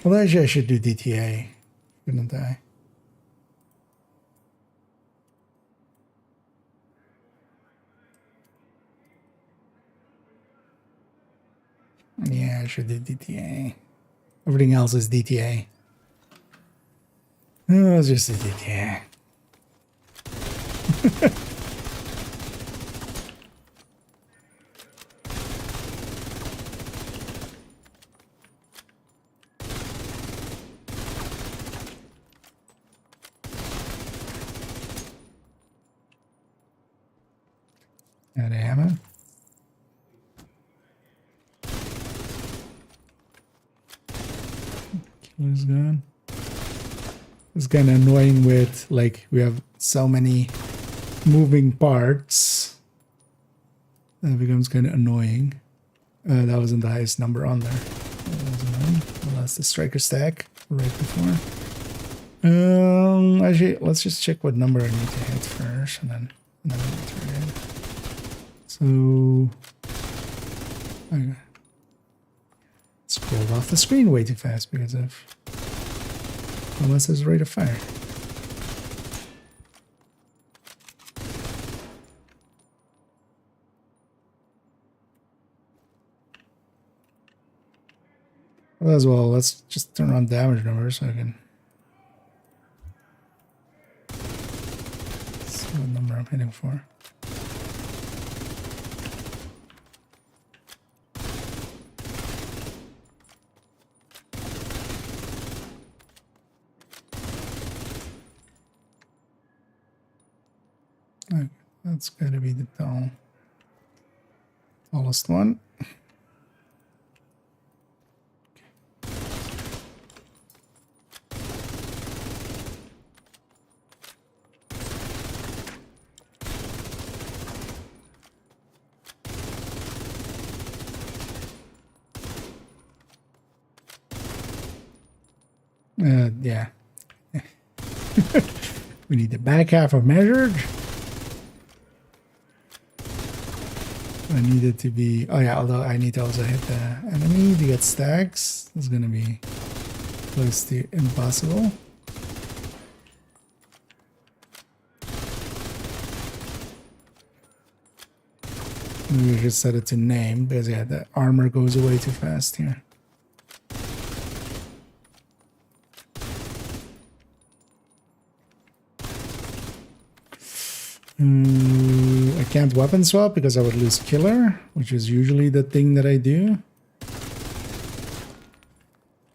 Well, actually, I should do DTA, shouldn't I? Yeah, I should do DTA. Everything else is DTA. Oh, let's just do DTA. Got ammo. Killer's gun. It's kind of annoying with, like, we have so many moving parts. That becomes kind of annoying. That wasn't the highest number on there. That was annoying. Well, that's the striker stack right before. Actually, let's just check what number I need to hit first, and then we need to read. So, okay. Scrolled off the screen way too fast because of Melissa's rate of fire. Well, as well, let's just turn on damage numbers so I can see what number I'm hitting for. Okay, that's gotta be the tallest one. Yeah. We need the back half of measured. I need it to be, oh yeah, although I need to also hit the enemy to get stacks. It's gonna be close to impossible. Maybe we just set it to name because yeah, the armor goes away too fast here. I can't weapon swap because I would lose killer, which is usually the thing that I do.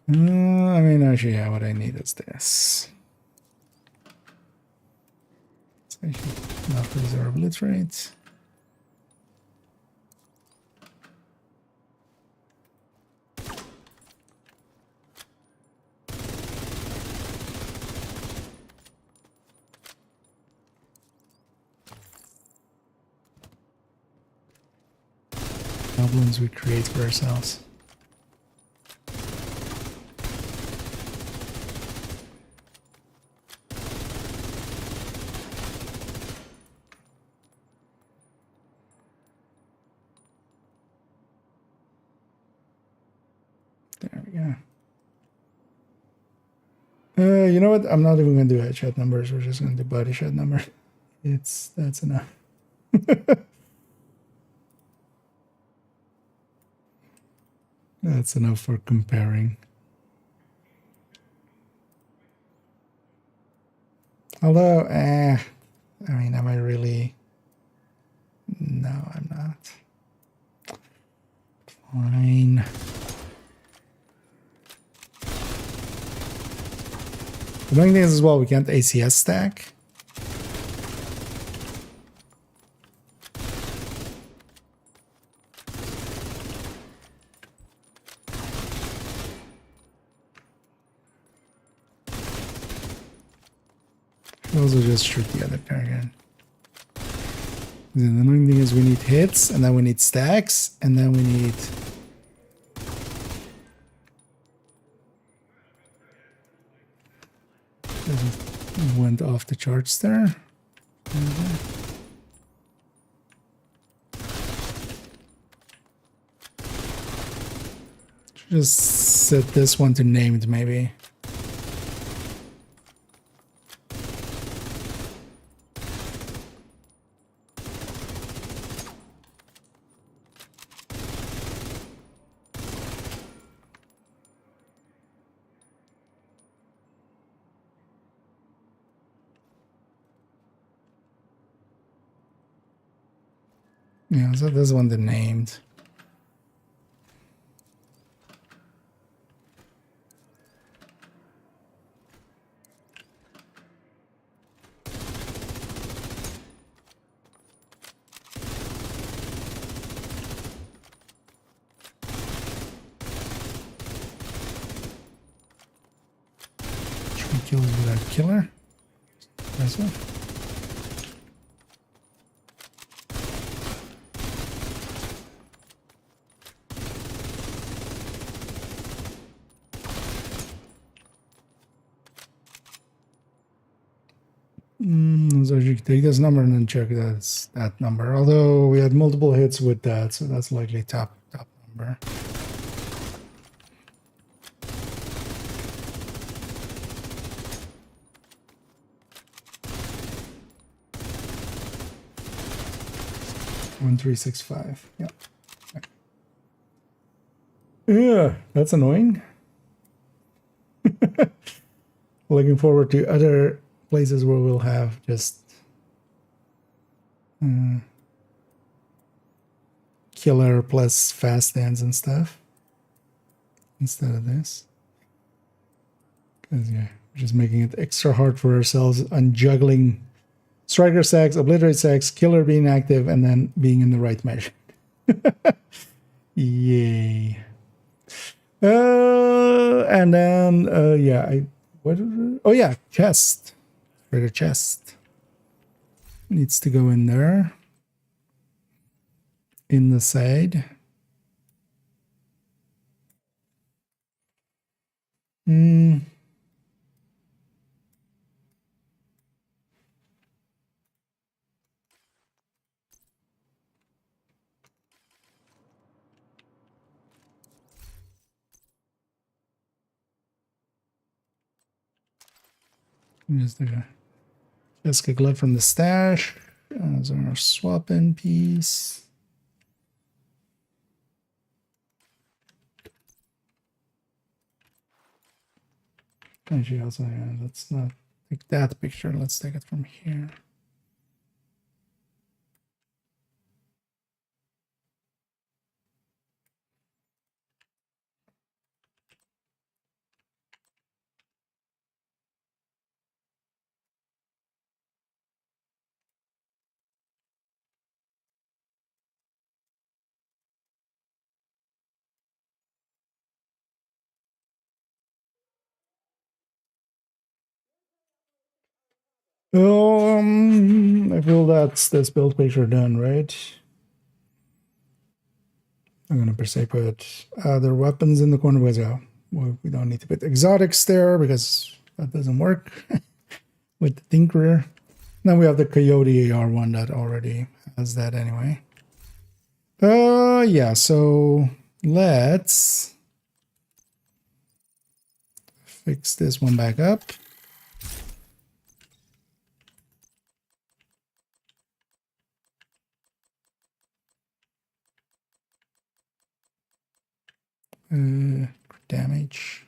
I mean, actually, yeah, what I need is this. So I should not lose our blitz rate. Problems we create for ourselves. There we go. You know what? I'm not even going to do headshot numbers. We're just going to do body shot number. That's enough. That's enough for comparing. Although, I mean, am I really? No, I'm not. Fine. The main thing is as well, we can't ACS stack. Also just shoot the other target. The annoying thing is we need hits, and then we need stacks, and then we need... Went off the charts there. Just set this one to named, maybe. Yeah, so this one the named. Should we kill that killer? That's it. So you can take this number and then check that's that number. Although we had multiple hits with that, so that's likely top number. One 365. Yeah. Yeah, that's annoying. Looking forward to other places where we'll have just killer plus fast stands and stuff instead of this. Because yeah, we're just making it extra hard for ourselves on juggling striker sacks, obliterate sacks, killer being active, and then being in the right measure. Yay. And then yeah, oh yeah, chest. The chest needs to go in there in the side. Just a Jessica glove from the stash. As our swap in piece. Actually, also, yeah, let's not take that picture. Let's take it from here. I feel that's this build picture done, right? I'm gonna per se put other weapons in the corner because we don't need to put exotics there because that doesn't work with the Tinkerer. Then we have the Coyote AR one that already has that anyway. Yeah, so let's fix this one back up. Damage.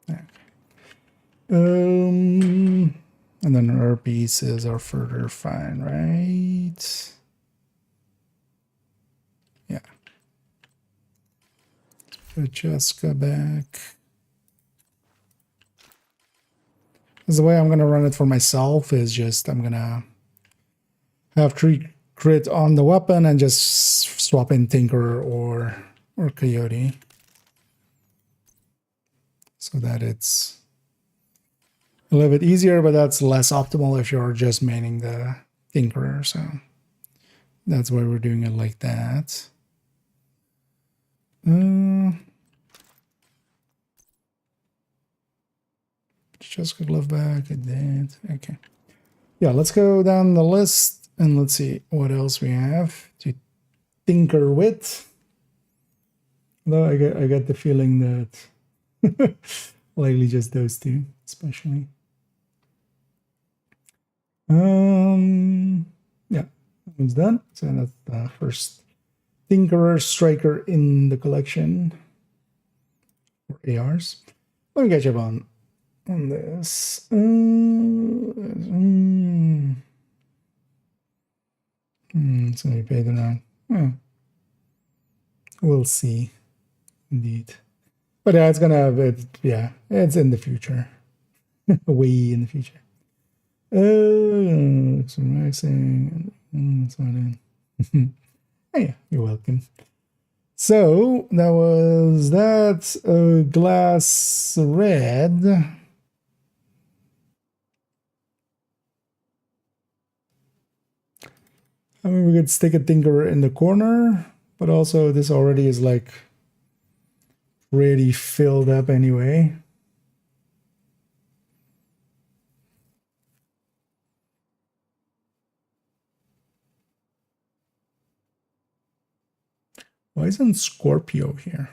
Okay. And then our pieces are further fine, right? Yeah. Put Jessica back. Because the way I'm gonna run it for myself is just I'm gonna have 3 crit on the weapon and just swap in Tinker or Coyote. So that it's a little bit easier, but that's less optimal if you're just maining the Tinkerer. So that's why we're doing it like that. Just glove back. I did. Okay. Yeah, let's go down the list. And let's see what else we have to tinker with. Though I get the feeling that likely just those two, especially. Yeah, that one's done. So that's the first Tinkerer Striker in the collection for ARs. Let me catch up on this. It's gonna be paid around. We'll see, indeed. But yeah, it's gonna have it. Yeah, it's in the future, way in the future. Some relaxing. Hey, you're welcome. So that was that. Glass red. I mean, we could stick a tinkerer in the corner, but also this already is like pretty filled up anyway. Why isn't Scorpio here?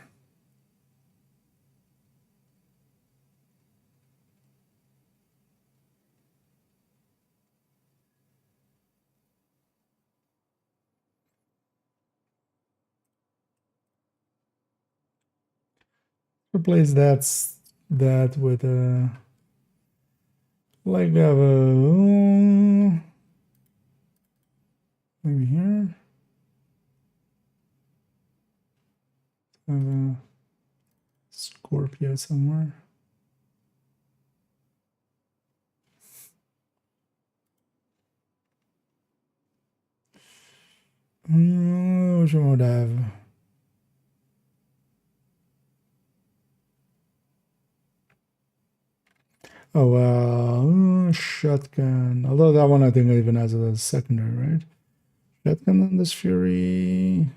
Replace that with a like we have a maybe here. Have a Scorpio somewhere. Which one would I have? Oh, shotgun. Although that one I think even has a secondary, right? Shotgun on this Fury.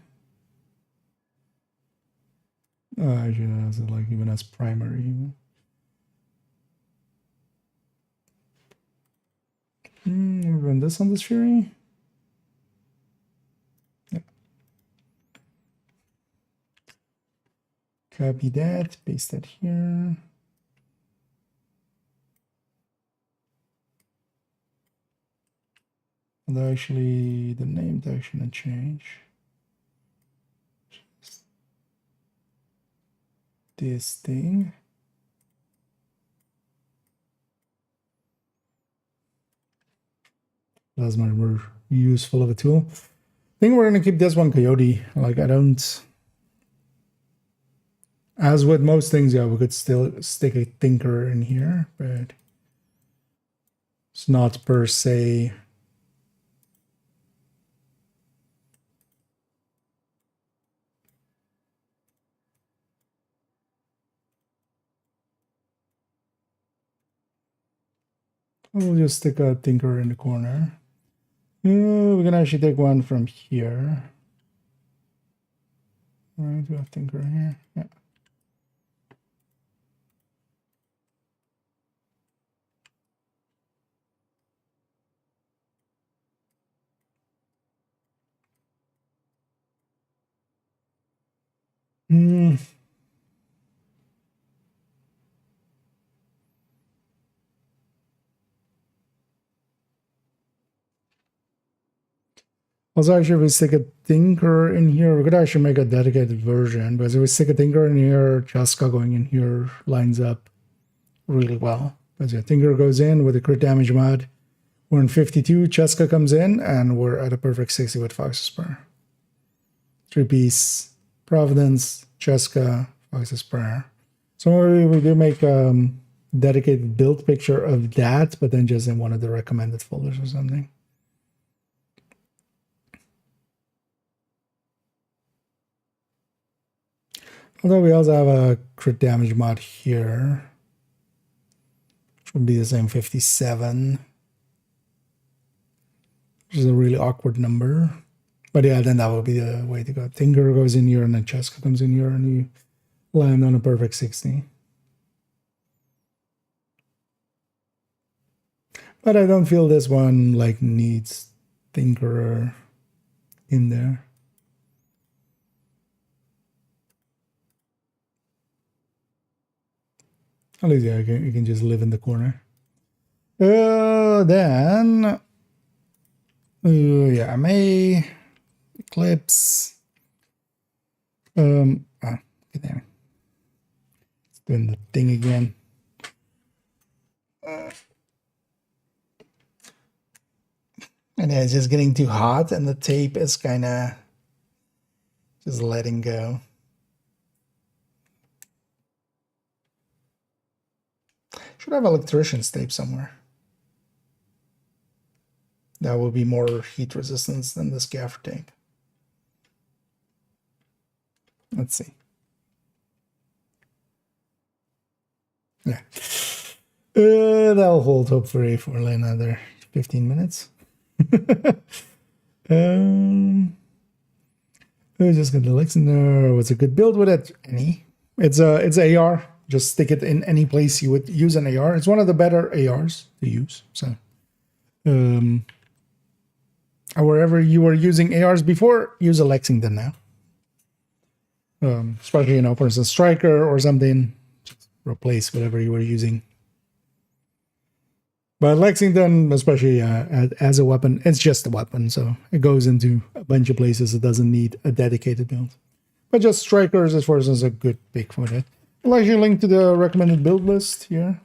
Oh, actually, has it like even as primary. Run this on this Fury. Yep. Copy that. Paste that here. Although actually the name tag shouldn't change. Just this thing. That's my more useful of a tool. I think we're gonna keep this one Coyote. Like I don't. As with most things, yeah, we could still stick a Tinker in here, but it's not per se. We'll just stick a Tinker in the corner. We can actually take one from here. All right, we have Tinker here. Yeah. Also, actually, if we stick a Tinker in here, we could actually make a dedicated version, because if we stick a Tinker in here, Chaska going in here lines up really well. Because yeah, Tinker goes in with a crit damage mod. We're in 52, Chaska comes in, and we're at a perfect 60 with Fox's Prayer. 3-piece, Providence, Chaska, Fox's Prayer. So we do make a dedicated build picture of that, but then just in one of the recommended folders or something. Although we also have a crit damage mod here, which would be the same 57, which is a really awkward number. But yeah, then that would be the way to go. Tinker goes in here and then Cheska comes in here and you land on a perfect 60. But I don't feel this one like needs tinkerer in there. At least, yeah, you can just live in the corner. Then, yeah, May, Eclipse. Damn it. It's doing the thing again. And yeah, it's just getting too hot, and the tape is kind of just letting go. Should have electrician's tape somewhere. That will be more heat resistance than this gaffer tape. Let's see. Yeah. That'll hold hopefully for another 15 minutes. I just got the Lexiner. What's a good build with it? Any? It's AR. Just stick it in any place you would use an AR. It's one of the better ARs to use. So, wherever you were using ARs before, use a Lexington now. Especially, you know, for instance, Striker or something, just replace whatever you were using. But Lexington, especially as a weapon, it's just a weapon, so it goes into a bunch of places. It doesn't need a dedicated build. But just Strikers, as far as a good pick for that. I'll actually link to the recommended build list here,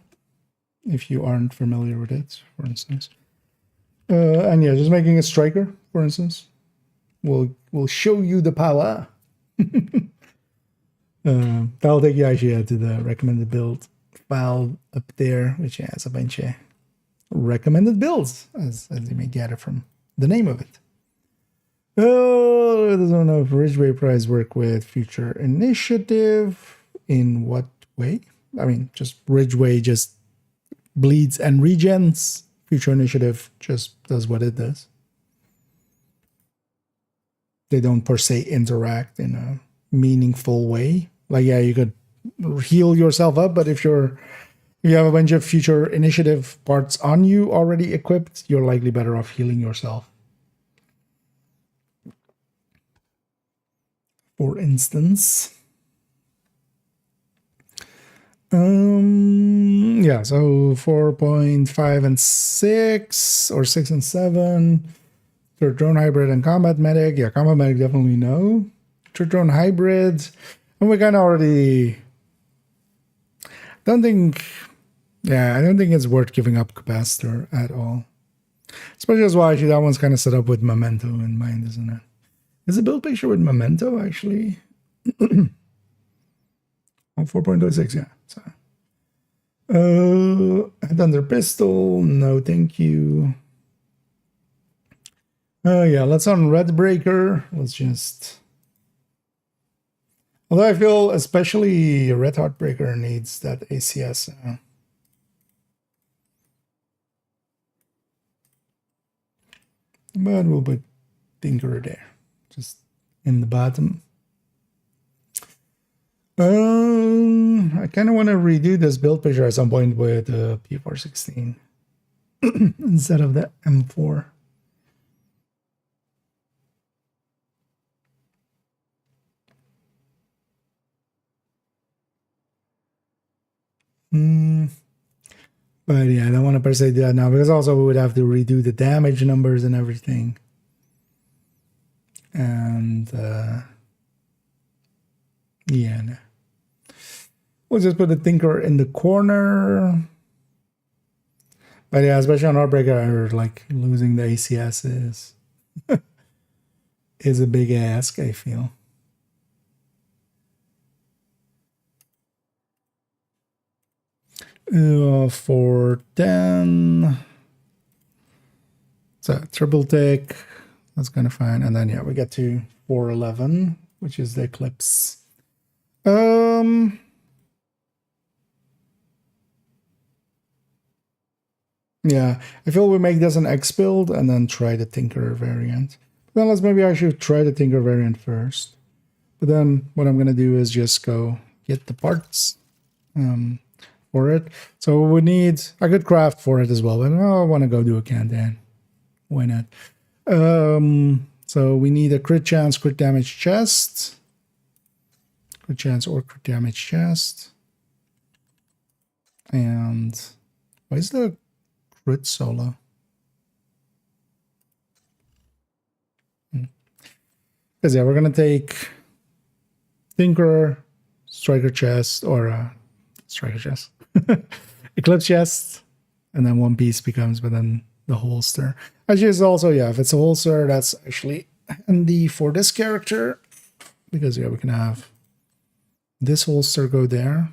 if you aren't familiar with it, for instance. And yeah, just making a Striker, for instance, will show you the power. That'll take you actually to the recommended build file up there, which has a bunch of recommended builds, as you may gather from the name of it. Oh, I don't know if Ridgeway Prize work with Future Initiative. In what way? I mean, just Ridgeway just bleeds and regens. Future Initiative just does what it does. They don't per se interact in a meaningful way. Like, yeah, you could heal yourself up, but if you have a bunch of Future Initiative parts on you already equipped, you're likely better off healing yourself. For instance. Yeah, so 4.5 and 6, or 6 and 7. Third drone hybrid and combat medic. Yeah, combat medic definitely no. Third drone hybrid. And we kind of already... I don't think it's worth giving up capacitor at all. Especially as well, actually, that one's kind of set up with memento in mind, isn't it? Is the build picture with memento, actually? On 4.06, yeah. So, Thunder pistol, no thank you. Yeah, let's on Red Breaker. Let's just... Although I feel especially Red Heartbreaker needs that ACS. But we'll put Tinkerer there, just in the bottom. I kind of want to redo this build picture at some point with P416 instead of the M4. But yeah, I don't want to per se do that now, because also we would have to redo the damage numbers and everything. And yeah, no. We'll just put the Tinker in the corner. But yeah, especially on Heartbreaker, like losing the ACS is a big ask, I feel. For 10, so triple tick, that's kind of fine. And then yeah, we get to 411, which is the Eclipse. Yeah, I feel we make this an X build and then try the Tinker variant. But then let's maybe actually try the Tinker variant first. But then what I'm gonna do is just go get the parts. For it. So we need a good craft for it as well. And I want to go do a Kandan. Why not? So we need a crit chance, crit damage chest. Crit chance or crit damage chest. And why is the crit solo? Because yeah, we're gonna take Tinkerer, Striker chest, or Striker chest, Eclipse chest, and then one piece becomes, but then the holster. Actually, it's also, yeah, if it's a holster, that's actually handy for this character, because yeah, we can have this holster go there,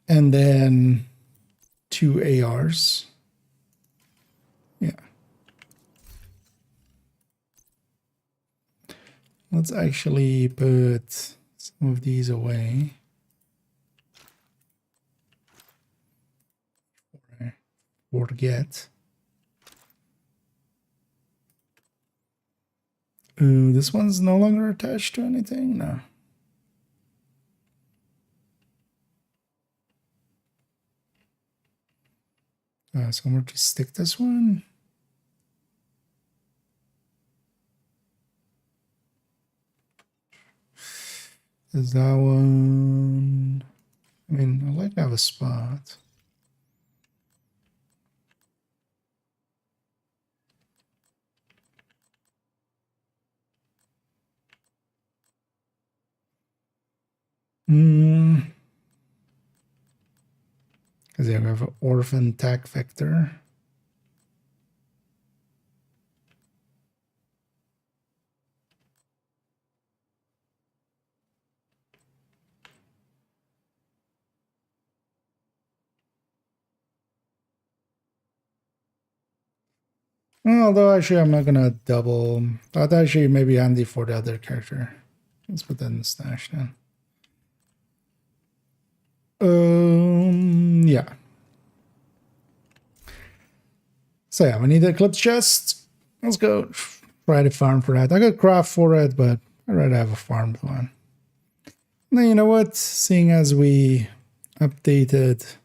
and then 2 ARs. Yeah. Let's actually put some of these away. Forget. This one's no longer attached to anything? No. So I'm going to stick this one. Is that one? I mean, I'd like to have a spot. Because yeah, we have an orphan tac vector. Although actually I'm not gonna double. That actually may be handy for the other character. Let's put that in the stash then. Yeah. So yeah, we need the Eclipse chest. Let's go try to farm for that. I could craft for it, but I'd rather have a farmed one. Now, you know what? Seeing as we updated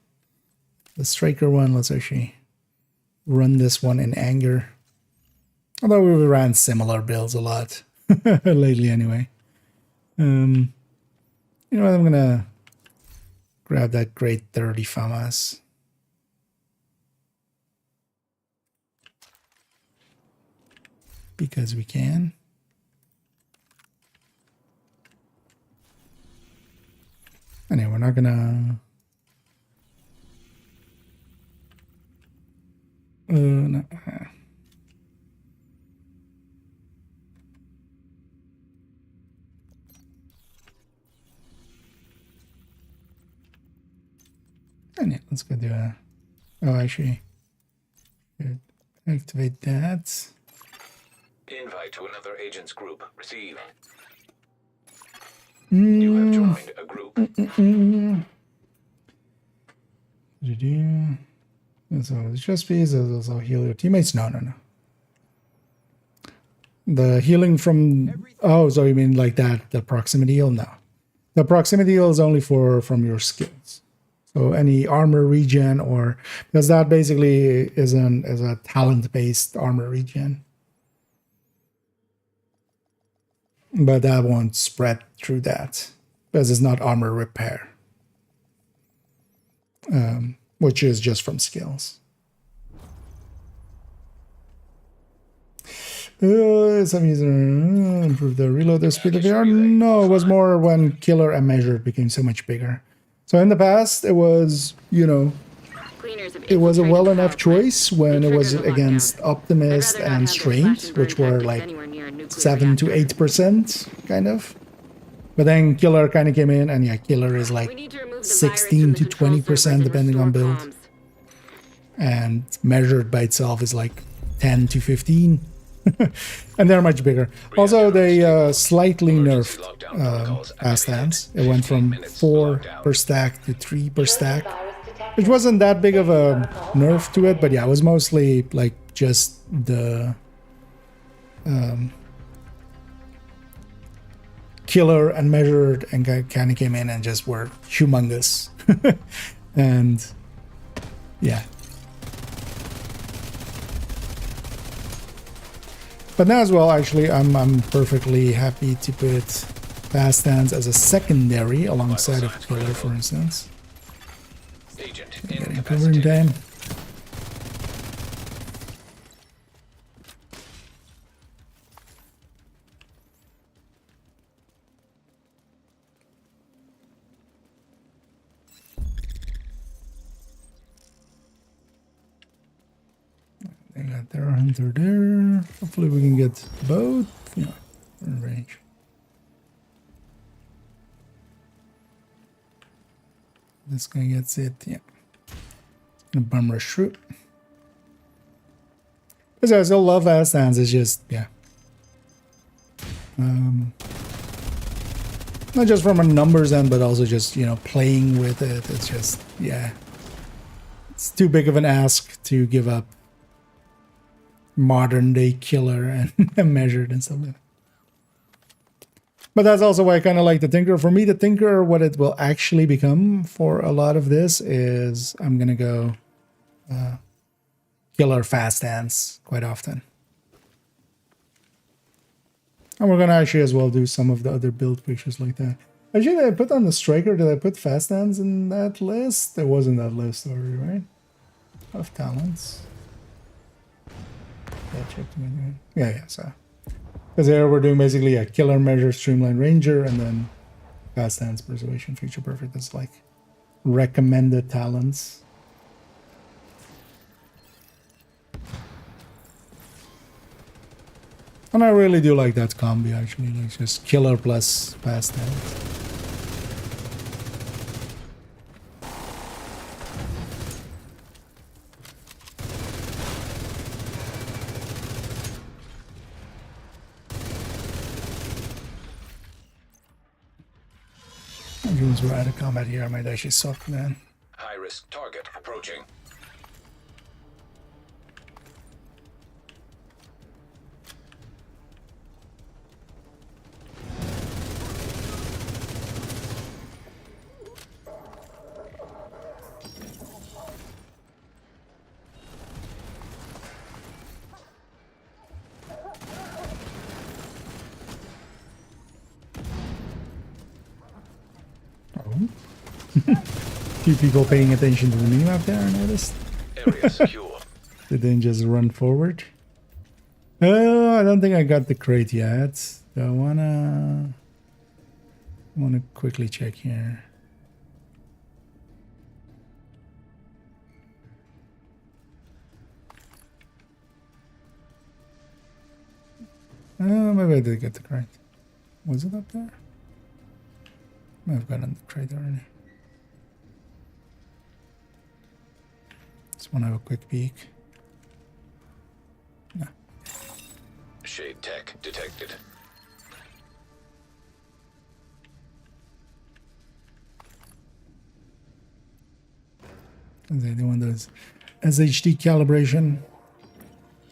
the Striker one, let's actually run this one in anger. Although we ran similar builds a lot lately anyway. You know what? I'm gonna grab that great 30 FAMAS. Because we can. Anyway, we're not gonna... no. And yeah, let's go do a... Oh, actually, activate that. Invite to another agent's group. Receive. You have joined a group. So it's just bees, also heal your teammates. No. The healing from... Oh, so you mean like that, the proximity heal? No. The proximity heal is only from your skills. So any armor regen, or... Because that basically is a talent-based armor regen. But that won't spread through that, because it's not armor repair, which is just from skills. Some user improve the reload the speed of the arm. No, it was more when Killer and Measured became so much bigger. So in the past, it was, you know, it was a well enough choice when it was against Optimist and Strange, which were like 7 to 8% kind of. But then Killer kind of came in, and yeah, Killer is like 16 to 20% depending on build. And Measured by itself is like 10 to 15. And they're much bigger. Also, they slightly nerfed fast stance. It went from 4 per stack to 3 per stack. Which wasn't that big of a nerf to it, but yeah, it was mostly like just the Killer and Measured and kind of came in and just were humongous. And yeah. But now as well, actually, I'm perfectly happy to put fast stands as a secondary alongside of killer, for instance. Agent Getting covering incapacitated. time. They got their hunter there. Hopefully we can get both. Yeah, in range. This guy gets it, yeah. Gonna bum rush through. Because I still love fast stands, it's just, yeah. Not just from a numbers end, but also just, you know, playing with it. It's just, yeah. It's too big of an ask to give up modern day killer and measured and stuff like that. But that's also why I kind of like the Tinker. For me, the Tinker, what it will actually become for a lot of this is I'm going to go killer fast stands quite often. And we're going to actually as well do some of the other build pictures like that. Actually, did I put on the Striker? Did I put fast stands in that list? There wasn't that list already, right? Of talents. Yeah, so. Because there we're doing basically a killer measure, streamline ranger, and then fast stance, preservation, feature perfect. That's like recommended talents. And I really do like that combi actually, like just killer plus fast stance. Drones were out of combat here. I might actually suck, man. High-risk target approaching. Few people paying attention to the minimap there, I noticed. Area secure. They didn't just run forward. I don't think I got the crate yet. So I wanna quickly check here. Maybe I did get the crate. Was it up there? I've gotten the crate already. Just want to have a quick peek. No. Shade tech detected. They want those SHD calibration.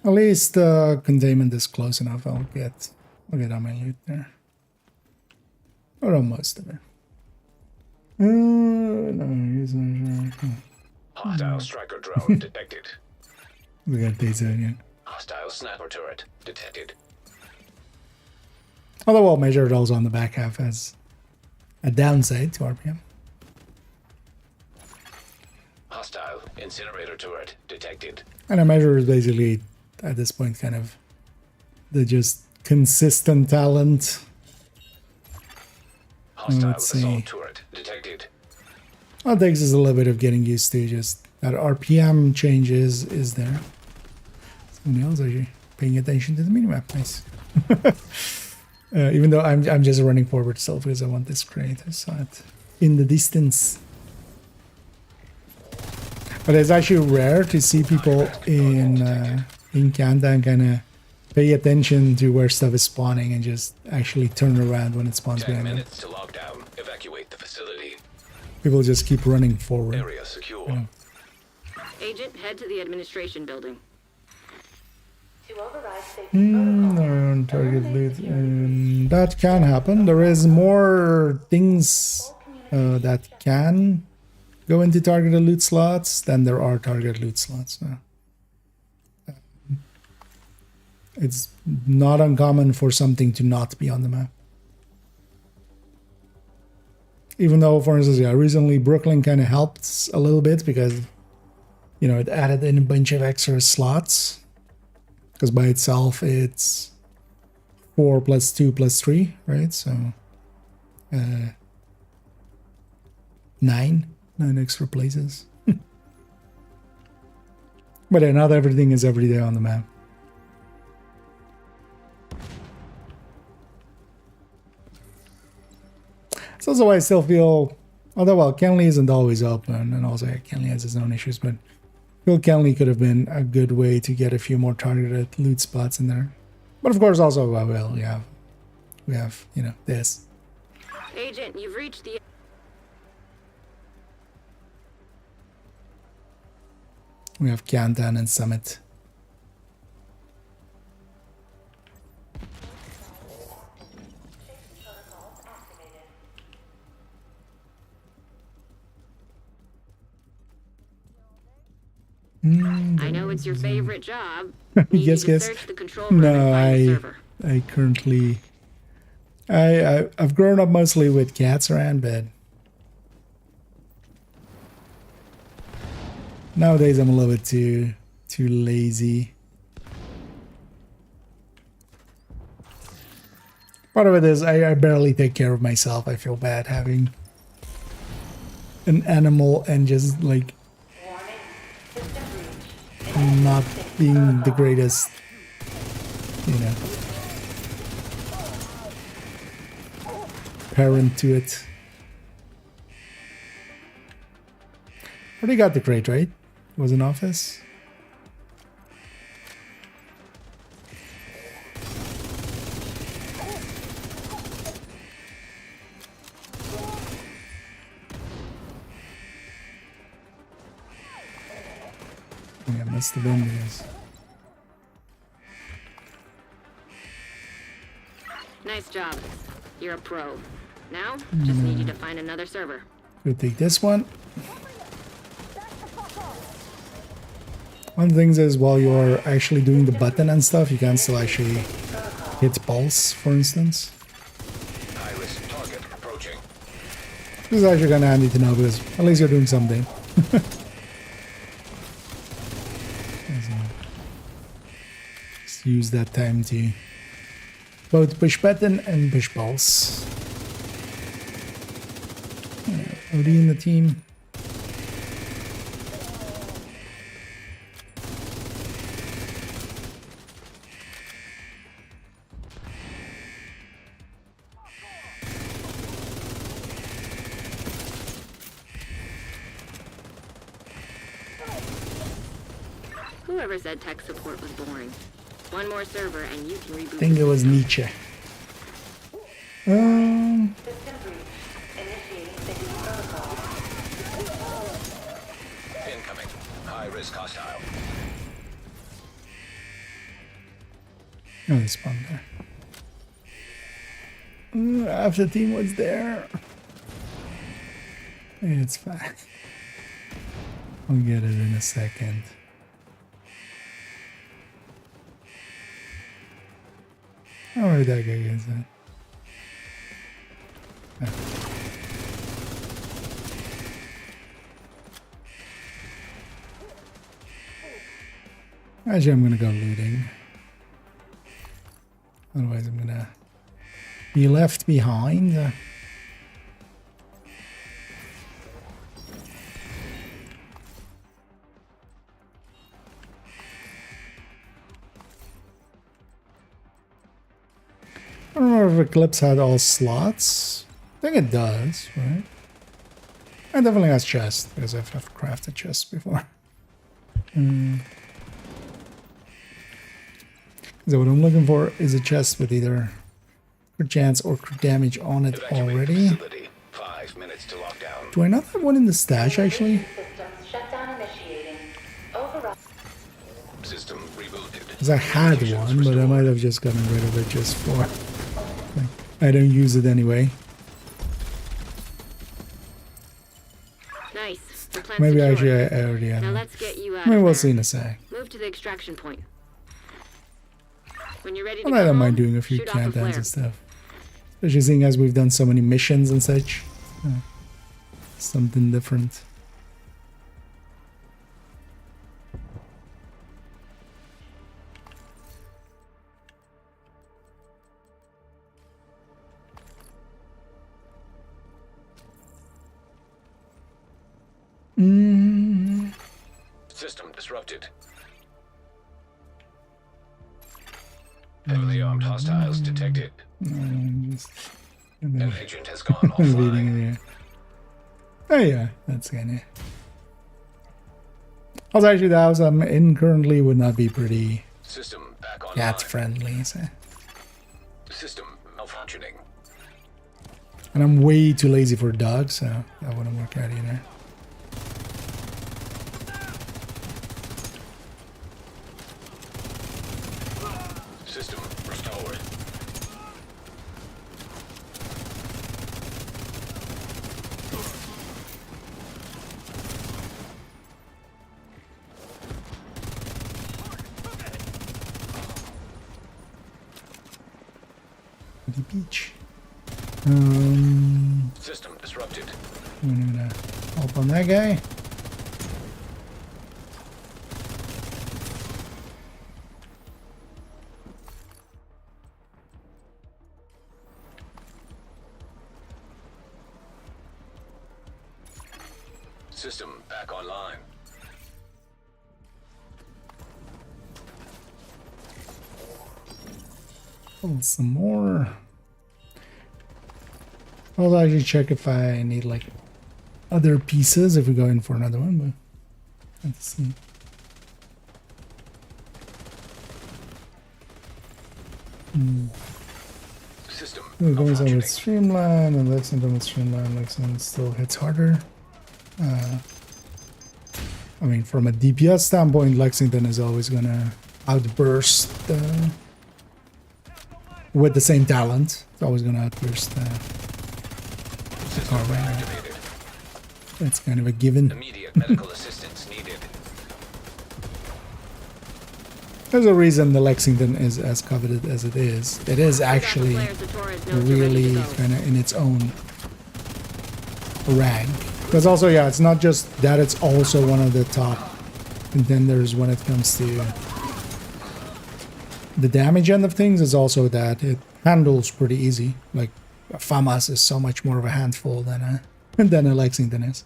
At least containment is close enough. I'll get on my loot there. Or on most of it. No, he's not sure. Hostile striker drone detected. We got these again. Hostile sniper turret detected. Although I'll measure it also on the back half as a downside to RPM. Hostile incinerator turret detected. And a measure is basically, at this point, kind of the just consistent talent. Hostile Let's see. assault turret detected. All it takes is a little bit of getting used to just that RPM changes is there. Somebody else actually paying attention to the minimap. Nice. Even though I'm just running forward still because I want this crate. I saw it in the distance. But it's actually rare to see people in Canada kind of pay attention to where stuff is spawning and just actually turn around when it spawns 10 behind them. minutes to lockdown. Evacuate the facility. People just keep running forward. Area secure. Yeah. Agent, head to the administration building. To override safety protocol. On target loot. That can happen. There is more things that can go into targeted loot slots than there are target loot slots. So. it's not uncommon for something to not be on the map. Even though, for instance, yeah, recently Brooklyn kind of helped a little bit because, you know, it added in a bunch of extra slots. Because by itself, it's 4 plus 2 plus 3, right? So, 9 extra places. But yeah, not everything is every day on the map. That's also why I still feel, although, well, Kenley isn't always open, and also Kenley has his own issues, but I feel Kenley could have been a good way to get a few more targeted loot spots in there. But of course, also, well, we have, you know, this. Agent, you've reached the... We have Countdown and Summit. I know it's your favorite job. Yes. Search the control room No, and find the server. I currently... I've grown up mostly with cats around, but... Nowadays I'm a little bit too lazy. Part of it is I barely take care of myself. I feel bad having an animal and just like not being the greatest, you know, parent to it. Already got the crate, right? It was in office. Yeah, must have been this. Nice job. You're a pro. Now, just need you to find another server. We'll take this one. One of the things is while you're actually doing the button and stuff, you can still actually hit pulse, for instance. High-risk target approaching. This is actually kind of handy to know because at least you're doing something. Just use that time to both push button and push pulse. OD in the team. Whoever said tech support was boring. One more server and you can reboot. I think it was Nietzsche. System breach. Initiating safety protocol. Incoming. High-risk hostile. Oh, they spawned there. Half the team was there. It's fine. I'll get it in a second. Oh, where'd that guy is at? Actually, I'm gonna go looting. Otherwise, I'm gonna be left behind. I don't remember if Eclipse had all slots. I think it does, right? It definitely has chests, because I've crafted chests before. So what I'm looking for is a chest with either crit chance or crit damage on it already. 5 minutes to lockdown. Do I not have one in the stash, actually? Systems shutdown initiating. Override. System rebooted. Because I had one, but I might have just gotten rid of it just for... like, I don't use it anyway. Nice. The plan's Maybe secure. actually I already have Now it. let's get you out Maybe of we'll there. see in a sec. Move to the extraction point. When you're ready to Well, I go don't mind home, doing a few shoot off a countdowns flare. and stuff. Especially seeing as we've done so many missions and such. Something different. System disrupted. Heavily armed hostiles detected. An agent has gone offline. Oh yeah, that's kinda. Also, actually, the house I'm in currently would not be pretty System back online. cat friendly, so. System malfunctioning. And I'm way too lazy for dogs, so that wouldn't work out either. System restored. The beach. System disrupted. I'm gonna help on that guy. System back online. Oh, some more. I'll actually check if I need like other pieces if we go in for another one, but let's see. System We're going on with malfunctioning. Streamline and Lexington with Streamline. Lexington still hits harder. I mean, from a DPS standpoint, Lexington is always gonna outburst with the same talent. It's always gonna outburst System Carbine. activated. That's kind of a given. Immediate medical assistance needed. There's a reason the Lexington is as coveted as it is. It is actually Flares the Torres knows you're ready really to go. kind of in its own rank. Because also, yeah, it's not just that, it's also one of the top contenders when it comes to the damage end of things. Is also that it handles pretty easy. Like a FAMAS is so much more of a handful than a Lexington is.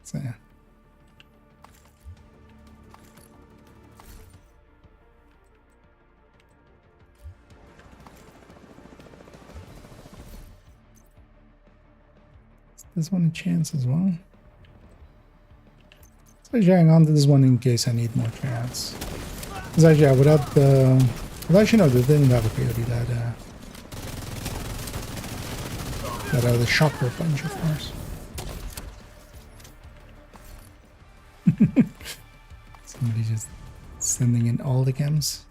So yeah. This one a chance as well. So hang on to this one in case I need more chance. Because actually, yeah, without the... Well, actually, no, they didn't have a POD that the shocker punch, of course. Somebody just sending in all the chems.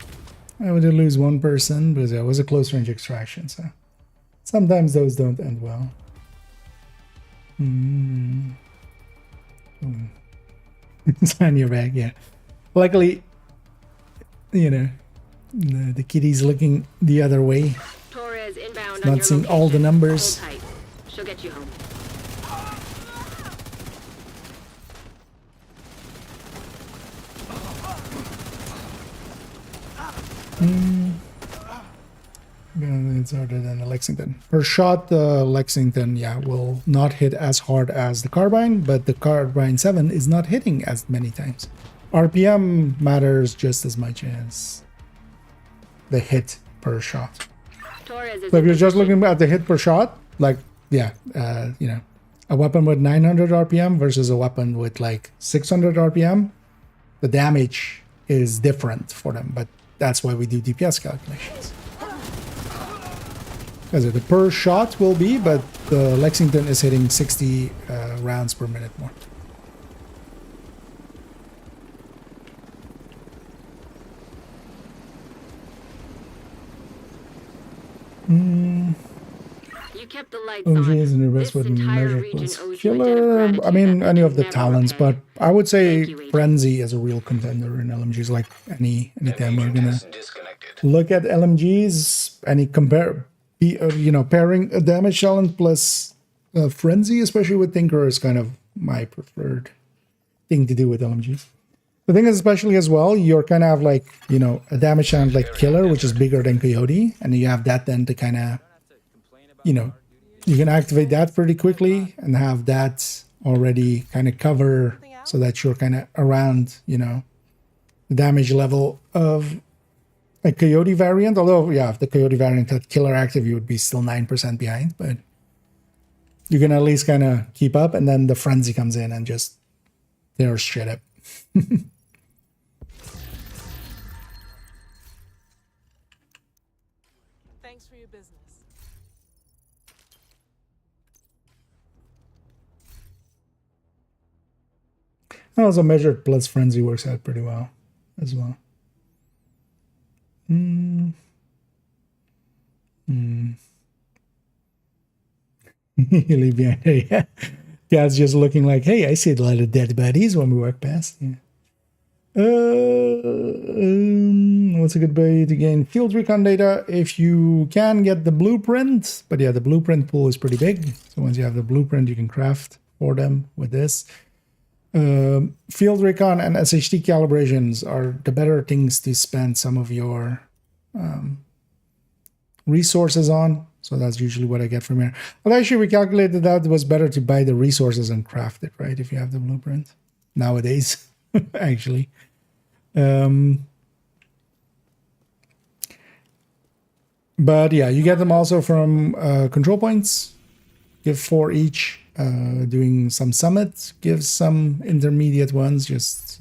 I would lose one person because it was a close range extraction, so sometimes those don't end well. It's on your back, yeah. Luckily, you know, the kitty's looking the other way. Torres inbound Not on your seeing all the location. numbers. Hold tight. She'll get you home. It's harder than the Lexington. Per shot, the Lexington, yeah, will not hit as hard as the Carbine, but the Carbine 7 is not hitting as many times. RPM matters just as much as the hit per shot. Torres is So if in you're just position. looking at the hit per shot, like, yeah, you know, a weapon with 900 RPM versus a weapon with like 600 RPM, the damage is different for them, but that's why we do DPS calculations. Because the per shot will be, but the Lexington is hitting 60 rounds per minute more. You kept the lights OG on. is in the This best weapon entire measure region plus owes you a debt of killer. I gratitude mean, that any we of the can never talents, repay. but I would say Thank you, Agent. Frenzy is a real contender in LMGs. Like anytime we're Agent gonna has disconnected. look at LMGs and you compare, pairing a damage challenge plus frenzy, especially with Tinker, is kind of my preferred thing to do with LMGs. The thing is, especially as well, you're kind of have like, a damage challenge like Killer, which is bigger than Coyote, and you have that then to kind of, you can activate that pretty quickly and have that already kind of cover so that you're kind of around, the damage level of a Coyote variant. Although, yeah, if the Coyote variant had Killer active, you would be still 9% behind, but you can at least kind of keep up, and then the Frenzy comes in and just tears shit up. Thanks for your business. And also measured plus frenzy works out pretty well as well. You leave behind there, yeah. God's just looking like, hey, I see a lot of dead bodies when we walk past. Yeah. What's a good way to gain field recon data? If you can get the blueprint, but yeah, the blueprint pool is pretty big. So once you have the blueprint, you can craft for them with this. Field recon and SHT calibrations are the better things to spend some of your resources on. So that's usually what I get from here. But actually, we calculated that it was better to buy the resources and craft it, right? If you have the blueprint nowadays, actually. But yeah, you get them also from control points. Give 4 each. Doing some summits gives some intermediate ones. Just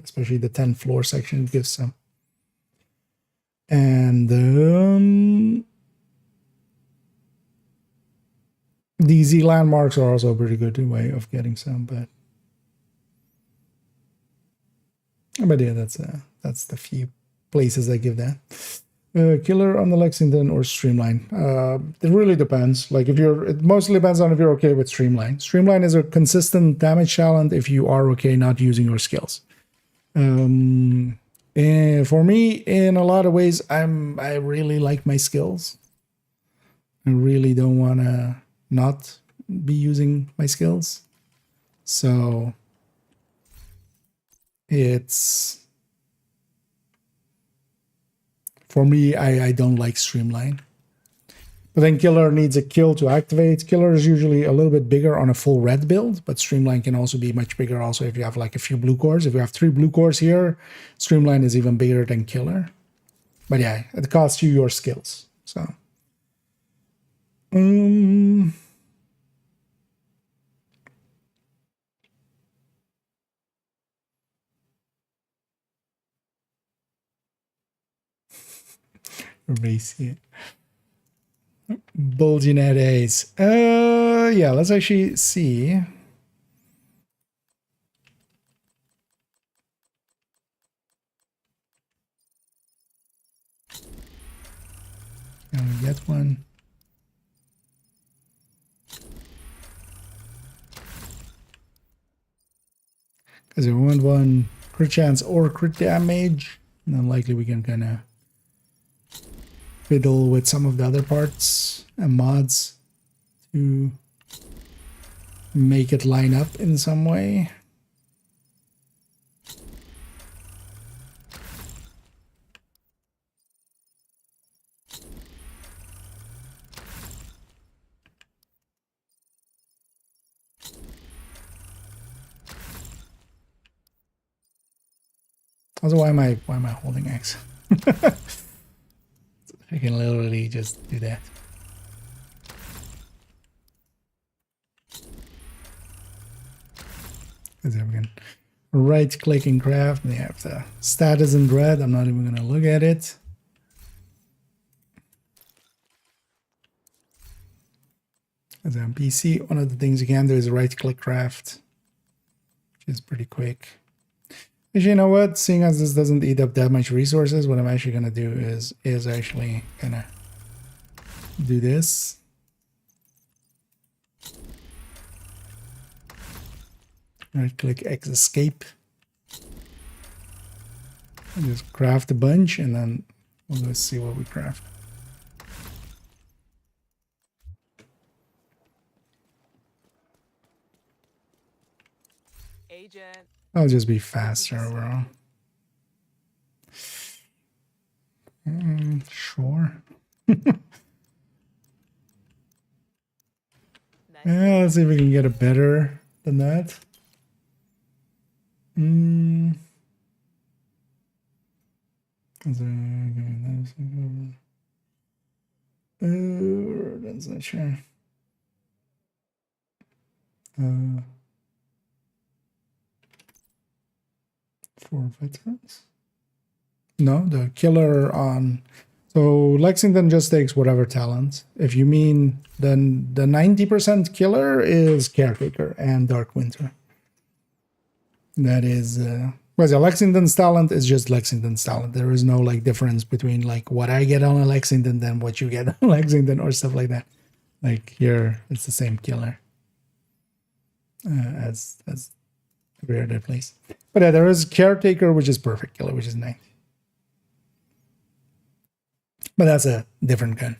especially the 10th floor section gives some. And DZ landmarks are also a pretty good way of getting some, but yeah, that's the few places I give that. Killer on the Lexington or Streamline. It really depends. Like it mostly depends on if you're okay with Streamline. Streamline is a consistent damage challenge if you are okay not using your skills. And for me, in a lot of ways, I really like my skills. I really don't want to not be using my skills. So it's, for me, I don't like Streamline. But then Killer needs a kill to activate. Killer is usually a little bit bigger on a full red build, but Streamline can also be much bigger also if you have like a few blue cores. If you have 3 blue cores here, Streamline is even bigger than Killer. But yeah, it costs you your skills. So race here. Bulging at A's. Yeah, let's actually see. Can we get one? Because we want one crit chance or crit damage, and then likely we can kind of fiddle with some of the other parts and mods to make it line up in some way. Also, why am I holding X? I can literally just do that. Because we can right click and craft. And yeah, if the status in red, I'm not even going to look at it. As on PC, one of the things you can do is right click craft, which is pretty quick. Actually, you know what? Seeing as this doesn't eat up that much resources, what I'm actually going to do is actually going to do this. Right click X escape. And just craft a bunch and then Well, let's see what we craft. Agent. I'll just be faster overall. Sure. Yeah, let's see if we can get it better than that. That's not sure. For veterans? No, the killer on. So Lexington just takes whatever talent. If you mean then the 90% killer is Caretaker and Dark Winter. That is well, yeah, Lexington's talent is just Lexington's talent. There is no like difference between like what I get on a Lexington than what you get on Lexington or stuff like that. Like here, it's the same killer as every other place. But yeah, there is Caretaker, which is Perfect Killer, which is 90. But that's a different gun.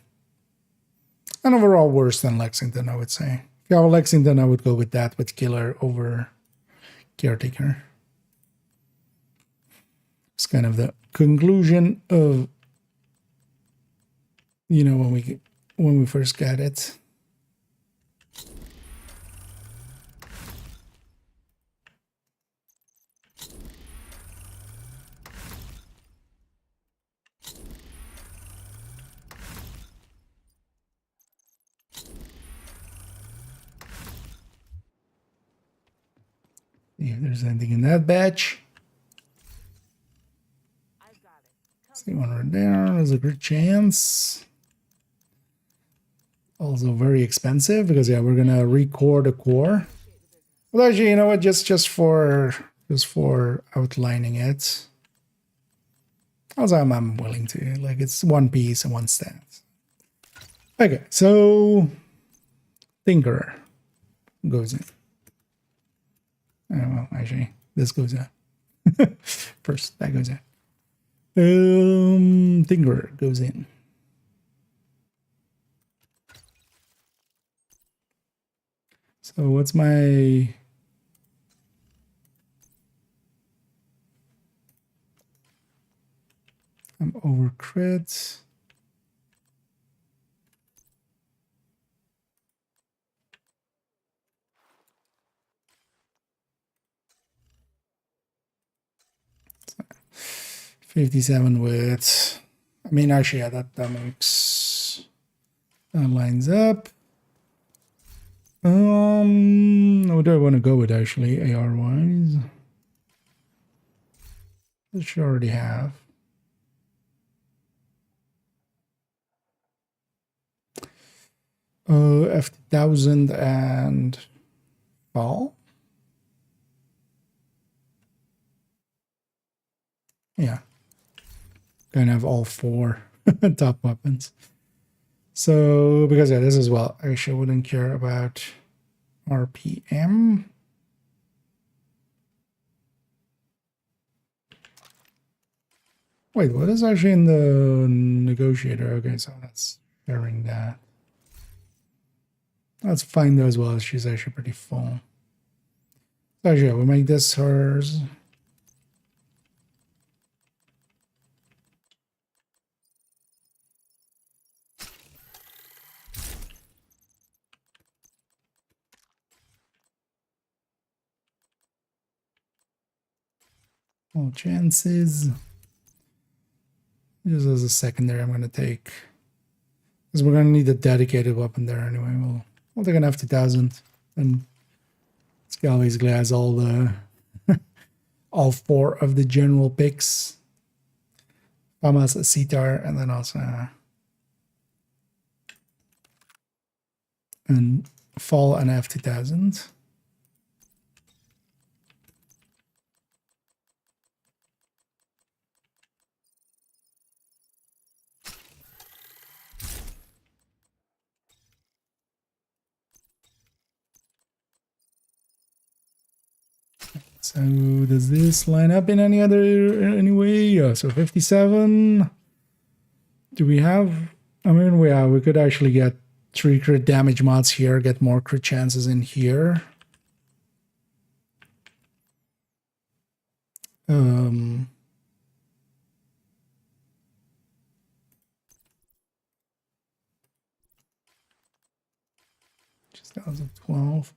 And overall worse than Lexington, I would say. If you have a Lexington, I would go with that, with Killer over Caretaker. It's kind of the conclusion of, you know, when we first got it. See if there's anything in that batch. See one right there. There's a good chance. Also very expensive because yeah, we're gonna recore the core. Well, actually, you know what? Just for outlining it. Also, I'm willing to, like, it's one piece and one stand. Okay, so Tinkerer goes in. Oh, well, actually, this goes in. First, that goes in. Tinkerer goes in. So what's my... I'm over crit. So 57 with, I mean, actually, yeah, that makes, that lines up. What do I want to go with actually, AR wise? Which you already have. F1000 and fall. Yeah. Gonna have all four top weapons. So, because yeah, this as well, I actually wouldn't care about RPM. Wait, what is actually in the negotiator? Okay, so that's sharing that. That's fine though as well. She's actually pretty full. So yeah, we'll make this hers. All chances. Just as a secondary, I'm going to take, because we're going to need a dedicated weapon there anyway. We'll take an F2000, and Scal basically has all the all four of the general picks. Famas, a Sitar, and then also and Fall and F2000. So does this line up in any way? Yeah, so 57. Do we have? I mean, we could actually get 3 crit damage mods here, get more crit chances in here. Just 2012.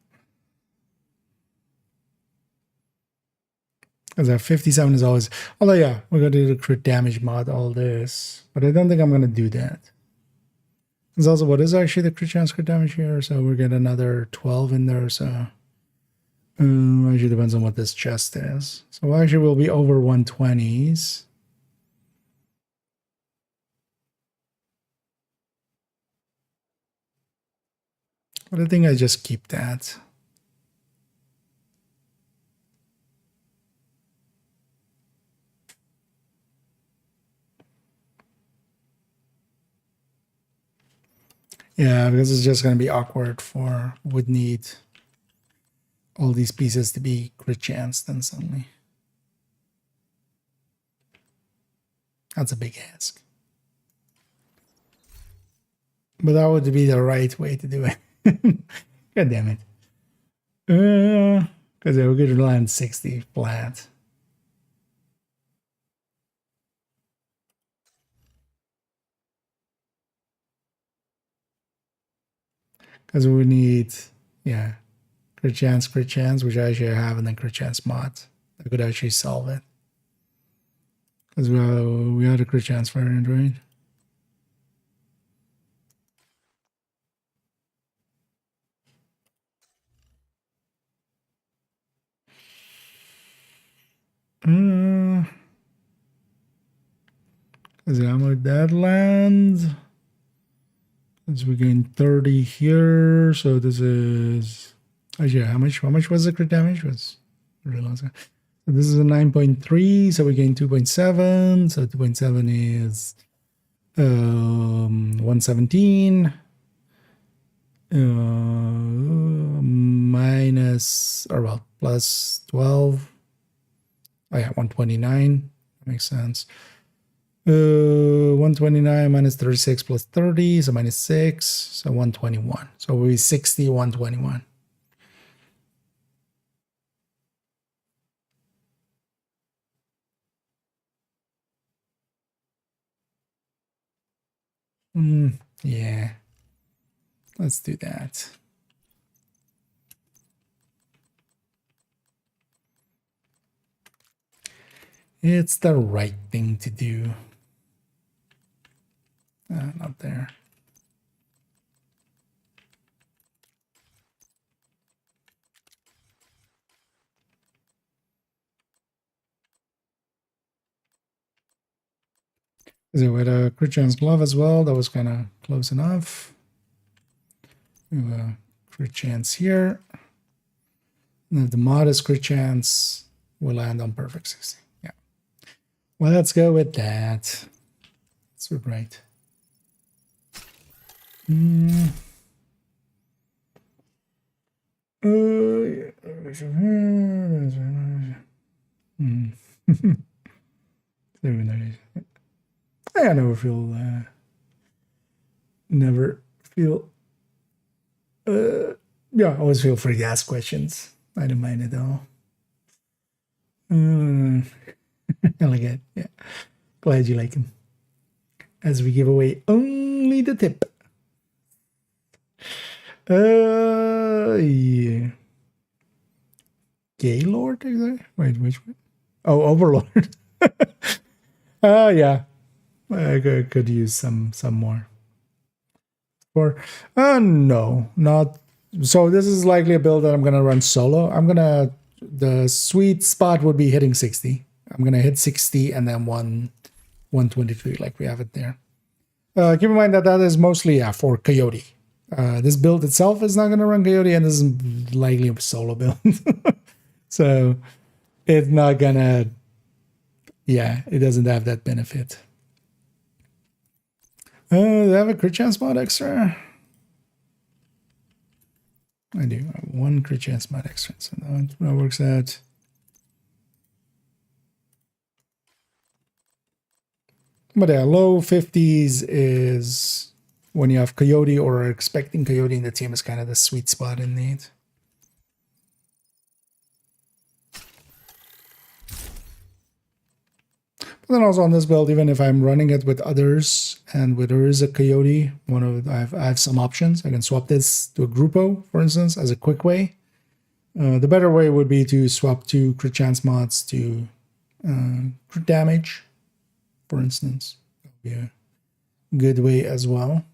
Because that 57 is always. Although, yeah, we're going to do the crit damage mod, all this. But I don't think I'm going to do that. There's also what is actually the crit chance, crit damage here. So we get another 12 in there. So actually depends on what this chest is. So actually we'll be over 120s. But I think I just keep that. Yeah, because it's just going to be awkward for, would need all these pieces to be crit chance then suddenly. That's a big ask. But that would be the right way to do it. God damn it. Because we could land 60 flat. Because we need, yeah, crit chance, which I actually have, and then crit chance mod. I could actually solve it. Because we had a crit chance for it, right? Because I'm with that land. As we gain 30 here, so this is actually how much was the crit damage? Was really long. So this is a 9.3, so we gain 2.7. So 2.7 is 117 minus, or well, plus 12. Oh yeah, 129. That makes sense. 129 minus 36 plus 30, so minus 6, so 121. So we'll be 60, 121. Yeah. Let's do that. It's the right thing to do. Not there. So we had a crit chance glove as well. That was kind of close enough. We have a crit chance here. And the modest crit chance will land on perfect 60. Yeah. Well, let's go with that. That's right. Yeah. I never feel yeah, always feel free to ask questions. I don't mind at all. I like it. Yeah, glad you like him. As we give away only the tip. Yeah. Gaylord, is that? Wait, which one? Oh, Overlord. Yeah. I could use some more. For no, not so. This is likely a build that I'm gonna run solo. The sweet spot would be hitting 60. I'm gonna hit 60 and then 123 like we have it there. Keep in mind that is mostly for Coyote. This build itself is not gonna run Coyote, and this is likely a solo build. So it's not gonna. Yeah, it doesn't have that benefit. Do I have a crit chance mod extra? I do. I have 1 crit chance mod extra. So that works out. But yeah, low 50s is when you have Coyote or are expecting Coyote in the team is kind of the sweet spot in need. But then also on this build, even if I'm running it with others and where there is a Coyote, I have some options. I can swap this to a Grupo, for instance, as a quick way. The better way would be to swap 2 crit chance mods to crit damage, for instance. That would be a good way as well.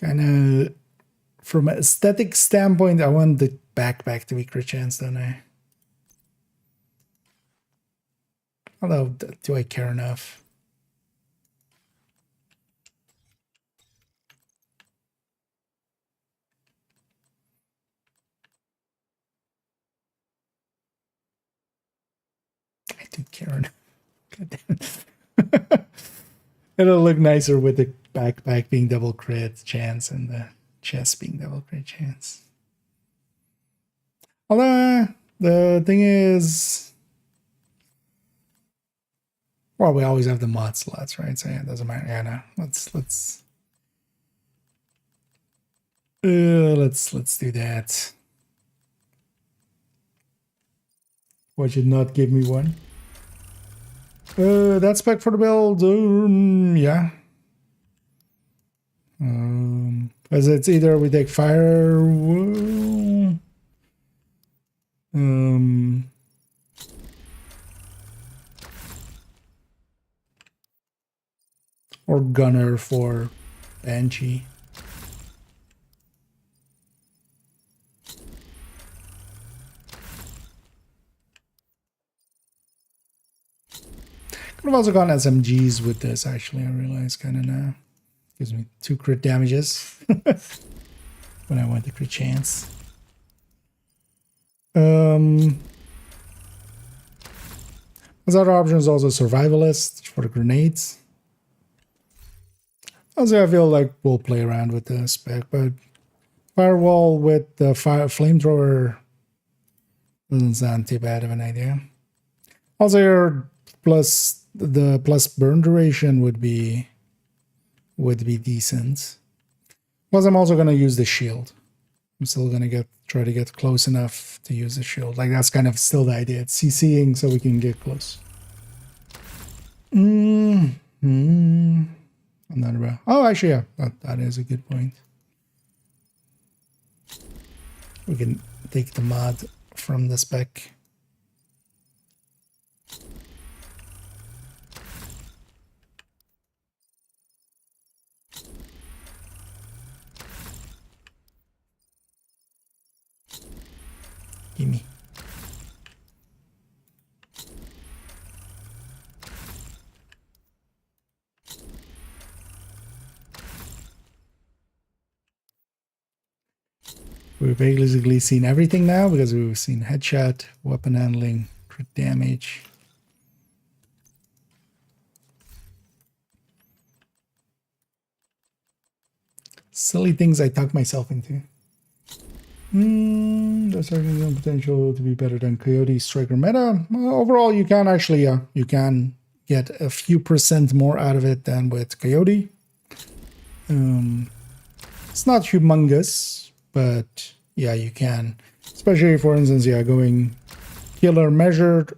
Kind of from an aesthetic standpoint, I want the backpack to be crit chance, don't I? Although, do I care enough? I do care enough. God damn it. It'll look nicer with the backpack being double crit chance and the chest being double crit chance. Although the thing is, well, we always have the mod slots, right? So yeah, it doesn't matter. Yeah, no. Let's do that. Why should not give me one? That spec for the build, yeah. Because it's either we take fire, or gunner for Banshee. Could have also gone SMGs with this, actually, I realize kind of now. Gives me 2 crit damages when I want the crit chance. As other options, also survivalist for the grenades. Also, I feel like we'll play around with the spec, but firewall with the flamethrower doesn't sound too bad of an idea. Also, your plus burn duration would be decent. Plus, I'm also gonna use the shield. I'm still gonna try to get close enough to use the shield. Like that's kind of still the idea. It's CCing so we can get close. I'm not about. Oh, actually, yeah, that is a good point. We can take the mod from the spec. Gimme. We've basically seen everything now because we've seen headshot, weapon handling, crit damage. Silly things I talk myself into. There's certainly potential to be better than Coyote Striker meta. Well, overall, you can actually, you can get a few % more out of it than with Coyote. It's not humongous, but yeah, you can. Especially, for instance, yeah, going killer measured.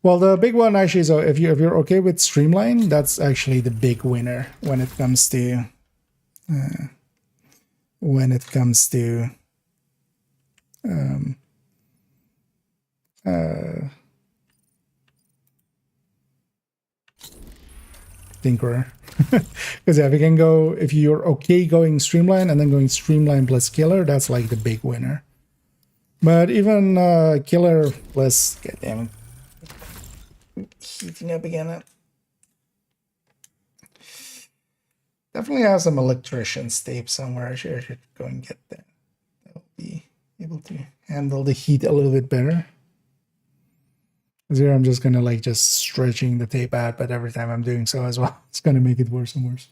Well, the big one actually, so if you're okay with Streamline, that's actually the big winner when it comes to Tinkerer. Because yeah, if you're okay going Streamline and then going Streamline plus Killer, that's like the big winner. But even Killer plus, goddamn it, heating up again. Definitely have some electrician's tape somewhere. I should go and get that. That'll be able to handle the heat a little bit better. Because here I'm just gonna like just stretching the tape out, but every time I'm doing so as well, it's gonna make it worse and worse.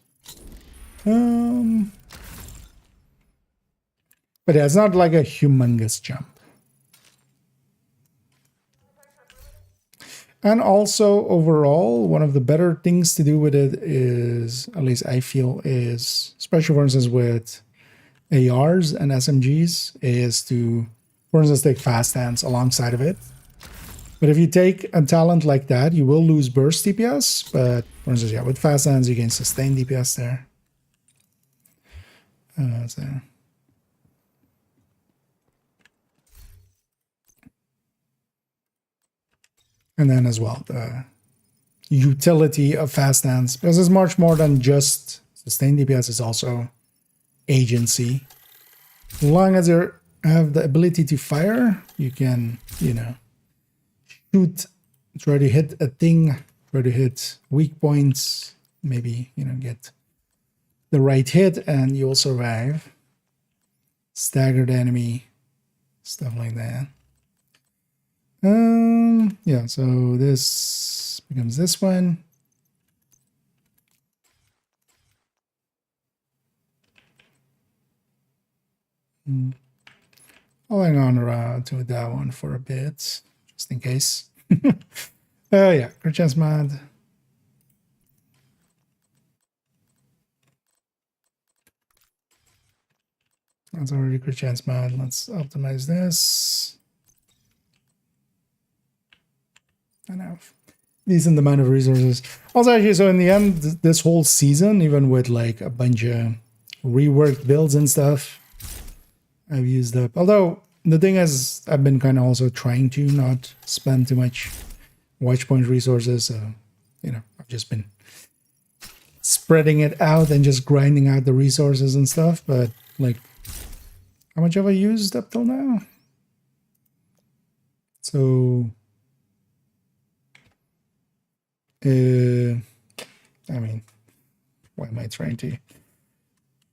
But yeah, it's not like a humongous jump. And also overall, one of the better things to do with it is, at least I feel, is, especially for instance with ARs and SMGs, is to, for instance, take fast hands alongside of it. But if you take a talent like that, you will lose burst DPS. But for instance, yeah, with fast hands, you can sustain DPS there. So. And then as well, the utility of fast hands, because it's much more than just sustain DPS, it's also agency. As long as you have the ability to fire, you can, you know, shoot, try to hit a thing, try to hit weak points, maybe, you know, get the right hit and you'll survive. Stagger the enemy, stuff like that. Yeah, so this becomes this one. I'll hang on to that one for a bit, just in case. Yeah, crit chance mod. That's already crit chance mod. Let's optimize this. I have decent amount of resources. Also, actually, so in the end, this whole season, even with like a bunch of reworked builds and stuff, I've used up. Although the thing is, I've been kind of also trying to not spend too much watch point resources. So, you know, I've just been spreading it out and just grinding out the resources and stuff. But like, how much have I used up till now? So, I mean, what am I trying to?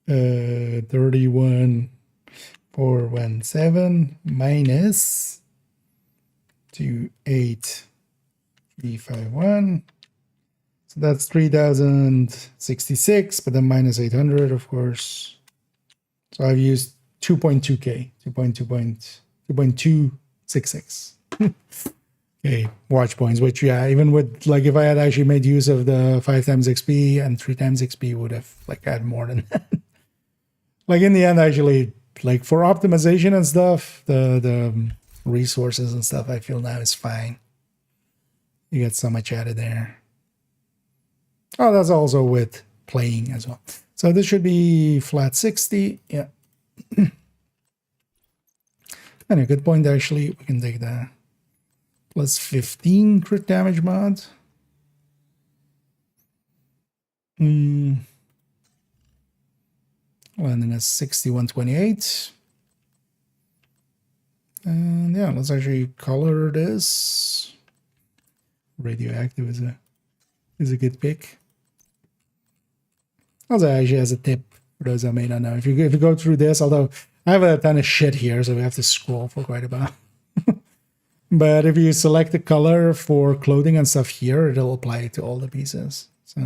31,417 minus 28,351. So that's 3,066, but then minus 800, of course. So I've used 2.2k, 2.266. Okay, watch points, which, yeah, even with, like, if I had actually made use of the 5 times XP and 3 times XP, would have, like, had more than that. Like, in the end, actually, like, for optimization and stuff, the resources and stuff, I feel now is fine. You get so much out of there. Oh, that's also with playing as well. So this should be flat 60, yeah. And a good point, actually, we can take that. Plus 15 crit damage mod. Landing at 6128. And yeah, let's actually color this. Radioactive is a good pick. Also, actually, as a tip for those that may not know, if you go through this, although I have a ton of shit here, so we have to scroll for quite a while. But if you select the color for clothing and stuff here, it'll apply it to all the pieces. So,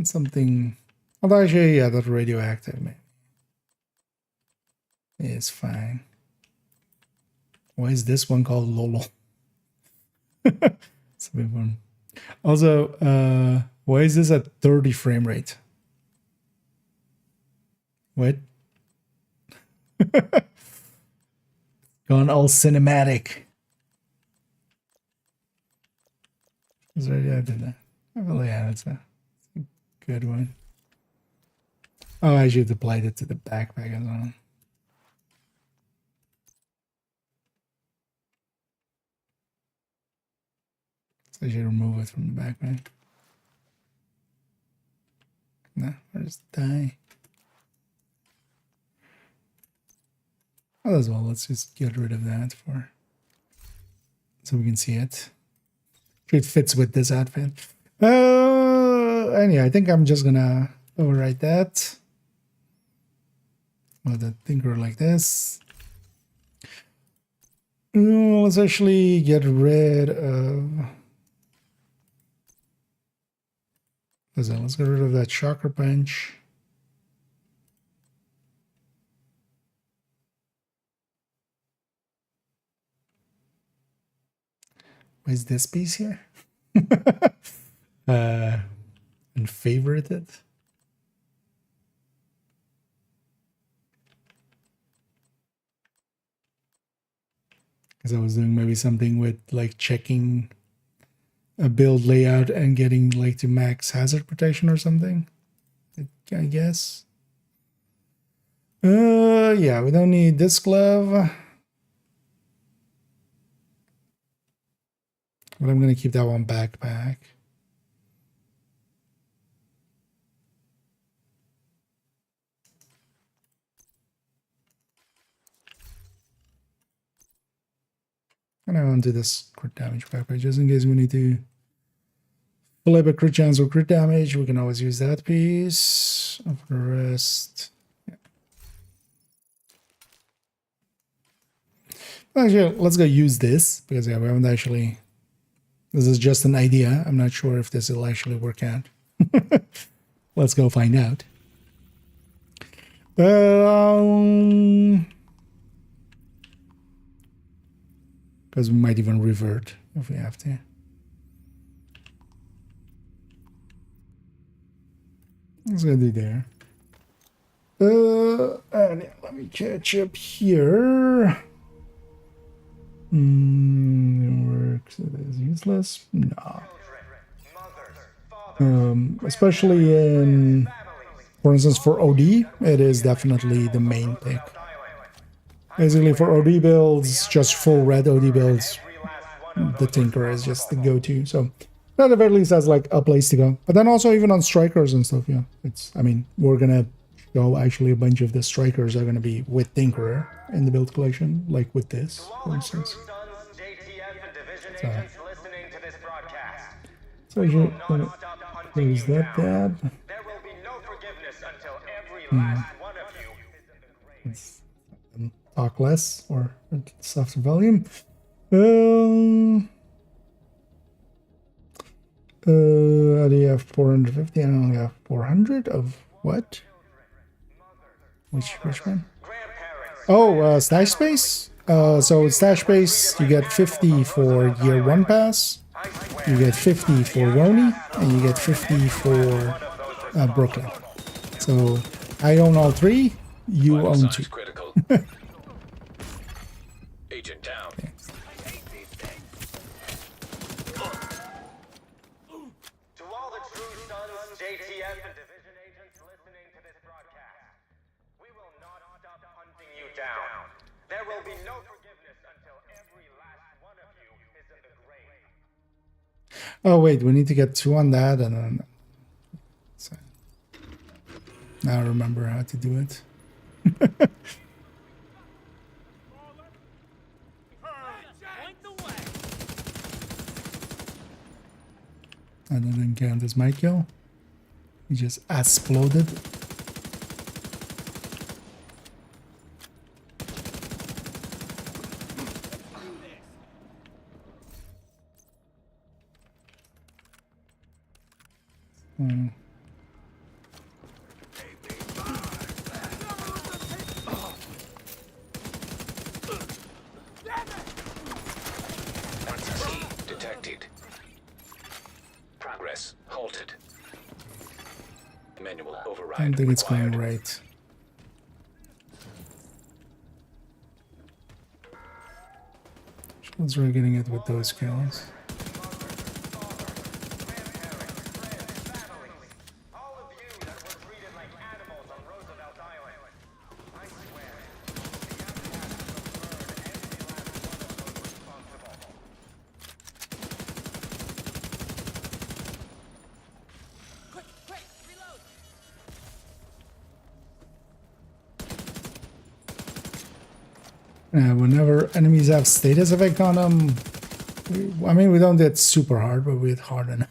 something. Although actually, yeah, that radioactive maybe is fine. Why is this one called Lolo? It's a bit fun. Also, why is this at 30 frame rate? What? Gone all cinematic. Yeah, I did that. Well, yeah, that's a good one. Oh, I should have applied it to the backpack as well. So I should remove it from the backpack. No, where's the die? Oh, as well, let's just get rid of that so we can see it. It fits with this outfit. Anyway, I think I'm just gonna overwrite that. Let the thinker like this. Let's actually get rid of Listen, let's get rid of that shocker punch. Where's this piece here? And favorite it. Because I was doing maybe something with like checking a build layout and getting like to max hazard protection or something, I guess. Yeah, we don't need this glove. But I'm going to keep that one backpack. And I want to do this crit damage backpack just in case we need to flip a crit chance or crit damage. We can always use that piece. And for the rest, yeah. Actually, let's go use this because yeah, we haven't actually. This is just an idea. I'm not sure if this will actually work out. Let's go find out. Because we might even revert if we have to. Let's go do there. And yeah, let me catch up here. Works. It is useless. No. Especially in, for instance, for OD, it is definitely the main pick. Basically, for OD builds, just full red OD builds, the Tinker is just the go-to. So that at the very least has like a place to go. But then also even on strikers and stuff, yeah. It's, I mean, we're gonna go actually a bunch of the strikers are gonna be with Tinkerer in the build collection, like with this, for instance. So you close that tab. Let's talk less or softer volume. How do you have 450? I only have 400 of what? Which one? Oh, stash space. So stash space, you get 50 for year 1 pass, you get 50 for Roni, and you get 50 for Brooklyn. So I own all 3. You own 2. Agent down. Okay. To all the true sons, JTF, and division agents listening to this broadcast, we will not stop hunting you down. There will be no forgiveness until every last one of you is in the grave. Oh wait, we need to get 2 on that, and then so, now I remember how to do it. And then count as my kill. He just exploded. Detected. Progress halted. Manual override. I don't think it's required. going right. Let's try getting it with those kills. Whenever enemies have status effect on them, I mean, we don't get super hard, but we hit hard enough.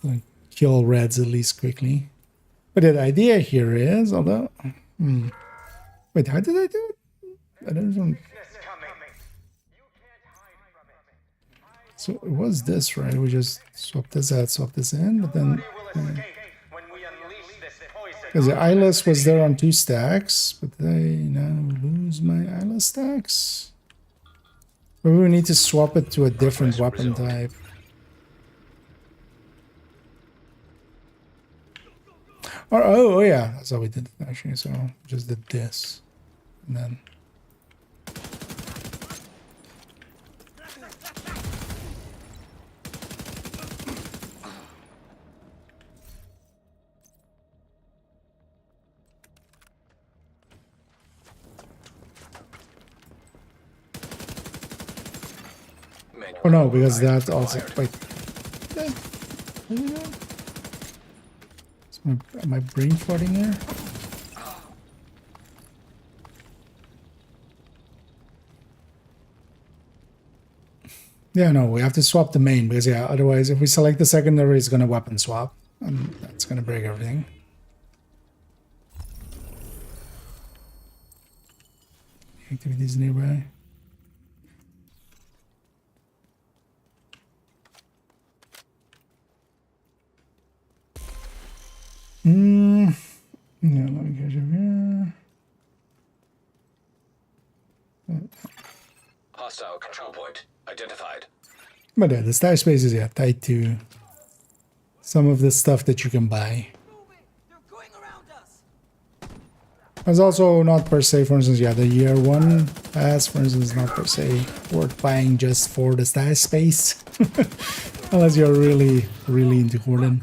Like, kill reds at least quickly. But the idea here is, although... Wait, how did I do it? I don't even... So it was this, right? We just swap this out, swap this in, but then when we unleash this poison. Because the eyeless was there on 2 stacks, but they now lose my eyeless stacks. Maybe we need to swap it to a different weapon type. Or, oh yeah, that's how we did it actually. So just did this, and then. Oh no, because that also. Wait. Am I brain farting here? Yeah, no, we have to swap the main because yeah, otherwise if we select the secondary, it's gonna weapon swap, and that's gonna break everything. Activities nearby. Yeah, let me catch up here. Hostile control point identified. But yeah, the star space is tied to some of the stuff that you can buy. They're going around us. It's also not per se, for instance, the year 1 pass, for instance, not per se worth buying just for the stash space. Unless you're really, really into Horden.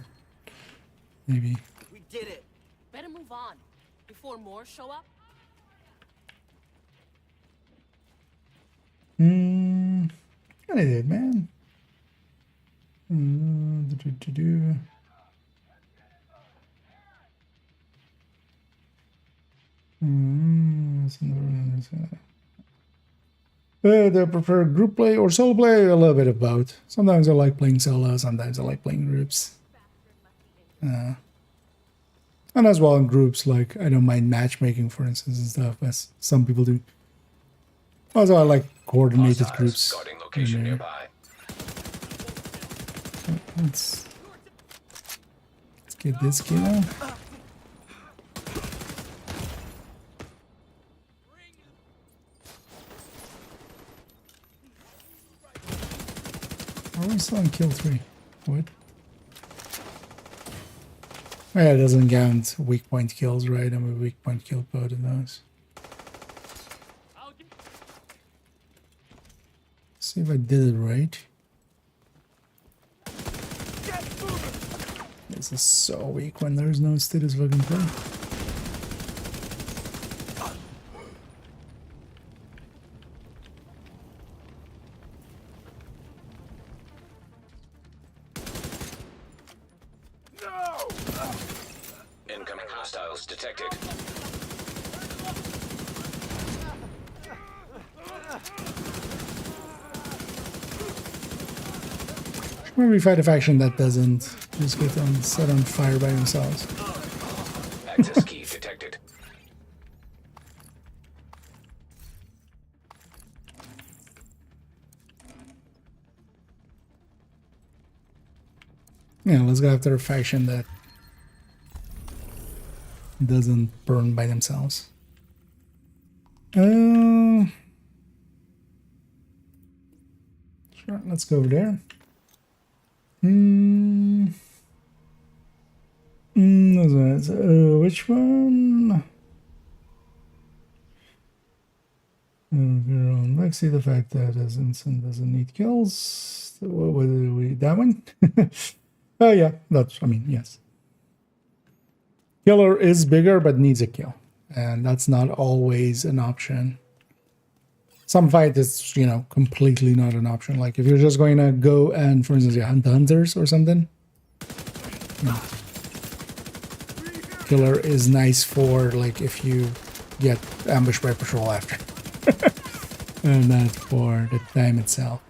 Maybe. We did it. Better move on before more show up. I did, man. The prefer group play or solo play, a little bit of both. Sometimes I like playing solo, sometimes I like playing groups. And as well in groups, like I don't mind matchmaking, for instance, and stuff, as some people do. Also, I like coordinated groups. Guarding location nearby. Let's get this kid out. Are we still on kill 3? What? Oh, yeah, it doesn't count weak point kills, right? I'm a weak point kill both of those. See if I did it right. This is so weak when there's no status fucking play. Incoming hostiles detected. Maybe fight a faction that doesn't just get set on fire by themselves. Access key detected. Yeah, let's go after a faction that doesn't burn by themselves. Sure, let's go over there. Which one? Let's see the fact that as Instant doesn't need kills. What do we? That one? Oh yeah, that's. I mean, yes. Killer is bigger, but needs a kill, and that's not always an option. Some fight is, completely not an option. Like if you're just going to go and, for instance, hunt hunters or something. Killer is nice for like if you get ambushed by patrol after, and not for the time itself.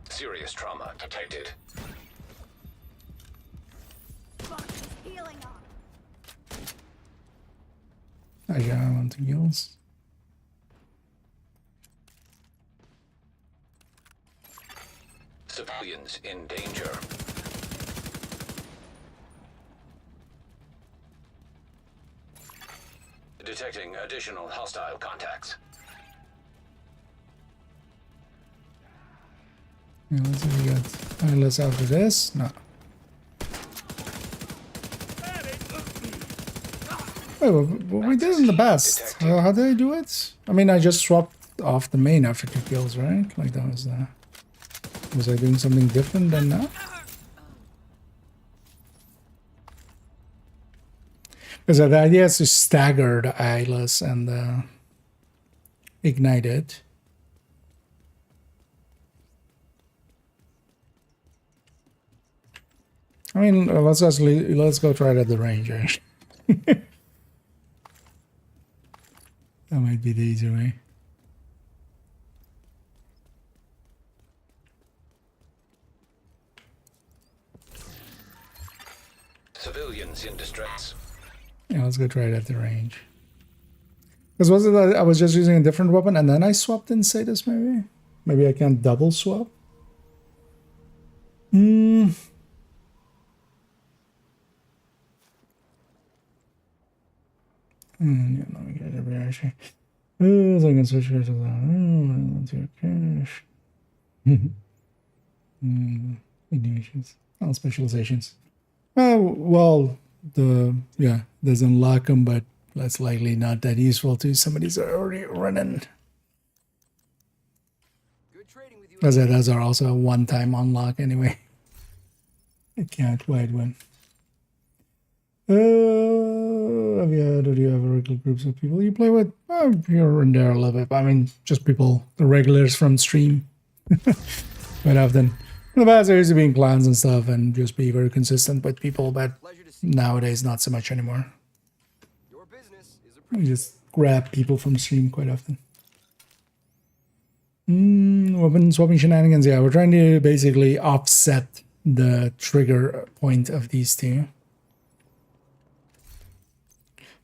Serious trauma detected. Actually, I want 2 kills. Civilians in danger. Detecting additional hostile contacts. Yeah, let's see if we got eyeless after this. No. Wait, what we did in the past? How did I do it? I mean, I just swapped off the main after 2 kills, right? Like that was the... Was I doing something different than that? Because the idea is to stagger the eyeless and ignite it. I mean, let's go try it at the range, right? That might be the easier way. Civilians in distress. Yeah, let's go try it at the range. Because was it that I was just using a different weapon and then I swapped in Sadis maybe? Maybe I can double swap? Yeah, no, we get every actually. So I can switch here to the cache. Ignitions. Oh, specializations. Well, there's unlock them, but that's likely not that useful to somebody's already running. As those are also a one-time unlock anyway. I can't quite win. Do you have regular groups of people you play with? Here and there a little bit. I mean, just people, the regulars from stream. Quite often. In the past, I used to be in clans and stuff and just be very consistent with people, but nowadays, not so much anymore. I just grab people from stream quite often. Weapon swapping shenanigans. Yeah, we're trying to basically offset the trigger point of these two.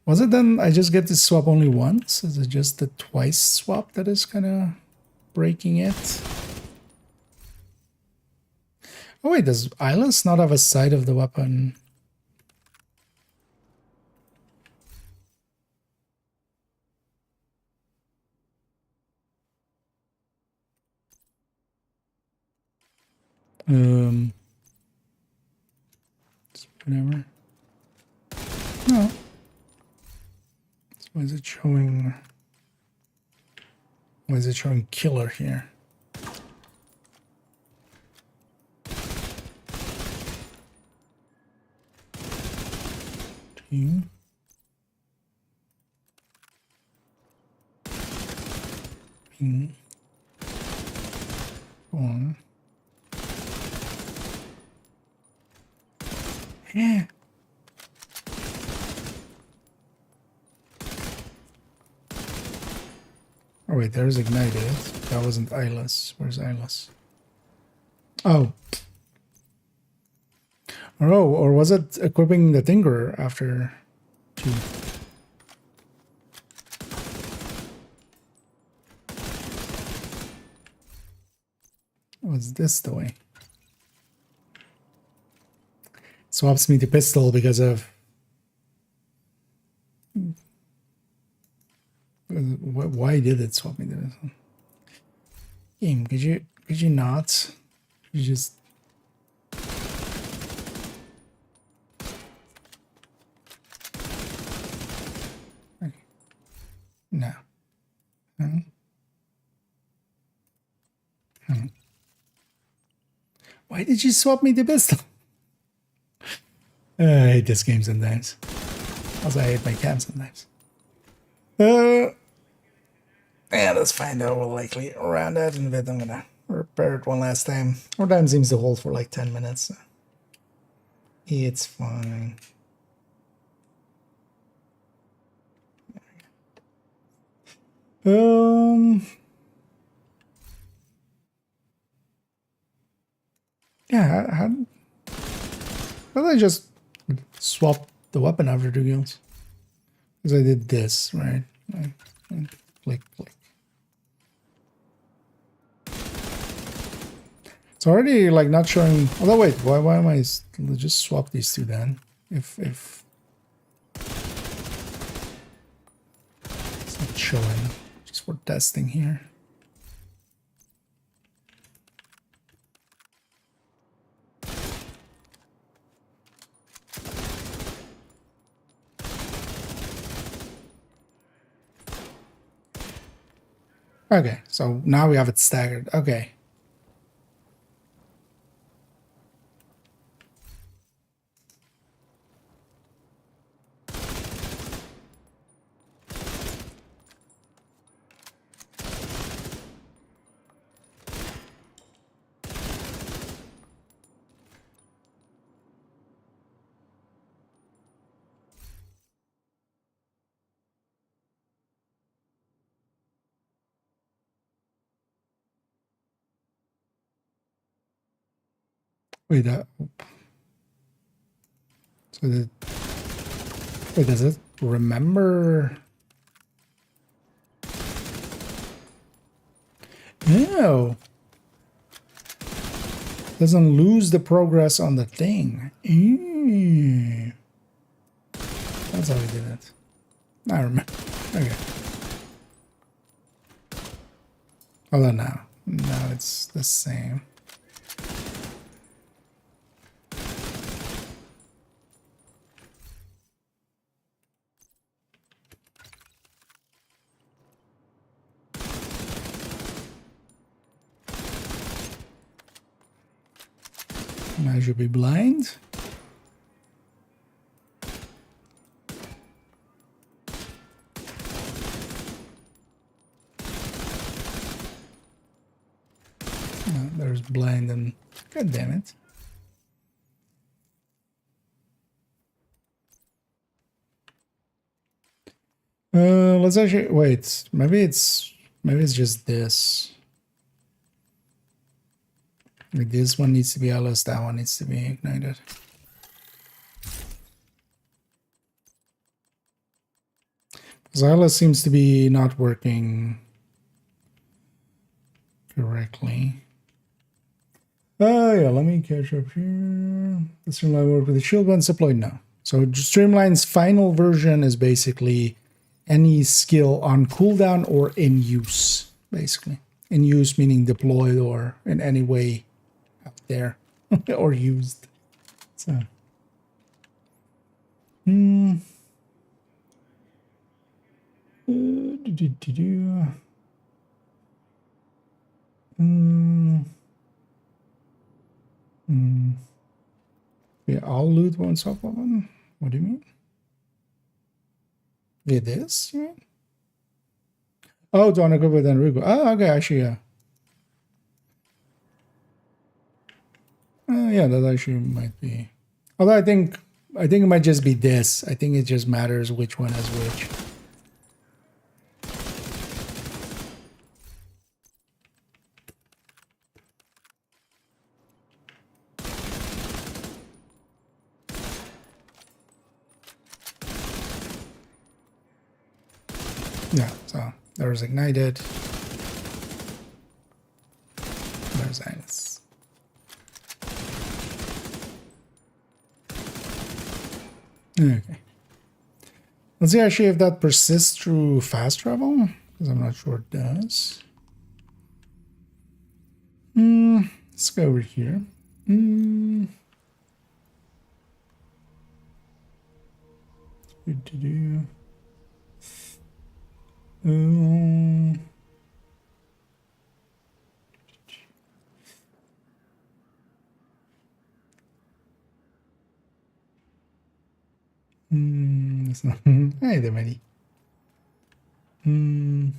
Was it then I just get to swap only once? Is it just the twice swap that is kind of breaking it? Oh wait, does Eyeless not have a side of the weapon? Whatever. No. So why is it showing? Why is it showing killer here? Two. Ping. One. Yeah. Oh wait, there's ignited. That wasn't eyeless. Where's eyeless? Oh. Oh, or was it equipping the Tinkerer after 2? Was this the way? Swaps me to pistol because of... Why did it swap me to this one? Game, could you not? You just... No. Why did you swap me to pistol? I hate this game sometimes. Also, I hate my cam sometimes. Yeah, let's find out. We'll likely around that in a bit. I'm gonna repair it one last time. Our time seems to hold for like 10 minutes. So it's fine. Yeah, how did I just swap the weapon after 2 kills? Because I did this, right? Click, click. It's already like not showing. Although wait, why am I? Let's just swap these two then. If it's not showing, just for testing here. Okay, so now we have it staggered. Okay. Wait, so wait, does it remember? No. Doesn't lose the progress on the thing. That's how we did it. I remember. Okay. Although now it's the same. I should be blind. Oh, there's blind and god damn it. Let's actually wait. Maybe it's just this. Like this one needs to be LS, that one needs to be ignited. Because LS seems to be not working correctly. Oh yeah, let me catch up here. The Streamline work with the shield once deployed now. So Streamline's final version is basically any skill on cooldown or in use, basically. In use meaning deployed or in any way out there or used. So yeah, all loot won't swap one. What do you mean? Yeah, this, you mean? Oh, do you want to go with Enrico? Oh, okay, actually, yeah. Yeah, that actually might be. Although I think it might just be this. I think it just matters which one has which. Yeah, so there's ignited. There's Anus. Okay. Let's see actually if that persists through fast travel, because I'm not sure it does. Let's go over here. Good to do. Hey there, buddy. Yeah.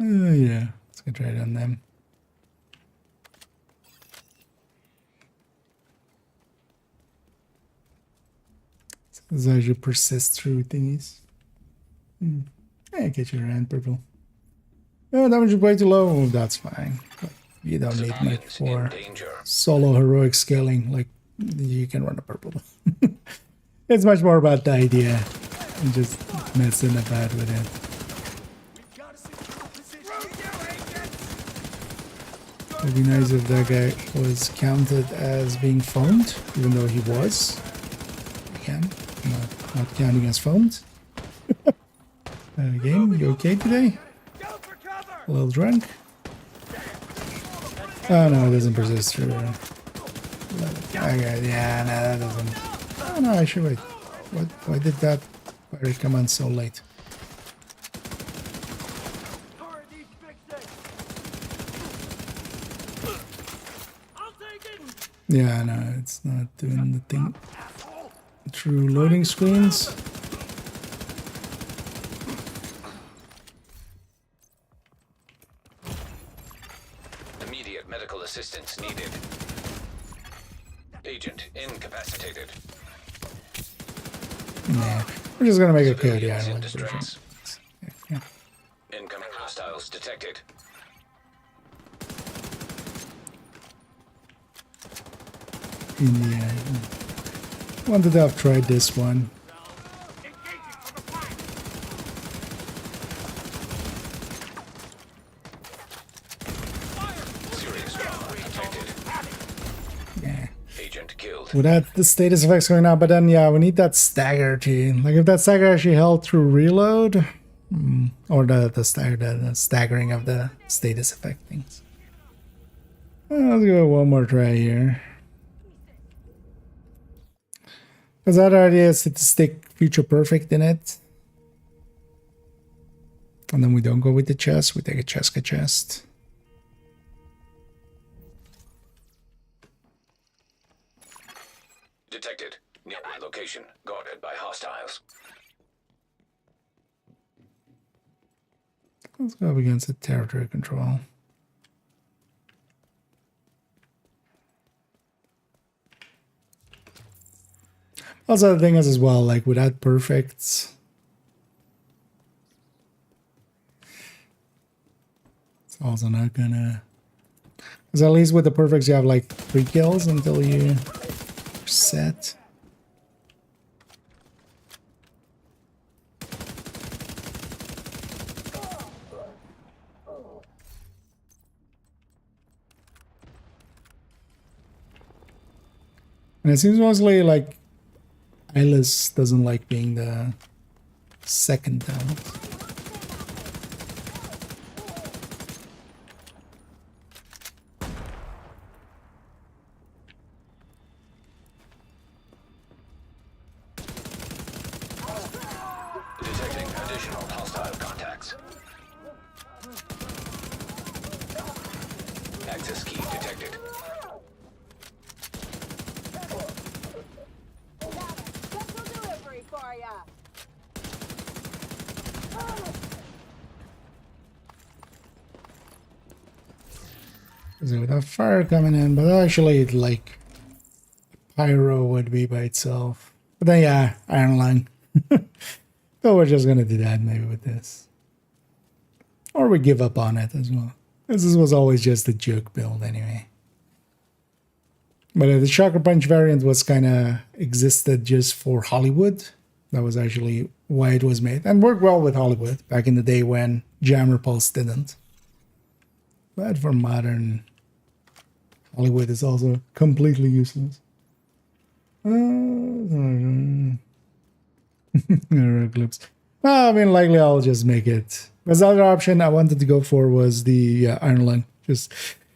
Yeah, let's go try it on them. So as you persist through thingies. Yeah, Get your hand purple. Oh, damage is way too low. That's fine. But you don't need much for solo heroic scaling. Like, you can run a purple. It's much more about the idea and just messing about with it. It'd be nice if that guy was counted as being foamed, even though he was. Again, not counting as foamed. Game, you okay today? A little drunk? Oh no, it doesn't persist through. Okay, yeah, no, that doesn't. Oh no, I should wait. Why did that fire come on so late? Yeah, no, it's not doing the thing through loading screens. Immediate medical assistance needed. Agent incapacitated. Nah, we're just gonna make a code, Civilians yeah. in distress. Incoming hostiles detected. In the end. Wanted to have tried this one. Serious trauma detected. Yeah. Agent killed. Without the status effects going on, but then yeah, we need that stagger too. Like if that stagger actually held through reload, or the staggering of the status effect things. Let's go one more try here. Because that already has to stick future perfect in it. And then we don't go with the chest, we take a chest. Detected. Nearby location. Guarded by hostiles. Let's go up against the territory control. Also, the thing is as well, like without perfects, it's also not gonna. Because at least with the perfects, you have like 3 kills until you set. And it seems mostly like Eyeless doesn't like being the second talent. Detecting additional hostile contacts. Access key detected. So with that fire coming in, but actually like pyro would be by itself. But then yeah, iron lung. So we're just gonna do that maybe with this. Or we give up on it as well. This was always just a joke build anyway. But the Shocker Punch variant was kind of existed just for Hollywood. That was actually why it was made. And worked well with Hollywood back in the day when Jam Repulse didn't. But for modern Hollywood is also completely useless. Clips. Well, I mean, likely I'll just make it. Because the other option I wanted to go for was the Iron Lung. Just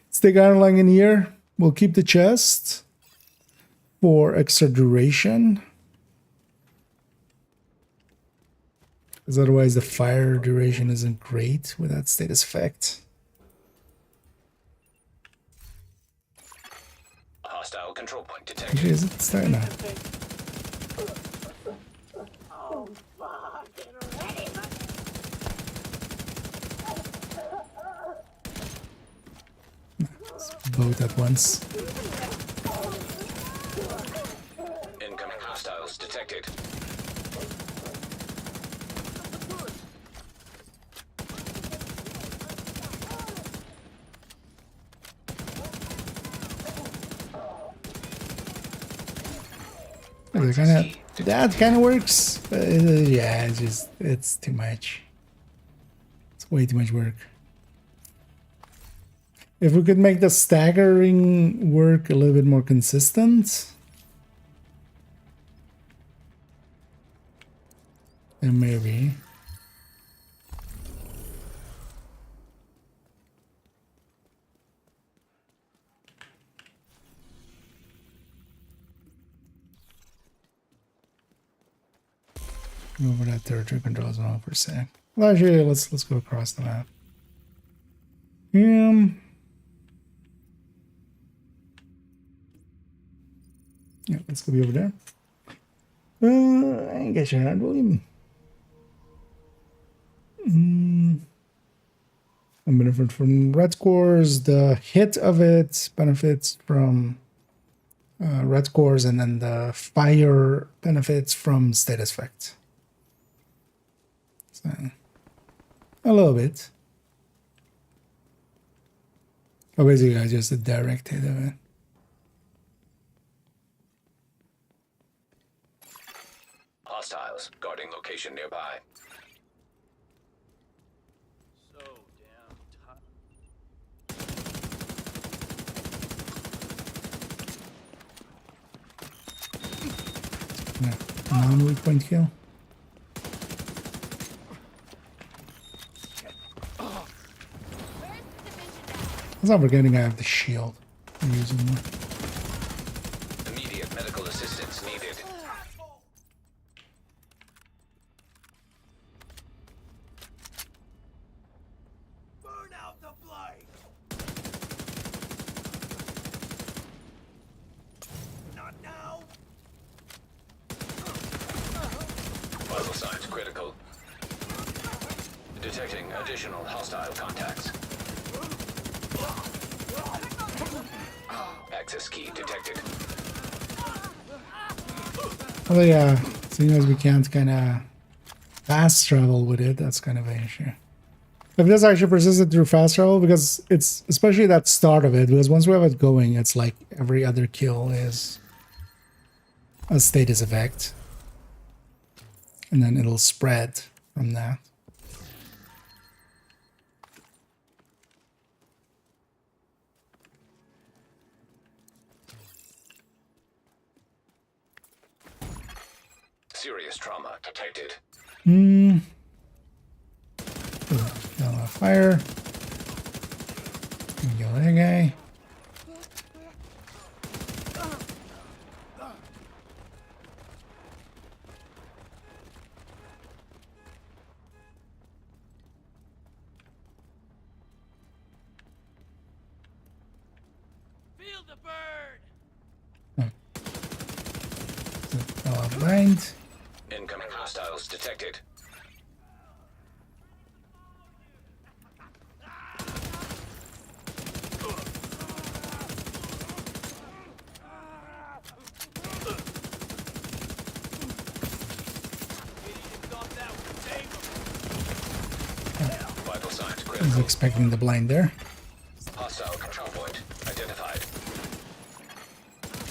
stick Iron Lung in here. We'll keep the chest for extra duration. Because otherwise the fire duration isn't great with that status effect. Hostile control point Actually, detected. is it starting now? Both at once. Incoming hostiles detected. that kind of works. Yeah, it's too much. It's way too much work. If we could make the staggering work a little bit more consistent, then maybe. Over that territory controls on for a sec. Well, actually, let's go across the map. Yeah, let's go be over there. I guess you're not William. A benefit from red scores. The hit of it benefits from red scores, and then the fire benefits from status effect. So, a little bit. Oh, basically, I just a direct hit of it. Hostiles guarding location nearby. So damn tight. Non-weak point kill. Let's not forgetting I have the shield. I'm using one. Immediate medical assistance needed. Burn out the blight. Not now. Vital signs critical. Detecting additional hostile contacts. Access key detected. Although, yeah, seeing as we can't kind of fast travel with it, that's kind of an issue. If this actually persisted through fast travel, because it's especially that start of it, because once we have it going, it's like every other kill is a status effect. And then it'll spread from that. Serious trauma detected. Kill that fire. Kill that guy. Feel the bird. Blind. Incoming hostiles detected. Vital signs I was critical. expecting the blind there. Hostile control point identified.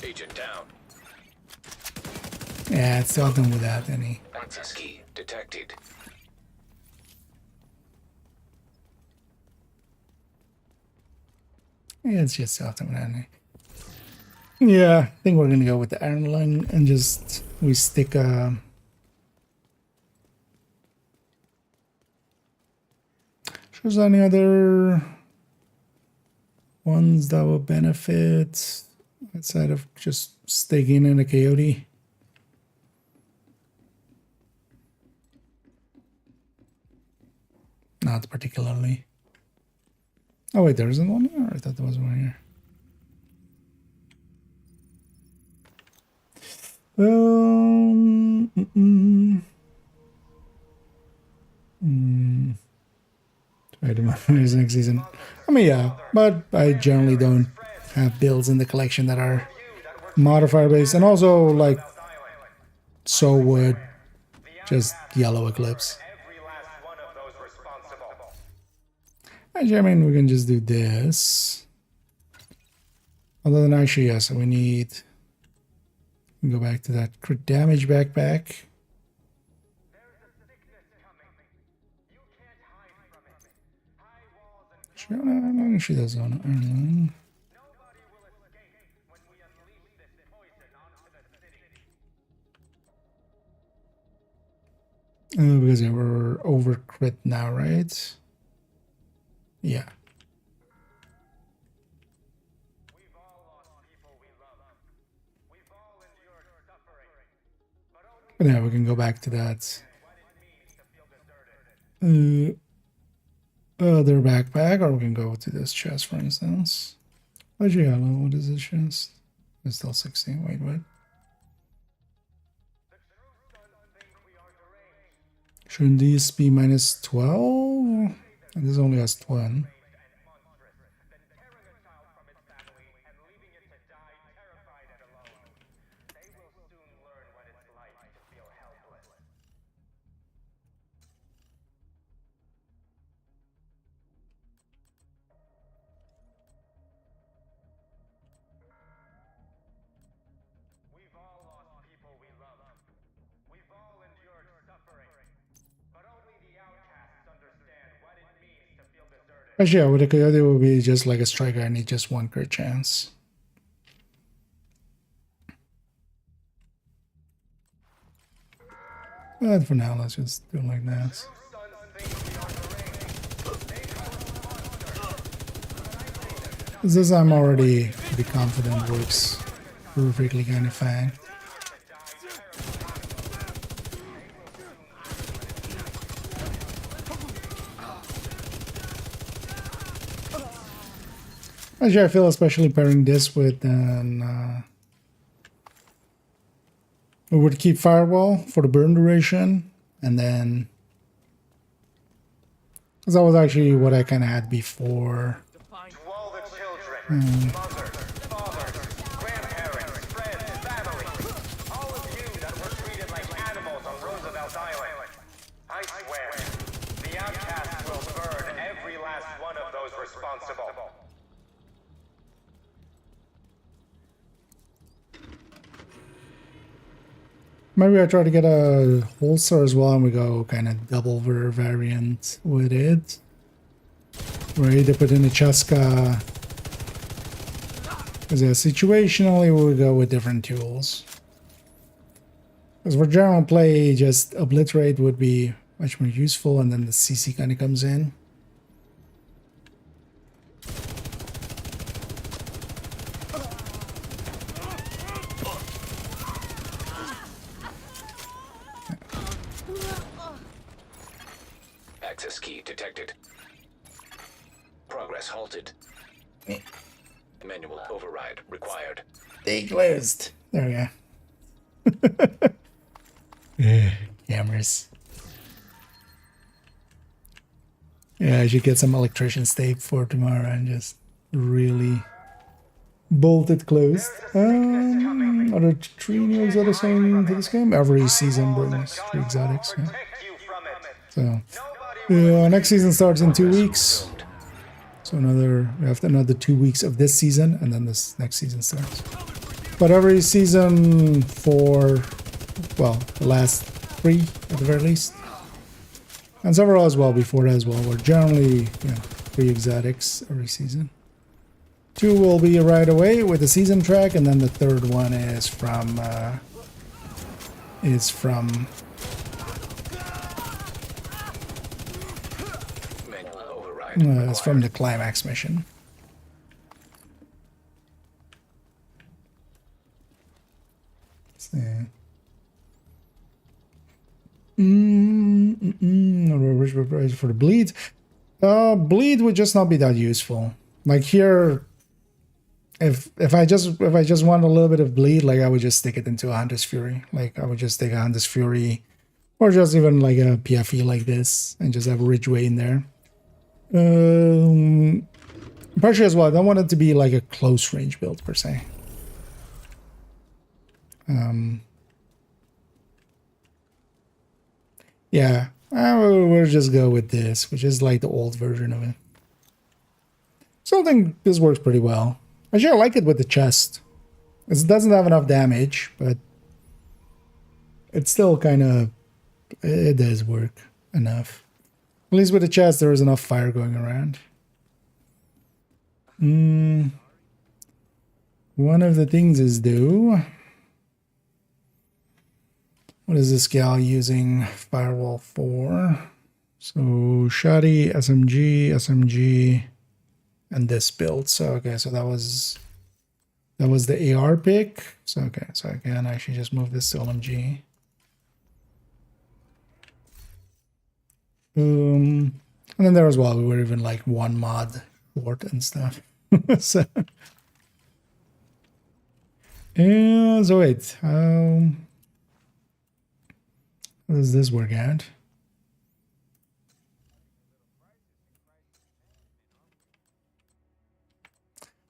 Agent down. Yeah, it's seldom without any. Access key detected. Yeah, it's just seldom without any. Yeah, I think we're gonna go with the iron lung and just we stick shows any other ones that will benefit outside of just sticking in a coyote. Not particularly. Oh wait, there isn't one here? I thought there was one here. Spider-Man is next season. I mean, yeah, but I generally don't have builds in the collection that are modifier based, and also like so would just Yellow Eclipse. Actually, I mean, we can just do this. Other than actually, yes, we need Go back to that crit damage backpack. Sure, no, she does on it. Because we're over crit now, right? Yeah. But yeah, we can go back to that other backpack, or we can go to this chest, for instance. Actually, hello, what is this chest? It's still 16. Wait, what? Shouldn't these be minus 12? And this only has 1. Actually, yeah, with a coyote will be just like a striker. I need just 1 crit chance. But for now, let's just do it like that. This I'm already pretty confident works perfectly, kind of fine. Actually, I feel especially pairing this with we would keep firewall for the burn duration, and then because that was actually what I kind of had before. To all the children, mothers, fathers, grandparents, friends, family, all of you that were treated like animals on Roosevelt Island, I swear, the outcasts will burn every last one of those responsible. Maybe I try to get a holster as well, and we go kind of double variant with it. Where I either put in a Cheska, because situationally we'll go with different tools. Because for general play, just obliterate would be much more useful, and then the CC kind of comes in. Access key detected. Progress halted. Manual override required. They closed. There we go. Cameras. Yeah, I should get some electrician's tape for tomorrow and just really bolt it closed. Are there 3 new exotics coming into this game? Every season brings 3 exotics. Yeah. So, yeah, next season starts in 2 weeks. So we have another 2 weeks of this season, and then this next season starts. But every season for, well, the last 3 at the very least. And several as well before that as well. We're generally, 3 exotics every season. 2 will be right away with the season track, and then the 3rd one is from it's from the climax mission. Let's see. For the bleed. Bleed would just not be that useful. Like here, if I just want a little bit of bleed, like I would just stick it into a Hunter's Fury. Like I would just take a Hunter's Fury, or just even like a PFE like this, and just have a Ridgeway in there. Partially as well, I don't want it to be like a close range build per se. Yeah, we'll just go with this, which is like the old version of it. So I think this works pretty well. Actually, I like it with the chest. It doesn't have enough damage, but it's still kind of, it does work enough. At least with the chest, there is enough fire going around. One of the things is though, what is this gal using firewall for? So shoddy, SMG, and this build. So okay, so that was the AR pick. So okay, so I can actually just move this to LMG. And then there as well, we were even like one mod short and stuff. So yeah, so wait, how does this work out?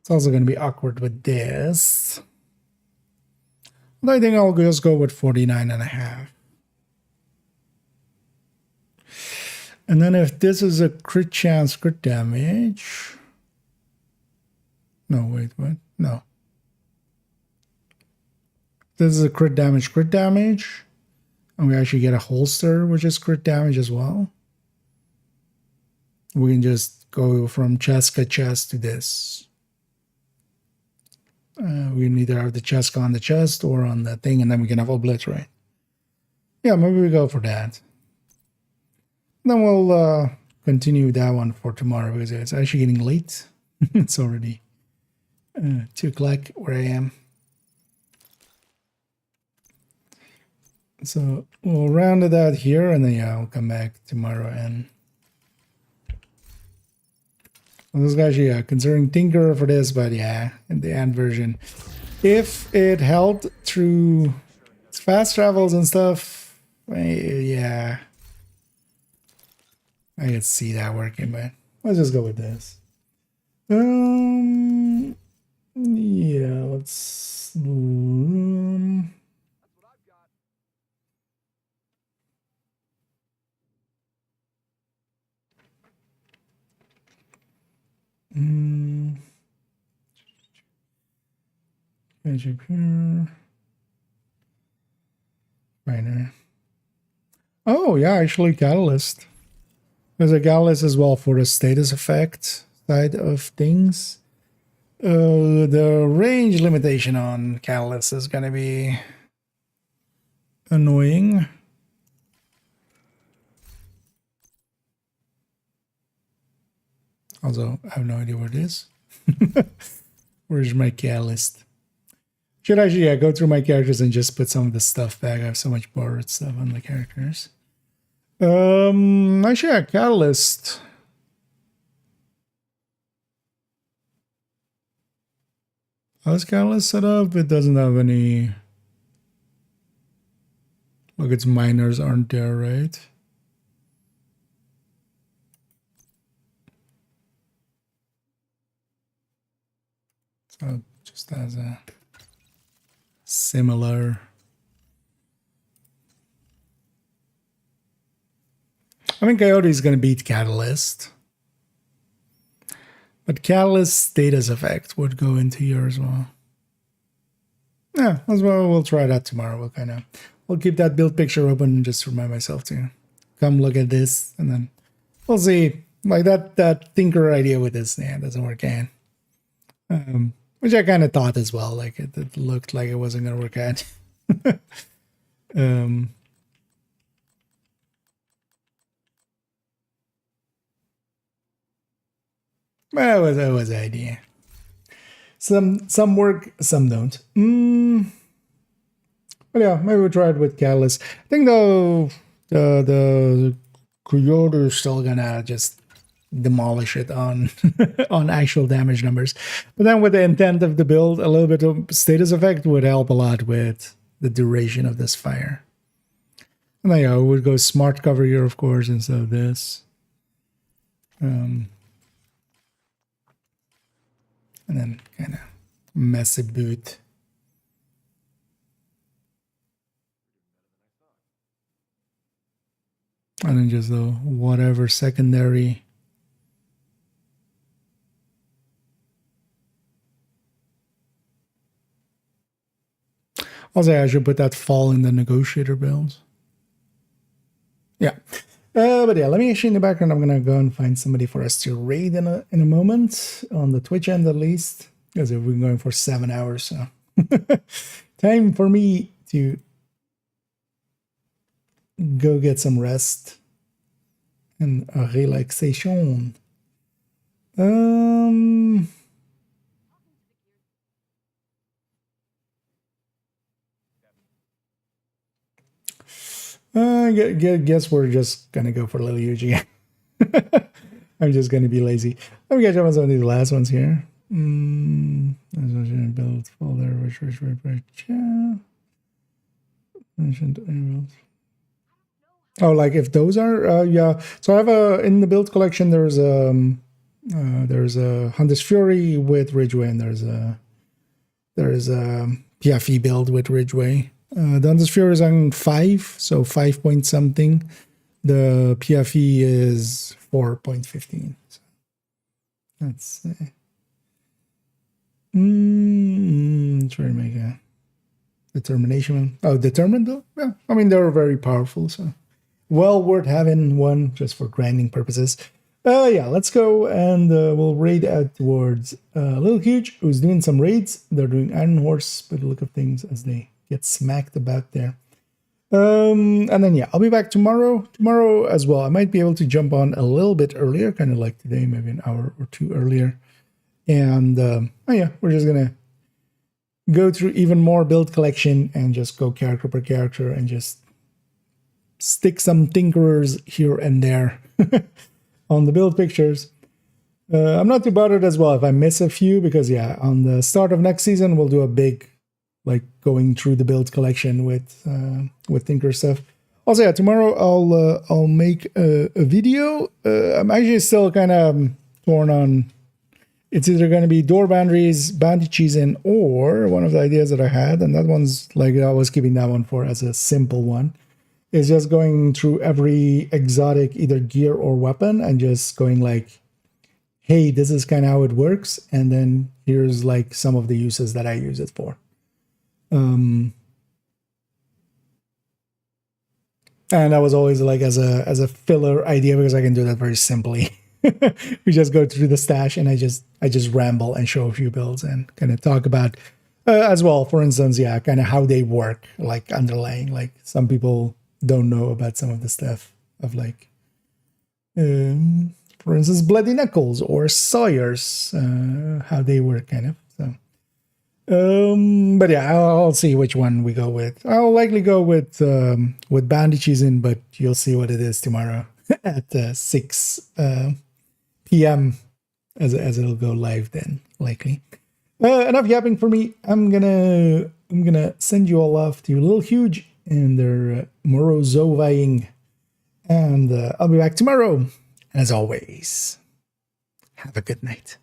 It's also going to be awkward with this. But I think I'll just go with 49.5. And then if this is a crit chance, crit damage. No, wait, what? No. This is a crit damage. And we actually get a holster, which is crit damage as well. We can just go from chest to this. We can either have the chest on the chest or on the thing, and then we can have obliterate. Yeah, maybe we go for that. Then we'll continue that one for tomorrow because it's actually getting late. It's already 2 o'clock where I am. So we'll round it out here, and then yeah, I'll come back tomorrow. And well, this is actually considering Tinker for this, but yeah, in the end version, if it held through fast travels and stuff, yeah, I could see that working, but let's just go with this. Yeah, let's. Magic here. Miner. Oh yeah, actually catalyst. There's a catalyst as well for the status effect side of things. The range limitation on catalyst is gonna be annoying. Also, I have no idea where it is. Where's my catalyst? Should actually go through my characters and just put some of the stuff back. I have so much borrowed stuff on the characters. Actually, a catalyst. How's catalyst set up? It doesn't have any. Look, its miners aren't there, right? So just as a similar. I mean, Coyote is going to beat Catalyst. But Catalyst status effect would go into here as well. Yeah, as well, we'll try that tomorrow. We'll keep that build picture open just to remind myself to come look at this. And then we'll see. Like that Tinker idea with this, yeah, doesn't work out. Which I kind of thought as well. Like it looked like it wasn't going to work out. Well, it was an idea. Some work, some don't. But yeah, maybe we'll try it with Catalyst. I think though the Coyote is still gonna just demolish it on on actual damage numbers. But then with the intent of the build, a little bit of status effect would help a lot with the duration of this fire. And then yeah, we would go smart cover here, of course, instead of this. And then kind of messy boot. And then just the whatever secondary. Also, I should put that fall in the negotiator builds. Yeah. But yeah, let me actually in the background, I'm going to go and find somebody for us to raid in a moment, on the Twitch end at least, because we've been going for 7 hours. So time for me to go get some rest and a relaxation. Guess we're just gonna go for Lily Yuji. I'm just gonna be lazy. Let me catch up on some of these last ones here. Build folder, which yeah. Oh, like if those are yeah. So I have a in the build collection. There's a Hunter's Fury with Ridgeway, and there's a PFE build with Ridgeway. The Hunter's Fury is on 5, so 5 point something. The PFE is 4.15. So let's try to make a determination one. Oh, determined though? Yeah, I mean they're very powerful, so well worth having one just for grinding purposes. Yeah, let's go and we'll raid out towards Little Huge, who's doing some raids. They're doing Iron Horse by the look of things as they get smacked about there. And then yeah, I'll be back tomorrow as well. I might be able to jump on a little bit earlier, kind of like today, maybe an hour or two earlier. And oh yeah, we're just gonna go through even more build collection and just go character per character and just stick some tinkerers here and there on the build pictures. I'm not too bothered as well if I miss a few, because yeah, on the start of next season we'll do a big like going through the build collection with Tinker stuff. Also, yeah, tomorrow I'll make a video. I'm actually still kind of torn on. It's either going to be door boundaries, bounty cheesing, or one of the ideas that I had, and that one's like I was keeping that one for as a simple one, is just going through every exotic either gear or weapon and just going like, hey, this is kind of how it works, and then here's like some of the uses that I use it for. And that was always like as a filler idea, because I can do that very simply. We just go through the stash and I just ramble and show a few builds and kind of talk about as well, for instance, yeah, kind of how they work, like underlying, like some people don't know about some of the stuff of like for instance Bloody Knuckles or Sawyers, how they work kind of. So but yeah, I'll see which one we go with. I'll likely go with Bounty Cheesing, but you'll see what it is tomorrow at 6 p.m. as it'll go live then, likely. Enough yapping for me. I'm gonna send you all off to Little Huge and their Morozovaing, and I'll be back tomorrow. And as always, have a good night.